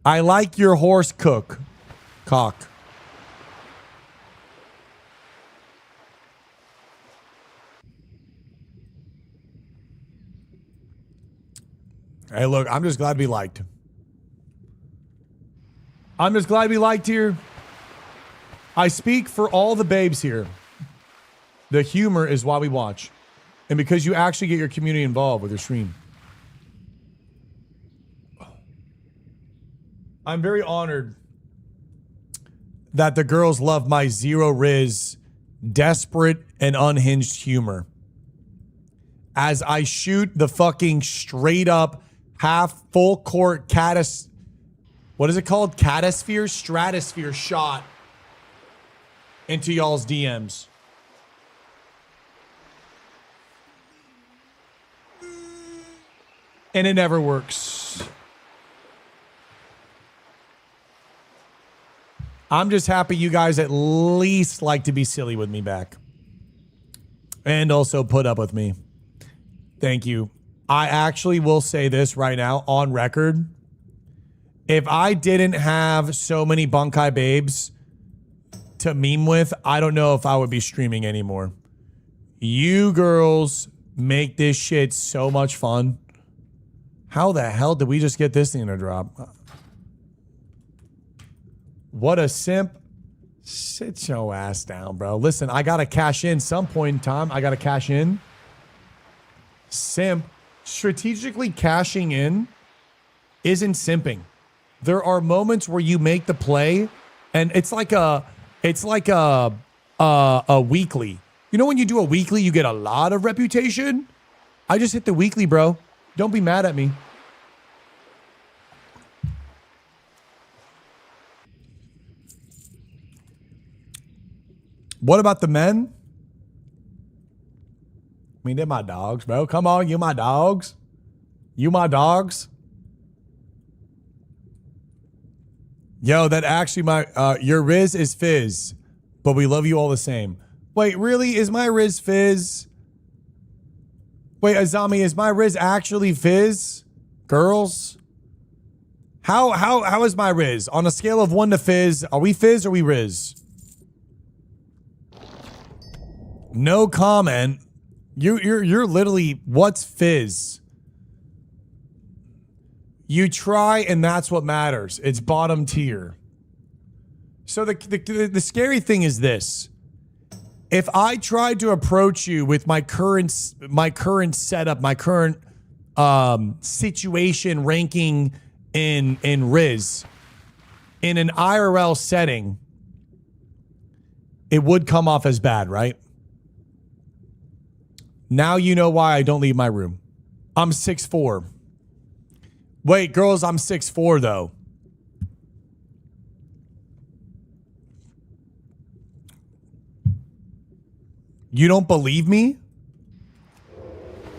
I like your horse cock. Hey, look, I'm just glad to be liked. I'm just glad to be liked here. I speak for all the babes here. The humor is why we watch. And because you actually get your community involved with your stream. I'm very honored that the girls love my zero riz, desperate and unhinged humor. As I shoot the fucking straight up half full court what is it called? Stratosphere shot into y'all's DMs. And it never works. I'm just happy you guys at least like to be silly with me back. And also put up with me. Thank you. I actually will say this right now on record. If I didn't have so many Bunkai babes to meme with, I don't know if I would be streaming anymore. You girls make this shit so much fun. How the hell did we just get this thing to drop? What a simp. Sit your ass down, bro. Listen, I got to cash in some point in time. I got to cash in. Simp. Strategically cashing in isn't simping. There are moments where you make the play and it's like a weekly. You know when you do a weekly, you get a lot of reputation? I just hit the weekly, bro. Don't be mad at me. What about the men? I mean, they're my dogs, bro. Come on, you my dogs. You my dogs. Yo, that actually your Riz is Fizz, but we love you all the same. Wait, really? Is my Riz Fizz? Wait, Azami, is my Riz actually Fizz? Girls? How is my Riz? On a scale of 1 to Fizz, are we Fizz or are we Riz? No comment. You're literally, what's Fizz? You try and that's what matters. It's bottom tier. So the scary thing is this. If I tried to approach you with my current setup, my current situation ranking in Riz, in an IRL setting, it would come off as bad, right? Now you know why I don't leave my room. I'm 6'4". Wait, girls, I'm 6'4" though. You don't believe me?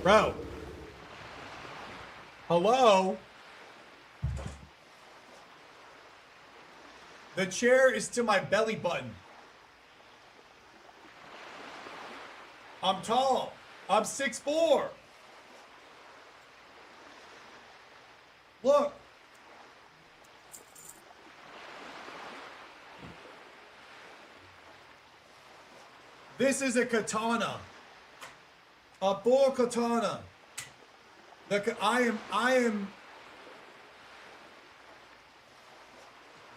Bro. Hello? The chair is to my belly button. I'm tall. I'm 6'4". Look. This is a katana. A bull katana. I am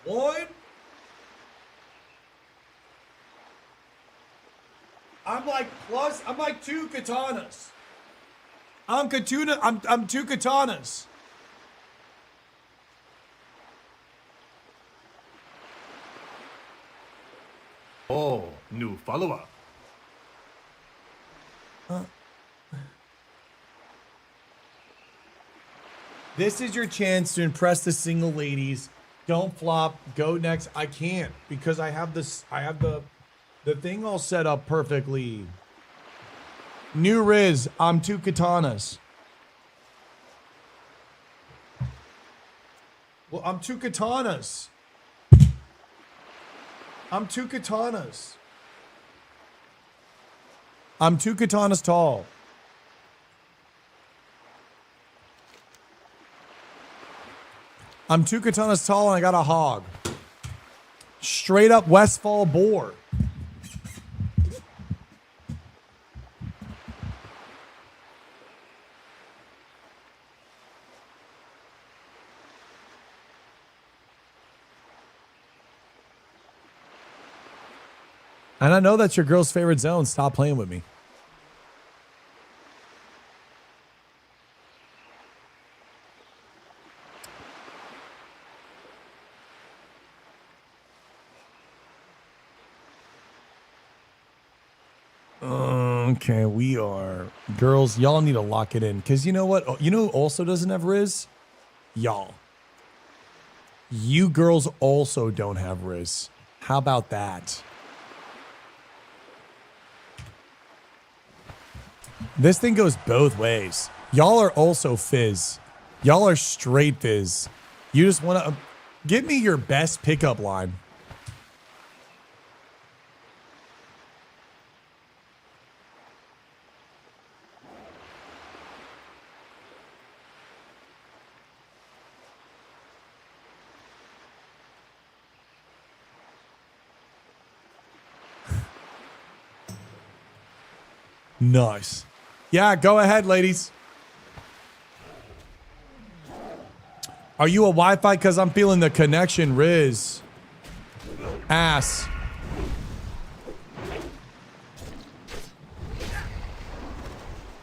one. I'm like 2 katanas. I'm Katuna. I'm two katanas. Oh, new follower. This is your chance to impress the single ladies. Don't flop. Go next. I can't because I have this. I have the thing all set up perfectly. New Riz. I'm two katanas. Well, I'm two katanas. I'm two katanas. I'm two katanas tall. I'm two katanas tall and I got a hog. Straight up Westfall boar. And I know that's your girl's favorite zone. Stop playing with me. Okay, we are. Girls, y'all need to lock it in. Because you know what? You know who also doesn't have Riz? Y'all. You girls also don't have Riz. How about that? This thing goes both ways. Y'all are also Fizz. Y'all are straight Fizz. You just want to... give me your best pickup line. Nice. Yeah, go ahead, ladies. Are you a Wi-Fi? Because I'm feeling the connection, Riz. Ass.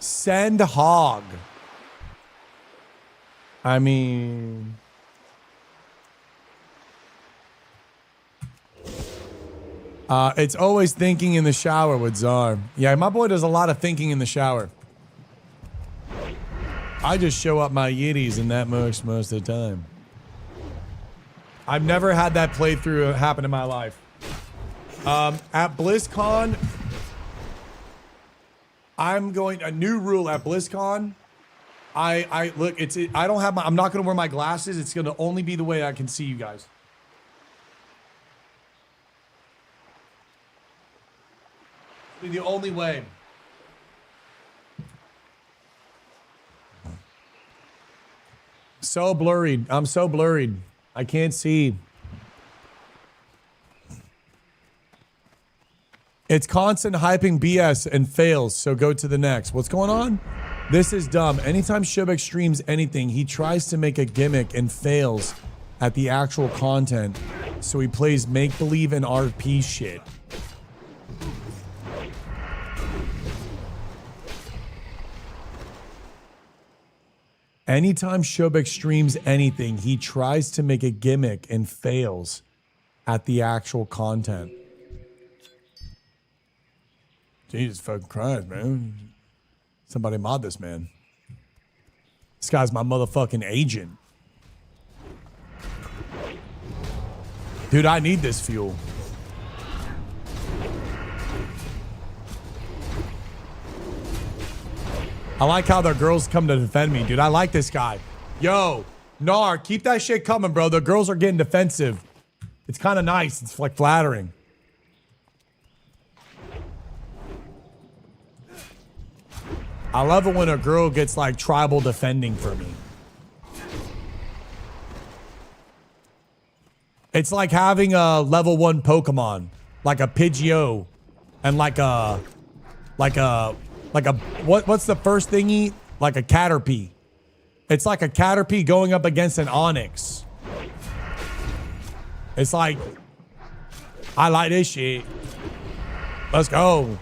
Send hog. I mean... it's always thinking in the shower with Czar. Yeah, my boy does a lot of thinking in the shower. I just show up my yiddies and that most of the time. I've never had that playthrough happen in my life. At BlizzCon, I'm going a new rule at BlizzCon. I look, I don't have my, I'm not going to wear my glasses. It's going to only be the way I can see you guys. The only way. So blurry. I'm so blurred. I can't see. It's constant hyping BS and fails, so go to the next. What's going on? This is dumb. Anytime Shubek streams anything, he tries to make a gimmick and fails at the actual content, so he plays make-believe and RP shit. Anytime Shobek streams anything, he tries to make a gimmick and fails at the actual content. Jesus fucking Christ, man. Somebody mod this man. This guy's my motherfucking agent. Dude, I need this fuel. I like how the girls come to defend me, dude. I like this guy. Yo, Nar, keep that shit coming, bro. The girls are getting defensive. It's kind of nice. It's like flattering. I love it when a girl gets like tribal defending for me. It's like having a level 1 Pokemon, like a Pidgeot, and like a what's the first thingy? Like a Caterpie. It's like a Caterpie going up against an Onyx. It's like, I like this shit. Let's go.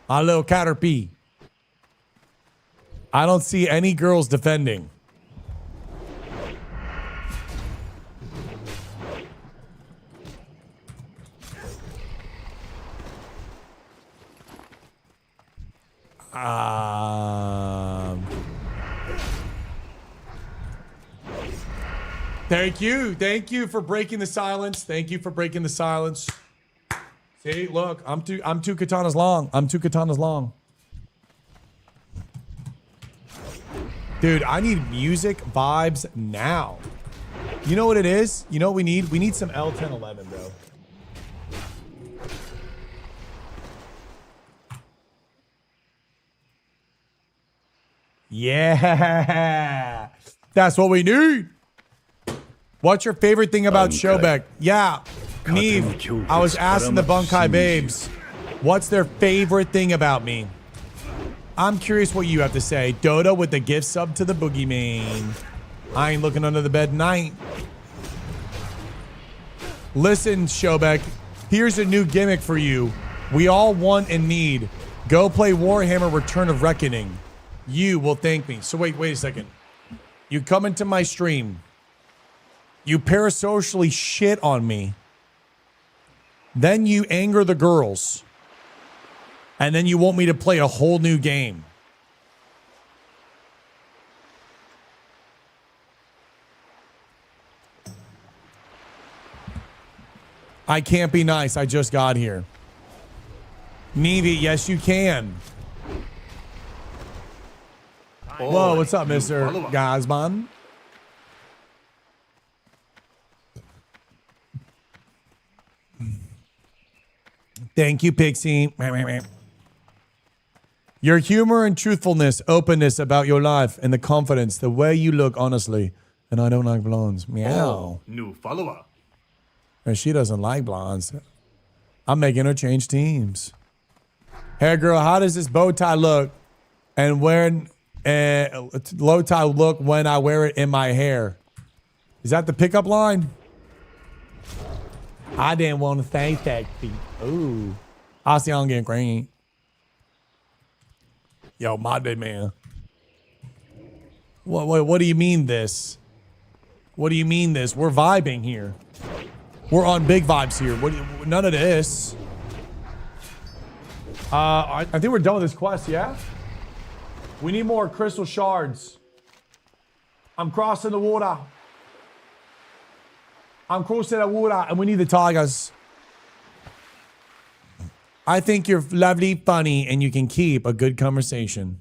My little Caterpie. I don't see any girls defending. Thank you. Thank you for breaking the silence. Thank you for breaking the silence. See, look, I'm two katanas long. I'm 2 katanas long. Dude, I need music vibes now. You know what it is? You know what we need? We need some L1011, bro. Yeah. That's what we need. What's your favorite thing about Shobek? Yeah. Neve, I was asking the Bunkai babes, what's their favorite thing about me? I'm curious what you have to say. Dodo with the gift sub to the boogeyman. I ain't looking under the bed tonight. Listen, Shobek, here's a new gimmick for you. We all want and need. Go play Warhammer Return of Reckoning. You will thank me. So wait a second. You come into my stream. You parasocially shit on me. Then you anger the girls. And then you want me to play a whole new game. I can't be nice. I just got here. Nevi, yes you can. Whoa, what's up, Mr. Gazman? Thank you, Pixie. Your humor and truthfulness, openness about your life, and the confidence, the way you look, honestly. And I don't like blondes. Meow. New follower. And she doesn't like blondes. I'm making her change teams. Hey, girl, how does this bow tie look? And when low tie look when I wear it in my hair? Is that the pickup line? I didn't want to say sexy. Ooh. I see I'm getting green. Yo, my day, man. What do you mean this? What do you mean this? We're vibing here. We're on big vibes here. None of this. I think we're done with this quest, yeah? We need more crystal shards. I'm crossing the water. I'm crossing the water, and we need the tigers. I think you're lovely, funny, and you can keep a good conversation.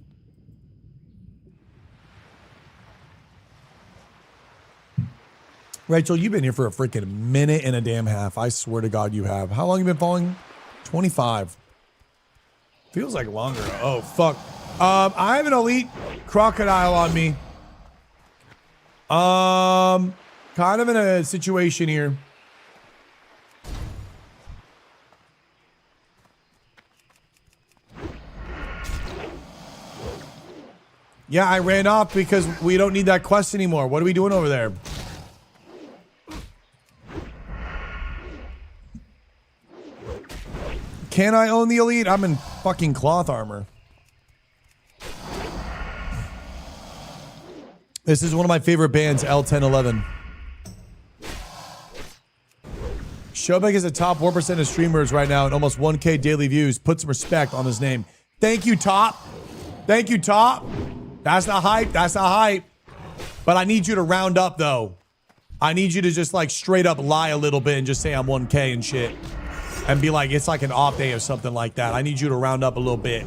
Rachel, you've been here for a freaking minute and a damn half. I swear to God you have. How long have you been following? 25. Feels like longer. Oh, fuck. I have an elite crocodile on me. Kind of in a situation here. Yeah, I ran off because we don't need that quest anymore. What are we doing over there? Can I own the elite? I'm in fucking cloth armor. This is one of my favorite bands, L1011. Shobek is a top 1% of streamers right now and almost 1K daily views. Put some respect on his name. Thank you, Top. Thank you, Top. That's not hype. That's not hype. But I need you to round up, though. I need you to just, like, straight up lie a little bit and just say I'm 1K and shit. And be like, it's like an off day or something like that. I need you to round up a little bit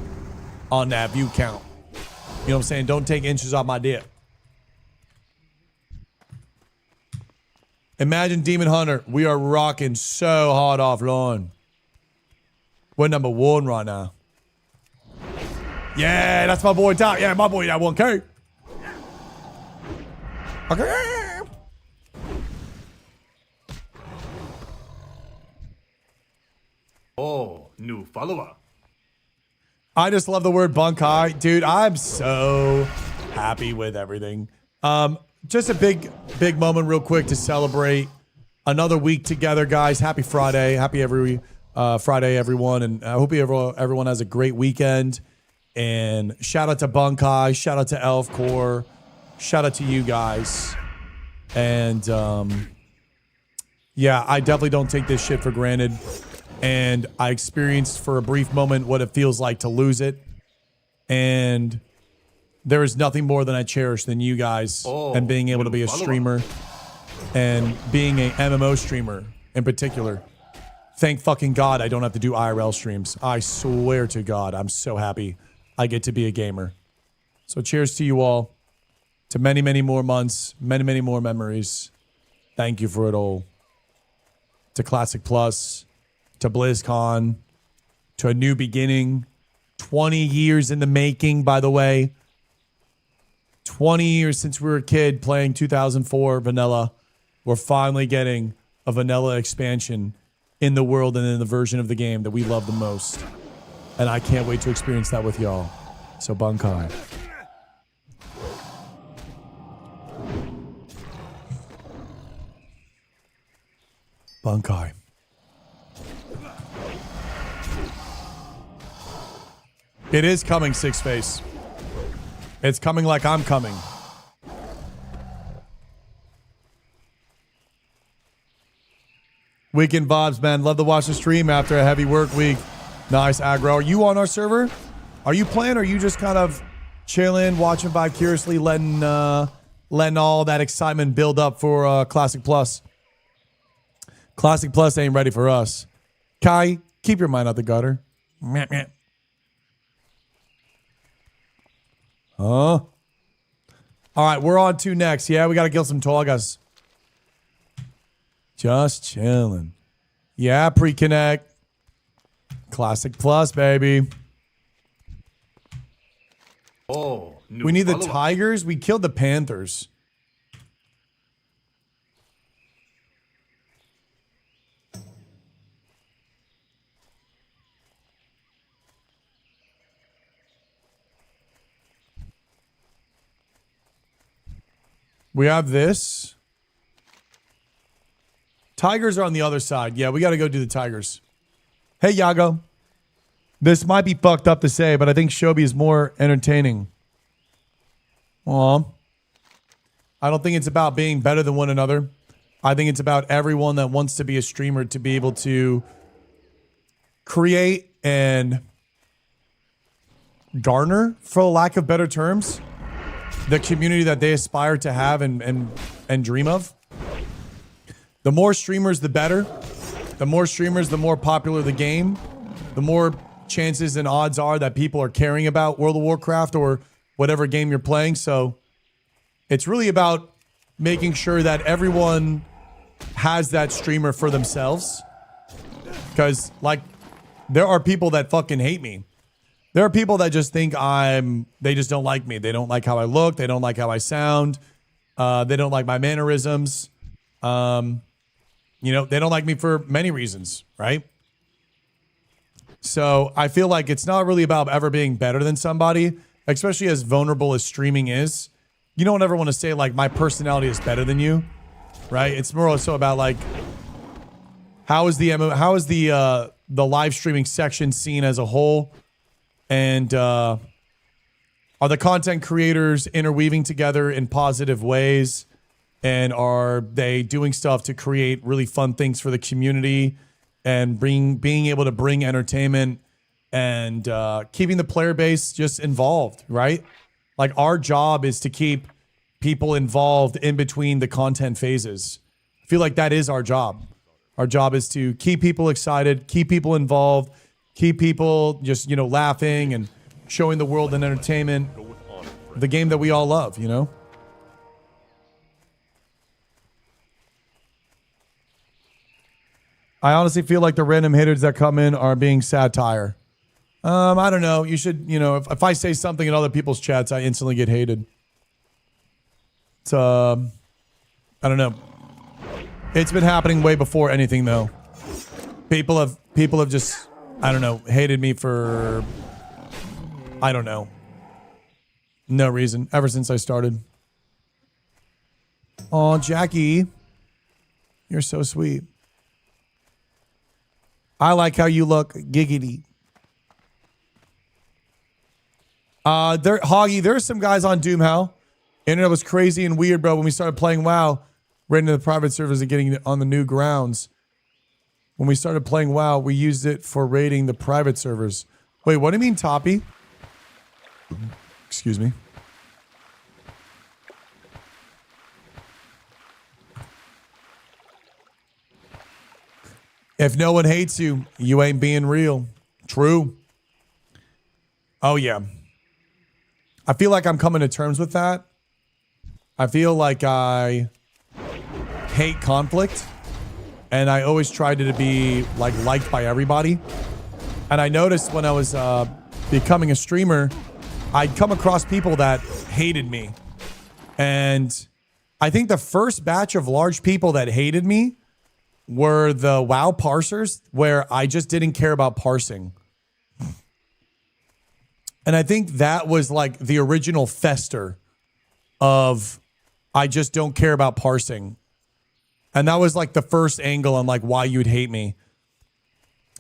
on that view count. You know what I'm saying? Don't take inches off my dick. Imagine Demon Hunter. We are rocking so hard offline. We're number 1 right now. Yeah, that's my boy Top. Yeah, my boy that 1K. Okay. Oh, new follower. I just love the word bunkai. Dude, I'm so happy with everything. Just a big moment real quick to celebrate another week together, guys. Happy Friday. Happy Friday, everyone. And I hope everyone has a great weekend. And shout out to Bunkai, shout out to ELFCORE, shout out to you guys. And yeah, I definitely don't take this shit for granted. And I experienced for a brief moment what it feels like to lose it. And there is nothing more than I cherish than you guys and being able to be a streamer and being a MMO streamer in particular. Thank fucking God I don't have to do IRL streams. I swear to God, I'm so happy I get to be a gamer. So cheers to you all. To many, many more months, many, many more memories. Thank you for it all. To Classic Plus, to BlizzCon, to a new beginning. 20 years in the making, by the way. 20 years since we were a kid playing 2004 vanilla. We're finally getting a vanilla expansion in the world and in the version of the game that we love the most. And I can't wait to experience that with y'all. So Bunkai. Bunkai. It is coming, Six Face. It's coming like I'm coming. Weekend vibes, man. Love to watch the stream after a heavy work week. Nice, aggro. Are you on our server? Are you playing or are you just kind of chilling, watching vicariously, letting all that excitement build up for Classic Plus? Classic Plus ain't ready for us. Kai, keep your mind out the gutter. Meh, meh. Huh? All right, we're on to next. Yeah, we got to kill some Togas. Just chilling. Yeah, pre-connect. Classic Plus, baby. Oh, new We need the follower. Tigers. We killed the Panthers. We have this. Tigers are on the other side. Yeah, we got to go do the Tigers. Hey, Yago. This might be fucked up to say, but I think Shobi is more entertaining. Aw. I don't think it's about being better than one another. I think it's about everyone that wants to be a streamer to be able to create and garner, for lack of better terms, the community that they aspire to have and dream of. The more streamers, the better. The more streamers, the more popular the game. The more chances and odds are that people are caring about World of Warcraft or whatever game you're playing. So it's really about making sure that everyone has that streamer for themselves. Because, like, there are people that fucking hate me. There are people that just think they just don't like me. They don't like how I look. They don't like how I sound. They don't like my mannerisms. You know, they don't like me for many reasons, right? So I feel like it's not really about ever being better than somebody, especially as vulnerable as streaming is. You don't ever want to say, like, my personality is better than you, right? It's more so about, like, how is the live streaming section seen as a whole? And are the content creators interweaving together in positive ways? And are they doing stuff to create really fun things for the community and being able to bring entertainment and keeping the player base just involved, right? Like, our job is to keep people involved in between the content phases. I feel like that is our job. Our job is to keep people excited, keep people involved, keep people just, you know, laughing and showing the world an entertainment, the game that we all love, you know? I honestly feel like the random hitters that come in are being satire. I don't know. You should, you know, if I say something in other people's chats, I instantly get hated. It's, I don't know. It's been happening way before anything, though. People have just, I don't know, hated me for, I don't know, no reason, ever since I started. Aw, Jackie, you're so sweet. I like how you look, giggity. Hoggy, there's some guys on Doomhell. Internet was crazy and weird, bro. When we started playing WoW, right into the private servers and getting on the new grounds. When we started playing WoW, we used it for raiding the private servers. Wait, what do you mean, Toppy? Excuse me. If no one hates you, you ain't being real. True. Oh, yeah. I feel like I'm coming to terms with that. I feel like I hate conflict. And I always tried to be like liked by everybody. And I noticed when I was becoming a streamer, I'd come across people that hated me. And I think the first batch of large people that hated me were the WoW parsers, where I just didn't care about parsing. And I think that was like the original fester of I just don't care about parsing. And that was like the first angle on like why you'd hate me.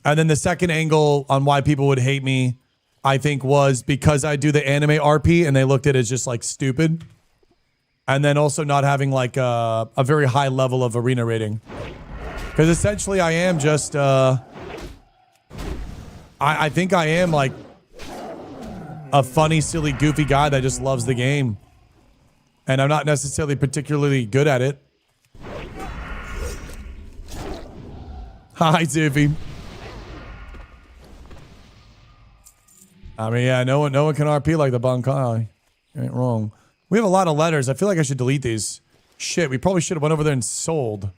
And then the second angle on why people would hate me, I think, was because I do the anime RP and they looked at it as just like stupid. And then also not having like a very high level of arena rating. Because essentially I am just, I think I am like a funny, silly, goofy guy that just loves the game. And I'm not necessarily particularly good at it. Hi, Ziffy. I mean, yeah, no one can RP like the Bankai. Ain't wrong. We have a lot of letters. I feel like I should delete these. Shit, we probably should have went over there and sold.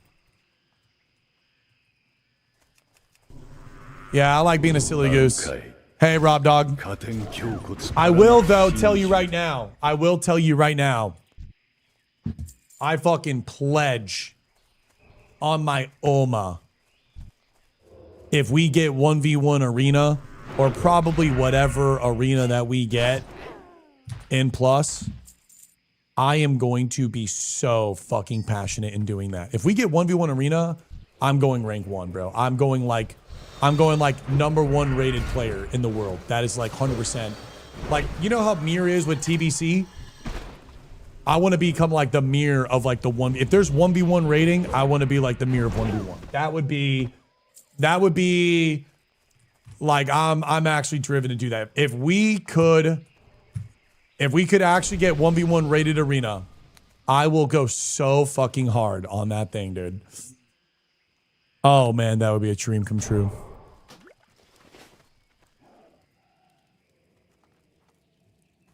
Yeah, I like being a silly goose. Hey, Rob Dog. I will, though, tell you right now. I will tell you right now. I fucking pledge on my Oma. If we get 1v1 arena, or probably whatever arena that we get in Plus, I am going to be so fucking passionate in doing that. If we get 1v1 arena, I'm going rank 1, bro. I'm going like #1 rated player in the world. That is like 100%. Like, you know how Mir is with TBC? I want to become like the Mir of like the one. If there's 1v1 rating, I want to be like the Mir of 1v1. That would be like, I'm actually driven to do that. If we could actually get 1v1 rated arena, I will go so fucking hard on that thing, dude. Oh man, that would be a dream come true.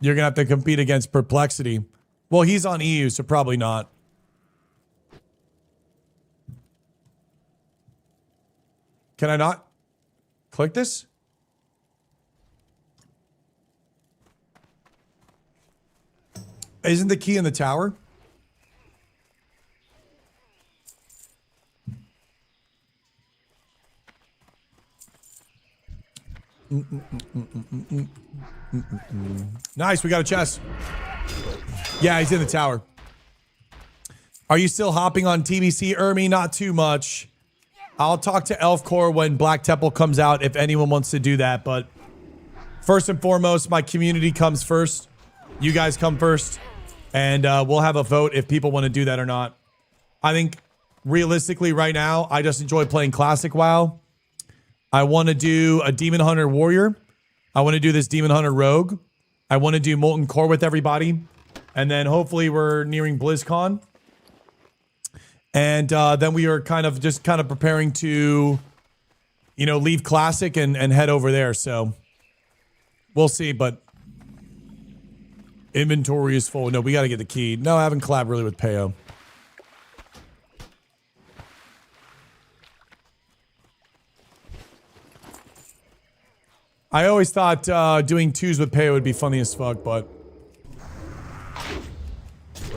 You're gonna have to compete against Perplexity. Well, he's on EU, so probably not. Can I not click this? Isn't the key in the tower? Nice, we got a chest. Yeah, he's in the tower. Are you still hopping on TBC, Ermi? Not too much. I'll talk to ELFCORE when Black Temple comes out if anyone wants to do that. But first and foremost, my community comes first. You guys come first. And we'll have a vote if people want to do that or not. I think realistically right now, I just enjoy playing Classic WoW. I want to do a Demon Hunter Warrior. I want to do this Demon Hunter Rogue. I want to do Molten Core with everybody. And then hopefully we're nearing BlizzCon. And then we are kind of preparing to, you know, leave Classic and head over there. So we'll see, but inventory is full. No, we got to get the key. No, I haven't collabed really with Peo. I always thought doing twos with Peo would be funny as fuck, but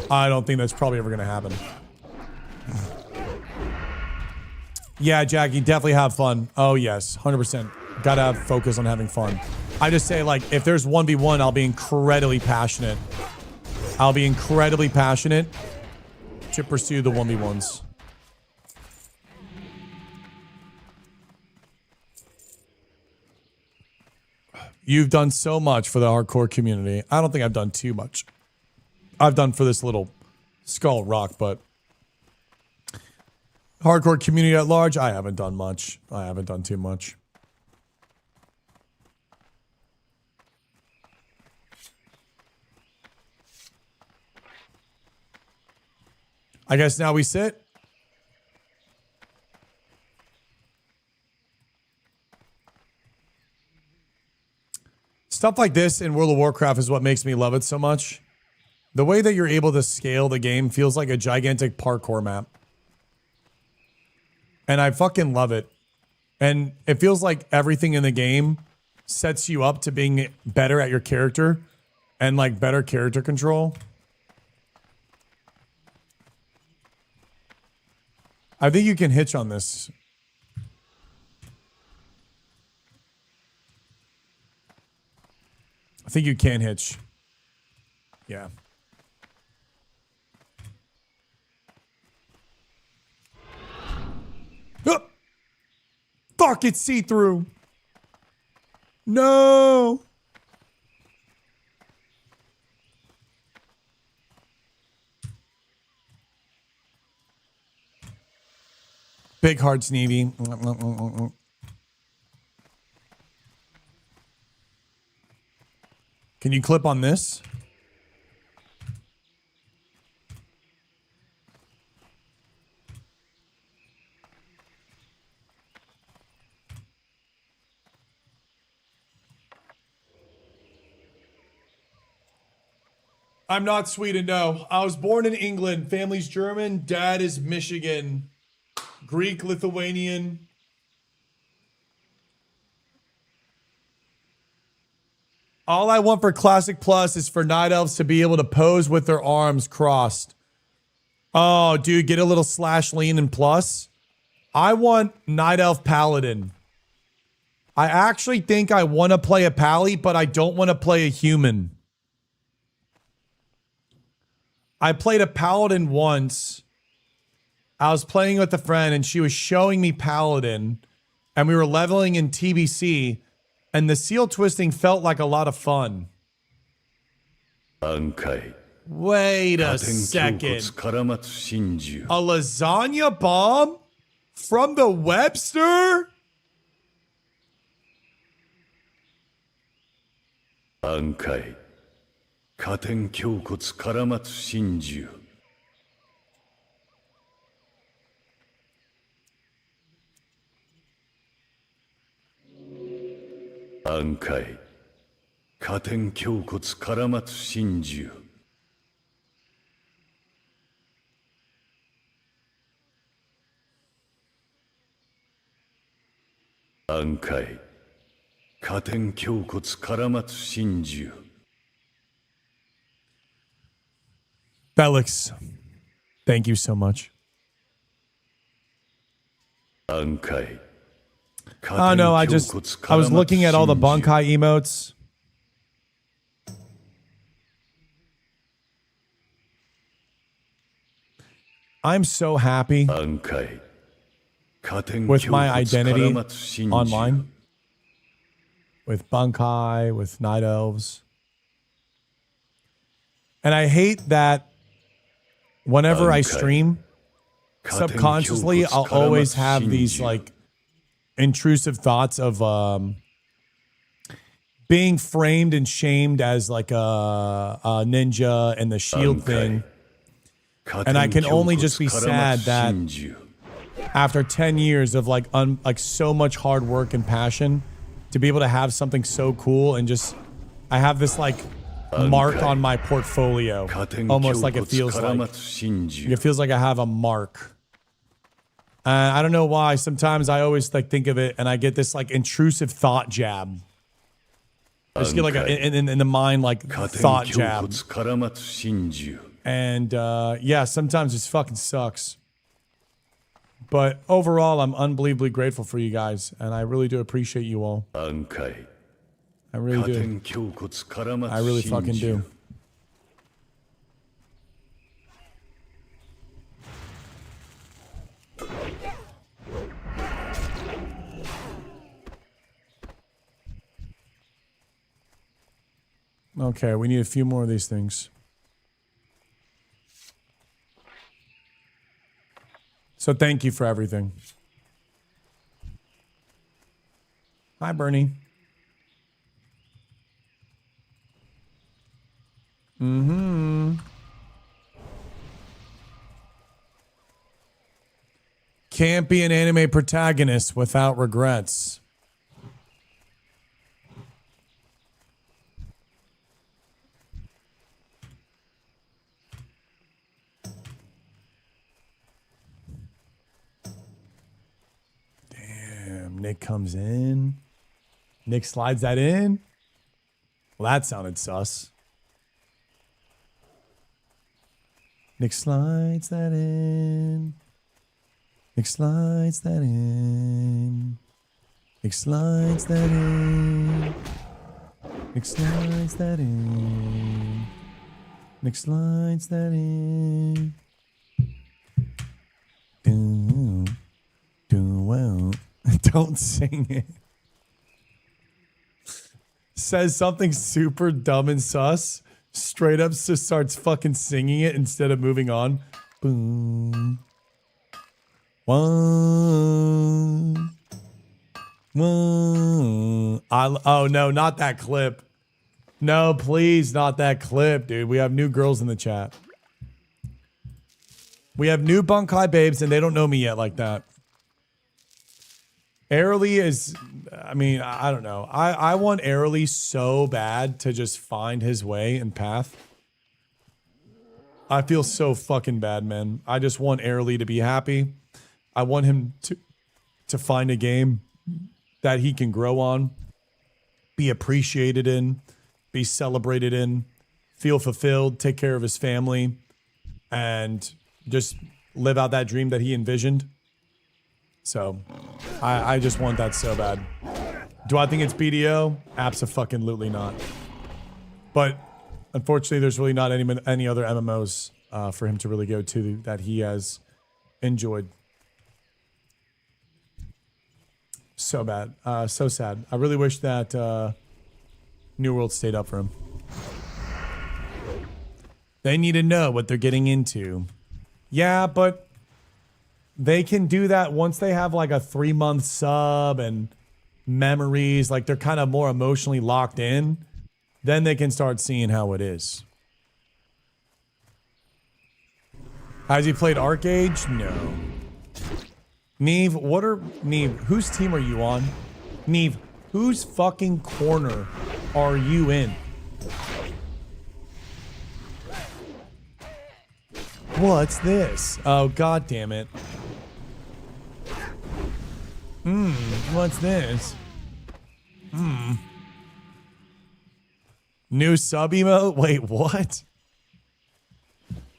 I don't think that's probably ever going to happen. Yeah, Jackie, definitely have fun. Oh, yes, 100%. Gotta have focus on having fun. I just say, like, if there's 1v1, I'll be incredibly passionate. I'll be incredibly passionate to pursue the 1v1s. You've done so much for the hardcore community. I don't think I've done too much. I've done for this little Skull Rock, but hardcore community at large, I haven't done much. I haven't done too much. I guess now we sit. Stuff like this in World of Warcraft is what makes me love it so much. The way that you're able to scale the game feels like a gigantic parkour map. And I fucking love it. And it feels like everything in the game sets you up to being better at your character and like better character control. I think you can hitch on this. I think you can hitch. Yeah. Oh! Fuck, it's see-through. No. Big hearts, Navy. Can you clip on this? I'm not Sweden, no. I was born in England. Family's German. Dad is Michigan. Greek, Lithuanian. All I want for Classic Plus is for Night Elves to be able to pose with their arms crossed. Oh, dude, get a little slash lean and plus. I want Night Elf Paladin. I actually think I want to play a Pally, but I don't want to play a human. I played a Paladin once. I was playing with a friend and she was showing me Paladin and we were leveling in TBC and the seal twisting felt like a lot of fun. Wait a second. A lasagna bomb? From the Webster? Felix, thank you so much. Oh no, I was looking at all the Bankai emotes. I'm so happy with my identity online. With Bankai, with Night Elves. And I hate that whenever I stream, subconsciously, I'll always have these like intrusive thoughts of being framed and shamed as like a ninja and the shield thing. And I can only just be sad that after 10 years of like so much hard work and passion to be able to have something so cool and just I have this like mark on my portfolio, almost like it feels like. It feels like I have a mark. I don't know why. Sometimes I always like think of it and I get this like intrusive thought jab. I just get like in the mind like thought jab. And yeah, sometimes it fucking sucks. But overall, I'm unbelievably grateful for you guys, and I really do appreciate you all. I really do. I really fucking do. Okay, we need a few more of these things. So thank you for everything. Hi, Bernie. Mm-hmm. Can't be an anime protagonist without regrets. Damn, Nick comes in. Nick slides that in. Well, that sounded sus. Nick slides that in. Nick slides that in. Nick slides that in. Nick slides that in. Nick slides that in. Well. Don't sing it. Says something super dumb and sus. Straight up just starts fucking singing it instead of moving on. Boom. One. Oh no, not that clip. No, please, not that clip, dude. We have new girls in the chat. We have new Bunkai babes, and they don't know me yet like that. Airly is, I mean, I don't know. I want Airly so bad to just find his way and path. I feel so fucking bad, man. I just want Airly to be happy. I want him to find a game that he can grow on, be appreciated in, be celebrated in, feel fulfilled, take care of his family, and just live out that dream that he envisioned. So, I just want that so bad. Do I think it's BDO? Abso-fucking-lutely not. But unfortunately, there's really not any other MMOs for him to really go to that he has enjoyed. So bad. So sad. I really wish that New World stayed up for him. They need to know what they're getting into. Yeah, but they can do that once they have like a 3-month sub and memories. Like they're kind of more emotionally locked in. Then they can start seeing how it is. Has he played Arcade? No. Neve, Neve, whose team are you on? Neve, whose fucking corner are you in? What's this? Oh, god damn it. What's this? New sub emote? Wait, what?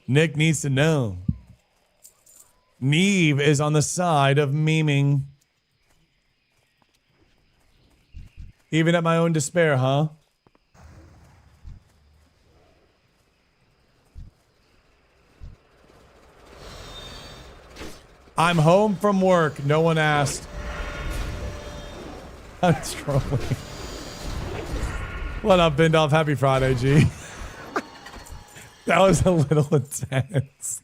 Nick needs to know. Neve is on the side of memeing. Even at my own despair, huh? I'm home from work. No one asked. I'm trolling. What up, Bindolph? Happy Friday, G. That was a little intense.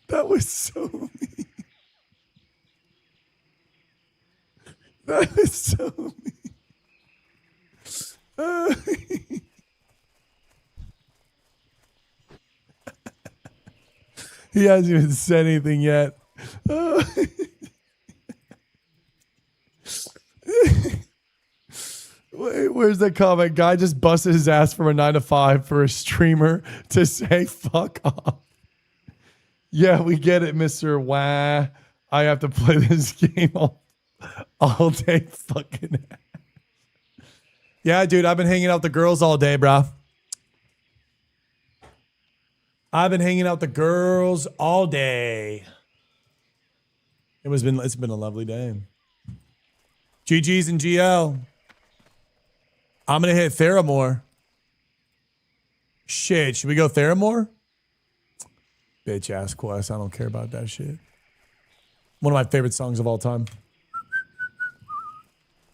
That was so mean. That was so mean. He hasn't even said anything yet. Wait, where's that comment? Guy just busted his ass from a 9 to 5 for a streamer to say fuck off. Yeah, we get it, Mr. Wah. I have to play this game all day fucking. Yeah, dude, I've been hanging out with the girls all day, bro. I've been hanging out with the girls all day. It's been a lovely day. GG's and GL. I'm gonna hit Theramore. Shit, should we go Theramore? Bitch ass quest. I don't care about that shit. One of my favorite songs of all time.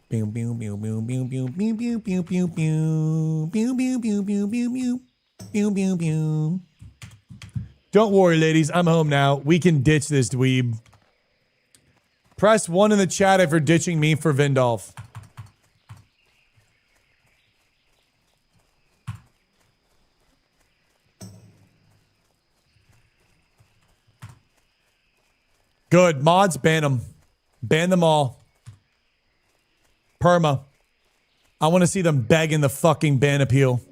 Pew, pew, pew, pew, pew, pew, pew, pew, pew, pew, pew. Pew, pew, pew, pew, pew, pew. Pew, pew, pew. Don't worry, ladies. I'm home now. We can ditch this dweeb. Press 1 in the chat if you're ditching me for Vindolf. Good. Mods, ban them. Ban them all. Perma. I want to see them beg in the fucking ban appeal.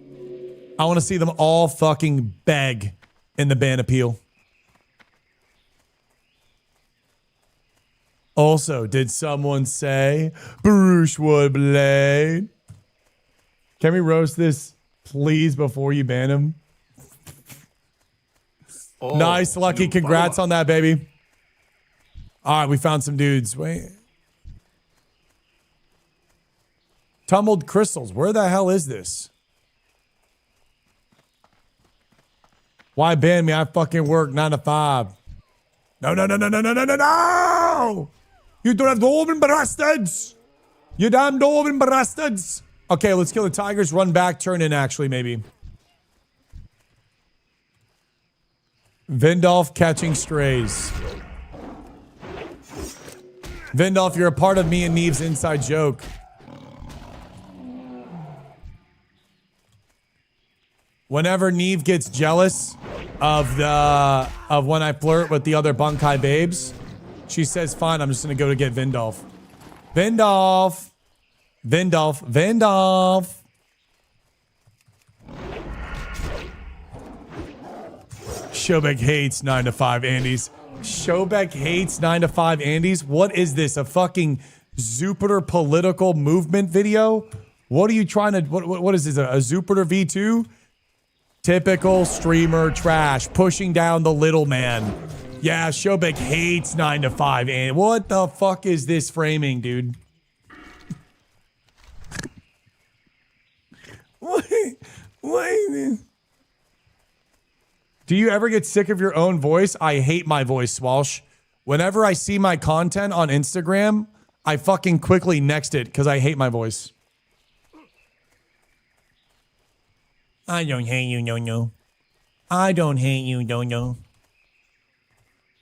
I want to see them all fucking beg in the ban appeal. Also, did someone say Bruce Woodblade? Can we roast this, please, before you ban him? Oh, Nice, Lucky. new Congrats follower. on that, baby. All right, we found some dudes. Wait. Tumbled crystals. Where the hell is this? Why ban me? I fucking work 9 to 5. No, no, no, no, no, no, no, no, no! You don't have dwarven bastards! You damn dwarven bastards! Okay, let's kill the tigers, run back, turn in actually, maybe. Vindolf catching strays. Vindolf, you're a part of me and Neve's inside joke. Whenever Neve gets jealous of when I flirt with the other Bunkai babes, she says, fine, I'm just gonna go to get Vindolf. Vindolf! Vindolf! Vindolf! Shobek hates 9 to 5 Andes. Shobek hates 9 to 5 Andes? What is this? A fucking Jupiter political movement video? What are you trying to... What is this? A Jupiter V2? Typical streamer trash. Pushing down the little man. Yeah, Shobek hates 9 to 5 Andes. What the fuck is this framing, dude? Wait. Do you ever get sick of your own voice? I hate my voice, Swalsh. Whenever I see my content on Instagram, I fucking quickly next it because I hate my voice. I don't hate you, no. I don't hate you, no.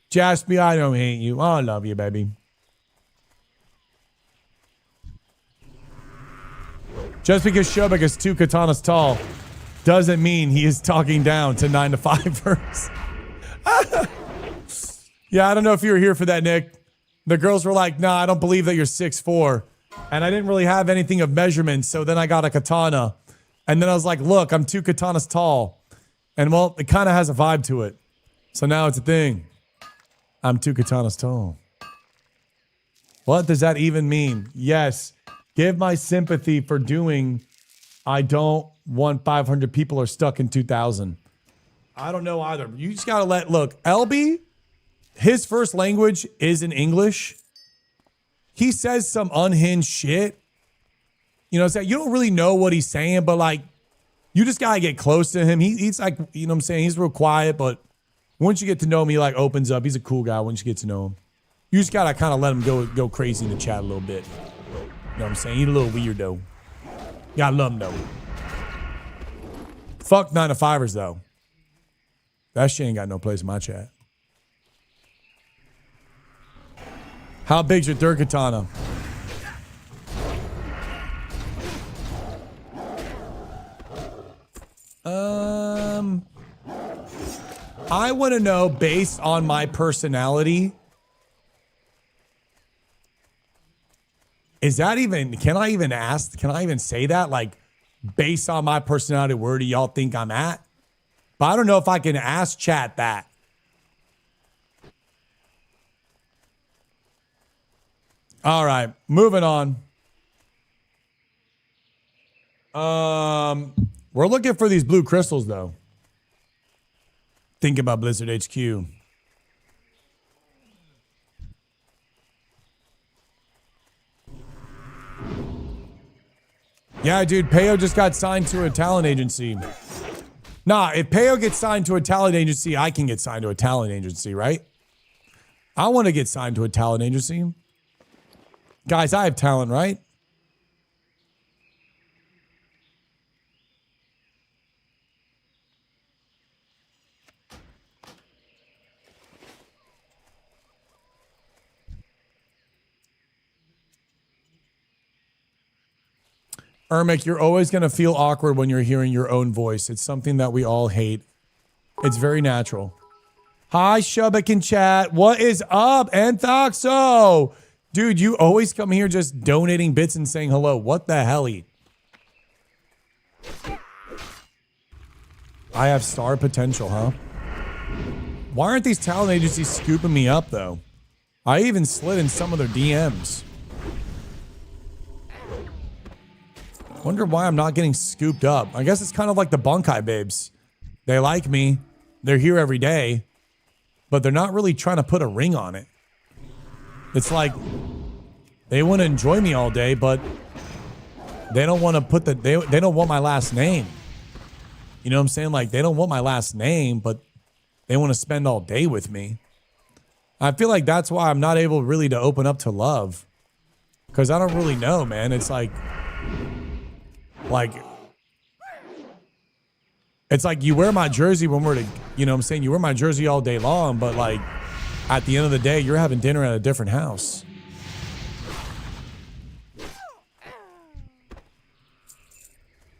Jasper, I don't hate you. I love you, baby. Just because Shobek is 2 katanas tall doesn't mean he is talking down to 9 to 5ers. Yeah, I don't know if you were here for that, Nick. The girls were like, nah, I don't believe that you're 6'4". And I didn't really have anything of measurement, so then I got a katana. And then I was like, look, I'm 2 katanas tall. And well, it kind of has a vibe to it. So now it's a thing. I'm 2 katanas tall. What does that even mean? Yes. Give my sympathy for doing I don't want 500 people are stuck in 2000. I don't know either. You just got to look, LB, his first language is in English. He says some unhinged shit. You know what I'm saying? You don't really know what he's saying, but like, you just got to get close to him. He's like, you know what I'm saying? He's real quiet, but once you get to know him, he like opens up. He's a cool guy once you get to know him. You just got to kind of let him go crazy in the chat a little bit. You know what I'm saying? He's a little weirdo. You gotta love him though. Fuck 9 to 5ers though. That shit ain't got no place in my chat. How big's your third katana? I want to know based on my personality. Is that even, can I even ask, can I even say that? Like, based on my personality, where do y'all think I'm at? But I don't know if I can ask chat that. All right, moving on. We're looking for these blue crystals, though. Think about Blizzard HQ. Yeah, dude, Payo just got signed to a talent agency. Nah, if Peo gets signed to a talent agency, I can get signed to a talent agency, right? I want to get signed to a talent agency. Guys, I have talent, right? Ermic, you're always going to feel awkward when you're hearing your own voice. It's something that we all hate. It's very natural. Hi, Shubik in chat. What is up, Anthoxo? Dude, you always come here just donating bits and saying hello. What the helly? I have star potential, huh? Why aren't these talent agencies scooping me up, though? I even slid in some of their DMs. Wonder why I'm not getting scooped up. I guess it's kind of like the Bunkai babes. They like me. They're here every day. But they're not really trying to put a ring on it. It's like they want to enjoy me all day, but they don't want to put the they don't want my last name. You know what I'm saying? Like they don't want my last name, but they want to spend all day with me. I feel like that's why I'm not able really to open up to love. Because I don't really know, man. It's like it's like you wear my jersey when we're you know what I'm saying? You wear my jersey all day long, but like at the end of the day, you're having dinner at a different house.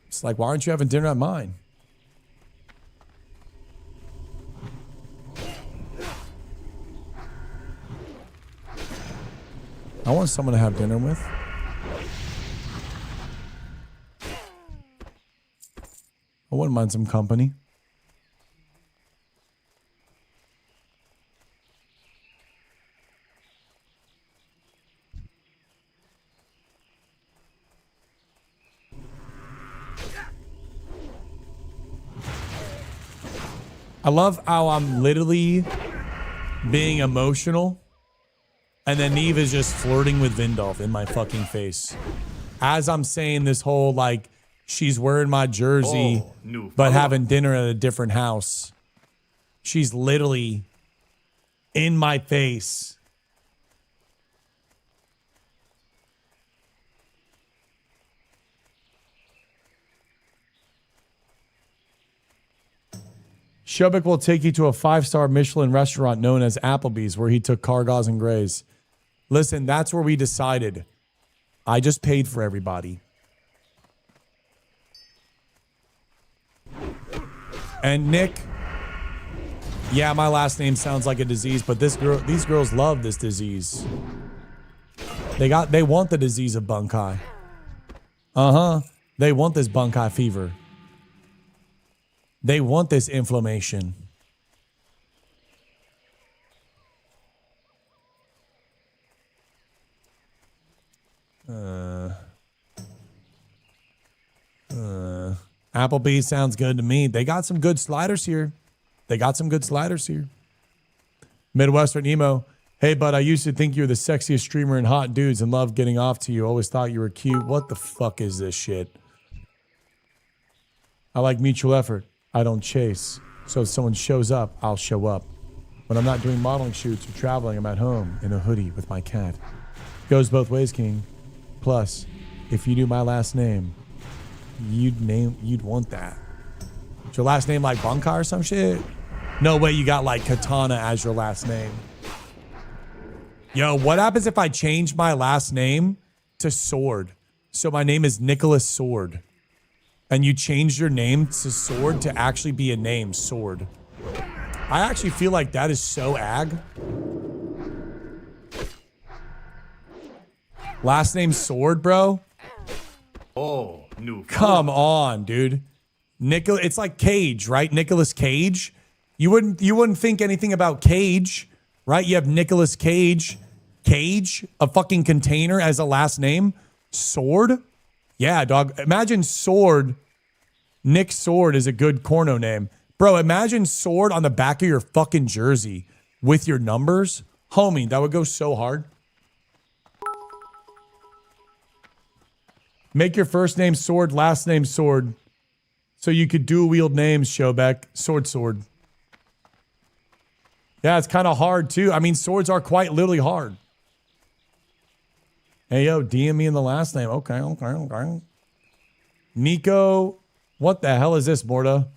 It's like, why aren't you having dinner at mine? I want someone to have dinner with. I wouldn't mind some company. I love how I'm literally being emotional and then Neve is just flirting with Vindolf in my fucking face. As I'm saying this whole like, she's wearing my jersey, but having dinner at a different house. She's literally in my face. Shubik will take you to a 5-star Michelin restaurant known as Applebee's, where he took Kargaz and Grays. Listen, that's where we decided. I just paid for everybody. And Nick, yeah, my last name sounds like a disease, but these girls love this disease. They want the disease of Bunkai. They want this Bunkai fever. They want this inflammation. Applebee's sounds good to me. They got some good sliders here. Midwestern Emo. Hey, bud, I used to think you were the sexiest streamer in hot dudes and loved getting off to you. Always thought you were cute. What the fuck is this shit? I like mutual effort. I don't chase. So if someone shows up, I'll show up. When I'm not doing modeling shoots or traveling, I'm at home in a hoodie with my cat. Goes both ways, King. Plus, if you knew my last name, you'd want that. Is your last name like Bunkai or some shit? No way you got like Katana as your last name. Yo, what happens if I change my last name to Sword? So my name is Nicholas Sword. And you changed your name to Sword to actually be a name, Sword. I actually feel like that is so ag. Last name Sword, bro? Oh, new. Come on, dude. It's like Cage, right? Nicolas Cage. You wouldn't think anything about Cage, right? You have Nicolas Cage. Cage, a fucking container as a last name. Sword? Yeah, dog. Imagine Sword. Nick Sword is a good corno name. Bro, imagine Sword on the back of your fucking jersey with your numbers. Homie, that would go so hard. Make your first name Sword, last name Sword. So you could dual wield names, Shobek. Sword. Yeah, it's kind of hard too. I mean, swords are quite literally hard. Hey, yo, DM me in the last name. Okay. Nico, what the hell is this, Morta?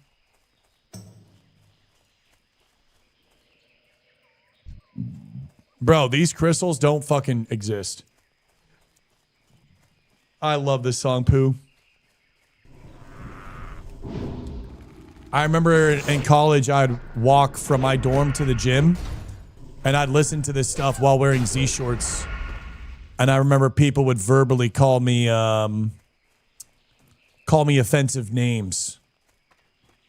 Bro, these crystals don't fucking exist. I love this song, Pooh. I remember in college, I'd walk from my dorm to the gym, and I'd listen to this stuff while wearing Z-shorts. And I remember people would verbally call me offensive names.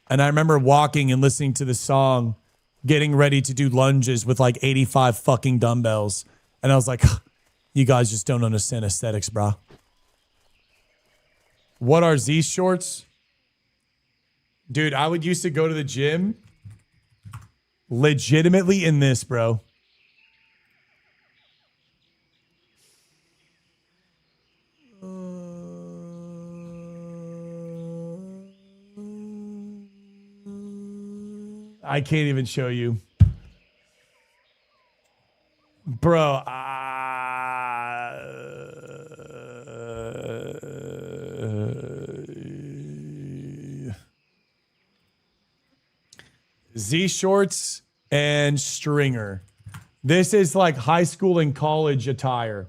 And I remember walking and listening to the song, getting ready to do lunges with like 85 fucking dumbbells. And I was like, you guys just don't understand aesthetics, bro. What are Z-shorts? Dude, I would used to go to the gym legitimately in this, bro. I can't even show you. Bro, Z-shorts and stringer. This is like high school and college attire.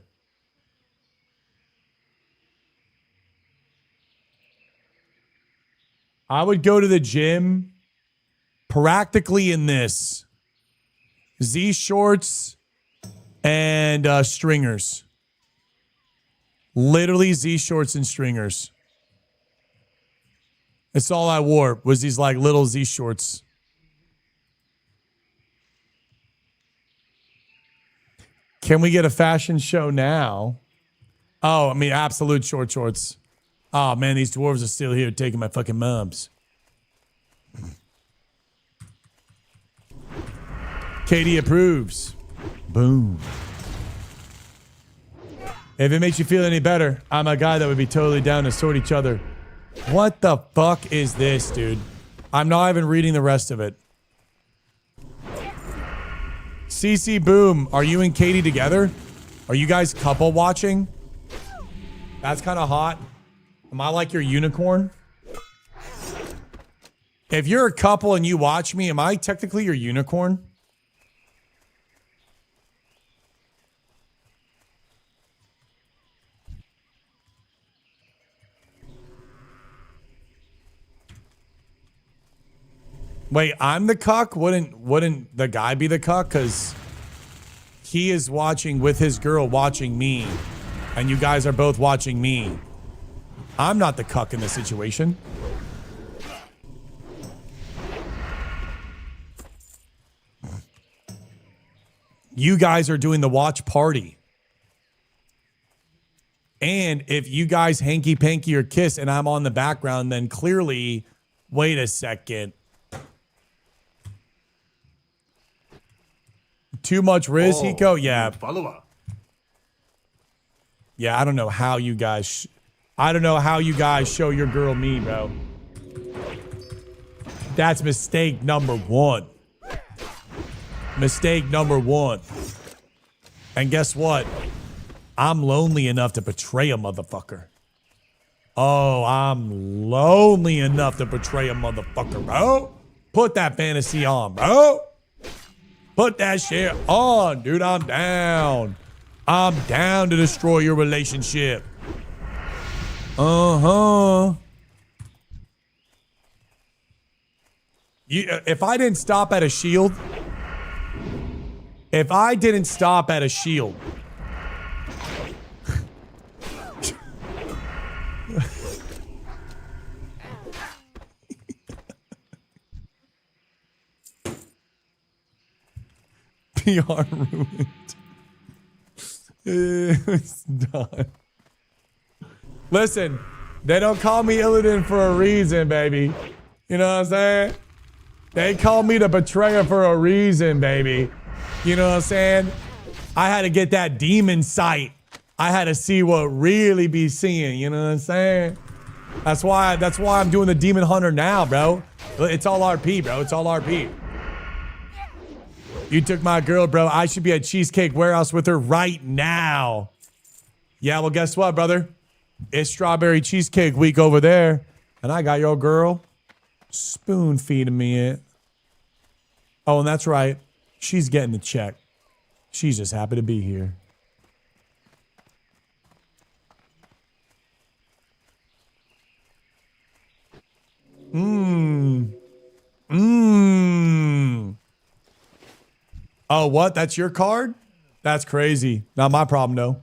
I would go to the gym practically in this. Z-shorts and stringers. Literally Z-shorts and stringers. That's all I wore was these like little Z-shorts. Can we get a fashion show now? Oh, I mean, absolute short shorts. Oh, man, these dwarves are still here taking my fucking mums. Katie approves. Boom. If it makes you feel any better, I'm a guy that would be totally down to sort each other. What the fuck is this, dude? I'm not even reading the rest of it. CC Boom, are you and Katie together? Are you guys couple watching? That's kind of hot. Am I like your unicorn? If you're a couple and you watch me, am I technically your unicorn? Wait, I'm the cuck? Wouldn't the guy be the cuck? Because he is watching with his girl watching me. And you guys are both watching me. I'm not the cuck in this situation. You guys are doing the watch party. And if you guys hanky-panky or kiss and I'm on the background, then clearly, wait a second. Too much Riz, Hiko? Yeah. Follower. Yeah, I don't know how you guys... I don't know how you guys show your girl me, bro. That's mistake number one. Mistake number one. And guess what? I'm lonely enough to betray a motherfucker. Oh, I'm lonely enough to betray a motherfucker, bro. Put that fantasy on, bro. Put that shit on, dude. I'm down. I'm down to destroy your relationship. Uh-huh. If I didn't stop at a shield... If I didn't stop at a shield... PR ruined. It's done. Listen, they don't call me Illidan for a reason, baby. You know what I'm saying? They call me the betrayer for a reason, baby. You know what I'm saying? I had to get that demon sight. I had to see what really be seeing. You know what I'm saying? That's why I'm doing the Demon Hunter now, bro. It's all RP, bro. It's all RP. You took my girl, bro. I should be at Cheesecake Warehouse with her right now. Yeah, well, guess what, brother? It's Strawberry Cheesecake Week over there. And I got your girl spoon feeding me it. Oh, and that's right. She's getting the check. She's just happy to be here. Oh, what? That's your card? That's crazy. Not my problem, though.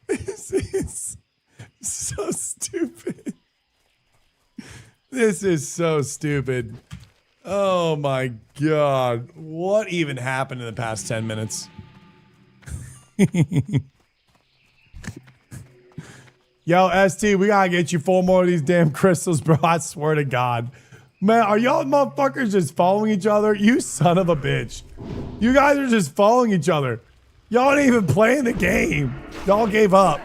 This is so stupid. This is so stupid. Oh my God. What even happened in the past 10 minutes? Yo, ST, we gotta get you 4 more of these damn crystals, bro. I swear to God. Man, are y'all motherfuckers just following each other? You son of a bitch. You guys are just following each other. Y'all ain't even playing the game. Y'all gave up.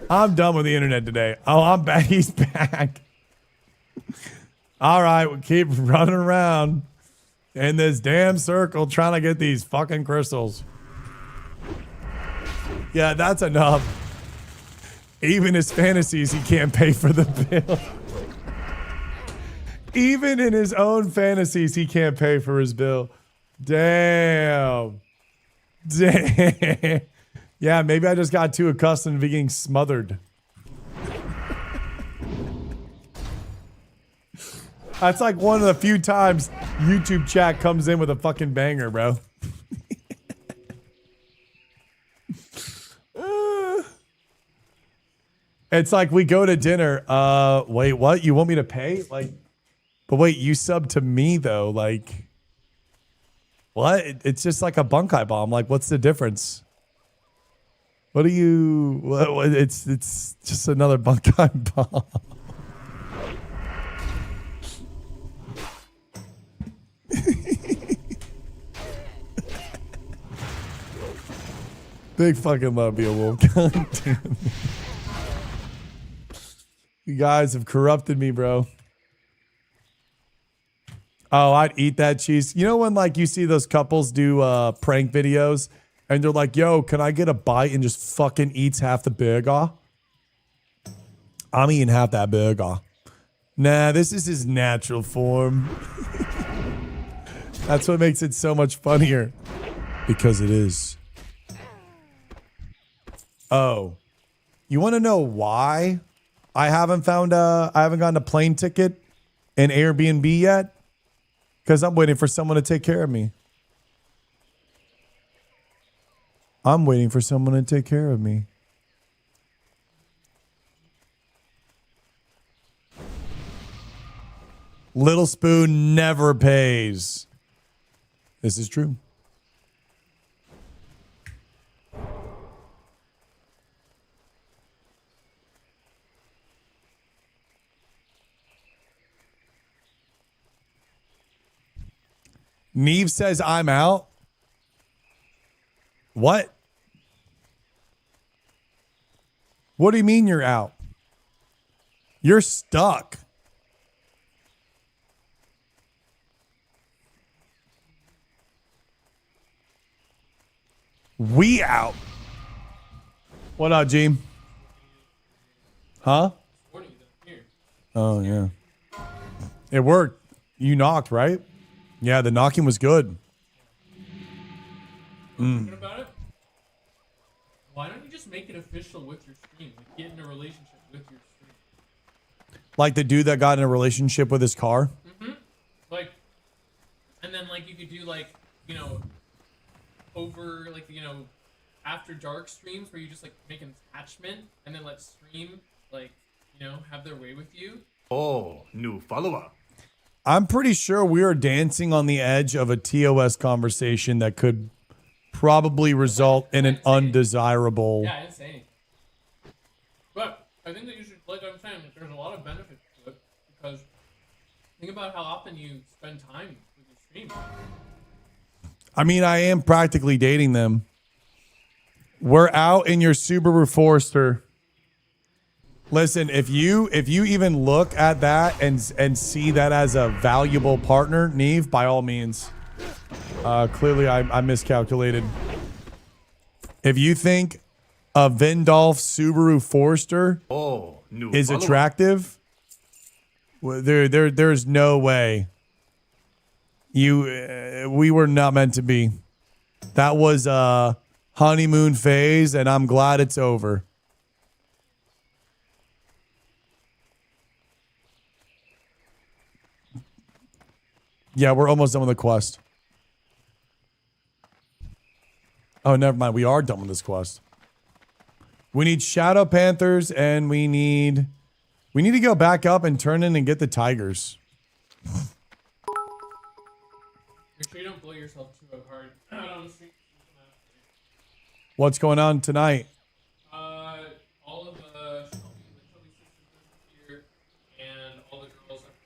I'm done with the internet today. Oh, I'm back. He's back. All right, we'll keep running around in this damn circle trying to get these fucking crystals. Yeah, that's enough. Even his fantasies, he can't pay for the bill. Even in his own fantasies, he can't pay for his bill. Damn. Damn. Yeah, maybe I just got too accustomed to being smothered. That's like one of the few times YouTube chat comes in with a fucking banger, bro. It's like we go to dinner. Wait, what? You want me to pay? Like, but wait, you sub to me though. Like, what? It's just like a bunkai bomb. Like, what's the difference? What do you? What, it's just another bunkai bomb. Big fucking love, Beowulf. God damn it. You guys have corrupted me, bro. Oh, I'd eat that cheese. You know when like you see those couples do prank videos and they're like, yo, can I get a bite, and just fucking eats half the burger? I'm eating half that burger. Nah, this is his natural form. That's what makes it so much funnier. Because it is. Oh. You want to know why I haven't gotten a plane ticket in Airbnb yet? Because I'm waiting for someone to take care of me. I'm waiting for someone to take care of me. Little Spoon never pays. This is true. Neve says I'm out. What? What do you mean you're out? You're stuck. We out. What up, Gene? Huh? Oh, yeah. It worked. You knocked, right? Yeah, the knocking was good. Thinking about it? Why don't you just make it official with your stream? Like, get in a relationship with your stream. Like the dude that got in a relationship with his car? Mm-hmm. Like, and then, like, you could do, like, you know, over, like, you know, after dark streams where you just, like, make an attachment and then let stream, like, you know, have their way with you. Oh, new follower. I'm pretty sure we are dancing on the edge of a TOS conversation that could probably result in an undesirable... Yeah, I didn't say anything. But I think that you should, like I'm saying, there's a lot of benefits to it. Think about how often you spend time with your stream. I mean, I am practically dating them. We're out in your Subaru Forester. Listen, if you even look at that and see that as a valuable partner, Neve, by all means. Clearly, I miscalculated. If you think a Vindolf Subaru Forester is follower. attractive, well, there's no way. We were not meant to be. That was a honeymoon phase, and I'm glad it's over. Yeah, we're almost done with the quest. Oh, never mind. We are done with this quest. We need Shadow Panthers, and we need to go back up and turn in and get the tigers. Make sure you don't blow yourself too hard out on the street. What's going on tonight? All of the Shelby sisters are here, and all the girls have to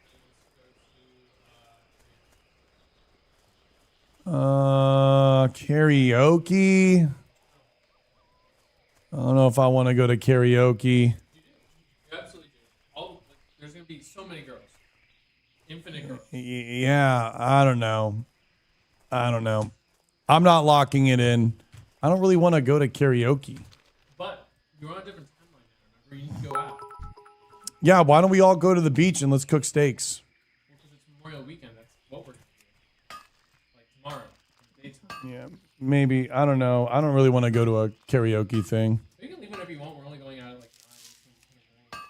go to Karaoke. I don't know if I want to go to karaoke. You absolutely do. There's gonna be so many girls, infinite girls. Yeah, I don't know. I'm not locking it in. I don't really want to go to karaoke. But you're on a different timeline now. Remember, you need to go out. Yeah, why don't we all go to the beach and let's cook steaks? Well, because it's Memorial Weekend. That's what we're gonna do. Like tomorrow, in the daytime. Yeah, maybe. I don't know. I don't really want to go to a karaoke thing. You can leave whenever you want. We're only going out at like 9.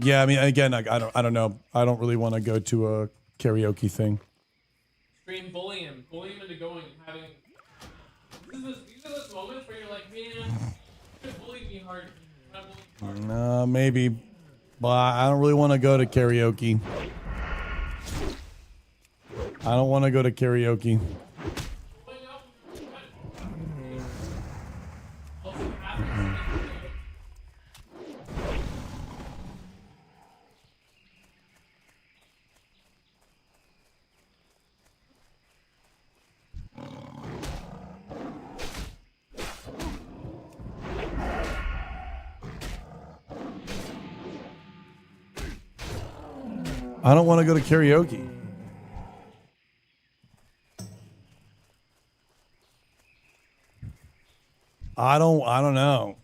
Yeah, I mean, again, I don't know. I don't really want to go to a karaoke thing. Stream bully him into going and having. These are those moments where you're like, man, you bullied me hard. Maybe, but I don't really want to go to karaoke. I don't want to go to karaoke. I don't want to go to karaoke. I don't know.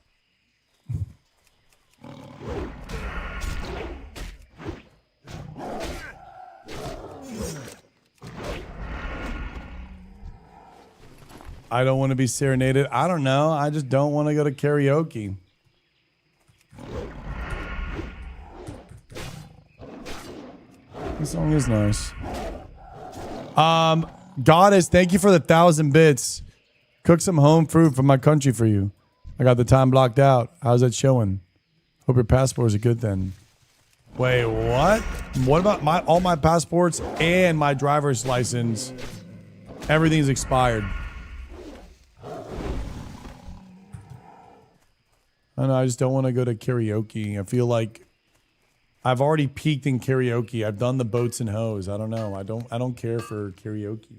I don't want to be serenaded. I don't know. I just don't want to go to karaoke. This song is nice. Goddess, thank you for the 1,000 bits. Cook some home food from my country for you. I got the time blocked out. How's that showing? Hope your passport is good then. Wait, what? What about all my passports and my driver's license? Everything's expired. I don't know, I just don't want to go to karaoke. I feel like I've already peaked in karaoke. I've done the boats and hoes. I don't know. I don't care for karaoke.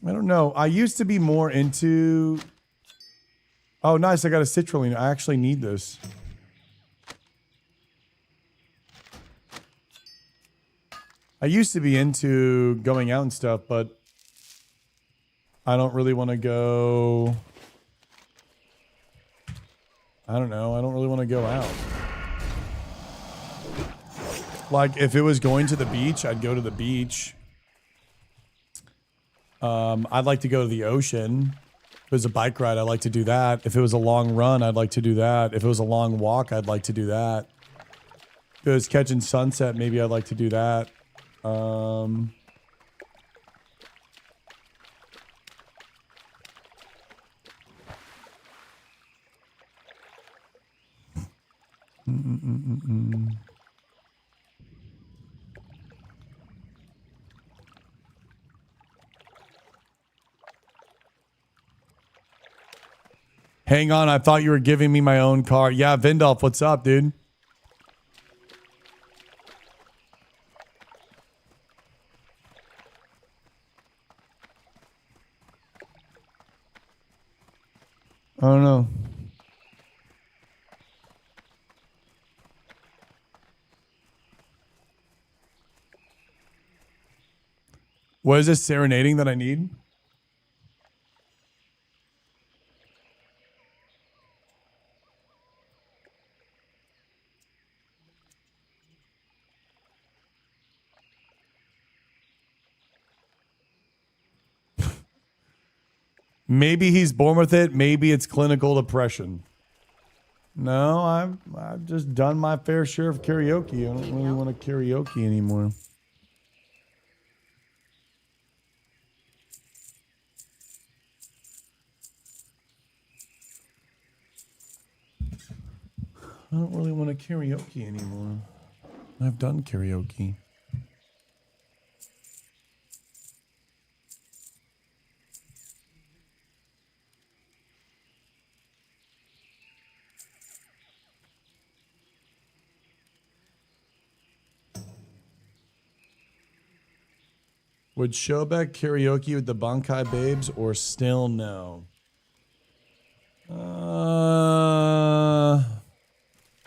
I don't know. I used to be more into... Oh, nice. I got a citrulline. I actually need this. I used to be into going out and stuff, but I don't really want to go. I don't know. I don't really want to go out. Like, if it was going to the beach, I'd go to the beach. I'd like to go to the ocean. If it was a bike ride, I'd like to do that. If it was a long run, I'd like to do that. If it was a long walk, I'd like to do that. If it was catching sunset, maybe I'd like to do that. Hang on, I thought you were giving me my own car. Yeah, Vindolf, what's up, dude? I don't know. What is this serenading that I need? Maybe he's born with it. Maybe it's clinical depression. No, I've just done my fair share of karaoke. I don't really want to karaoke anymore. I don't really want to karaoke anymore. I've done karaoke. Would Showback karaoke with the Bankai Babes or still no?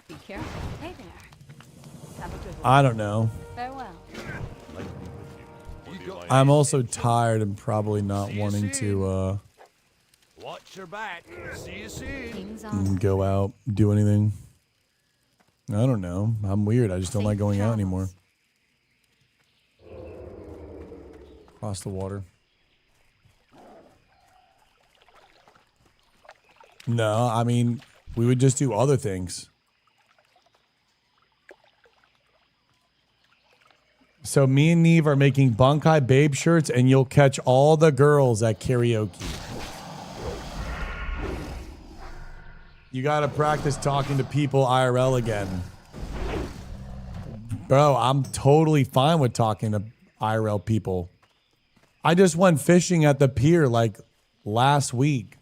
Be careful. Hey there. Have a good one. I don't know. Farewell. I'm also tired and probably not wanting to Watch your back. See you soon. King's on. go out, do anything. I don't know. I'm weird. I just don't like going out anymore. Across the water. No, I mean, we would just do other things. So me and Neve are making Bankai Babe shirts and you'll catch all the girls at karaoke. You gotta practice talking to people IRL again. Bro, I'm totally fine with talking to IRL people. I just went fishing at the pier like last week.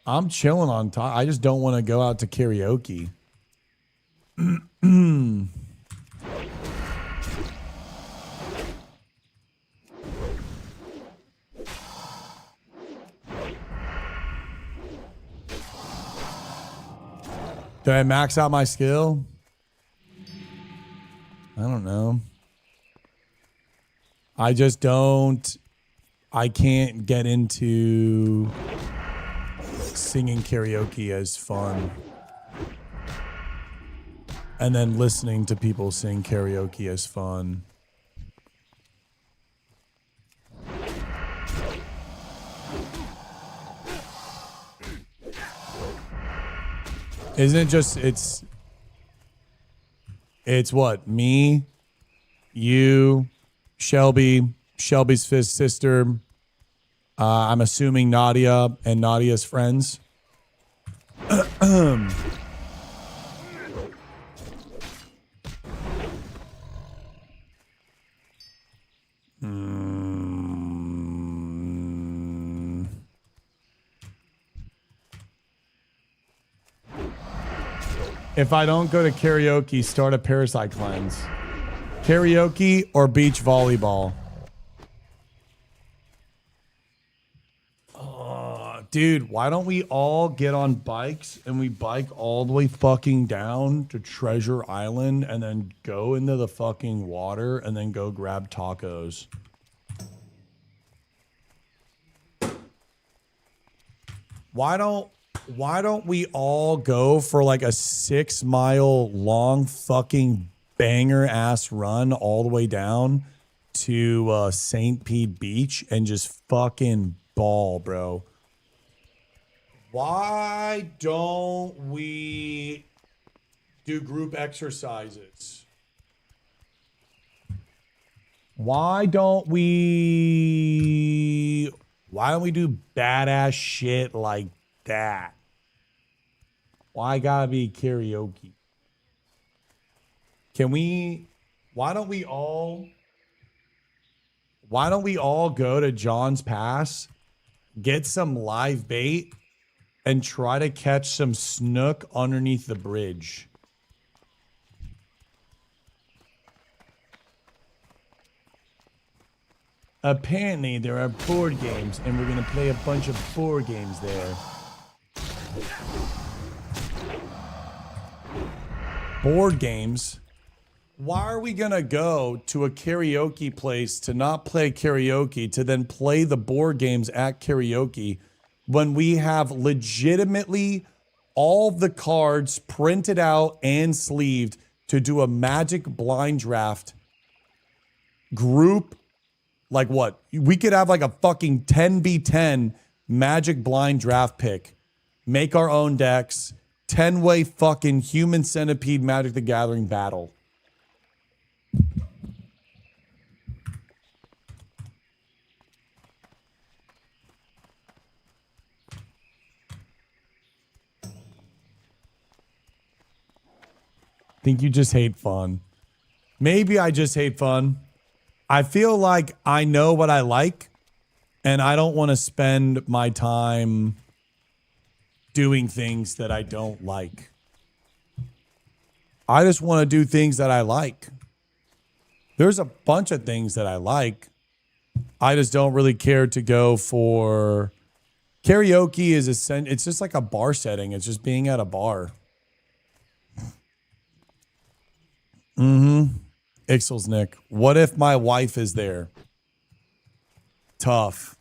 I'm chilling on top. I just don't want to go out to karaoke. Did I max out my skill? I don't know. I just don't. I can't get into singing karaoke as fun. And then listening to people sing karaoke as fun. Isn't it just, it's what? Me, you, Shelby, Shelby's sister, I'm assuming Nadia and Nadia's friends. If I don't go to karaoke, start a parasite cleanse. Karaoke or beach volleyball? Dude, why don't we all get on bikes and we bike all the way fucking down to Treasure Island and then go into the fucking water and then go grab tacos? Why don't we all go for like a 6 mile long fucking banger ass run all the way down to St. Pete Beach and just fucking ball, bro? Why don't we do group exercises? Why don't we do badass shit like that? Why gotta be karaoke? Why don't we all go to John's Pass, get some live bait, and try to catch some snook underneath the bridge. Apparently, there are board games, and we're going to play a bunch of board games there. Board games? Why are we going to go to a karaoke place to not play karaoke, to then play the board games at karaoke when we have legitimately all the cards printed out and sleeved to do a Magic blind draft group? Like what? We could have like a fucking 10v10 Magic blind draft pick. Make our own decks. 10-way fucking Human Centipede Magic the Gathering battle. Think you just hate fun. Maybe I just hate fun. I feel like I know what I like, and I don't want to spend my time doing things that I don't like. I just want to do things that I like. There's a bunch of things that I like. I just don't really care to go for karaoke. It's just like a bar setting. It's just being at a bar. Ixels Nick. What if my wife is there? Tough.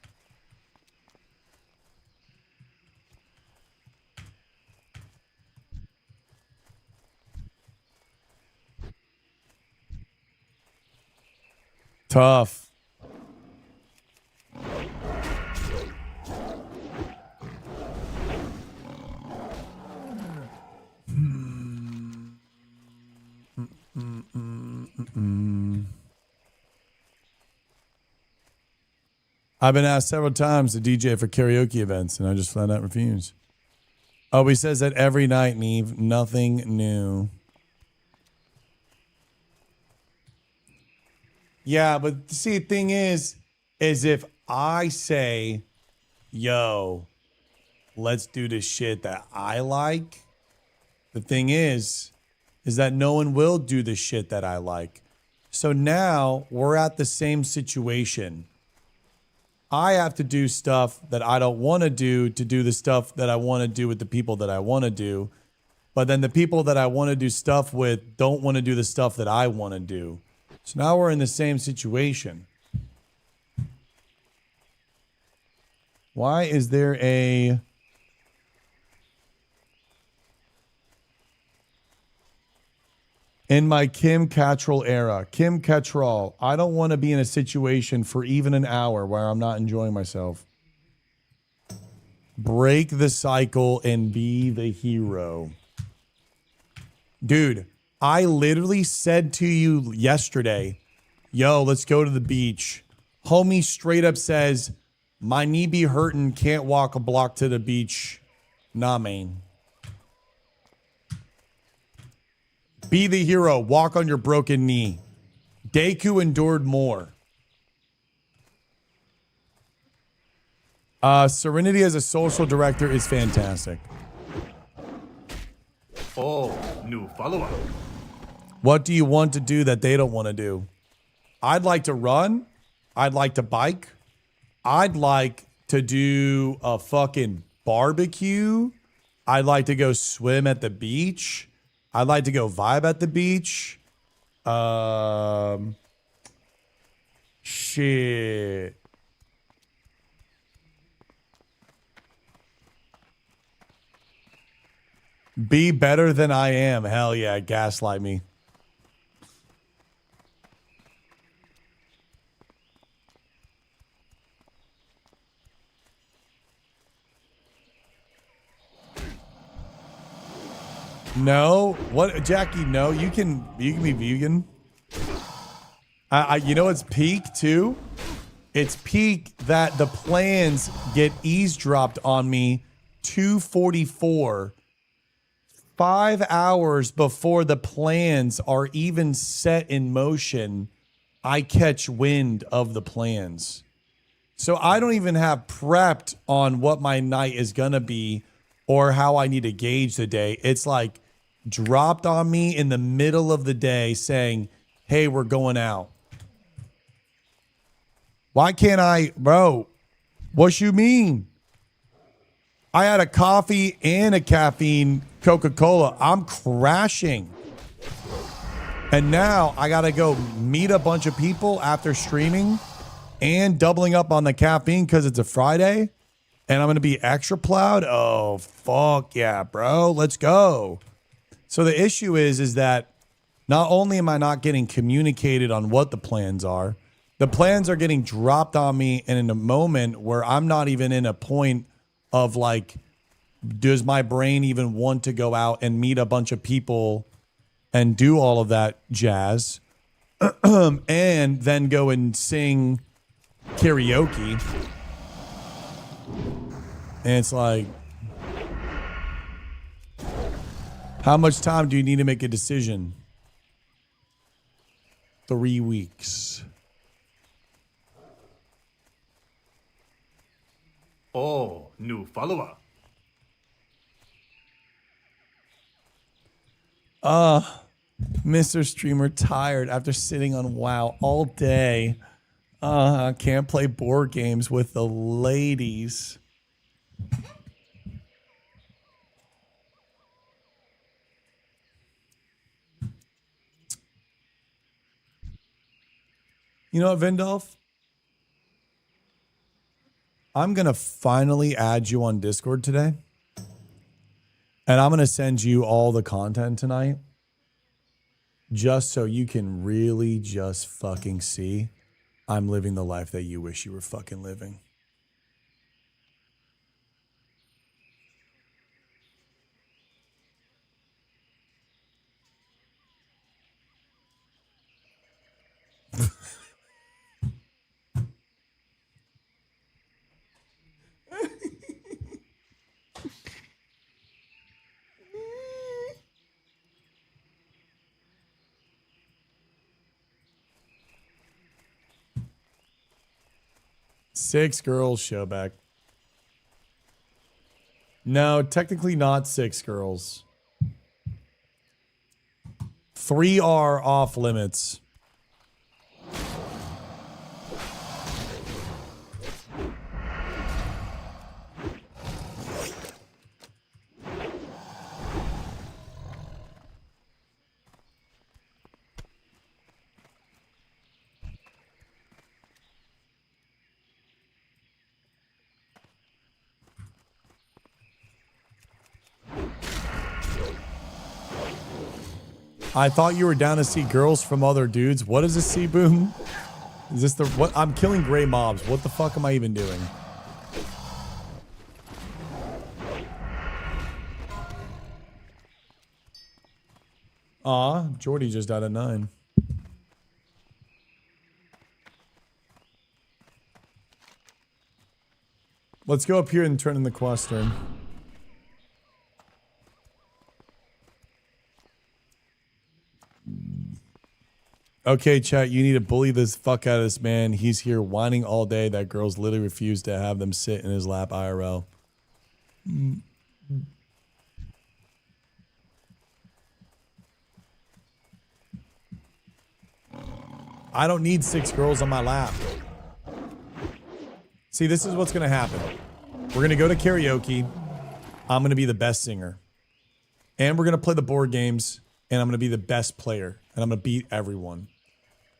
Tough. I've been asked several times to DJ for karaoke events, and I just flat out refuse. Oh, he says that every night, Neve. Nothing new. Yeah, but see, the thing is if I say, yo, let's do this shit that I like, the thing is that no one will do the shit that I like. So now we're at the same situation. I have to do stuff that I don't want to do the stuff that I want to do with the people that I want to do. But then the people that I want to do stuff with don't want to do the stuff that I want to do. So now we're in the same situation. Why is there a... In my Kim Cattrall era, Kim Cattrall, I don't want to be in a situation for even an hour where I'm not enjoying myself. Break the cycle and be the hero. Dude, I literally said to you yesterday, yo, let's go to the beach. Homie straight up says, my knee be hurting, can't walk a block to the beach. Nah, man. Be the hero. Walk on your broken knee. Deku endured more. Serenity as a social director is fantastic. Oh, new follower. What do you want to do that they don't want to do? I'd like to run. I'd like to bike. I'd like to do a fucking barbecue. I'd like to go swim at the beach. I'd like to go vibe at the beach. Shit. Be better than I am. Hell yeah, gaslight me. No, what, Jackie? No, you can be vegan. You know it's peak too. It's peak that the plans get eavesdropped on me. 2:44, 5 hours before the plans are even set in motion. I catch wind of the plans, so I don't even have prepped on what my night is gonna be or how I need to gauge the day. It's like dropped on me in the middle of the day saying, hey, we're going out. Why can't I, bro? What you mean? I had a coffee and a caffeine Coca-Cola. I'm crashing. And now I got to go meet a bunch of people after streaming and doubling up on the caffeine because it's a Friday. And I'm going to be extra plowed. Oh, fuck yeah, bro. Let's go. So the issue is that not only am I not getting communicated on what the plans are, the plans are getting dropped on me and in a moment where I'm not even in a point of like, does my brain even want to go out and meet a bunch of people and do all of that jazz and then go and sing karaoke? And it's like, how much time do you need to make a decision? 3 weeks. Oh, new follower. Mr. Streamer tired after sitting on WoW all day. I can't play board games with the ladies. You know what, Vindolf? I'm going to finally add you on Discord today. And I'm going to send you all the content tonight. Just so you can really just fucking see I'm living the life that you wish you were fucking living. Six girls, Showback. No, technically not six girls. 3 are off limits. I thought you were down to see girls from other dudes. What is this, C-Boom? Is this the... what? I'm killing gray mobs. What the fuck am I even doing? Aw, Jordy just died at 9. Let's go up here and turn in the quest turn. Okay, chat, you need to bully this fuck out of this man. He's here whining all day that girls literally refuse to have them sit in his lap IRL. I don't need 6 girls on my lap. See, this is what's going to happen. We're going to go to karaoke. I'm going to be the best singer. And we're going to play the board games. And I'm going to be the best player. And I'm going to beat everyone.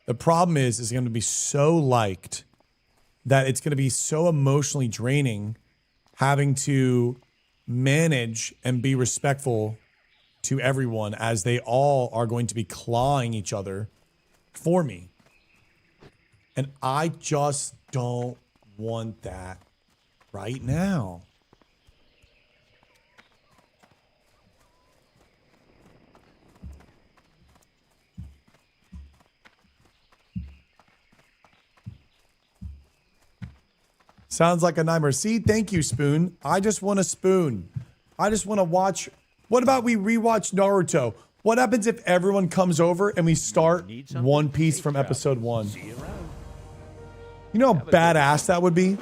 The problem is it's going to be so liked that it's going to be so emotionally draining having to manage and be respectful to everyone as they all are going to be clawing each other for me. And I just don't want that right now. Sounds like a nightmare. See, thank you, Spoon. I just want a spoon. I just want to watch. What about we rewatch Naruto? What happens if everyone comes over and we start One Piece from episode 1? You know how badass that would be?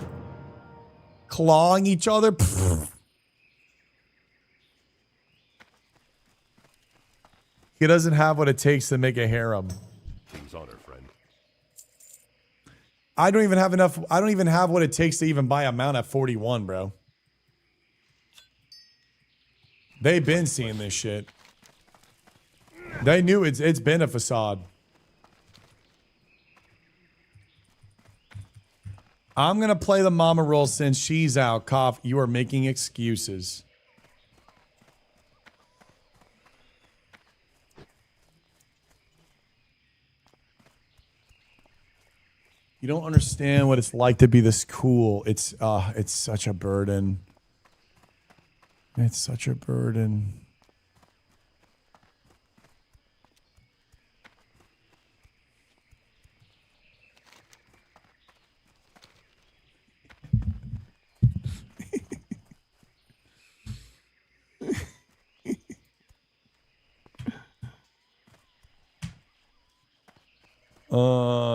Clawing each other? Pfft. He doesn't have what it takes to make a harem. King's honor, friend. I don't even have enough. I don't even have what it takes to even buy a mount at 41, bro. They've been seeing this shit. They knew it's been a facade. I'm going to play the mama role since she's out. Cough, you are making excuses. You don't understand what it's like to be this cool. It's such a burden. It's such a burden.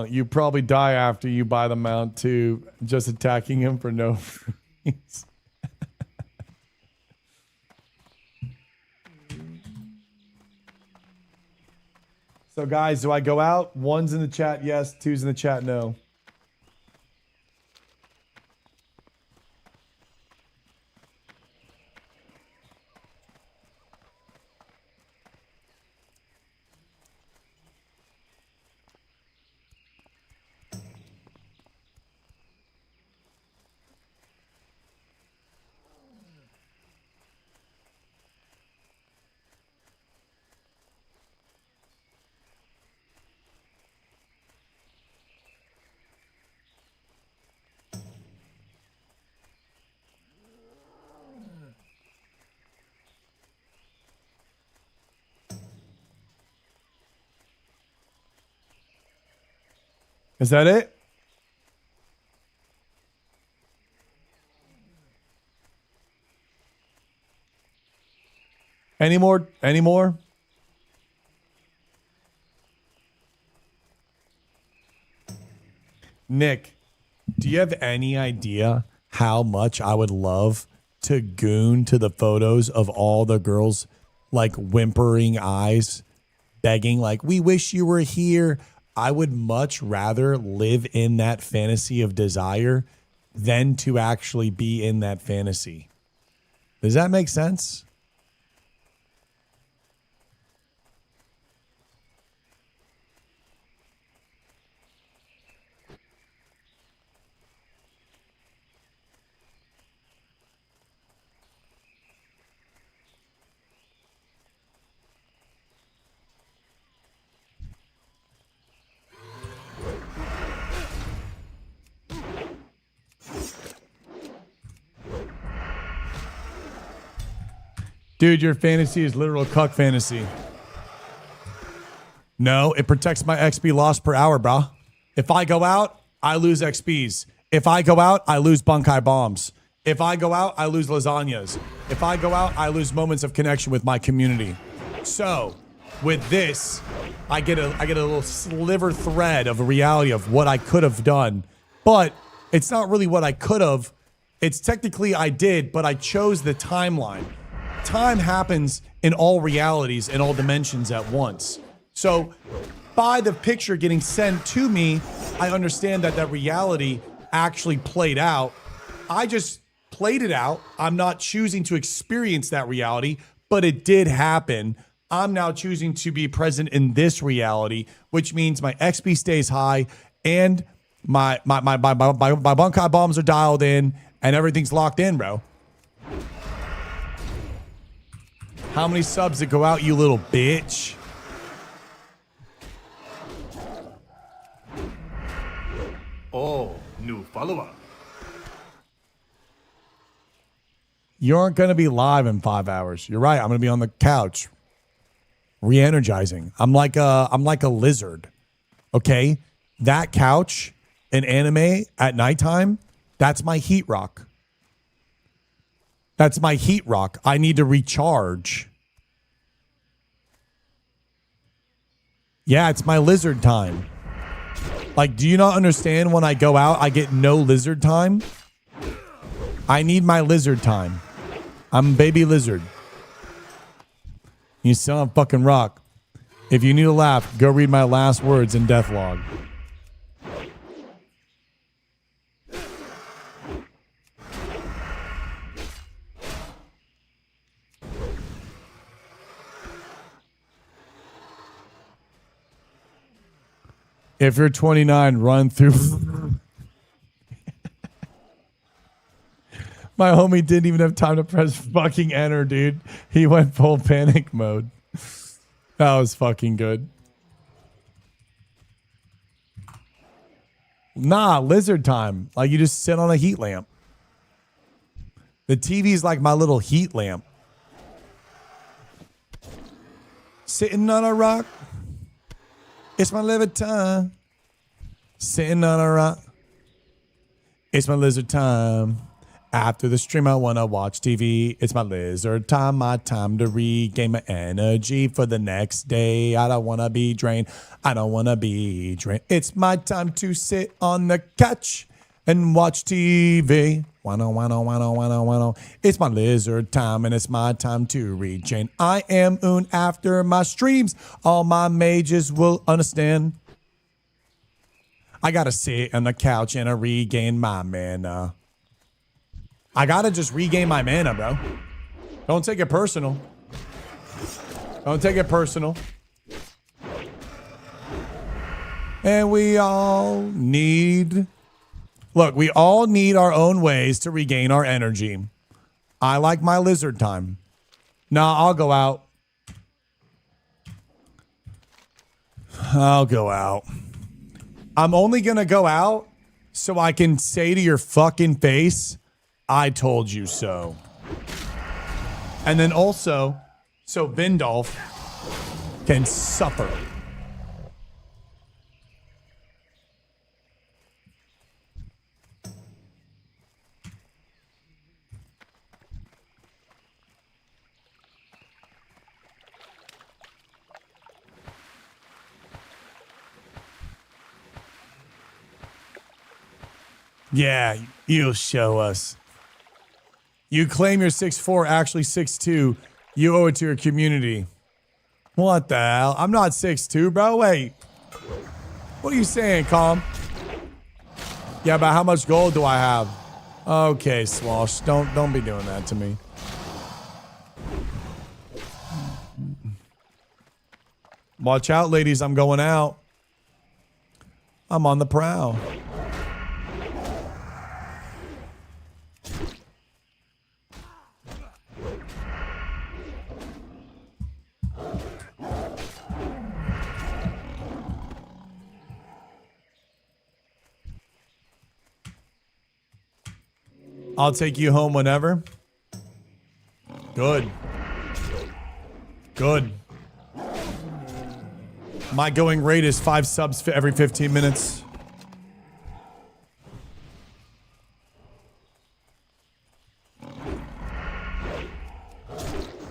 You probably die after you buy the mount too, just attacking him for no reason. So guys, do I go out? One's in the chat, yes. Two's in the chat, no. Is that it? Any more? Any more? Nick, do you have any idea how much I would love to goon to the photos of all the girls like whimpering eyes, begging like, we wish you were here. I would much rather live in that fantasy of desire than to actually be in that fantasy. Does that make sense? Dude, your fantasy is literal cuck fantasy. No, it protects my XP loss per hour, bro. If I go out, I lose XPs. If I go out, I lose bunkai bombs. If I go out, I lose lasagnas. If I go out, I lose moments of connection with my community. So, with this, I get a little sliver thread of a reality of what I could have done. But it's not really what I could have. It's technically I did, but I chose the timeline. Time happens in all realities, in all dimensions at once. So by the picture getting sent to me, I understand that that reality actually played out. I just played it out. I'm not choosing to experience that reality, but it did happen. I'm now choosing to be present in this reality, which means my XP stays high and my bunkai bombs are dialed in and everything's locked in, bro. How many subs that go out, you little bitch? Oh, new follower. You aren't going to be live in 5 hours. You're right. I'm going to be on the couch, re-energizing. I'm like a lizard. Okay, that couch in anime at nighttime, that's my heat rock. That's my heat rock. I need to recharge. Yeah, it's my lizard time. Like, do you not understand when I go out, I get no lizard time? I need my lizard time. I'm baby lizard. You still have fucking rock. If you need a laugh, go read my last words in Deathlog. If you're 29, run through. My homie didn't even have time to press fucking enter, dude. He went full panic mode. That was fucking good. Nah, lizard time. Like you just sit on a heat lamp. The TV's like my little heat lamp. Sitting on a rock. It's my lizard time. Sitting on a rock. It's my lizard time. After the stream, I want to watch TV. It's my lizard time, my time to regain my energy for the next day. I don't want to be drained. I don't want to be drained. It's my time to sit on the couch and watch TV. Wano. It's my lizard time and it's my time to regain. I am Un after my streams. All my mages will understand. I got to sit on the couch and I regain my mana. I gotta just regain my mana, bro. Don't take it personal. Don't take it personal. And we all need... Look, we all need our own ways to regain our energy. I like my lizard time. Nah, I'll go out. I'll go out. I'm only gonna go out so I can say to your fucking face... I told you so. And then also, so Vindolf can suffer. Yeah, you'll show us. You claim you're 6'4", actually 6'2". You owe it to your community. What the hell? I'm not 6'2", bro. Wait. What are you saying, Calm? Yeah, but how much gold do I have? Okay, Swosh. Don't be doing that to me. Watch out, ladies. I'm going out. I'm on the prowl. I'll take you home whenever. Good. Good. My going rate is 5 subs every 15 minutes.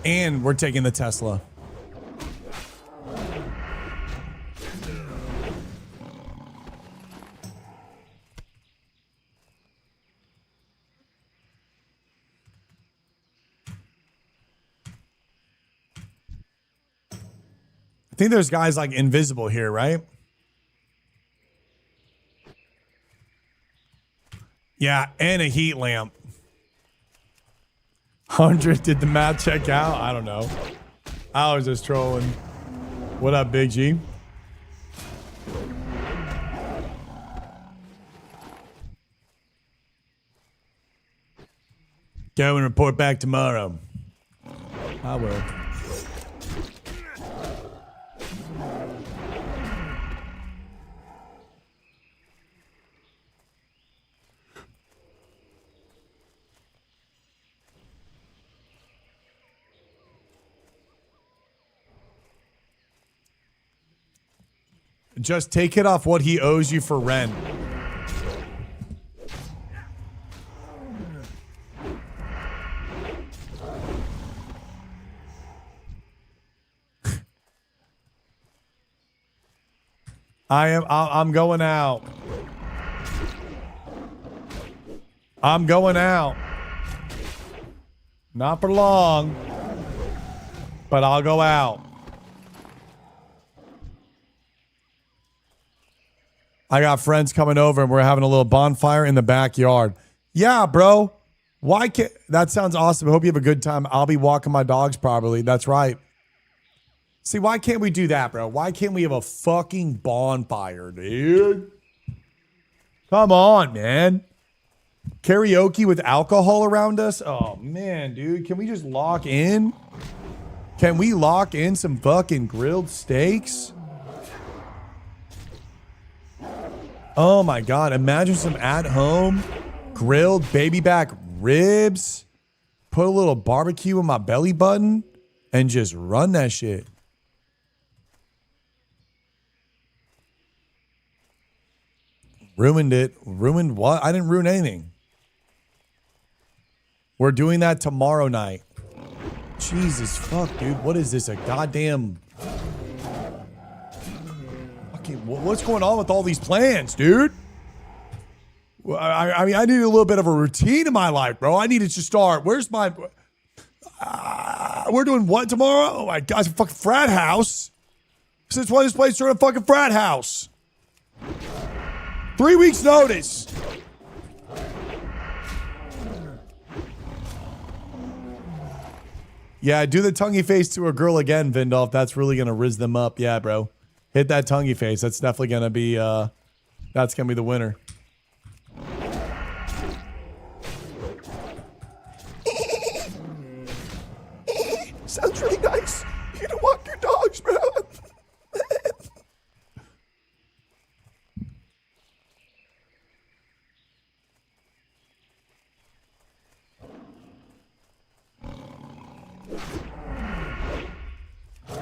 And we're taking the Tesla. I think there's guys like invisible here, right? Yeah, and a heat lamp. 100, did the math check out? I don't know. I was just trolling. What up, Big G? Go and report back tomorrow. I will. Just take it off what he owes you for rent. I'm going out. I'm going out. Not for long, but I'll go out. I got friends coming over and we're having a little bonfire in the backyard. Yeah, bro. Why can't that sounds awesome. I hope you have a good time. I'll be walking my dogs probably. That's right. See, why can't we do that, bro? Why can't we have a fucking bonfire, dude? Come on, man. Karaoke with alcohol around us? Oh, man, dude. Can we just lock in? Can we lock in some fucking grilled steaks? Oh, my God. Imagine some at-home grilled baby back ribs. Put a little barbecue in my belly button and just run that shit. Ruined it. Ruined what? I didn't ruin anything. We're doing that tomorrow night. Jesus fuck, dude. What is this? A goddamn... Okay, what's going on with all these plans, dude? I mean, I need a little bit of a routine in my life, bro. I needed to start. Where's my... we're doing what tomorrow? Oh my God, it's a fucking frat house. Since when this place turned a fucking frat house? 3 weeks notice. Yeah, do the tonguey face to a girl again, Vindolf. That's really going to rizz them up. Yeah, bro. Hit that tonguey face. That's definitely going to be, that's going to be the winner. Sounds really nice. You get to walk your dogs, bro.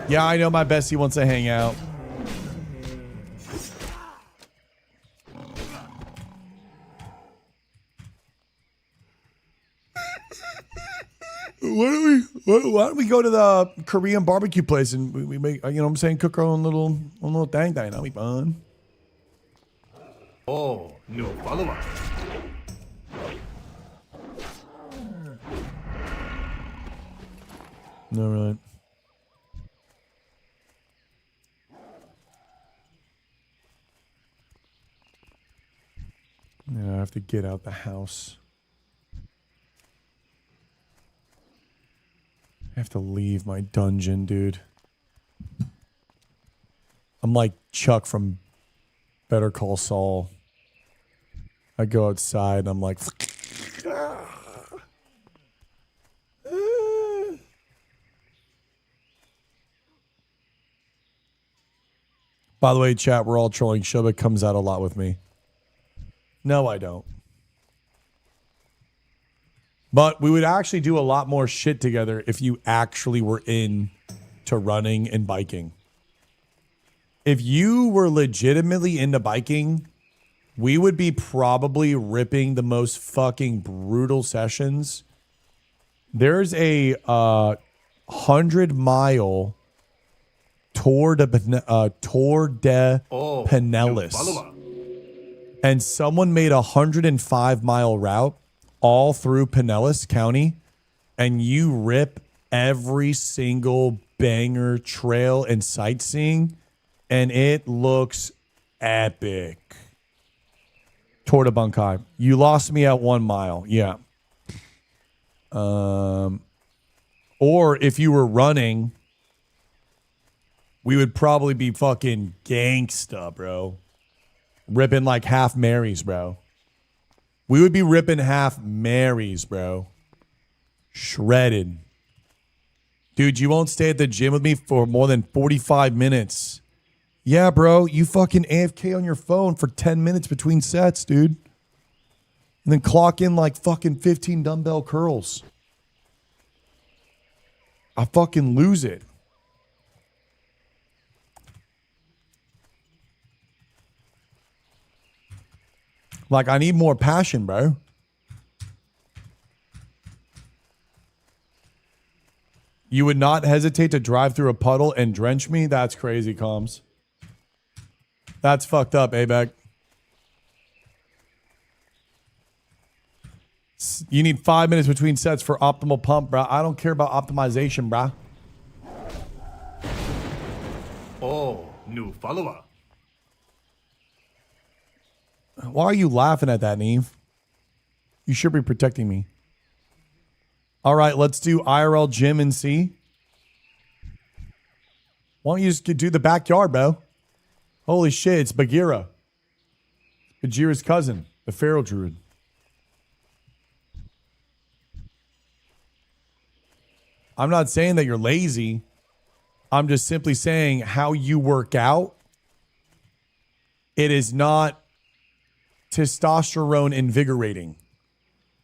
Yeah, I know my bestie wants to hang out. Why don't we go to the Korean barbecue place and we make, you know what I'm saying, cook our own little thing. That'll be fun. Oh, new follower. All right. Yeah, I have to get out the house. I have to leave my dungeon, dude. I'm like Chuck from Better Call Saul. I go outside and I'm like... By the way, chat, we're all trolling. Shobek comes out a lot with me. No, I don't. But we would actually do a lot more shit together if you actually were into running and biking. If you were legitimately into biking, we would be probably ripping the most fucking brutal sessions. There's a 100-mile Tour de Pinellas. And someone made a 105-mile route all through Pinellas County, and you rip every single banger trail and sightseeing, and it looks epic. Tour de Bunkai. You lost me at 1 mile. Yeah. Or if you were running, we would probably be fucking gangsta, bro. Ripping like half Marys, bro. We would be ripping half Marys, bro. Shredded. Dude, you won't stay at the gym with me for more than 45 minutes. Yeah, bro. You fucking AFK on your phone for 10 minutes between sets, dude. And then clock in like fucking 15 dumbbell curls. I fucking lose it. Like, I need more passion, bro. You would not hesitate to drive through a puddle and drench me? That's crazy, comms. That's fucked up, ABEC. You need 5 minutes between sets for optimal pump, bro. I don't care about optimization, bro. Oh, new follower. Why are you laughing at that, Neve? You should be protecting me. All right, let's do IRL gym and see. Why don't you just do the backyard, bro? Holy shit, it's Bagheera. Bagheera's cousin, the Pharaoh Druid. I'm not saying that you're lazy. I'm just simply saying how you work out. It is not testosterone invigorating.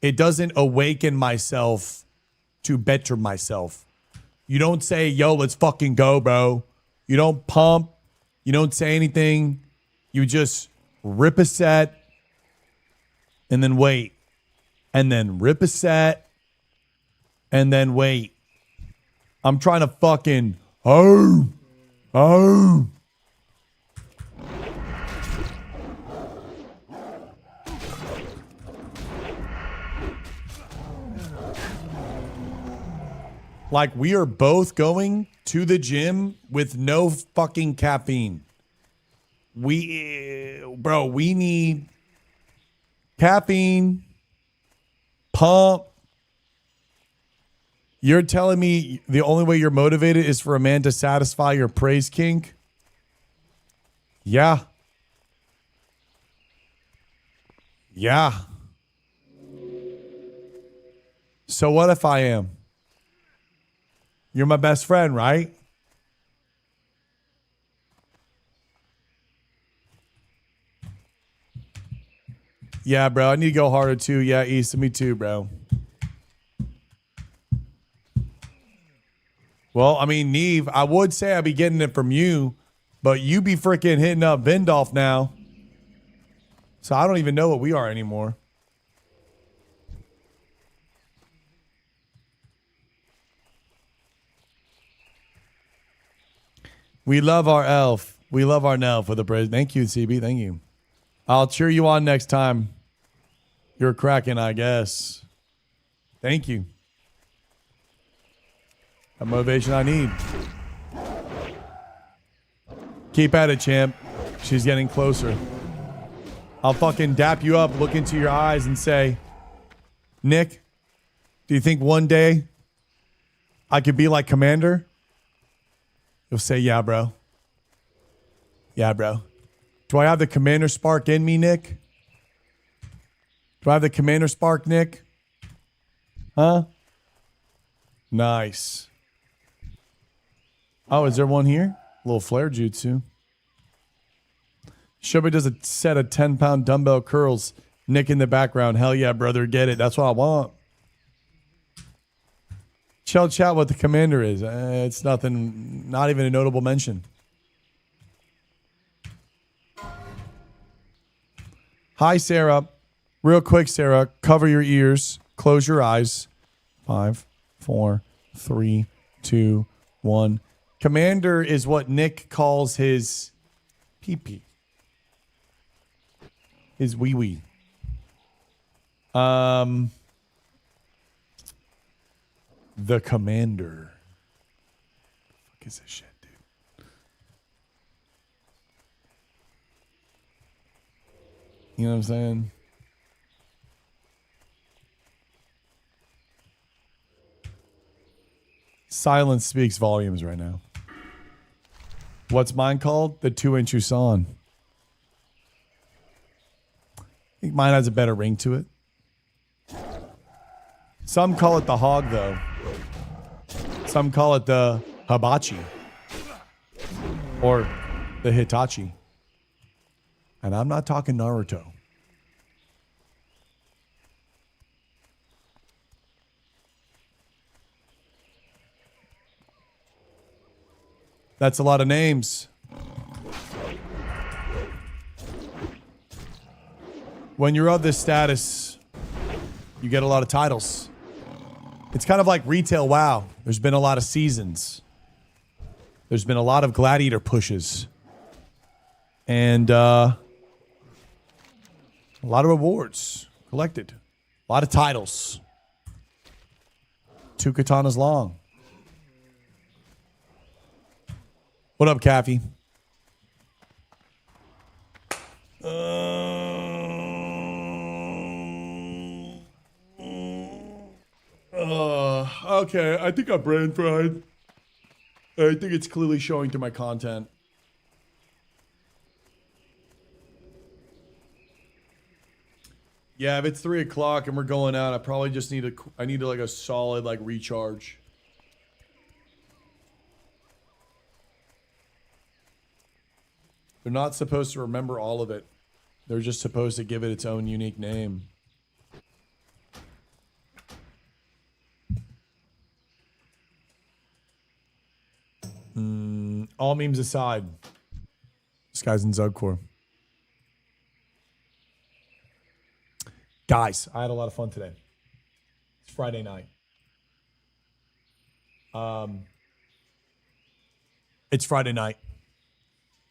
It doesn't awaken myself to better myself. You don't say, yo, let's fucking go, bro. You don't pump. You don't say anything. You just rip a set and then wait. And then rip a set and then wait. I'm trying to fucking, oh. Like, we are both going to the gym with no fucking caffeine. Bro, we need caffeine, pump. You're telling me the only way you're motivated is for a man to satisfy your praise kink? Yeah. Yeah. So what if I am? You're my best friend, right? Yeah, bro. I need to go harder too. Yeah, East. Me too, bro. Well, I mean, Neve, I would say I'd be getting it from you, but you be freaking hitting up Vindolf now. So I don't even know what we are anymore. We love our elf. We love our Nell for the praise. Thank you, CB. Thank you. I'll cheer you on next time. You're cracking, I guess. Thank you. The motivation I need. Keep at it, champ. She's getting closer. I'll fucking dap you up, look into your eyes and say, Nick, do you think one day I could be like Commander? You'll say, yeah, bro. Yeah, bro. Do I have the Commander spark in me, Nick? Do I have the Commander spark, Nick? Huh? Nice. Oh, is there one here? A little flare jutsu. Shobi does a set of 10-pound dumbbell curls. Nick in the background. Hell yeah, brother. Get it. That's what I want. Chill chat what the Commander is. It's nothing. Not even a notable mention. Hi, Sarah. Real quick, Sarah. Cover your ears. Close your eyes. 5, 4, 3, 2, 1. Commander is what Nick calls his pee-pee. His wee-wee. The Commander. What is this shit, dude? You know what I'm saying? Silence speaks volumes right now. What's mine called? The 2-inch Usan. I think mine has a better ring to it. Some call it the hog, though. Some call it the hibachi. Or the Hitachi. And I'm not talking Naruto. That's a lot of names. When you're of this status, you get a lot of titles. It's kind of like retail WoW. There's been a lot of seasons. There's been a lot of gladiator pushes. And a lot of rewards collected. A lot of titles. 2 katanas long. What up, Caffey? Okay. I think I'm brain fried. I think it's clearly showing through my content. Yeah, if it's 3 o'clock and we're going out, I probably just need I need like a solid like recharge. They're not supposed to remember all of it. They're just supposed to give it its own unique name. All memes aside, this guy's in Zugcore. Guys, I had a lot of fun today. It's Friday night. It's Friday night.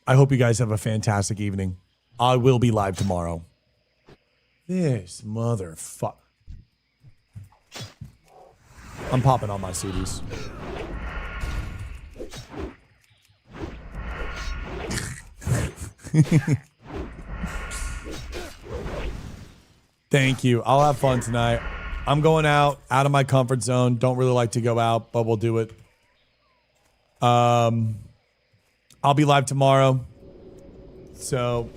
I hope you guys have a fantastic evening. I will be live tomorrow. This motherfucker. I'm popping on my CDs. Thank you. I'll have fun tonight. I'm going out of my comfort zone. Don't really like to go out, but we'll do it. I'll be live tomorrow. So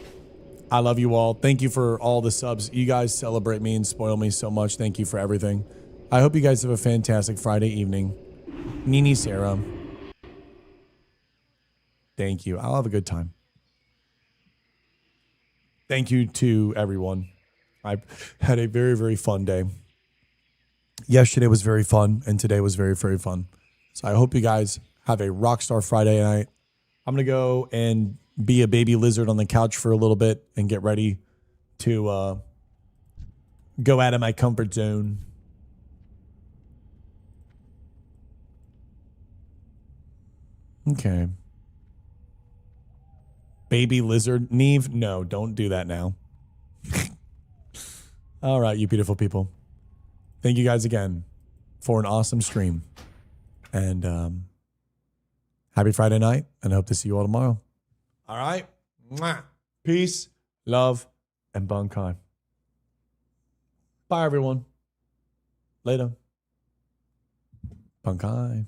I love you all. Thank you for all the subs. You guys celebrate me and spoil me so much. Thank you for everything. I hope you guys have a fantastic Friday evening. Nini Sarah. Thank you. I'll have a good time. Thank you to everyone. I had a very, very fun day. Yesterday was very fun, and today was very, very fun. So I hope you guys have a rockstar Friday night. I'm going to go and be a baby lizard on the couch for a little bit and get ready to go out of my comfort zone. Okay. Baby lizard. Neve, no, don't do that now. All right, you beautiful people. Thank you guys again for an awesome stream. And happy Friday night, and I hope to see you all tomorrow. All right? Mwah. Peace, love, and bunkai. Bye, everyone. Later. Bunkai.